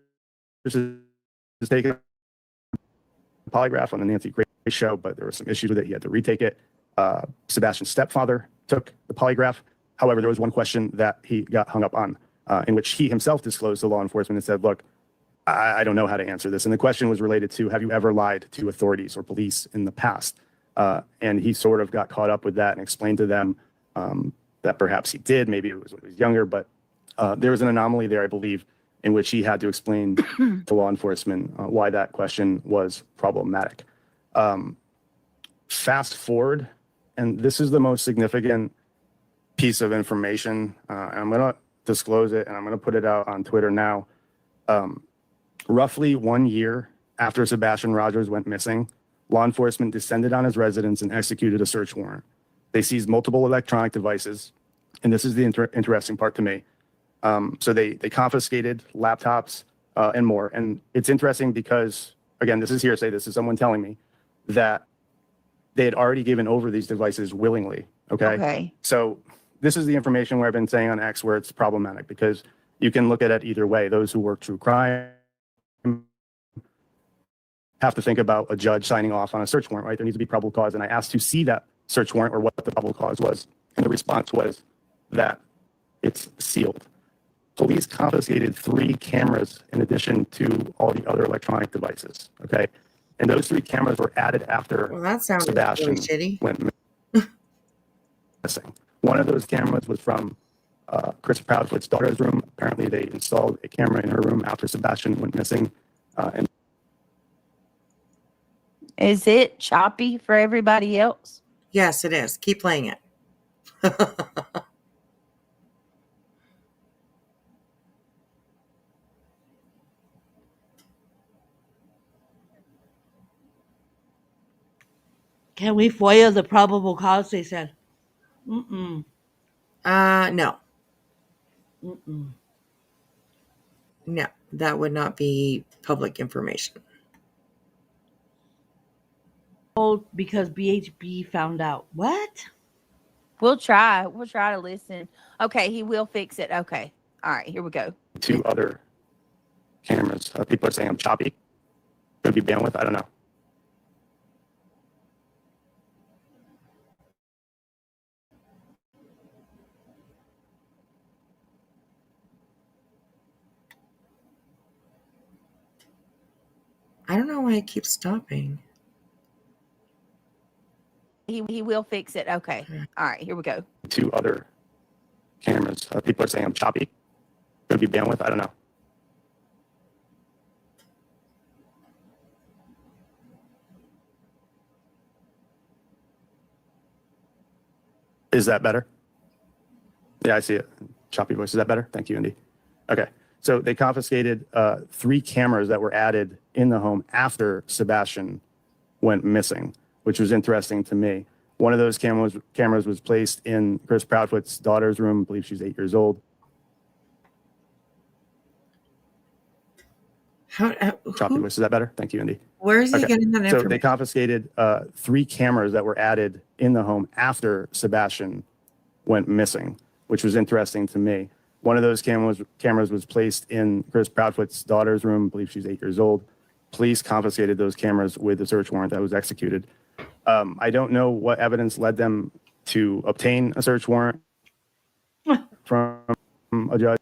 is taking the polygraph on the Nancy Grace show, but there were some issues with it. He had to retake it. Sebastian's stepfather took the polygraph. However, there was one question that he got hung up on, in which he himself disclosed to law enforcement and said, look, I don't know how to answer this. And the question was related to, have you ever lied to authorities or police in the past? And he sort of got caught up with that and explained to them that perhaps he did. Maybe it was when he was younger, but there was an anomaly there, I believe, in which he had to explain to law enforcement why that question was problematic. Fast forward, and this is the most significant piece of information. And I'm going to disclose it, and I'm going to put it out on Twitter now. Roughly 1 year after Sebastian Rogers went missing, law enforcement descended on his residence and executed a search warrant. They seized multiple electronic devices, and this is the interesting part to me. So they confiscated laptops and more. And it's interesting because, again, this is hearsay. This is someone telling me that they had already given over these devices willingly. Okay. So this is the information where I've been saying on X where it's problematic because you can look at it either way. Those who work true crime have to think about a judge signing off on a search warrant, right? There needs to be probable cause. And I asked to see that search warrant or what the probable cause was. And the response was that it's sealed. Police confiscated 3 cameras in addition to all the other electronic devices. Okay. And those 3 cameras were added after Well, that sounds Sebastian really shitty. went missing. One of those cameras was from Chris Proudfoot's daughter's room. Apparently, they installed a camera in her room after Sebastian went missing. And Is it choppy for everybody else? Yes, it is. Keep playing it. Can we FOIA the probable cause? They said. No. Mm-mm. No, that would not be public information. Because BHB found out. What? We'll try. We'll try to listen. Okay, he will fix it. Okay. All right, here we go. 2 other cameras. People are saying I'm choppy. Could be bandwidth. I don't know. I don't know why it keeps stopping. He will fix it. Okay. All right, here we go. 2 other cameras. People are saying I'm choppy. Could be bandwidth. I don't know. Is that better? Yeah, I see it. Choppy voice. Is that better? Thank you, Indy. Okay. So they confiscated 3 cameras that were added in the home after Sebastian went missing, which was interesting to me. One of those cameras was placed in Chris Proudfoot's daughter's room. I believe she's 8 years old. Choppy voice. Is that better? Thank you, Indy. Where is he Okay. getting that So information? they confiscated 3 cameras that were added in the home after Sebastian went missing, which was interesting to me. One of those cameras was placed in Chris Proudfoot's daughter's room. I believe she's 8 years old. Police confiscated those cameras with the search warrant that was executed. I don't know what evidence led them to obtain a search warrant from a judge.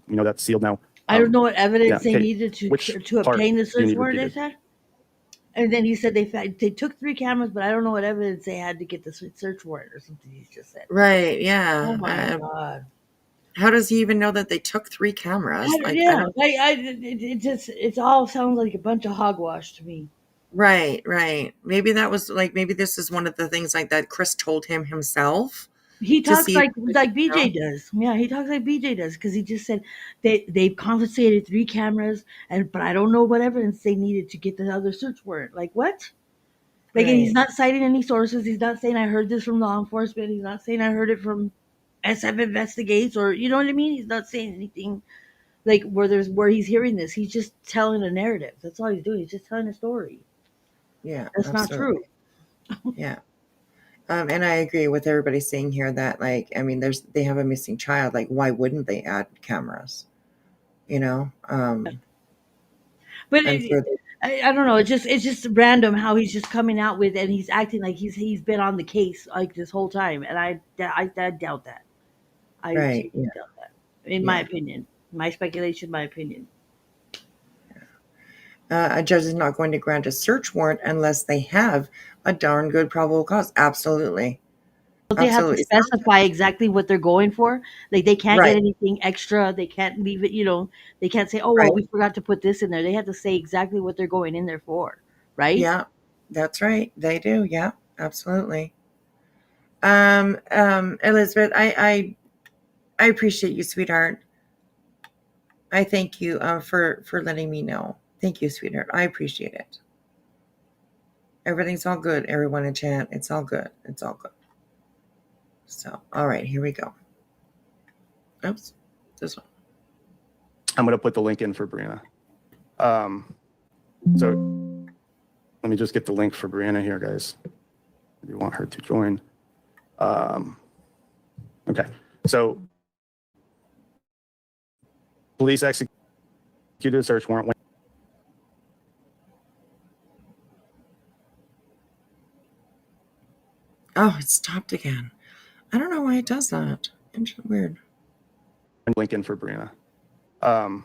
You know, that's sealed now. I don't know what evidence yeah, they Kate, needed to which part obtain the do you search need warrant. They repeated? said, and then he said they took 3 cameras, but I don't know what evidence they had to get the search warrant or something. He just said, Right. Yeah. "Oh my god." How does he even know that they took 3 cameras? It all sounds like a bunch of hogwash to me. Right. Maybe that was maybe this is one of the things that Chris told him himself. He to talks see like if- BJ does. Yeah, he talks like BJ does because he just said they've confiscated 3 cameras, but I don't know what evidence they needed to get the other search warrant. Like what? And he's not citing any sources. He's not saying I heard this from law enforcement. He's not saying I heard it from SF Investigates, or you know what I mean. He's not saying anything like where he's hearing this. He's just telling a narrative. That's all he's doing. He's just telling a story. Yeah, That's not true. Yeah. And I agree with everybody saying here that they have a missing child. Like, why wouldn't they add cameras? You know? But I'm sure I don't know. It's just random how he's just coming out with, and he's acting like he's been on the case like this whole time, and I doubt that. I Right, truly doubt that. In my opinion, my speculation, my opinion. a judge is not going to grant a search warrant unless they have a darn good probable cause. Absolutely. But they have to specify exactly what they're going for. Like they can't get anything extra. They can't leave it. They can't say, "Oh well, we forgot to put this in there." They have to say exactly what they're going in there for, right? Yeah, that's right. They do. Yeah, absolutely. Elizabeth, I appreciate you, sweetheart. I thank you for letting me know. Thank you, sweetheart. I appreciate it. Everything's all good, everyone in chat. It's all good. It's all good. So, all right, here we go. Oops, this one. I'm going to put the link in for Brianna. So let me just get the link for Brianna here, guys. If you want her to join. Okay, so police executed a search warrant. Oh, it stopped again. I don't know why it does that. Weird. Link in for Brianna. So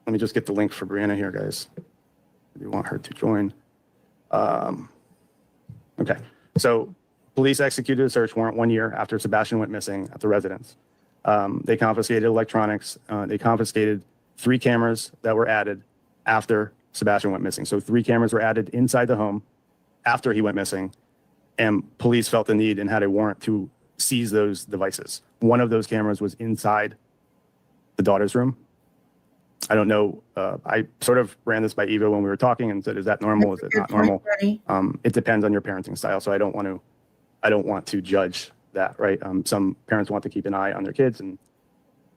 let me just get the link for Brianna here, guys. If you want her to join. Okay, so police executed a search warrant 1 year after Sebastian went missing at the residence. They confiscated electronics. They confiscated 3 cameras that were added after Sebastian went missing. So 3 cameras were added inside the home after he went missing, and police felt the need and had a warrant to seize those devices. One of those cameras was inside the daughter's room. I don't know. I sort of ran this by Eva when we were talking and said, "Is that normal? Is it not normal?" It depends on your parenting style. So I don't want to judge that, right? Some parents want to keep an eye on their kids, and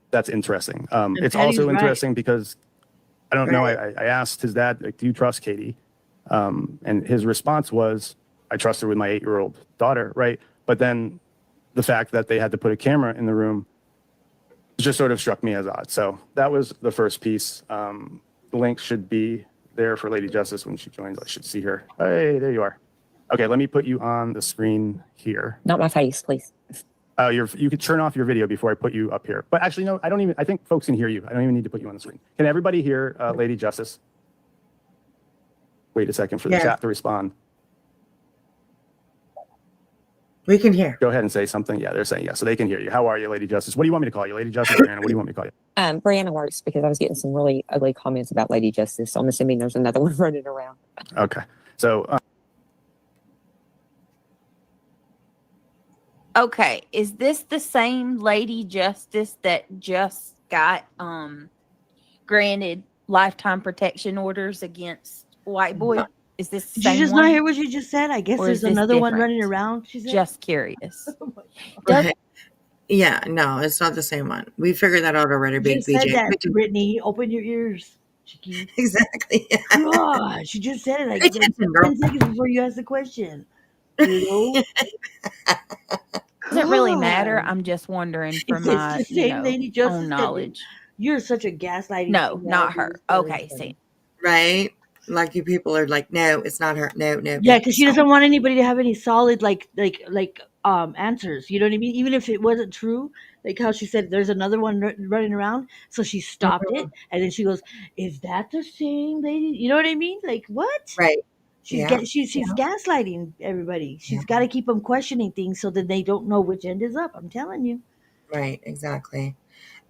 that's interesting. It's also interesting because I don't know. I asked his dad, like, "Do you trust Katie?" And his response was, "I trust her with my 8-year-old daughter," right? But then the fact that they had to put a camera in the room just sort of struck me as odd. So that was the first piece. The link should be there for Lady Justice when she joins. I should see her. Hey, there you are. Okay, let me put you on the screen here. Not my face, please. You could turn off your video before I put you up here. But actually, no, I think folks can hear you. I don't even need to put you on the screen. Can everybody hear Lady Justice? Wait a second for the chat to respond. We can hear. Go ahead and say something. Yeah, they're saying yeah, so they can hear you. How are you, Lady Justice? What do you want me to call you, Lady Justice? Brianna, what do you want me to call you? Brianna works because I was getting some really ugly comments about Lady Justice. So I'm assuming there's another one running around. Okay, so Okay, is this the same Lady Justice that just got granted lifetime protection orders against White Boy? Is this the Did you same just not one? hear what she just said? I guess Or is there's this another one running different? around. She said. Just curious. Oh my God. Does Right. Yeah, no, it's not the same one. We figured that out already, You Big just said BJ. that, We do- Brittany. Open your ears, Chicky. Exactly. God, she just said it Pay like attention, girl. 10 seconds before you asked the question. Weirdo. doesn't really matter. God. I'm just wondering for It's my, the same Lady Justice own that knowledge. you're such a gaslighting No, female, not dude. her. It's not even Okay, funny. see. Right? Like you people are like, no, it's not her. No, no, Yeah, no. because she doesn't want anybody to have any solid answers. You know what I mean? Even if it wasn't true, like how she said, there's another one running around, so she stopped it, and then she goes, "Is that the same lady?" You know what I mean? Like what? Right. She's Yeah. she's gaslighting everybody. Yeah. She's got to keep them questioning things so that they don't know which end is up. I'm telling you. Right. Exactly.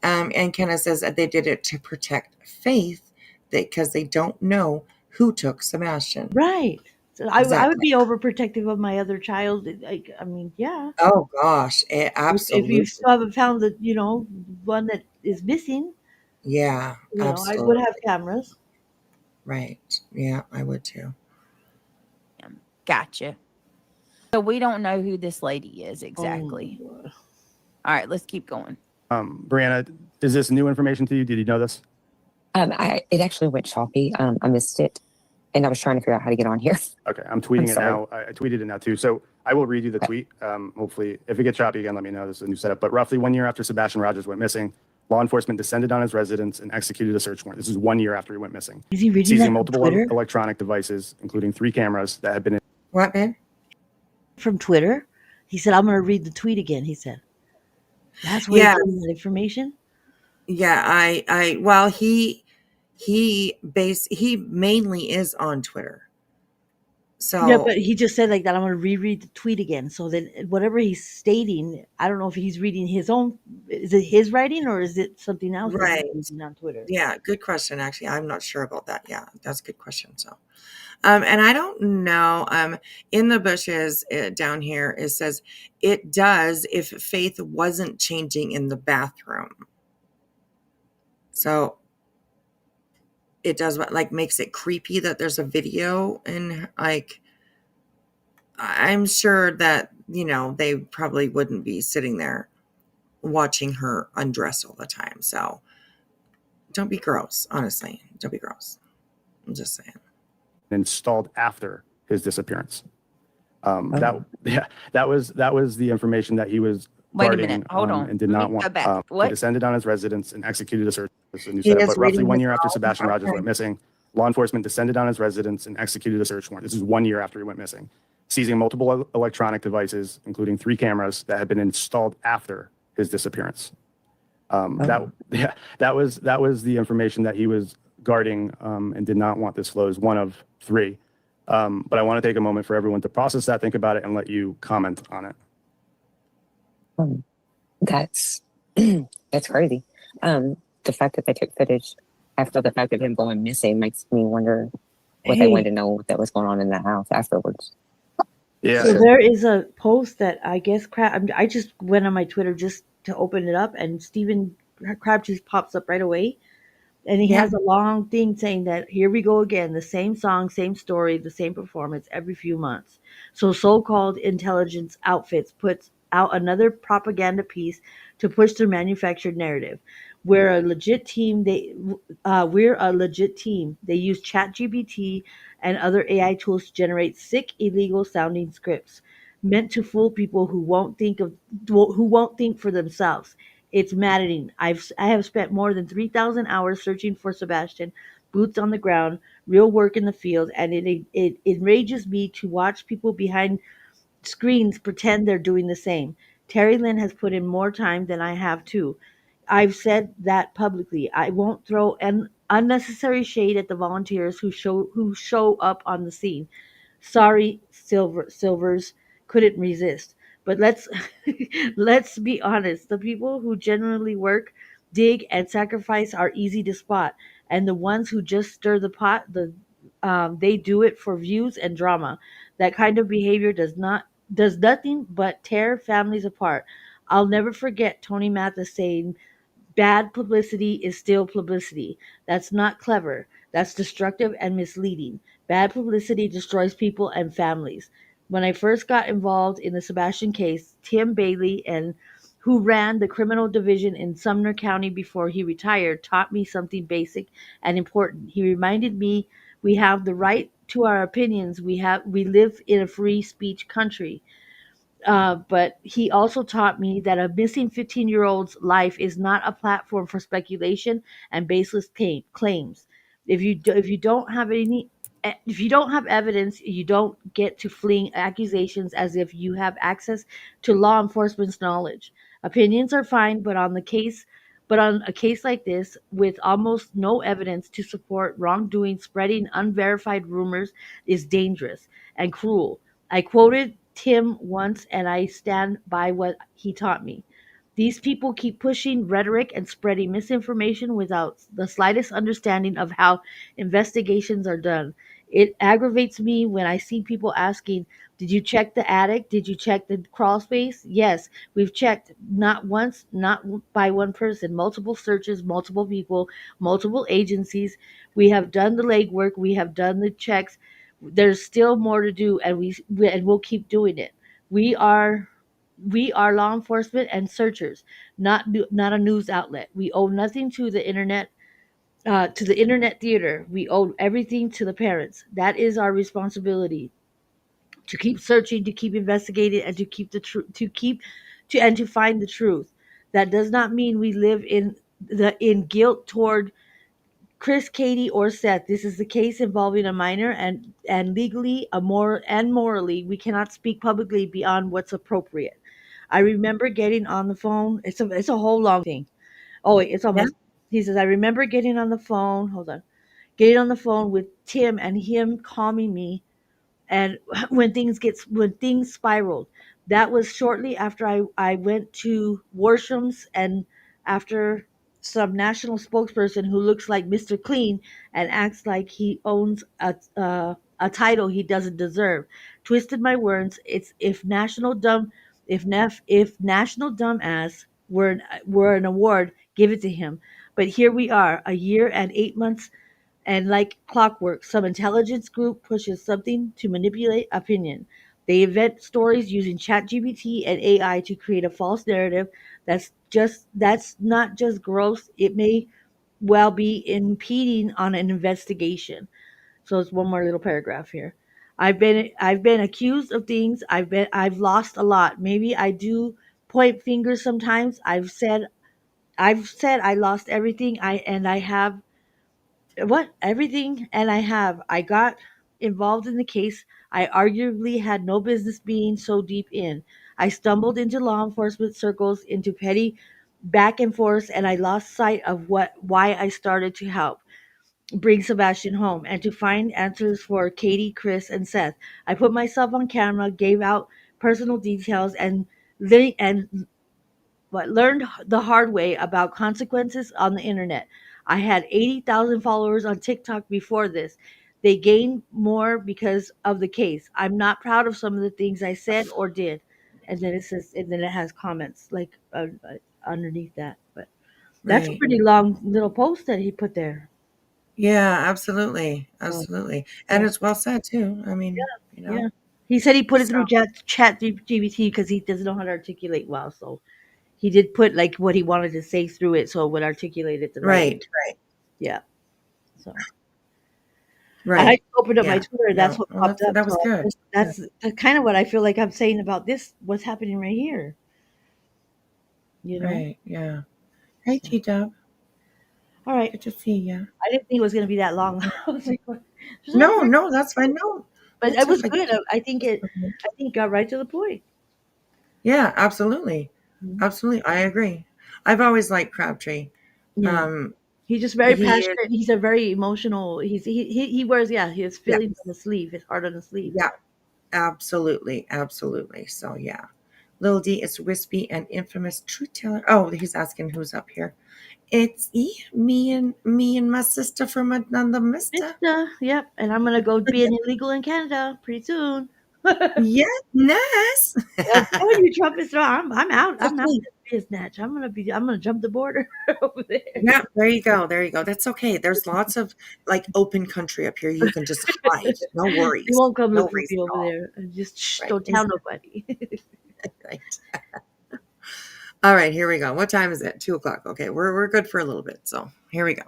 And Kenna says that they did it to protect Faith because they don't know who took Sebastian. Right. So I would Exactly. be overprotective of my other child. Like, I mean, yeah. Oh gosh, If you absolutely. still haven't found the, one that is missing, Yeah, I would have absolutely. cameras. Right. Yeah, I would too. Gotcha. So we don't know who this lady is exactly. Oh, All right, let's keep going. Brianna, is this new information to you? Did you know this? It actually went choppy. I missed it, and I was trying to figure out how to get on here. Okay, I'm tweeting it sorry. now. I tweeted it now too. So I will read you the tweet. Hopefully, if it gets choppy again, let me know. This is a new setup. But roughly 1 year after Sebastian Rogers went missing, law enforcement descended on his residence and executed a search warrant. This is 1 year after he went missing, is he reading that seizing from multiple Twitter? electronic devices, including 3 cameras that had been. What, man? From Twitter? He said, "I'm going to read the tweet again." He said, "That's where Yeah, he's getting that information." yeah. Well, he mainly is on Twitter. Yeah, So but he just said like that. I'm going to reread the tweet again. So then, whatever he's stating, I don't know if he's reading his own. Is it his writing or is it something else that right. he's reading on Twitter? Yeah, good question. Actually, I'm not sure about that. Yeah, that's a good question. So, and I don't know. In the bushes down here, it says it does if Faith wasn't changing in the bathroom. So it does what like makes it creepy that there's a video and like I'm sure that they probably wouldn't be sitting there watching her undress all the time. So don't be gross. Honestly, don't be gross. I'm just saying. Installed after his disappearance. That was the information that he was Wait a guarding, minute. Hold on. and did Let not me go want. back. He What? descended on his residence and executed a search. This is a new He setup. is But roughly reading 1 his year after own. Sebastian Rogers Okay. went missing, law enforcement descended on his residence and executed a search warrant. This is 1 year after he went missing, seizing multiple electronic devices, including 3 cameras that had been installed after his disappearance. That was the information that he was guarding and did not want disclosed. One of 3. But I want to take a moment for everyone to process that, think about it, and let you comment on it. That's that's crazy. The fact that they took footage after the fact of him going missing makes me wonder what they wanted to know that was going on in the house afterwards. Yeah. So there is a post that I guess I just went on my Twitter just to open it up, and Stephen Crab just pops up right away. And he has a long thing saying that here we go again, the same song, same story, the same performance every few months. So-called intelligence outfits puts out another propaganda piece to push their manufactured narrative. We're a legit team. We're a legit team. They use ChatGPT and other AI tools to generate sick, illegal sounding scripts meant to fool people who won't think for themselves. It's maddening. I have spent more than 3,000 hours searching for Sebastian, boots on the ground, real work in the field, and it enrages me to watch people behind screens pretend they're doing the same. Terry Lynn has put in more time than I have too. I've said that publicly. I won't throw an unnecessary shade at the volunteers who show up on the scene. Sorry, Silvers couldn't resist. But let's let's be honest. The people who genuinely work, dig, and sacrifice are easy to spot, and the ones who just stir the pot, they do it for views and drama. That kind of behavior does not does nothing but tear families apart. I'll never forget Tony Mathis saying, "Bad publicity is still publicity. That's not clever. That's destructive and misleading. Bad publicity destroys people and families." When I first got involved in the Sebastian case, Tim Bailey, and who ran the criminal division in Sumner County before he retired, taught me something basic and important. He reminded me we have the right to our opinions. We live in a free speech country. But he also taught me that a missing 15-year-old's life is not a platform for speculation and baseless claims. If you don't have any if you don't have evidence, you don't get to fling accusations as if you have access to law enforcement's knowledge. Opinions are fine, but on a case like this, with almost no evidence to support wrongdoing, spreading unverified rumors is dangerous and cruel. I quoted Tim once, and I stand by what he taught me. These people keep pushing rhetoric and spreading misinformation without the slightest understanding of how investigations are done. It aggravates me when I see people asking, "Did you check the attic? Did you check the crawl space?" Yes, we've checked, not once, not by one person, multiple searches, multiple people, multiple agencies. We have done the legwork, we have done the checks. There's still more to do, and we'll keep doing it. We are we are law enforcement and searchers, not a news outlet. We owe nothing to the internet theater. We owe everything to the parents. That is our responsibility, to keep searching, to keep investigating, and to keep the truth, to find the truth. That does not mean we live in guilt toward Chris, Katie, or Seth. This is the case involving a minor, and legally, and morally, we cannot speak publicly beyond what's appropriate. I remember getting on the phone. It's a whole long thing. Oh wait, it's Yeah. almost. He says, I remember getting on the phone. Hold on, getting on the phone with Tim and him calming me, and when things spiraled. That was shortly after I went to Warsham's, and after some national spokesperson who looks like Mr. Clean and acts like he owns a title he doesn't deserve twisted my words. It's if national dumbass were an award, give it to him. But here we are, a year and 8 months, and like clockwork, some intelligence group pushes something to manipulate opinion. They invent stories using ChatGPT and AI to create a false narrative that's not just gross, it may well be impeding on an investigation. So it's one more little paragraph here. I've been accused of things. I've lost a lot. Maybe I do point fingers sometimes. I've said I lost everything I have what everything and I have. I got involved in the case I arguably had no business being so deep in. I stumbled into law enforcement circles, into petty back and forth, and I lost sight of why I started to help bring Sebastian home and to find answers for Katie, Chris, and Seth. I put myself on camera, gave out personal details, and but learned the hard way about consequences on the internet. I had 80,000 followers on TikTok before this. They gained more because of the case. I'm not proud of some of the things I said or did. And then it has comments like underneath that. But that's a Right. pretty long little post that he put there. Yeah, absolutely. So, Absolutely. And yeah, it's well said too. I mean, yeah. He said he put it so through chat GBT because he doesn't know how to articulate well. So he did put like what he wanted to say through it so it would articulate it the right way. right, right, Yeah. So I right. opened up my Yeah. Twitter. That's No, what well, popped up. that was So good. Yeah. that's kind of what I feel like I'm saying about this. What's happening right here? You know. Right. Yeah. Hey, So, T Dub. all right. Good to see you. I didn't think it was going to be that long. I was like, what? Just a No, break. no, that's fine. No, But that's it just was like, good. I think it got right to the point. yeah, absolutely. Mhm. Absolutely. I agree. I've always liked Crabtree. Yeah. Um, He's just very he is, passionate. He's a very emotional. He wears his yeah, feelings on the sleeve, his heart on the sleeve. yeah, absolutely. Absolutely. So, yeah. Lil D is wispy and infamous truth teller. Oh, he's asking who's up here. It's me and my sister from another mister. Mister, yep. And I'm gonna go being illegal in Canada pretty soon. Yes. I'm telling you, Trump is strong. I'm out. I'm out Okay. this snatch. I'm gonna jump the border over there. Yeah, there you go. There you go. That's okay. There's lots of like open country up here. You can just hide. No They worries. won't come No look for worries me at over all. there. Just shh, Right. don't tell nobody. Right. All right, here we go. What time is it? 2:00. Okay, we're good for a little bit. So here we go.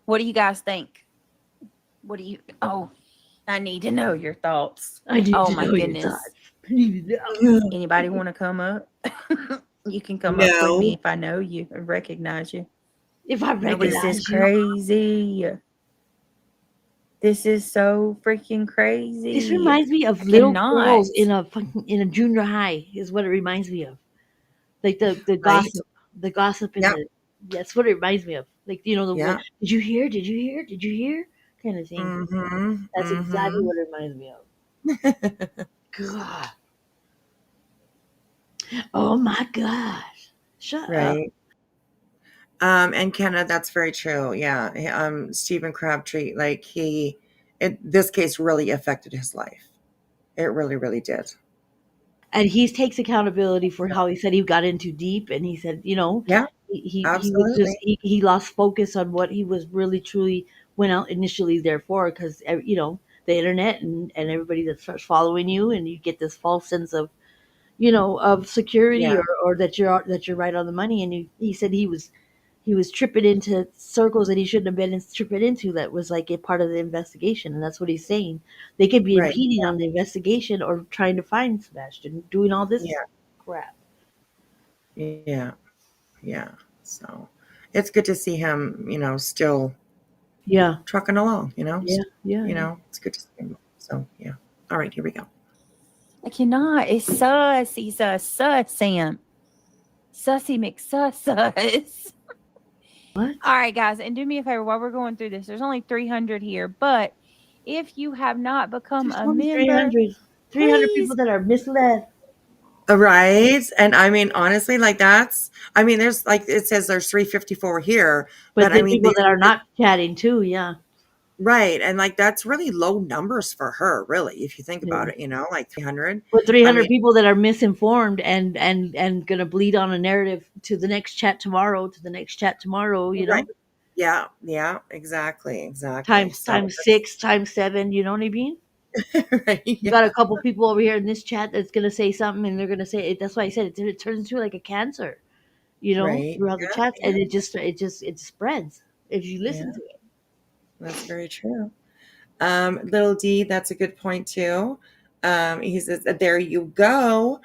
What do you guys think? What do you? Oh, I need to know your thoughts. I need Oh to my know your goodness. thoughts. I need to know. Anybody want to come up? You can come up with me No. if I know you or recognize you. If I This is recognize you, crazy. This is so freaking this crazy. reminds me of I little cannot. girls in a junior high. Is what it reminds me of. Like the Right. gossip in Yep. the. That's what it reminds me of. Like the Yeah. did you hear? Did you hear? Did you hear? Kind of thing. Mm-hmm. That's exactly Mm-hmm. what it reminds me of. God. Oh my gosh. Shut up. Right. And Kenna, that's very true. Yeah. Stephen Crabtree, like this case really affected his life. It really, really did. And he takes accountability for how he said he got in too deep, and he said, Yeah, he was just absolutely. he lost focus on what he was really truly went out initially there for, because the internet and everybody that starts following you, and you get this false sense of of security, Yeah. or that you're right on the money. And he said he was tripping into circles that he shouldn't have been tripping into, that was like a part of the investigation. And that's what he's saying. They could be Right. impeding on the investigation or trying to find Sebastian, doing all this Yeah. crap. Yeah. Yeah. So it's good to see him, still Yeah, trucking along, yeah, yeah, yeah. it's good to see him. So yeah. All right, here we go. I cannot. It's sus. He's a sus, Sam. Sussy McSuss sus. What? All right, guys, and do me a favor while we're going through this. There's only 300 here, but if you have not become There's a only member, 300 please people that are misled. Right. And I mean, honestly, like there's like it says there's 354 here, But but I the mean, people that are not chatting too, yeah. right. And like that's really low numbers for her, really, if you think about Yeah. it, like 300. But I 300 mean, people that are misinformed and gonna bleed on a narrative to the next chat tomorrow, right. Yeah. Yeah. Exactly. Exactly. times 6, times 7, you know what I mean? Right. You Yeah. got a couple people over here in this chat that's gonna say something, and they're gonna say it. That's why I said it turns into like a cancer, Right. throughout the Yeah. chats, Yeah. and it spreads if you listen Yeah. to it. That's very true. Little D, that's a good point too. He says, there you go.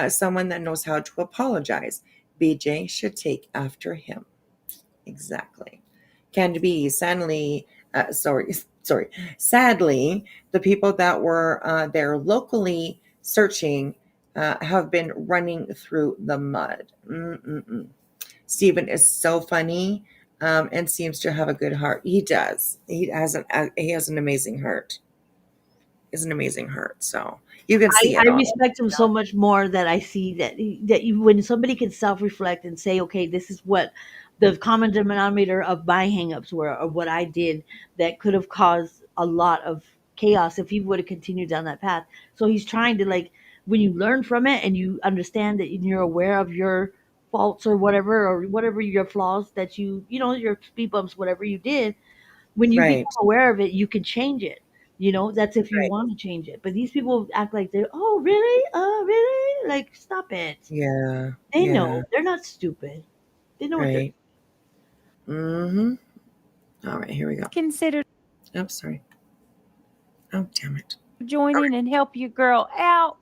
Someone that knows how to apologize. BJ should take after him. Exactly. Can be sadly, sorry. Sadly, the people that were there locally searching have been running through the mud. Mm-mm-mm. Stephen is so funny and seems to have a good heart. He does. He has an amazing heart. Is an amazing heart. So you can see I it on him. respect him so much more that I see when somebody can self reflect and say, okay, this is what the common denominator of my hangups were, or what I did that could have caused a lot of chaos if he would have continued down that path. So he's trying to, like, when you learn from it and you understand that you're aware of your faults or whatever your flaws that your speed bumps, whatever you did, when you Right. become aware of it, you can change it. That's if you Right. want to change it. But these people act like they're, oh, really? Oh, really? Like, stop it. Yeah. They Yeah. know. They're not stupid. They know what they're. Right. Mm-hmm. All right, here we go. consider Oh, sorry. Oh, damn it. joining and help your girl out.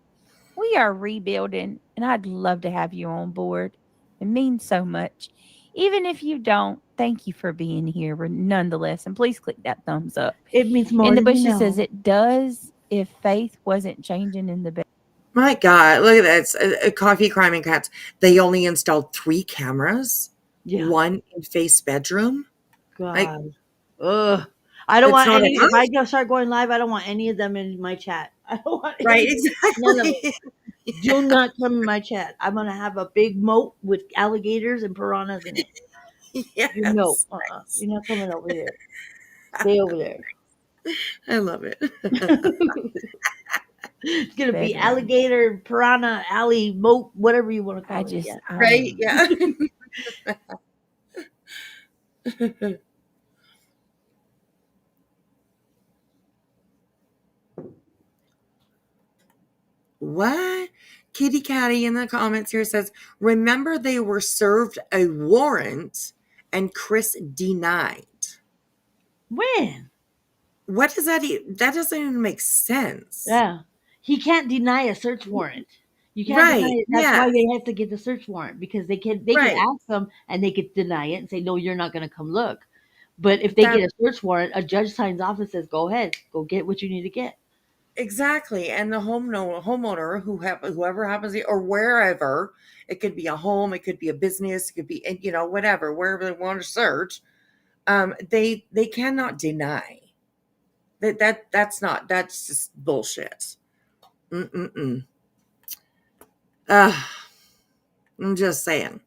We are rebuilding, and I'd love to have you on board. It means so much. Even if you don't, thank you for being here nonetheless. And please click that thumbs up. It means more In the than you bush, it says know. it does if faith wasn't changing in the bed. My God, look at this. Coffee Crime and Cats. They only installed 3 cameras, Yeah. one in Faith's bedroom. Like, God. Ugh. I don't it's want not any. If enough. I go start going live, I don't want any of them in my chat. I don't want Right, any. None of them. exactly. Do not come in my chat. I'm gonna have a big moat with alligators and piranhas in it. Yes. No, you're not coming over here. Stay over there. I love it. It's gonna be Bedroom. alligator, piranha, alley, moat, whatever you want to call I it. just, Yeah. Right? Yeah. What? Kitty Catty in the comments here says, remember they were served a warrant and Chris denied. When? What does that that doesn't even make sense. Yeah. He can't deny a search warrant. You can't Right, deny it. That's yeah. why they have to get the search warrant, because they could Right. ask them and they could deny it and say, no, you're not gonna come look. But if they That- get a search warrant, a judge signs off and says, go ahead, go get what you need to get. Exactly. And the homeowner, whoever happens to, or wherever, it could be a home, it could be a business, it could be, whatever, wherever they want to search, they cannot deny. That's just bullshit. I'm just saying.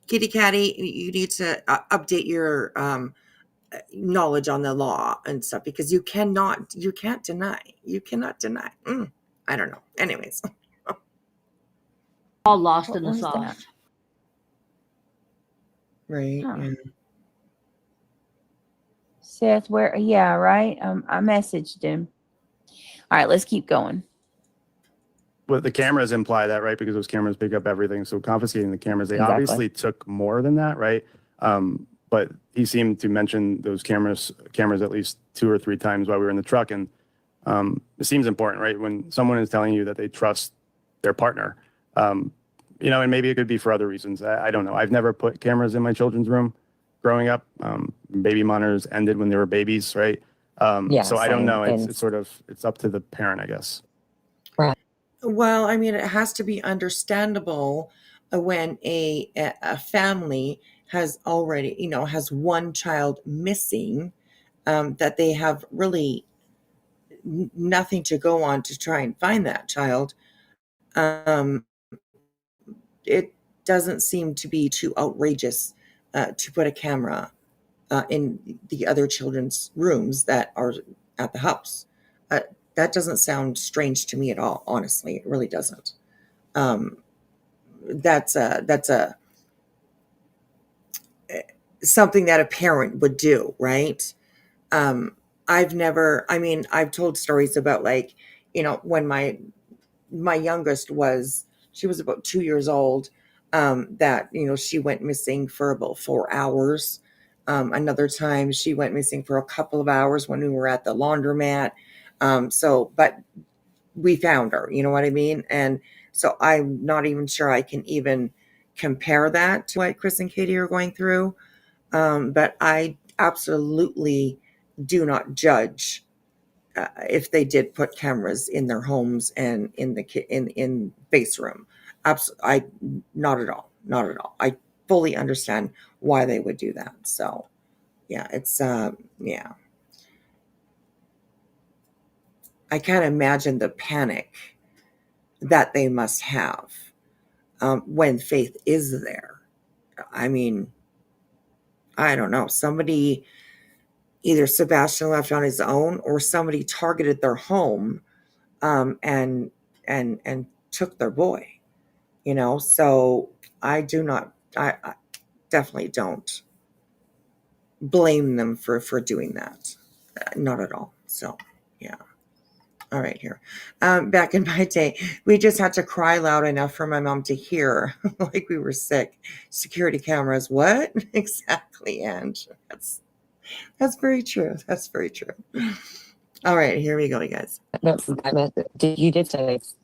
Kitty Catty, you need to update your knowledge on the law and stuff, because you can't deny. You cannot deny. I don't know. Anyways. All lost What in the was sauce. that? Right. Huh. Yeah. Seth, where? Yeah, right. I messaged him. All right, let's keep going. But the cameras imply that, right? Because those cameras pick up everything. So confiscating the cameras, they Exactly. obviously took more than that, right? But he seemed to mention those cameras at least 2 or 3 times while we were in the truck. And it seems important, right? When someone is telling you that they trust their partner, and maybe it could be for other reasons. I don't know. I've never put cameras in my children's room growing up. Baby monitors ended when they were babies, right? Yeah, so I don't same. know. And- It's up to the parent, I guess. Well, I mean, it has to be understandable when a family has already, has one child missing, that they have really nothing to go on to try and find that child. It doesn't seem to be too outrageous to put a camera in the other children's rooms that are at the house. That doesn't sound strange to me at all. Honestly, it really doesn't. That's something that a parent would do, right? I've told stories about, like, when my youngest she was about 2 years old, that, she went missing for about 4 hours. Another time she went missing for a couple of hours when we were at the laundromat. But we found her, you know what I mean? And so I'm not even sure I can even compare that to what Chris and Katie are going through. But I absolutely do not judge if they did put cameras in their homes and in in base room. Not at all. I fully understand why they would do that. So yeah, it's yeah. I can't imagine the panic that they must have when Faith is there. I mean, I don't know. Somebody, either Sebastian left on his own, or somebody targeted their home and took their boy. So I definitely don't blame them for doing that. Not at all. So yeah. All right, here. Back in my day, we just had to cry loud enough for my mom to hear, like we were sick. Security cameras, what? Exactly, and that's very true. That's very true. All right, here we go, you guys. You did say it's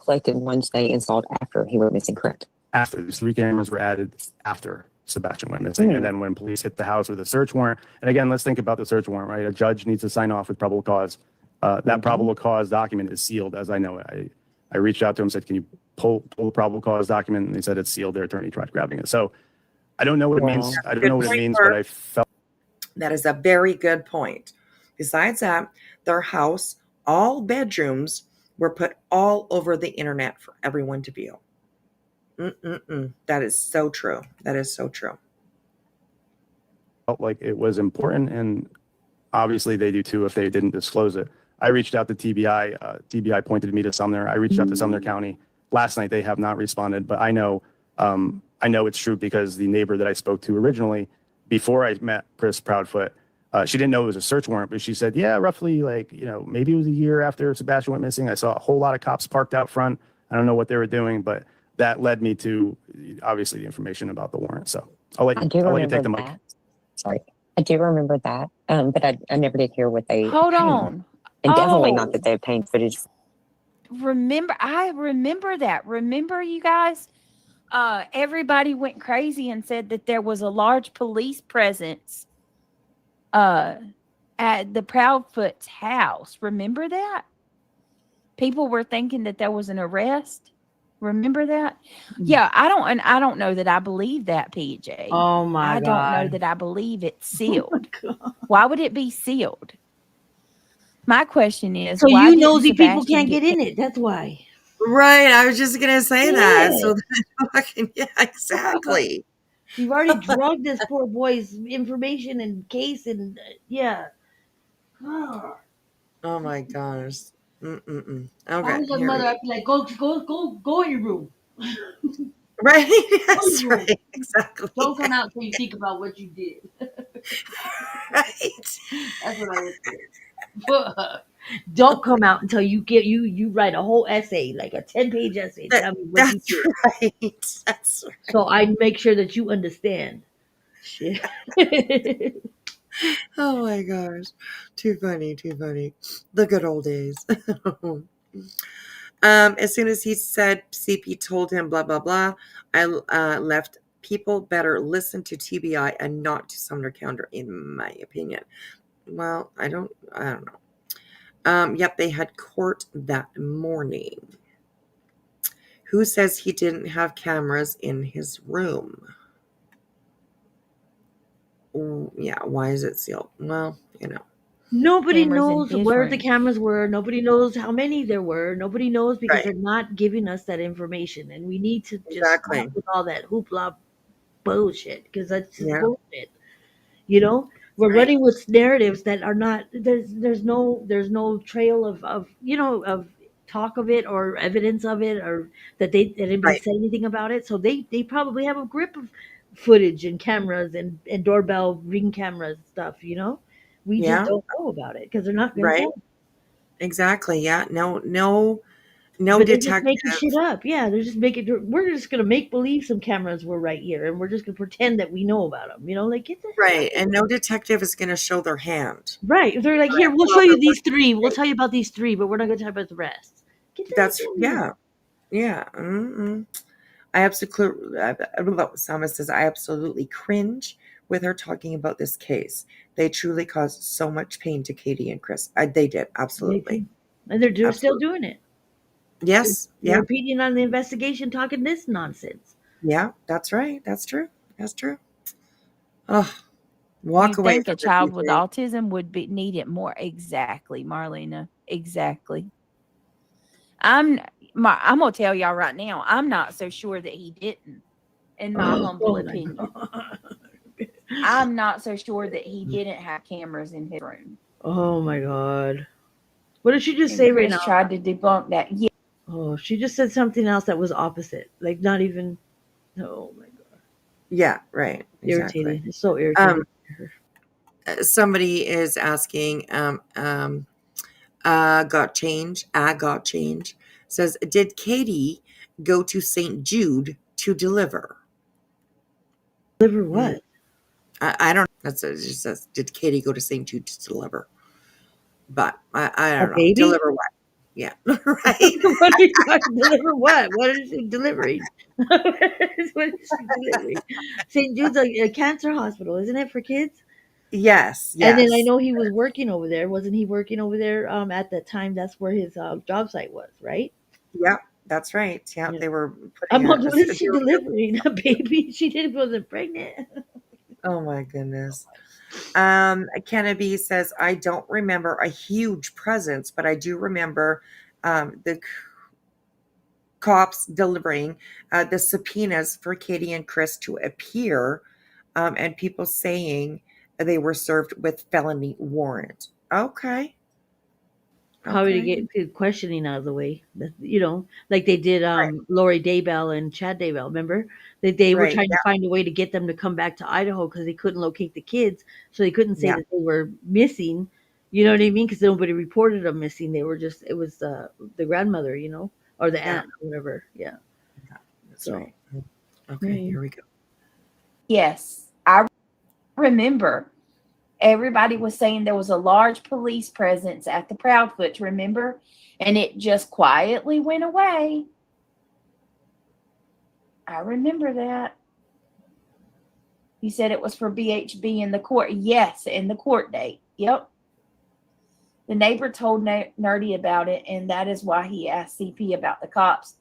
collected Wednesday, installed after he went missing, correct? After these 3 cameras were added after Sebastian went missing, and then when police hit the house with a search warrant. And again, let's think about the search warrant, right? A judge needs to sign off with probable cause. That probable cause document is sealed, as I know it. I reached out to him, said, "Can you pull the probable cause document?" And they said it's sealed. Their attorney tried grabbing it. So I don't know what it means. I don't know what it means, but I felt that is a very good point. Besides that, their house, all bedrooms were put all over the internet for everyone to view. That is so true. That is so true. Felt like it was important, and obviously they do too if they didn't disclose it. I reached out to TBI. TBI pointed me to Sumner. I reached out to Sumner County last night. They have not responded, but I know it's true because the neighbor that I spoke to originally, before I met Chris Proudfoot, she didn't know it was a search warrant, but she said, yeah, roughly like, maybe it was a year after Sebastian went missing. I saw a whole lot of cops parked out front. I don't know what they were doing, but that led me to obviously the information about the warrant. So I'll let you take the mic. Sorry. I do remember that, but I never did hear what they Hold obtained. on. And definitely not that they obtained footage. I remember that. Remember, you guys? Everybody went crazy and said that there was a large police presence at the Proudfoot's house. Remember that? People were thinking that there was an arrest. Remember that? Yeah, I don't know that I believe that, PJ. Oh my I God. don't know that I believe it's sealed. God. Why would it be sealed? My question is, So why you didn't nosy people Sebastian can't get in it. That's why. Right. I was just gonna say that. Yeah. So yeah, exactly. You've already drugged this poor boy's information and case, and yeah. Oh my gosh. Okay. I was a Here we mother. I'd be like, go in your room. Right. Go That's in your room. right. Exactly. Don't come out until you think about what you did. Right. That's what I would say. Don't come out until you write a whole essay, like a 10-page essay. Tell me what you That's did. right. That's right. So I make sure that you understand. Shit. Oh my gosh. Too funny. Too funny. The good old days. As soon as he said CP told him blah blah blah, I left. People better listen to TBI and not to Sumner County, in my opinion. Well, I don't know. Yep, they had court that morning. Who says he didn't have cameras in his room? Yeah, why is it sealed? Well, Nobody Cameras in knows his where the room. cameras were. Nobody knows how many there were. Nobody knows because Right. they're not giving us that information. And we need to just Exactly. stop with all that hoopla bullshit because that's just Yeah. bullshit. We're Right. running with narratives that are not there's no trail of talk of it or evidence of it or that anybody Right. said anything about it. So they probably have a grip of footage and cameras and doorbell ring cameras stuff, We just Yeah. don't know about it because they're not going to Right. tell us. Exactly. Yeah. No But they're just detective. making shit up. Yeah, they're just making. We're just gonna make believe some cameras were right here, and we're just gonna pretend that we know about them. Like get the hell out Right. of And no detective is going to show their hand. Right. They're like, here, we'll Well, show you they're these three. We'll working. tell you about these three, but we're not going to talk about the rest. Get the That's heck out of here. yeah. I absolutely. Sama says I absolutely cringe with her talking about this case. They truly caused so much pain to Katie and Chris. They did absolutely. And they're still Absolutely. doing it. Yes. They're Yeah. repeating on the investigation, talking this nonsense. Yeah. That's right. That's true. That's true. Oh, walk You away think from a it, child with PJ. autism would need it more? Exactly, Marlena. Exactly. I'm gonna tell y'all right now. I'm not so sure that he didn't. In my humble opinion, I'm not so sure that he didn't have cameras in his room. Oh my God. What did she just And say right Chris now? tried to debunk that. Yeah, Oh, she just said something else that was opposite. Like not even. Oh my God. Yeah. Right. Exactly. Irritating. It's so irritating. Somebody is asking. Got change. I got change. Says, did Katie go to St. Jude to deliver? Deliver what? I don't. It just says, did Katie go to St. Jude to deliver? But I don't know. Baby? Deliver what? Yeah. Right. What are you talking? Deliver what? What is she delivering? What is she delivering? St. Jude's a cancer hospital, isn't it, for kids? Yes. And then I Yes. know he was working over there. Wasn't he working over there at that time? That's where his job site was, right? Yep. That's right. Yeah. Yeah. They were I'm putting like, what is she they were- delivering? A baby? She wasn't pregnant. Oh my goodness. Kennedy says, I don't remember a huge presence, but I do remember The cops delivering the subpoenas for Katie and Chris to appear, and people saying they were served with felony warrant. Okay. Probably to Okay. get the questioning out of the way. You know, like they did Right. Lori Daybell and Chad Daybell. Remember that they were Right. trying to Yeah. find a way to get them to come back to Idaho because they couldn't locate the kids, so they couldn't say Yeah. that they were missing. You know what I mean? Because nobody reported them missing. They were just it was the grandmother, you know, or the Yeah. aunt, or whatever. Yeah. That's So right. Okay. Here we go. Yes, I remember. Everybody was saying there was a large police presence at the Proudfoots, remember? And it just quietly went away. I remember that. You said it was for BHB in the court. Yes, in the court date. Yep. The neighbor told Nerdy about it, and that is why he asked CP about the cops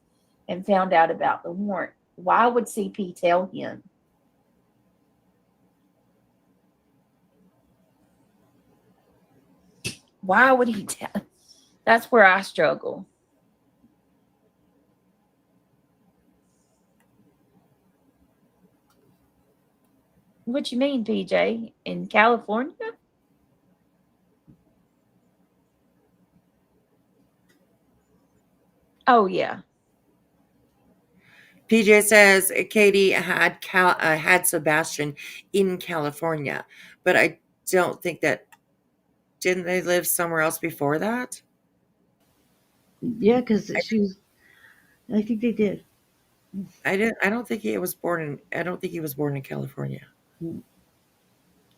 and found out about the warrant. Why would CP tell him? Why would he tell? That's where I struggle. What you mean, PJ? In California? Oh, yeah. PJ says Katie had Sebastian in California, but I don't think that. Didn't they live somewhere else before that? yeah, because she's. I think they did. I don't think he was born in. I don't think he was born in California. Mm.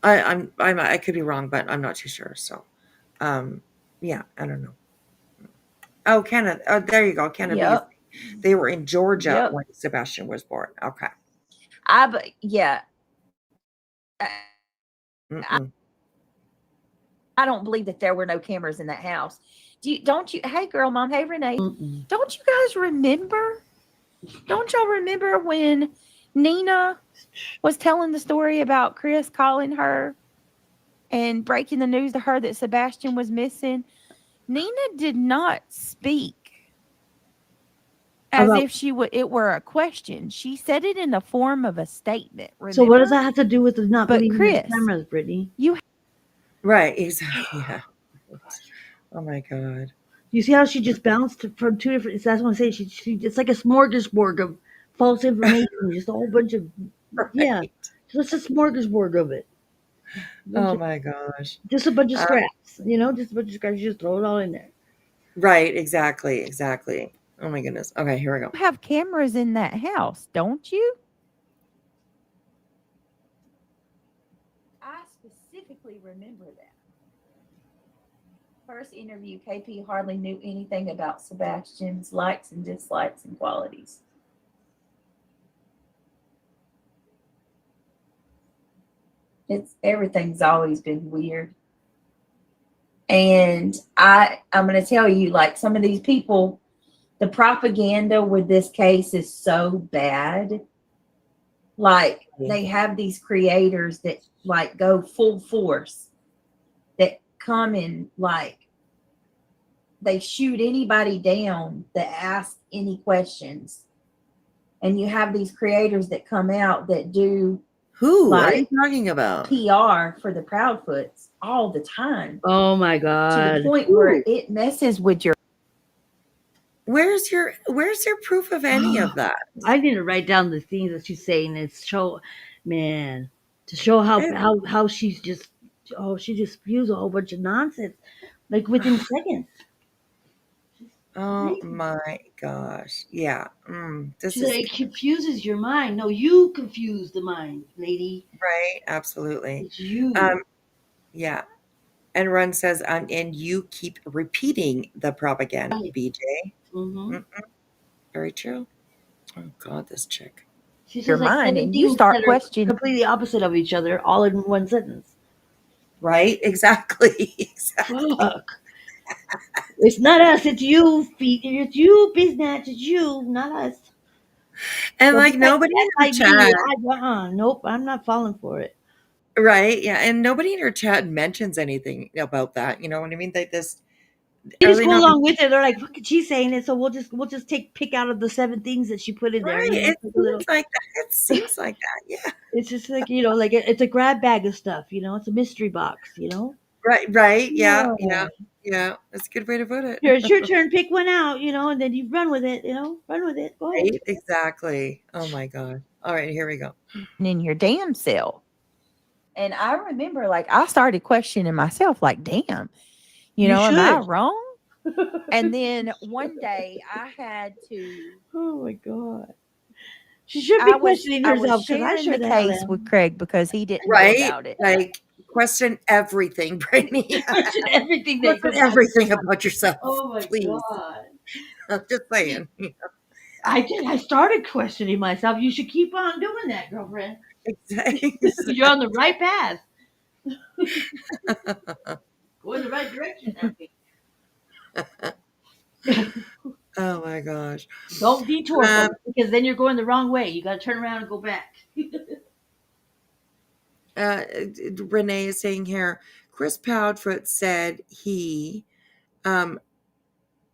I could be wrong, but I'm not too sure. So, yeah, I don't know. Oh, Canada. Oh, there you go, Canada. Yep. They were in Georgia Yep. when Sebastian was born. Okay. Yeah. Mm-mm. I don't believe that there were no cameras in that house. Don't you? Hey, girl, mom. Hey, Renee. Mm-mm. Don't you guys remember? Don't y'all remember when Nina was telling the story about Chris calling her and breaking the news to her that Sebastian was missing? Nina did not speak as About, if it were a question. She said it in the form of a statement. Remember? so what does that have to do with the not But believing in the Chris, cameras, Brittany? Right. Exactly. Yeah. Oh my God. You see how she just bounced from two different. That's what I'm saying. She it's like a smorgasbord of false information, just a whole bunch of yeah. Right. Just a smorgasbord of it. Oh my gosh. Just a bunch of Um, scraps, you know, just a bunch of scraps. You just throw it all in there. right. Exactly. Exactly. Oh my goodness. Okay. Here we go. you have cameras in that house, don't you? I specifically remember that. First interview, KP hardly knew anything about Sebastian's likes and dislikes and qualities. Everything's always been weird. And I'm going to tell you, like, some of these people, the propaganda with this case is so bad. Like, they have these creators that, like, go full force, that come in, like, they shoot anybody down that asks any questions. And you have these creators that come out that do Who? What are you talking about? PR for the Proudfoots all the time. Oh my To God. the point where it messes with your. Where's your proof of any of that? I need to write down the things that she's saying and show, man, to show how she's just she just spews a whole bunch of nonsense like within seconds. Oh my gosh. Yeah. This She's is like, it confuses your mind. No, you confuse the mind, lady. right. Absolutely. It's you. Yeah. And Run says, and you keep repeating the propaganda, Right. BJ. Mm-hmm. Very true. Oh God, this chick. She says Your like mind, 7 and you things start that are questioning. completely opposite of each other, all in one sentence. Right? Exactly. Exactly. Fuck. It's not us. It's you, feet. It's you, business. It's you, not us. And Don't like be like nobody in her SIV. chat. Nope, I'm not falling for it. Right. Yeah. And nobody in her chat mentions anything about that. You know what I mean? They Are just they go not along with it. They're like, "Fuck it, she's saying it, so we'll just pick out of the 7 things that she put in there." right? You know, It it's like a little. seems like that. It seems like that. Yeah. It's just like like it's a grab bag of stuff. You know, it's a mystery box. You know. Right. Right. Yeah. Yeah. Yeah. Yeah. That's a good way to put it. Here, it's your turn. Pick one out. You know, and then you run with it. You know, run with it. Go ahead. Right. Exactly. Oh my God. All right. Here we go. in your damn self. And I remember, like, I started questioning myself, like, damn, You am I should. wrong? And then one day I had to, Oh my god. She should be questioning I was herself because I sharing sure the the hell case with am. Craig because he didn't know Right. about it. Like question everything, Brittany. Question everything that Question comes out. everything about yourself, Oh my please. god. I'm just saying. I did. I started questioning myself. You should keep on doing that, girlfriend. Exactly. You're on the right path. Go in the right direction. Oh my gosh. Don't detour from Um, it because then you're going the wrong way. You got to turn around and go back. uh, Renee is saying here, Chris Proudfoot said he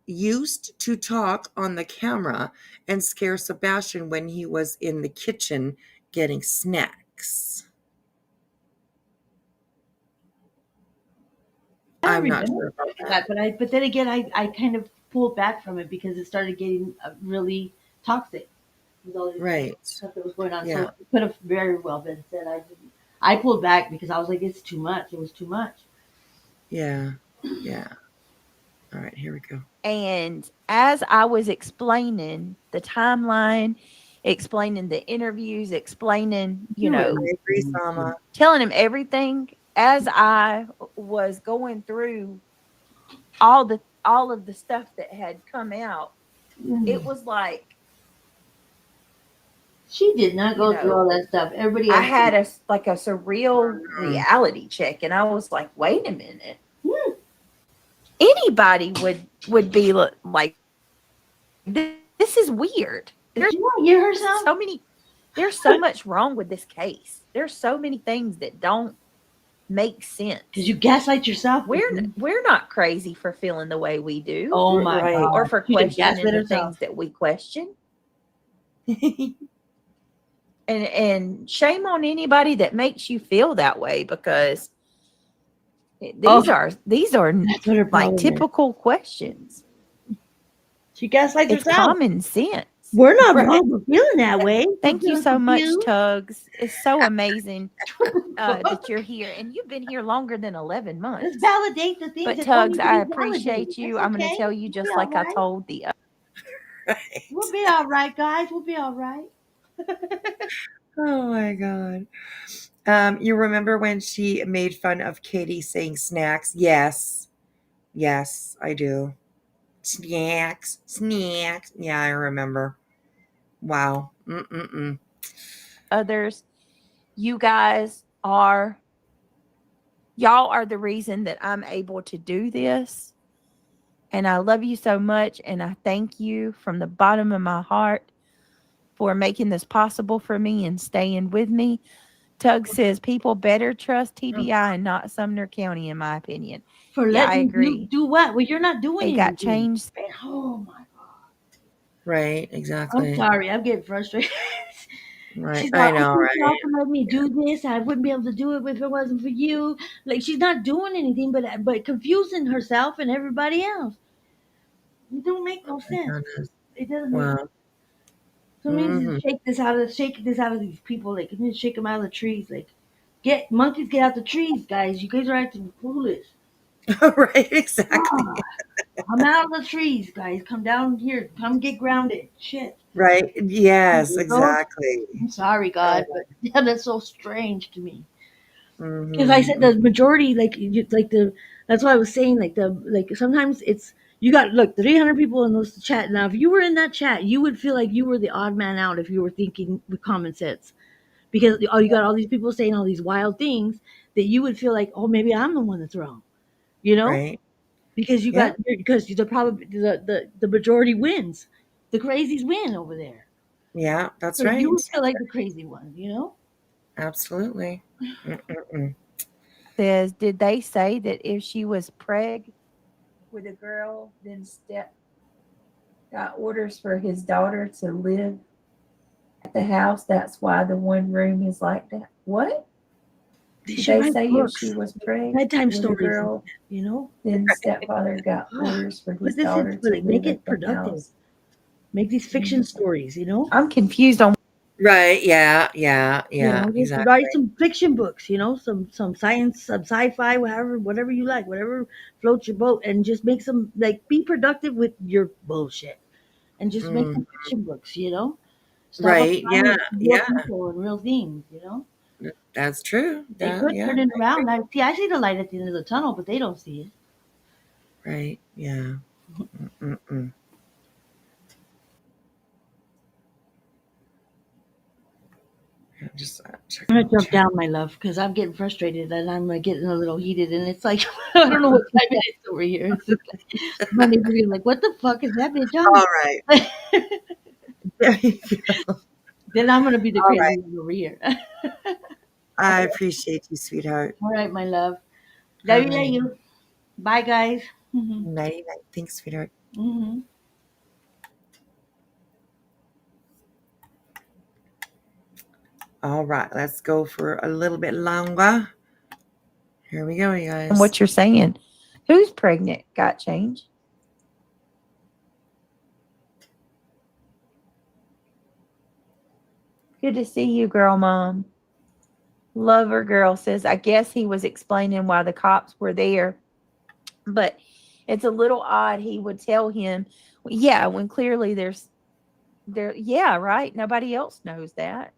used to talk on the camera and scare Sebastian when he was in the kitchen getting snacks. I I'm not remember sure about that, that. but then again, I kind of pulled back from it because it started getting really toxic with all this Right. stuff that was going on. So Yeah. it could have very well been said. I pulled back because I was like, it's too much. It was too much. Yeah. Yeah. All right, here we go. And as I was explaining the timeline, explaining the interviews, explaining, I agree, Sama. telling him everything, as I was going through all of the stuff that had come out, it was like She did not go through all that stuff. Everybody else I had did. a surreal reality check, and I was like, wait a minute. Anybody would be like, this is weird. Did you not hear herself? There's so much wrong with this case. There's so many things that don't make sense. Because you gaslight yourself. We're not crazy for feeling the way we do. Oh my Right. god. Or for She just questioning gaslit the herself. things that we question. And shame on anybody that makes you feel that way, because these are That's what her problem like is. typical questions. She gaslights It's herself. common sense. We're not wrong for feeling that way. Thank We're you so feeling much, confused. Tugs. It's so amazing that you're here, and you've been here longer than 11 months. Let's validate the things. But that don't Tugs, need to I be appreciate validated. you. That's I'm going to okay. tell you We'll just be like all I right. told the Right. We'll be all right, guys. We'll be all right. Oh my God. You remember when she made fun of Katie saying snacks? Yes. Yes, I do. Snacks. Snacks. Yeah, I remember. Wow. Mm-mm-mm. others. Y'all are the reason that I'm able to do this. And I love you so much. And I thank you from the bottom of my heart for making this possible for me and staying with me. Tug says people better trust TBI and not Sumner County, in my opinion. For Yeah, I letting agree. you do what? Well, you're not doing It anything. got changed. Oh my god. Right, exactly. I'm sorry. I'm getting frustrated. Right. She's I like, know, thank y'all right? for letting me do this. I wouldn't be able to do it if it wasn't for you. Like, she's not doing anything but confusing herself and everybody else. It don't make no sense. Goodness. It doesn't make Wow. So we need to Mhm. shake this out of these people. Like, we need to shake them out of the trees. Like, monkeys get out the trees, guys. You guys are acting foolish. Right, exactly. Ah, come out of the trees, guys. Come down here. Come get grounded. Shit. Right. Yes, You know? exactly. I'm sorry, God, but yeah, that's so strange to me. Because Mhm. I said the majority, that's what I was saying. Sometimes it's you got look 300 people in those chat. Now, if you were in that chat, you would feel like you were the odd man out if you were thinking with common sense. Because you got all these people saying all these wild things that you would feel like, oh, maybe I'm the one that's wrong, you know? Right. Because Yeah. because the majority wins, the crazies win over there. Yeah, that's So you right. would feel like the crazy one, you know? Absolutely. Mm-mm-mm. Says, did they say that if she was preg with a girl, then got orders for his daughter to live at the house. That's why the one room is like that. What? They Did should they write say if books, she was pregnant bedtime with a stories, girl, you know? then stepfather got orders for Put his this daughter into to it. Make live it at the productive. house? Make these fiction stories, you know? I'm confused on. Right. Yeah. Yeah. You Yeah. know, just Exactly. write some fiction books, you know, some science, some sci-fi, whatever you like, whatever floats your boat, and just make some, like, be productive with your bullshit, and just make some fiction books, you know. Stop Right. applying Yeah. it to real Yeah. people and real things, you know. That's true. They Yeah. could Yeah. turn it around. I see the light at the end of the tunnel, but they don't see it. Right. Yeah. Mm-mm. Yeah, just I'm checking gonna out jump chat. down, my love, because I'm getting frustrated and I'm getting a little heated, and it's like I don't know what time it is over here. It's just like, my neighbor being like, "What the fuck is that bitch on?" All right. There you go. Then I'm gonna be the All crazy right. one over here. I appreciate you, sweetheart. All right, my love. All Love right. you. Bye, guys. Hmm. Nighty night. Thanks, sweetheart. Hmm. All right. Let's go for a little bit longer. Here we go, you guys. And what you're saying. Who's pregnant? Got change? Good to see you, girl mom. Lover girl says, I guess he was explaining why the cops were there, but it's a little odd he would tell him, yeah, when clearly yeah, right. Nobody else knows that.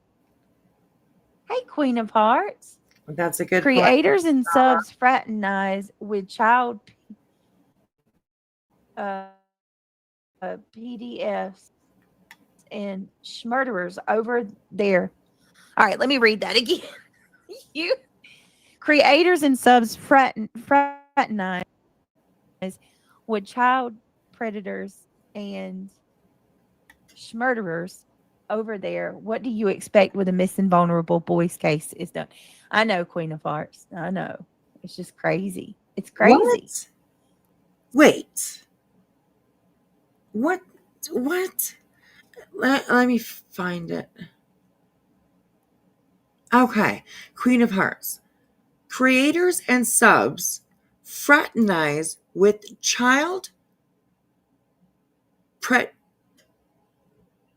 Hey, Queen of Hearts. That's a good point. Creators and subs fraternize with child PDFs and murderers over there. All right, let me read that again. You creators and subs fraternize with child predators and murderers over there. What do you expect with a missing vulnerable boys case is done? I know, Queen of Hearts. I know. It's just crazy. It's crazy. What? Wait. What? What? Let me find it. Okay. Queen of Hearts. Creators and subs fraternize with child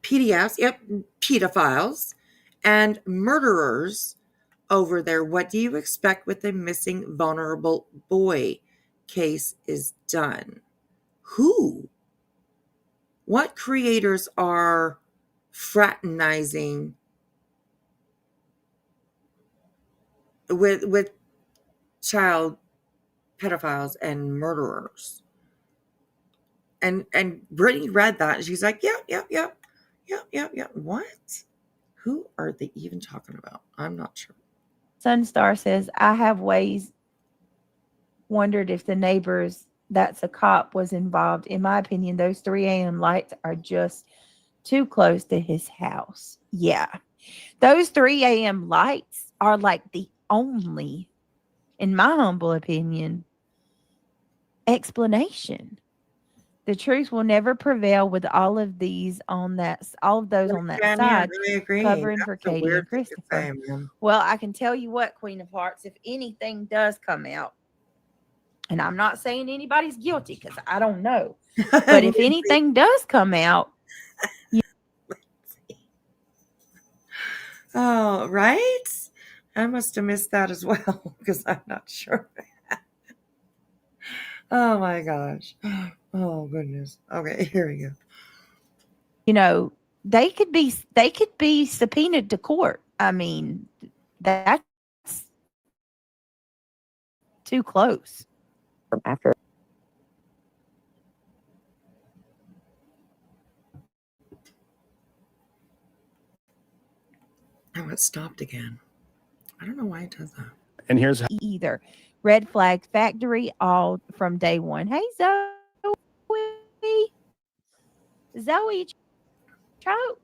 PDFs, yep, pedophiles, and murderers over there. What do you expect with a missing vulnerable boy case is done? Who? What creators are fraternizing with child pedophiles and murderers? And Brittany read that and she's like, yep. What? Who are they even talking about? I'm not sure. Sunstar says, I have ways wondered if the neighbors that's a cop was involved. In my opinion, those 3 a.m. lights are just too close to his house. Yeah. Those 3 a.m. lights are like the only, in my humble opinion, explanation. The truth will never prevail with all of those on that side I agree. covering for That's a Katie weird and thing to Christopher. say, man. Well, I can tell you what, Queen of Hearts, if anything does come out, and I'm not saying anybody's guilty because I don't know, but if anything does come out, Oh, right? I must have missed that as well because I'm not sure. Oh my gosh. Oh goodness. Okay, here we go. they could be subpoenaed to court. I mean, that's too close. From after. Oh, it stopped again. I don't know why it does that. And here's Either red flag factory all from day one. Hey Zoe Trout.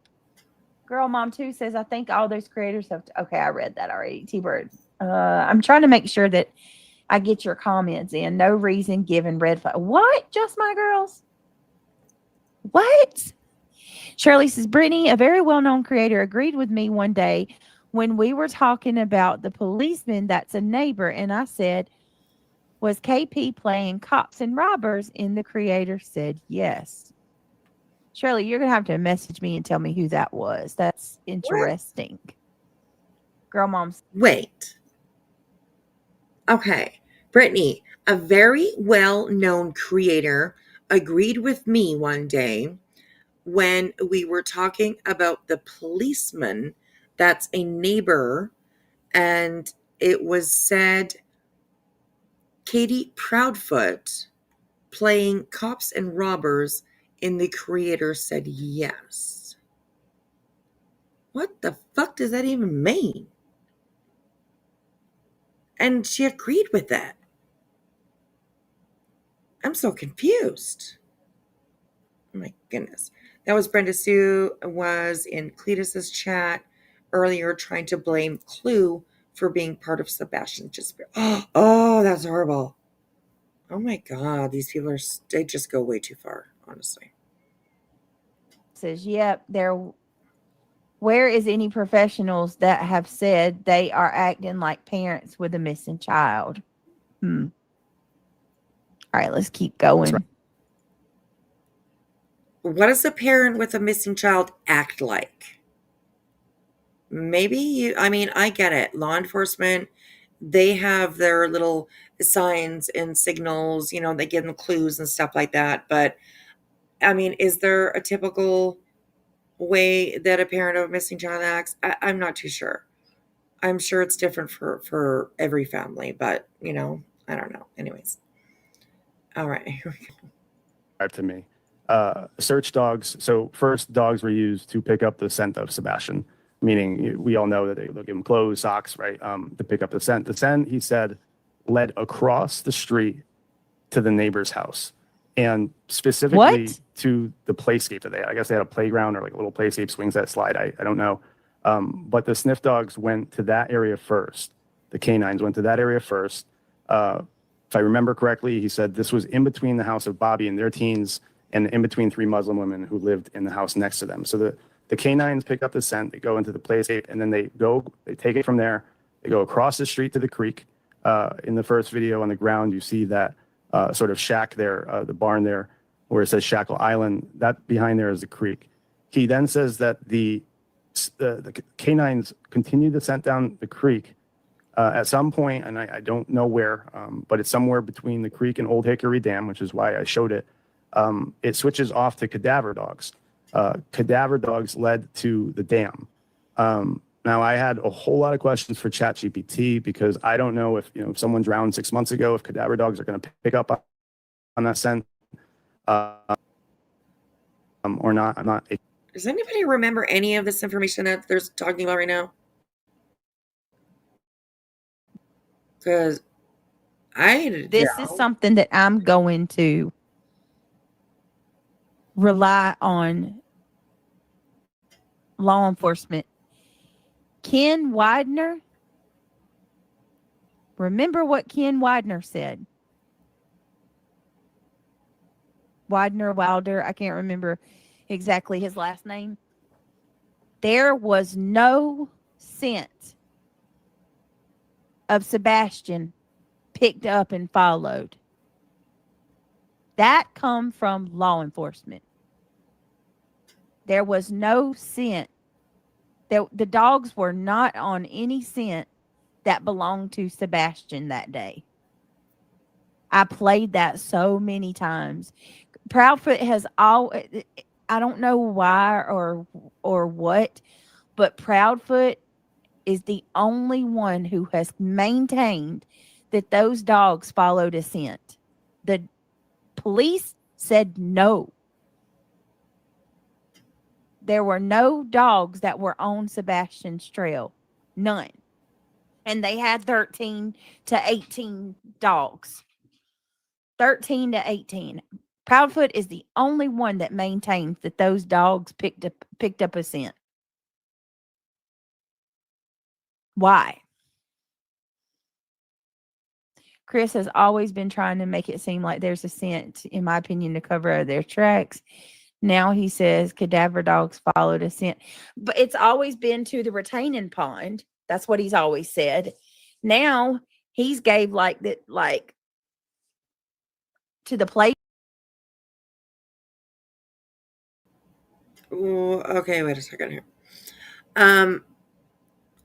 Girl Mom 2 says, I think all those creators have okay, I read that already. T-Bird. I'm trying to make sure that I get your comments in. No reason given, red flag. What? Just my girls? What? Shirley says, Brittany, a very well-known creator, agreed with me one day when we were talking about the policeman that's a neighbor. And I said, was KP playing cops and robbers? And the creator said, yes. Shirley, you're going to have to message me and tell me who that was. That's interesting. Girl moms. Wait. Okay. Brittany, a very well-known creator, agreed with me one day when we were talking about the policeman that's a neighbor, and it was said Katie Proudfoot playing cops and robbers, and the creator said yes. What the fuck does that even mean? And she agreed with that. I'm so confused. Oh my goodness. That was Brenda Sue, was in Cletus's chat earlier, trying to blame Clue for being part of Sebastian's disappearance. Oh, that's horrible. Oh my God, these people they just go way too far, honestly. Says, yep, where is any professionals that have said they are acting like parents with a missing child? All right, let's keep going. Right. What does a parent with a missing child act like? Maybe I get it. Law enforcement, they have their little signs and signals, they give them clues and stuff like that. But is there a typical way that a parent of a missing child acts? I'm not too sure. I'm sure it's different for every family, but I don't know. Anyways. All right. Here we go. To me. Search dogs. So first, dogs were used to pick up the scent of Sebastian, meaning we all know that they'll give him clothes, socks, right, to pick up the scent. The scent, he said, led across the street to the neighbor's house, and specifically to the playscape that they had. I guess they had a playground or like a little playscape, swing set, slide. I don't know. But the sniff dogs went to that area first. The canines went to that area first. If I remember correctly, he said this was in between the house of Bobby and their teens and in between 3 Muslim women who lived in the house next to them. So the canines pick up the scent, they go into the playscape, and then they take it from there. They go across the street to the creek. In the first video on the ground, you see that sort of shack there, the barn there, where it says Shackle Island. That behind there is the creek. He then says that the canines continue the scent down the creek at some point, and I don't know where, but it's somewhere between the creek and Old Hickory Dam, which is why I showed it. It switches off to cadaver dogs. Cadaver dogs led to the dam. Now, I had a whole lot of questions for ChatGPT because I don't know if someone drowned 6 months ago, if cadaver dogs are going to pick up on that scent or not. I'm not. Does anybody remember any of this information that they're talking about right now? Because this is something that I'm going to rely on law enforcement. Ken Widener. Remember what Ken Widener said? Wilder, I can't remember exactly his last name. There was no scent of Sebastian picked up and followed. That come from law enforcement. There was no scent. The dogs were not on any scent that belonged to Sebastian that day. I played that so many times. Proudfoot has I don't know why or what, but Proudfoot is the only one who has maintained that those dogs followed a scent. The police said no. There were no dogs that were on Sebastian's trail. None. And they had 13 to 18 dogs. 13 to 18. Proudfoot is the only one that maintains that those dogs picked up a scent. Why? Chris has always been trying to make it seem like there's a scent, in my opinion, to cover their tracks. Now he says cadaver dogs followed a scent, but it's always been to the retaining pond. That's what he's always said. Now he's gave like that, like to the place. Ooh, okay, wait a second here.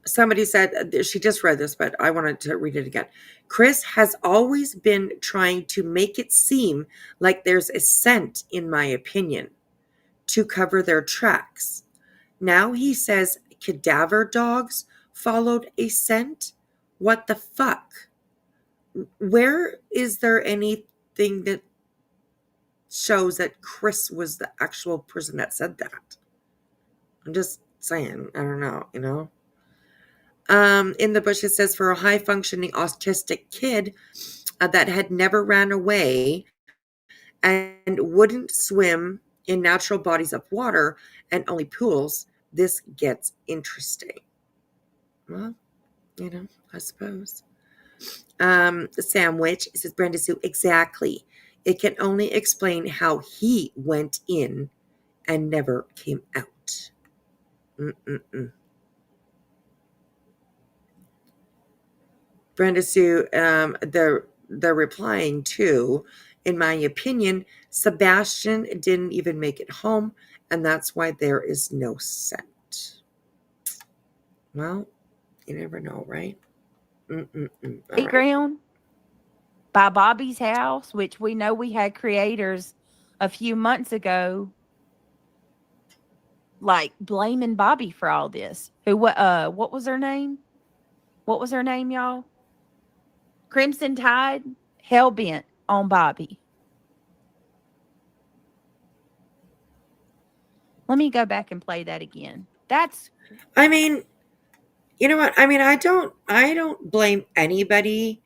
Somebody said, she just read this, but I wanted to read it again. Chris has always been trying to make it seem like there's a scent, in my opinion, to cover their tracks. Now he says cadaver dogs followed a scent? What the fuck? Where is there anything that shows that Chris was the actual person that said that? I'm just saying, I don't know, you know? In the bush, it says for a high functioning autistic kid that had never ran away and wouldn't swim in natural bodies of water and only pools, this gets interesting. Well, you know, I suppose. Sandwich, it says Brenda Sue, exactly. It can only explain how he went in and never came out. Brenda Sue, they're replying to, in my opinion, Sebastian didn't even make it home, and that's why there is no scent. Well, you never know, right? All right. Playground by Bobby's house, which we know we had creators a few months ago, like blaming Bobby for all this. What was her name? What was her name, y'all? Crimson Tide, hell bent on Bobby. Let me go back and play that again. I mean, you know what? I mean, I don't blame anybody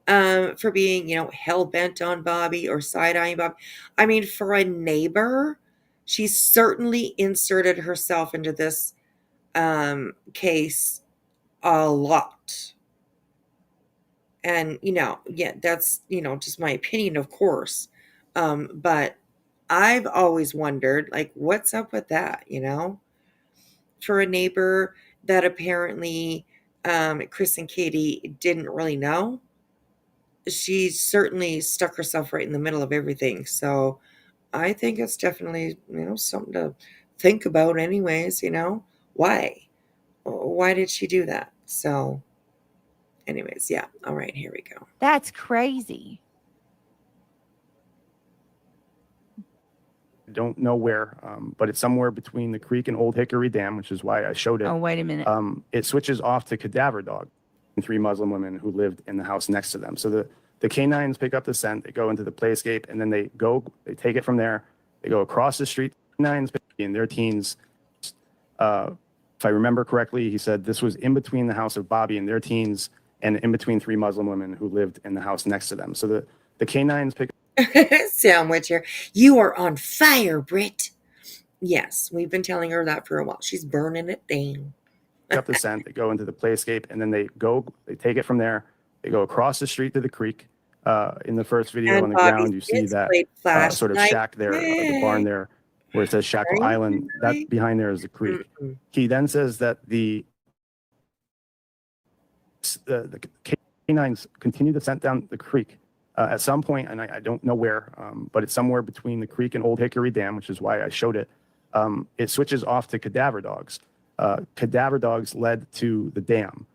for being, you know, hell bent on Bobby or side eyeing Bobby. I mean, for a neighbor, she certainly inserted herself into this case a lot. And, you know, yeah, that's, you know, just my opinion, of course. But I've always wondered, like, what's up with that, you know? For a neighbor that apparently Chris and Katie didn't really know, she certainly stuck herself right in the middle of everything. So I think it's definitely, you know, something to think about anyways, you know. Why did she do that? So anyways, yeah. All right, here we go. That's crazy. Don't know where, but it's somewhere between the creek and Old Hickory Dam, which is why I showed it. Oh, wait a minute. It switches off to cadaver dog and 3 Muslim women who lived in the house next to them. So the canines pick up the scent, they go into the playscape, and then they take it from there. They go across the street. Canines in their teens. If I remember correctly, he said this was in between the house of Bobby and their teens and in between 3 Muslim women who lived in the house next to them. So the canines pick Sandwich here. You are on fire, Britt. Yes, we've been telling her that for a while. She's burning it down. up the scent, they go into the playscape, and then they take it from there. They go across the street to the creek. In the first video And on the Bobby's ground, you see kids that played sort of flashlight. shack there, the barn there, where it says Shackle Right. Island. That behind there is the creek. He then says that the canines continue the scent down the creek at some point, and I don't know where, but it's somewhere between the creek and Old Hickory Dam, which is why I showed it. It switches off to cadaver dogs. Cadaver dogs led to the dam.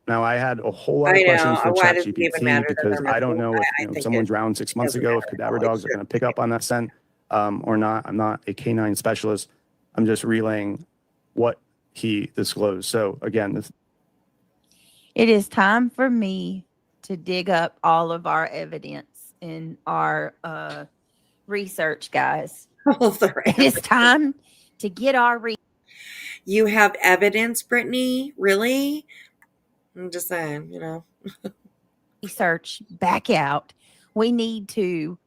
Now, I had a whole lot of questions for Why does it even matter ChatGPT that because they're I don't missing? know if I you know, think someone it drowned 6 months doesn't ago, if matter. cadaver dogs are going to pick up on that scent or not. I'm not a canine specialist. I'm just relaying what he disclosed. So again, It is time for me to dig up all of our evidence in our research, guys. It is time to get our You have evidence, Brittany? Really? I'm just saying, you know. research back out. We need to.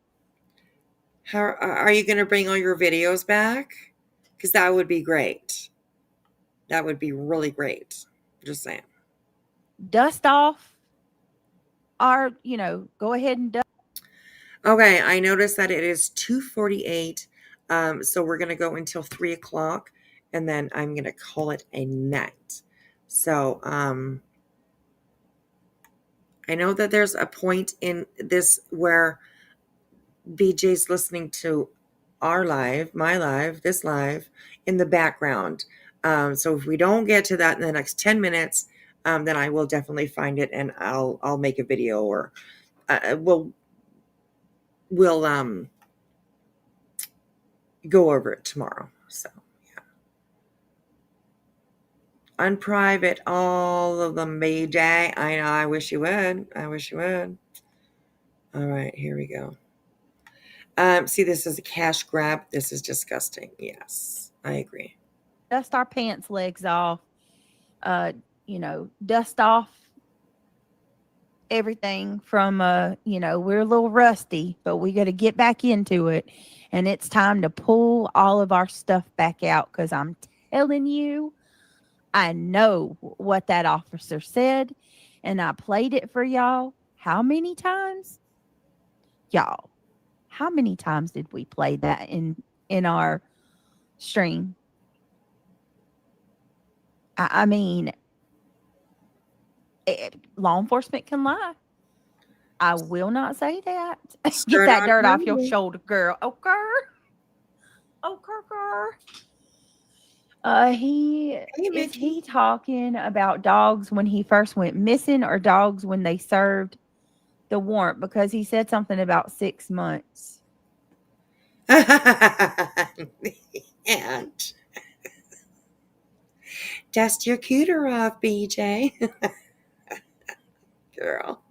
How are you going to bring all your videos back? Because that would be great. That would be really great. Just saying. Dust off our, go ahead and Okay, I noticed that it is 2:48. So we're gonna go until 3 o'clock, and then I'm gonna call it a night. So I know that there's a point in this where BJ's listening to our live, my live, this live in the background. So if we don't get to that in the next 10 minutes, then I will definitely find it and I'll make a video, or we'll go over it tomorrow. So yeah. Unprivate all of them, BJ. I know, I wish you would. I wish you would. All right, here we go. See, this is a cash grab. This is disgusting. Yes, I agree. dust our pants legs off, dust off everything from, we're a little rusty, but we got to get back into it. And it's time to pull all of our stuff back out, because I'm telling you, I know what that officer said, and I played it for y'all. How many times? Y'all, how many times did we play that in our stream? I mean, law enforcement can lie. I will not say that. Get that dirt off your shoulder, girl. Okay. Is he talking about dogs when he first went missing, or dogs when they served the warrant? Because he said something about 6 months. And dust your cooter off, BJ. Girl.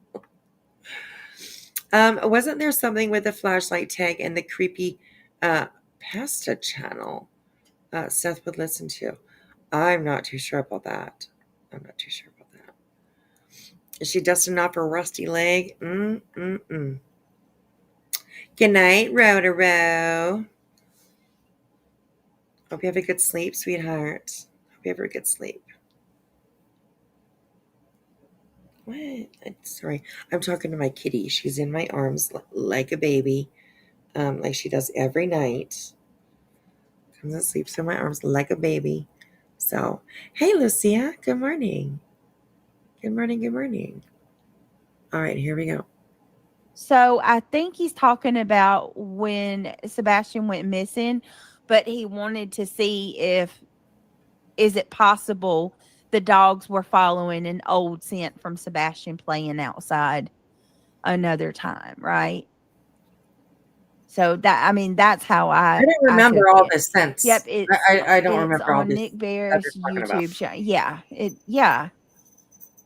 Wasn't there something with the flashlight tag and the creepy pasta channel Seth would listen to? I'm not too sure about that. Is she dusting off her rusty leg? Good night, Rotaro. Hope you have a good sleep, sweetheart. Hope you have a good sleep. What? Sorry. I'm talking to my kitty. She's in my arms like a baby, like she does every night. Comes and sleeps in my arms like a baby. So, hey, Lucia. Good morning. Good morning. All right, here we go. So I think he's talking about when Sebastian went missing, but he wanted to see is it possible the dogs were following an old scent from Sebastian playing outside another time, right? So that's how I don't remember all this scents. Yep, I don't remember all on this. Nick Bear's YouTube show. Yeah,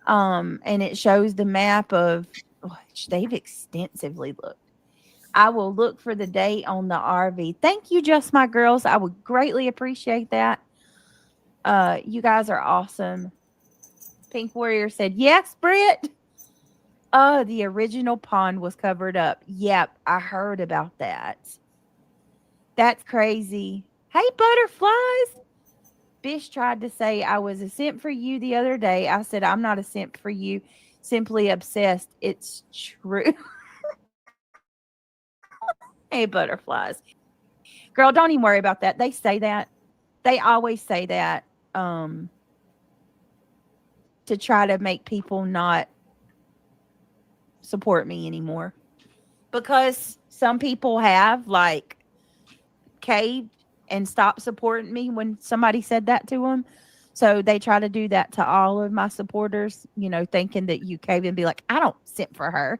and it shows the map of which they've extensively looked. I will look for the date on the RV. Thank you, Just My Girls. I would greatly appreciate that. You guys are awesome. Pink Warrior said, yes, Britt. The original pond was covered up. Yep, I heard about that. That's crazy. Hey, butterflies. Bish tried to say I was a simp for you the other day. I said, I'm not a simp for you. Simply obsessed. It's true. Hey, butterflies. Girl, don't even worry about that. They say that. They always say that to try to make people not support me anymore. Because some people have caved and stopped supporting me when somebody said that to them. So they try to do that to all of my supporters, thinking that you cave and be like, I don't simp for her.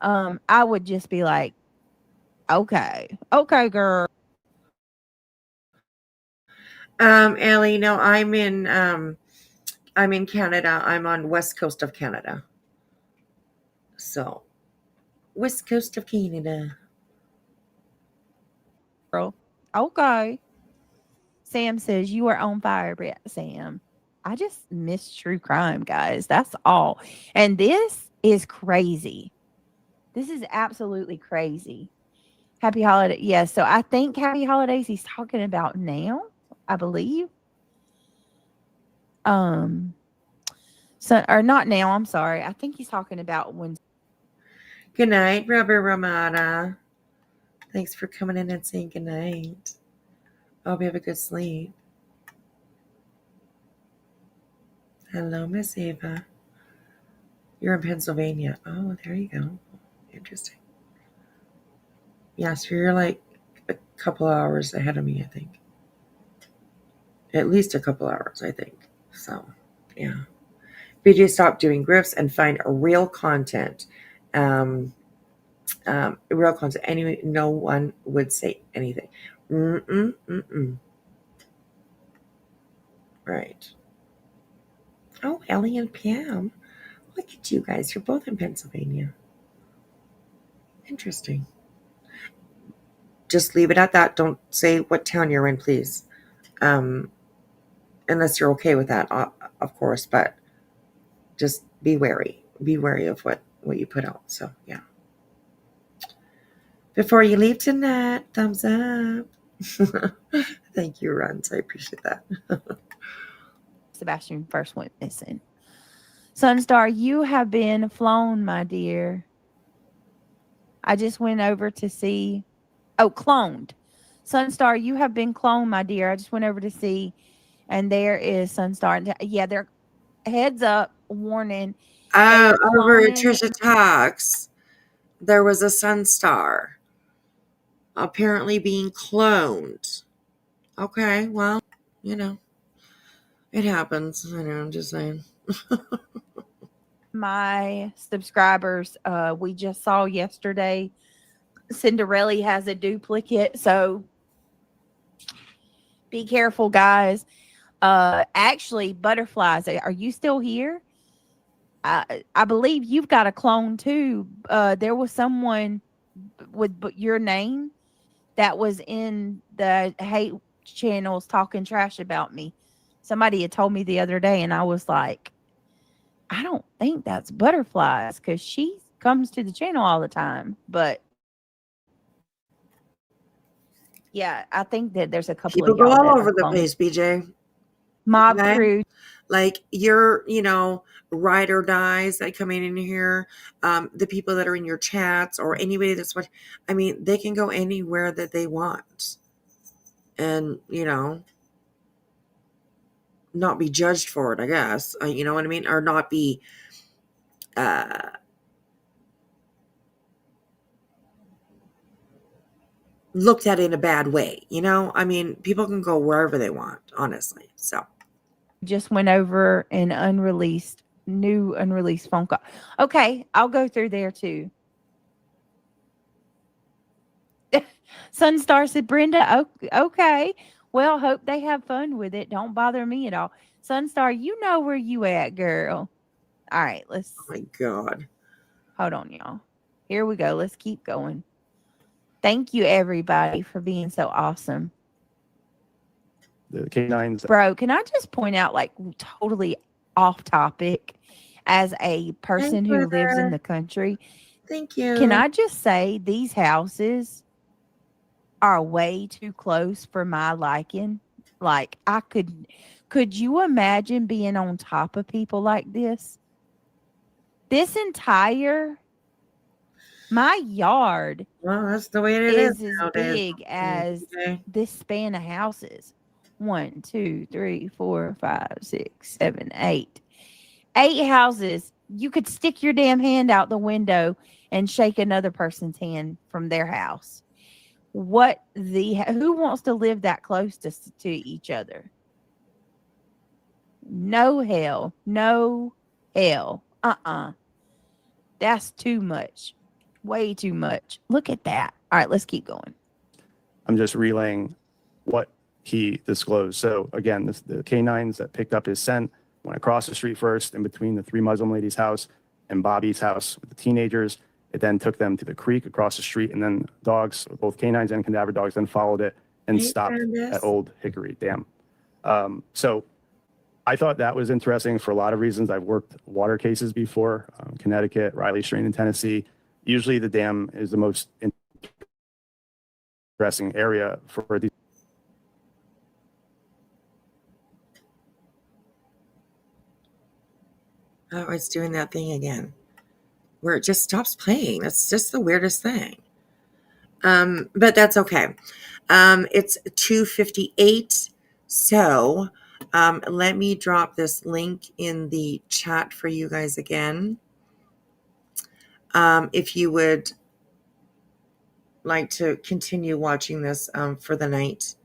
I would just be like, okay, girl. Allie, no, I'm in Canada. I'm on west coast of Canada. So, west coast of Canada. Girl. Okay. Sam says you are on fire, Brett. Sam. I just miss true crime, guys. That's all. And this is crazy. This is absolutely crazy. Happy holiday. Yes. So I think happy holidays he's talking about now, I believe. So, or not now, I'm sorry. I think he's talking about when Good night, Rubber Ramada. Thanks for coming in and saying good night. I hope you have a good sleep. Hello, Miss Ava. You're in Pennsylvania. Oh, there you go. Interesting. Yeah, so you're like a couple hours ahead of me, I think. At least a couple hours, I think. So, yeah. BJ, stop doing grifts and find a real content. Real content. Anyway, no one would say anything. Right. Oh, Ellie and Pam. Look at you guys. You're both in Pennsylvania. Interesting. Just leave it at that. Don't say what town you're in, please. Unless you're okay with that, of course. But just be wary. Be wary of what you put out. So, yeah. Before you leave tonight, thumbs up. Thank you, Runs. I appreciate that. Sebastian first went missing. Sunstar, you have been flown, my dear. I just went over to see. Oh, cloned. Sunstar, you have been cloned, my dear. I just went over to see, and there is Sunstar. Yeah, they're heads up, warning. They are Over at cloning. Trisha Talks, there was a Sunstar apparently being cloned. Okay, well, it happens. I know, I'm just saying. My subscribers, we just saw yesterday, Cinderella has a duplicate, so be careful, guys. Actually, butterflies, are you still here? I believe you've got a clone too. There was someone with your name that was in the hate channels talking trash about me. Somebody had told me the other day, and I was like, I don't think that's butterflies because she comes to the channel all the time. But yeah, I think that there's a couple People of go y'all all that over are the clones. place, BJ. Mob Okay? crew. Like your, ride or dies that come in here, the people that are in your chats or anybody that's what, they can go anywhere that they want and, not be judged for it, I guess. You know what I mean? Or not be, looked at in a bad way. People can go wherever they want, honestly. So Just went over an new unreleased phone call. Okay, I'll go through there too. Sunstar said, Brenda, okay. Well, hope they have fun with it. Don't bother me at all. Sunstar, you know where you at, girl. All right, oh my God. hold on, y'all. Here we go. Let's keep going. Thank you, everybody, for being so awesome. The canines. Bro, can I just point out, like, totally off topic, as a person who lives in the country? Thank you. Can I just say these houses are way too close for my liking? Like, could you imagine being on top of people like this? This my yard Well, that's the way it is is as nowadays. big as Okay. this span of houses. 1, 2, 3, 4, 5, 6, 7, 8. 8 houses. You could stick your damn hand out the window and shake another person's hand from their house. Who wants to live that close to each other? No hell. No hell. That's too much. Way too much. Look at that. All right, let's keep going. I'm just relaying what he disclosed. So again, the canines that picked up his scent went across the street first in between the 3 Muslim ladies' house and Bobby's house with the teenagers. It then took them to the creek across the street, and then dogs, both canines and cadaver dogs, then followed it and stopped at Old Hickory Dam. So I thought that was interesting for a lot of reasons. I've worked water cases before, Connecticut, Riley Strain in Tennessee. Usually the dam is the most interesting area for these. Oh, it's doing that thing again. where it just stops playing. That's just the weirdest thing. But that's okay. It's 2:58. So let me drop this link in the chat for you guys again. If you would like to continue watching this for the night,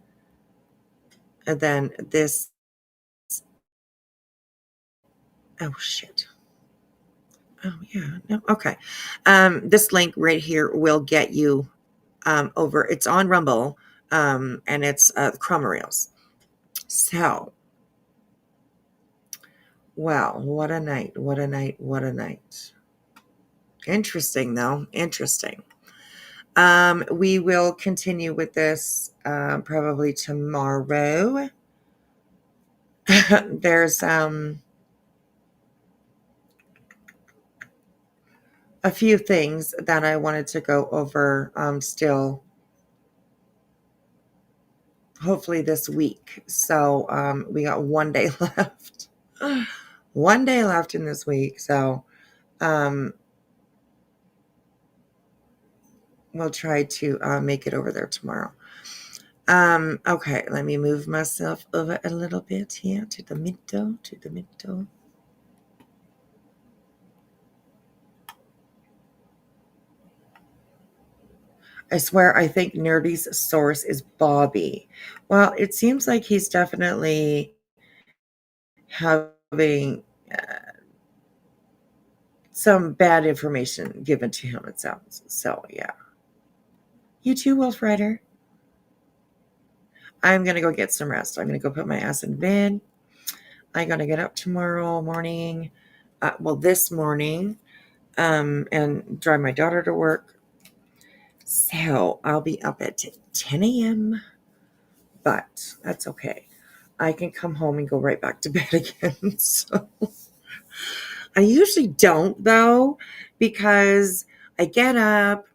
and then this. Oh, shit. Oh, yeah. No. Okay. This link right here will get you over. It's on Rumble, and it's Crama Reels. So, wow, what a night. What a night. What a night. Interesting, though. Interesting. We will continue with this probably tomorrow. There's a few things that I wanted to go over still, hopefully this week. So we got one day left. One day left in this week. So we'll try to make it over there tomorrow. Okay, let me move myself over a little bit here to the middle, I swear, I think Nerdy's source is Bobby. Well, it seems like he's definitely having some bad information given to him, it sounds. So, yeah. You too, Wolf Rider. I'm going to go get some rest. I'm going to go put my ass in bed. I'm going to get up tomorrow morning, this morning, and drive my daughter to work. So I'll be up at 10 a.m., but that's okay. I can come home and go right back to bed again. So I usually don't, though, because I get up,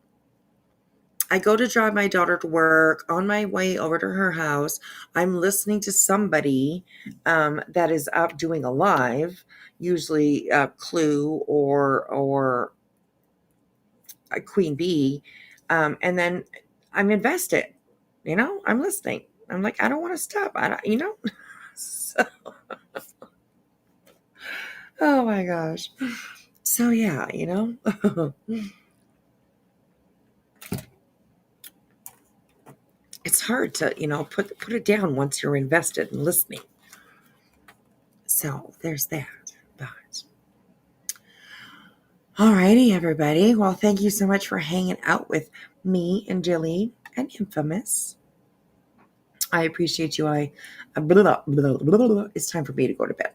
I go to drive my daughter to work. On my way over to her house, I'm listening to somebody that is up doing a live, usually Clue or Queen Bee, and then I'm invested. I'm listening. I'm like, I don't want to stop. So, oh my gosh. So yeah, it's hard to, put it down once you're invested in listening. So there's that. But alrighty, everybody. Well, thank you so much for hanging out with me and Jilly and Infamous. I appreciate you. It's time for me to go to bed.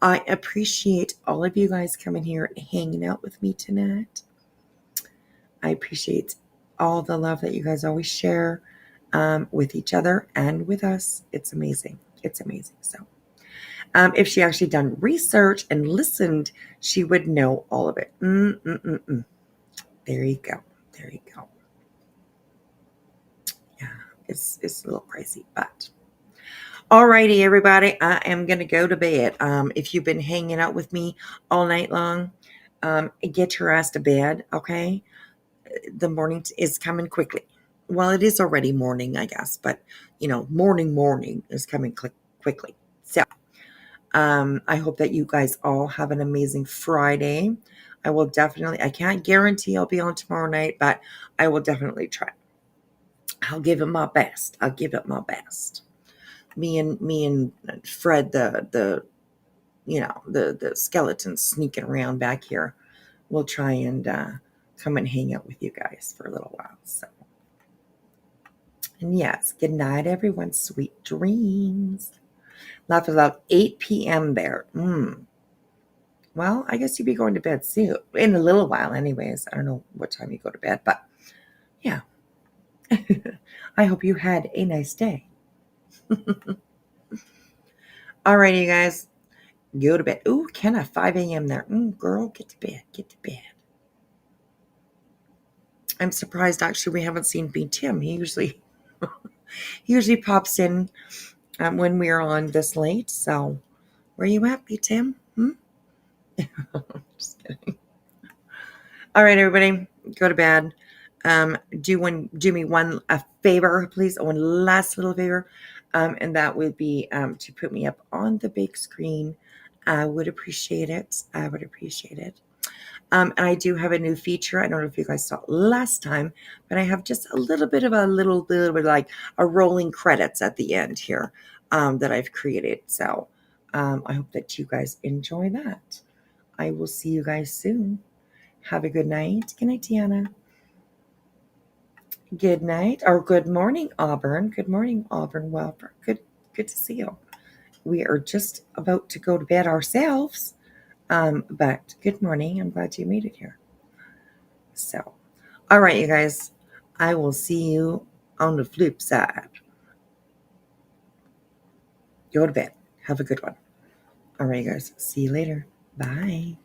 I appreciate all of you guys coming here and hanging out with me tonight. I appreciate all the love that you guys always share with each other and with us. It's amazing. It's amazing. So if she actually done research and listened, she would know all of it. There you go. There you go. Yeah, it's a little crazy, but alrighty, everybody. I am gonna go to bed. If you've been hanging out with me all night long, get your ass to bed, okay? The morning is coming quickly. Well, it is already morning, I guess, but morning is coming quickly. So I hope that you guys all have an amazing Friday. I can't guarantee I'll be on tomorrow night, but I will definitely try. I'll give it my best. Me and Fred, the skeleton sneaking around back here, will try and come and hang out with you guys for a little while. So, and yes, good night, everyone. Sweet dreams. Left about 8 p.m. there. Well, I guess you'll be going to bed soon. In a little while, anyways. I don't know what time you go to bed, but yeah. I hope you had a nice day. All right, you guys. Go to bed. Ooh, Kenna, 5 a.m. there. Girl, get to bed. Get to bed. I'm surprised, actually, we haven't seen B. Tim. He usually pops in when we're on this late. So, where you at, B. Tim? Just kidding. All right, everybody, go to bed. Do me a favor, please. One last little favor, and that would be to put me up on the big screen. I would appreciate it. I would appreciate it. And I do have a new feature. I don't know if you guys saw it last time, but I have just a little bit like a rolling credits at the end here that I've created. So I hope that you guys enjoy that. I will see you guys soon. Have a good night. Good night, Tiana. Good night or good morning, Auburn. Good morning, Auburn Welper. Good to see you. We are just about to go to bed ourselves. But good morning. I'm glad you made it here. So, all right, you guys. I will see you on the flip side. Go to bed. Have a good one. All right, you guys. See you later. Bye.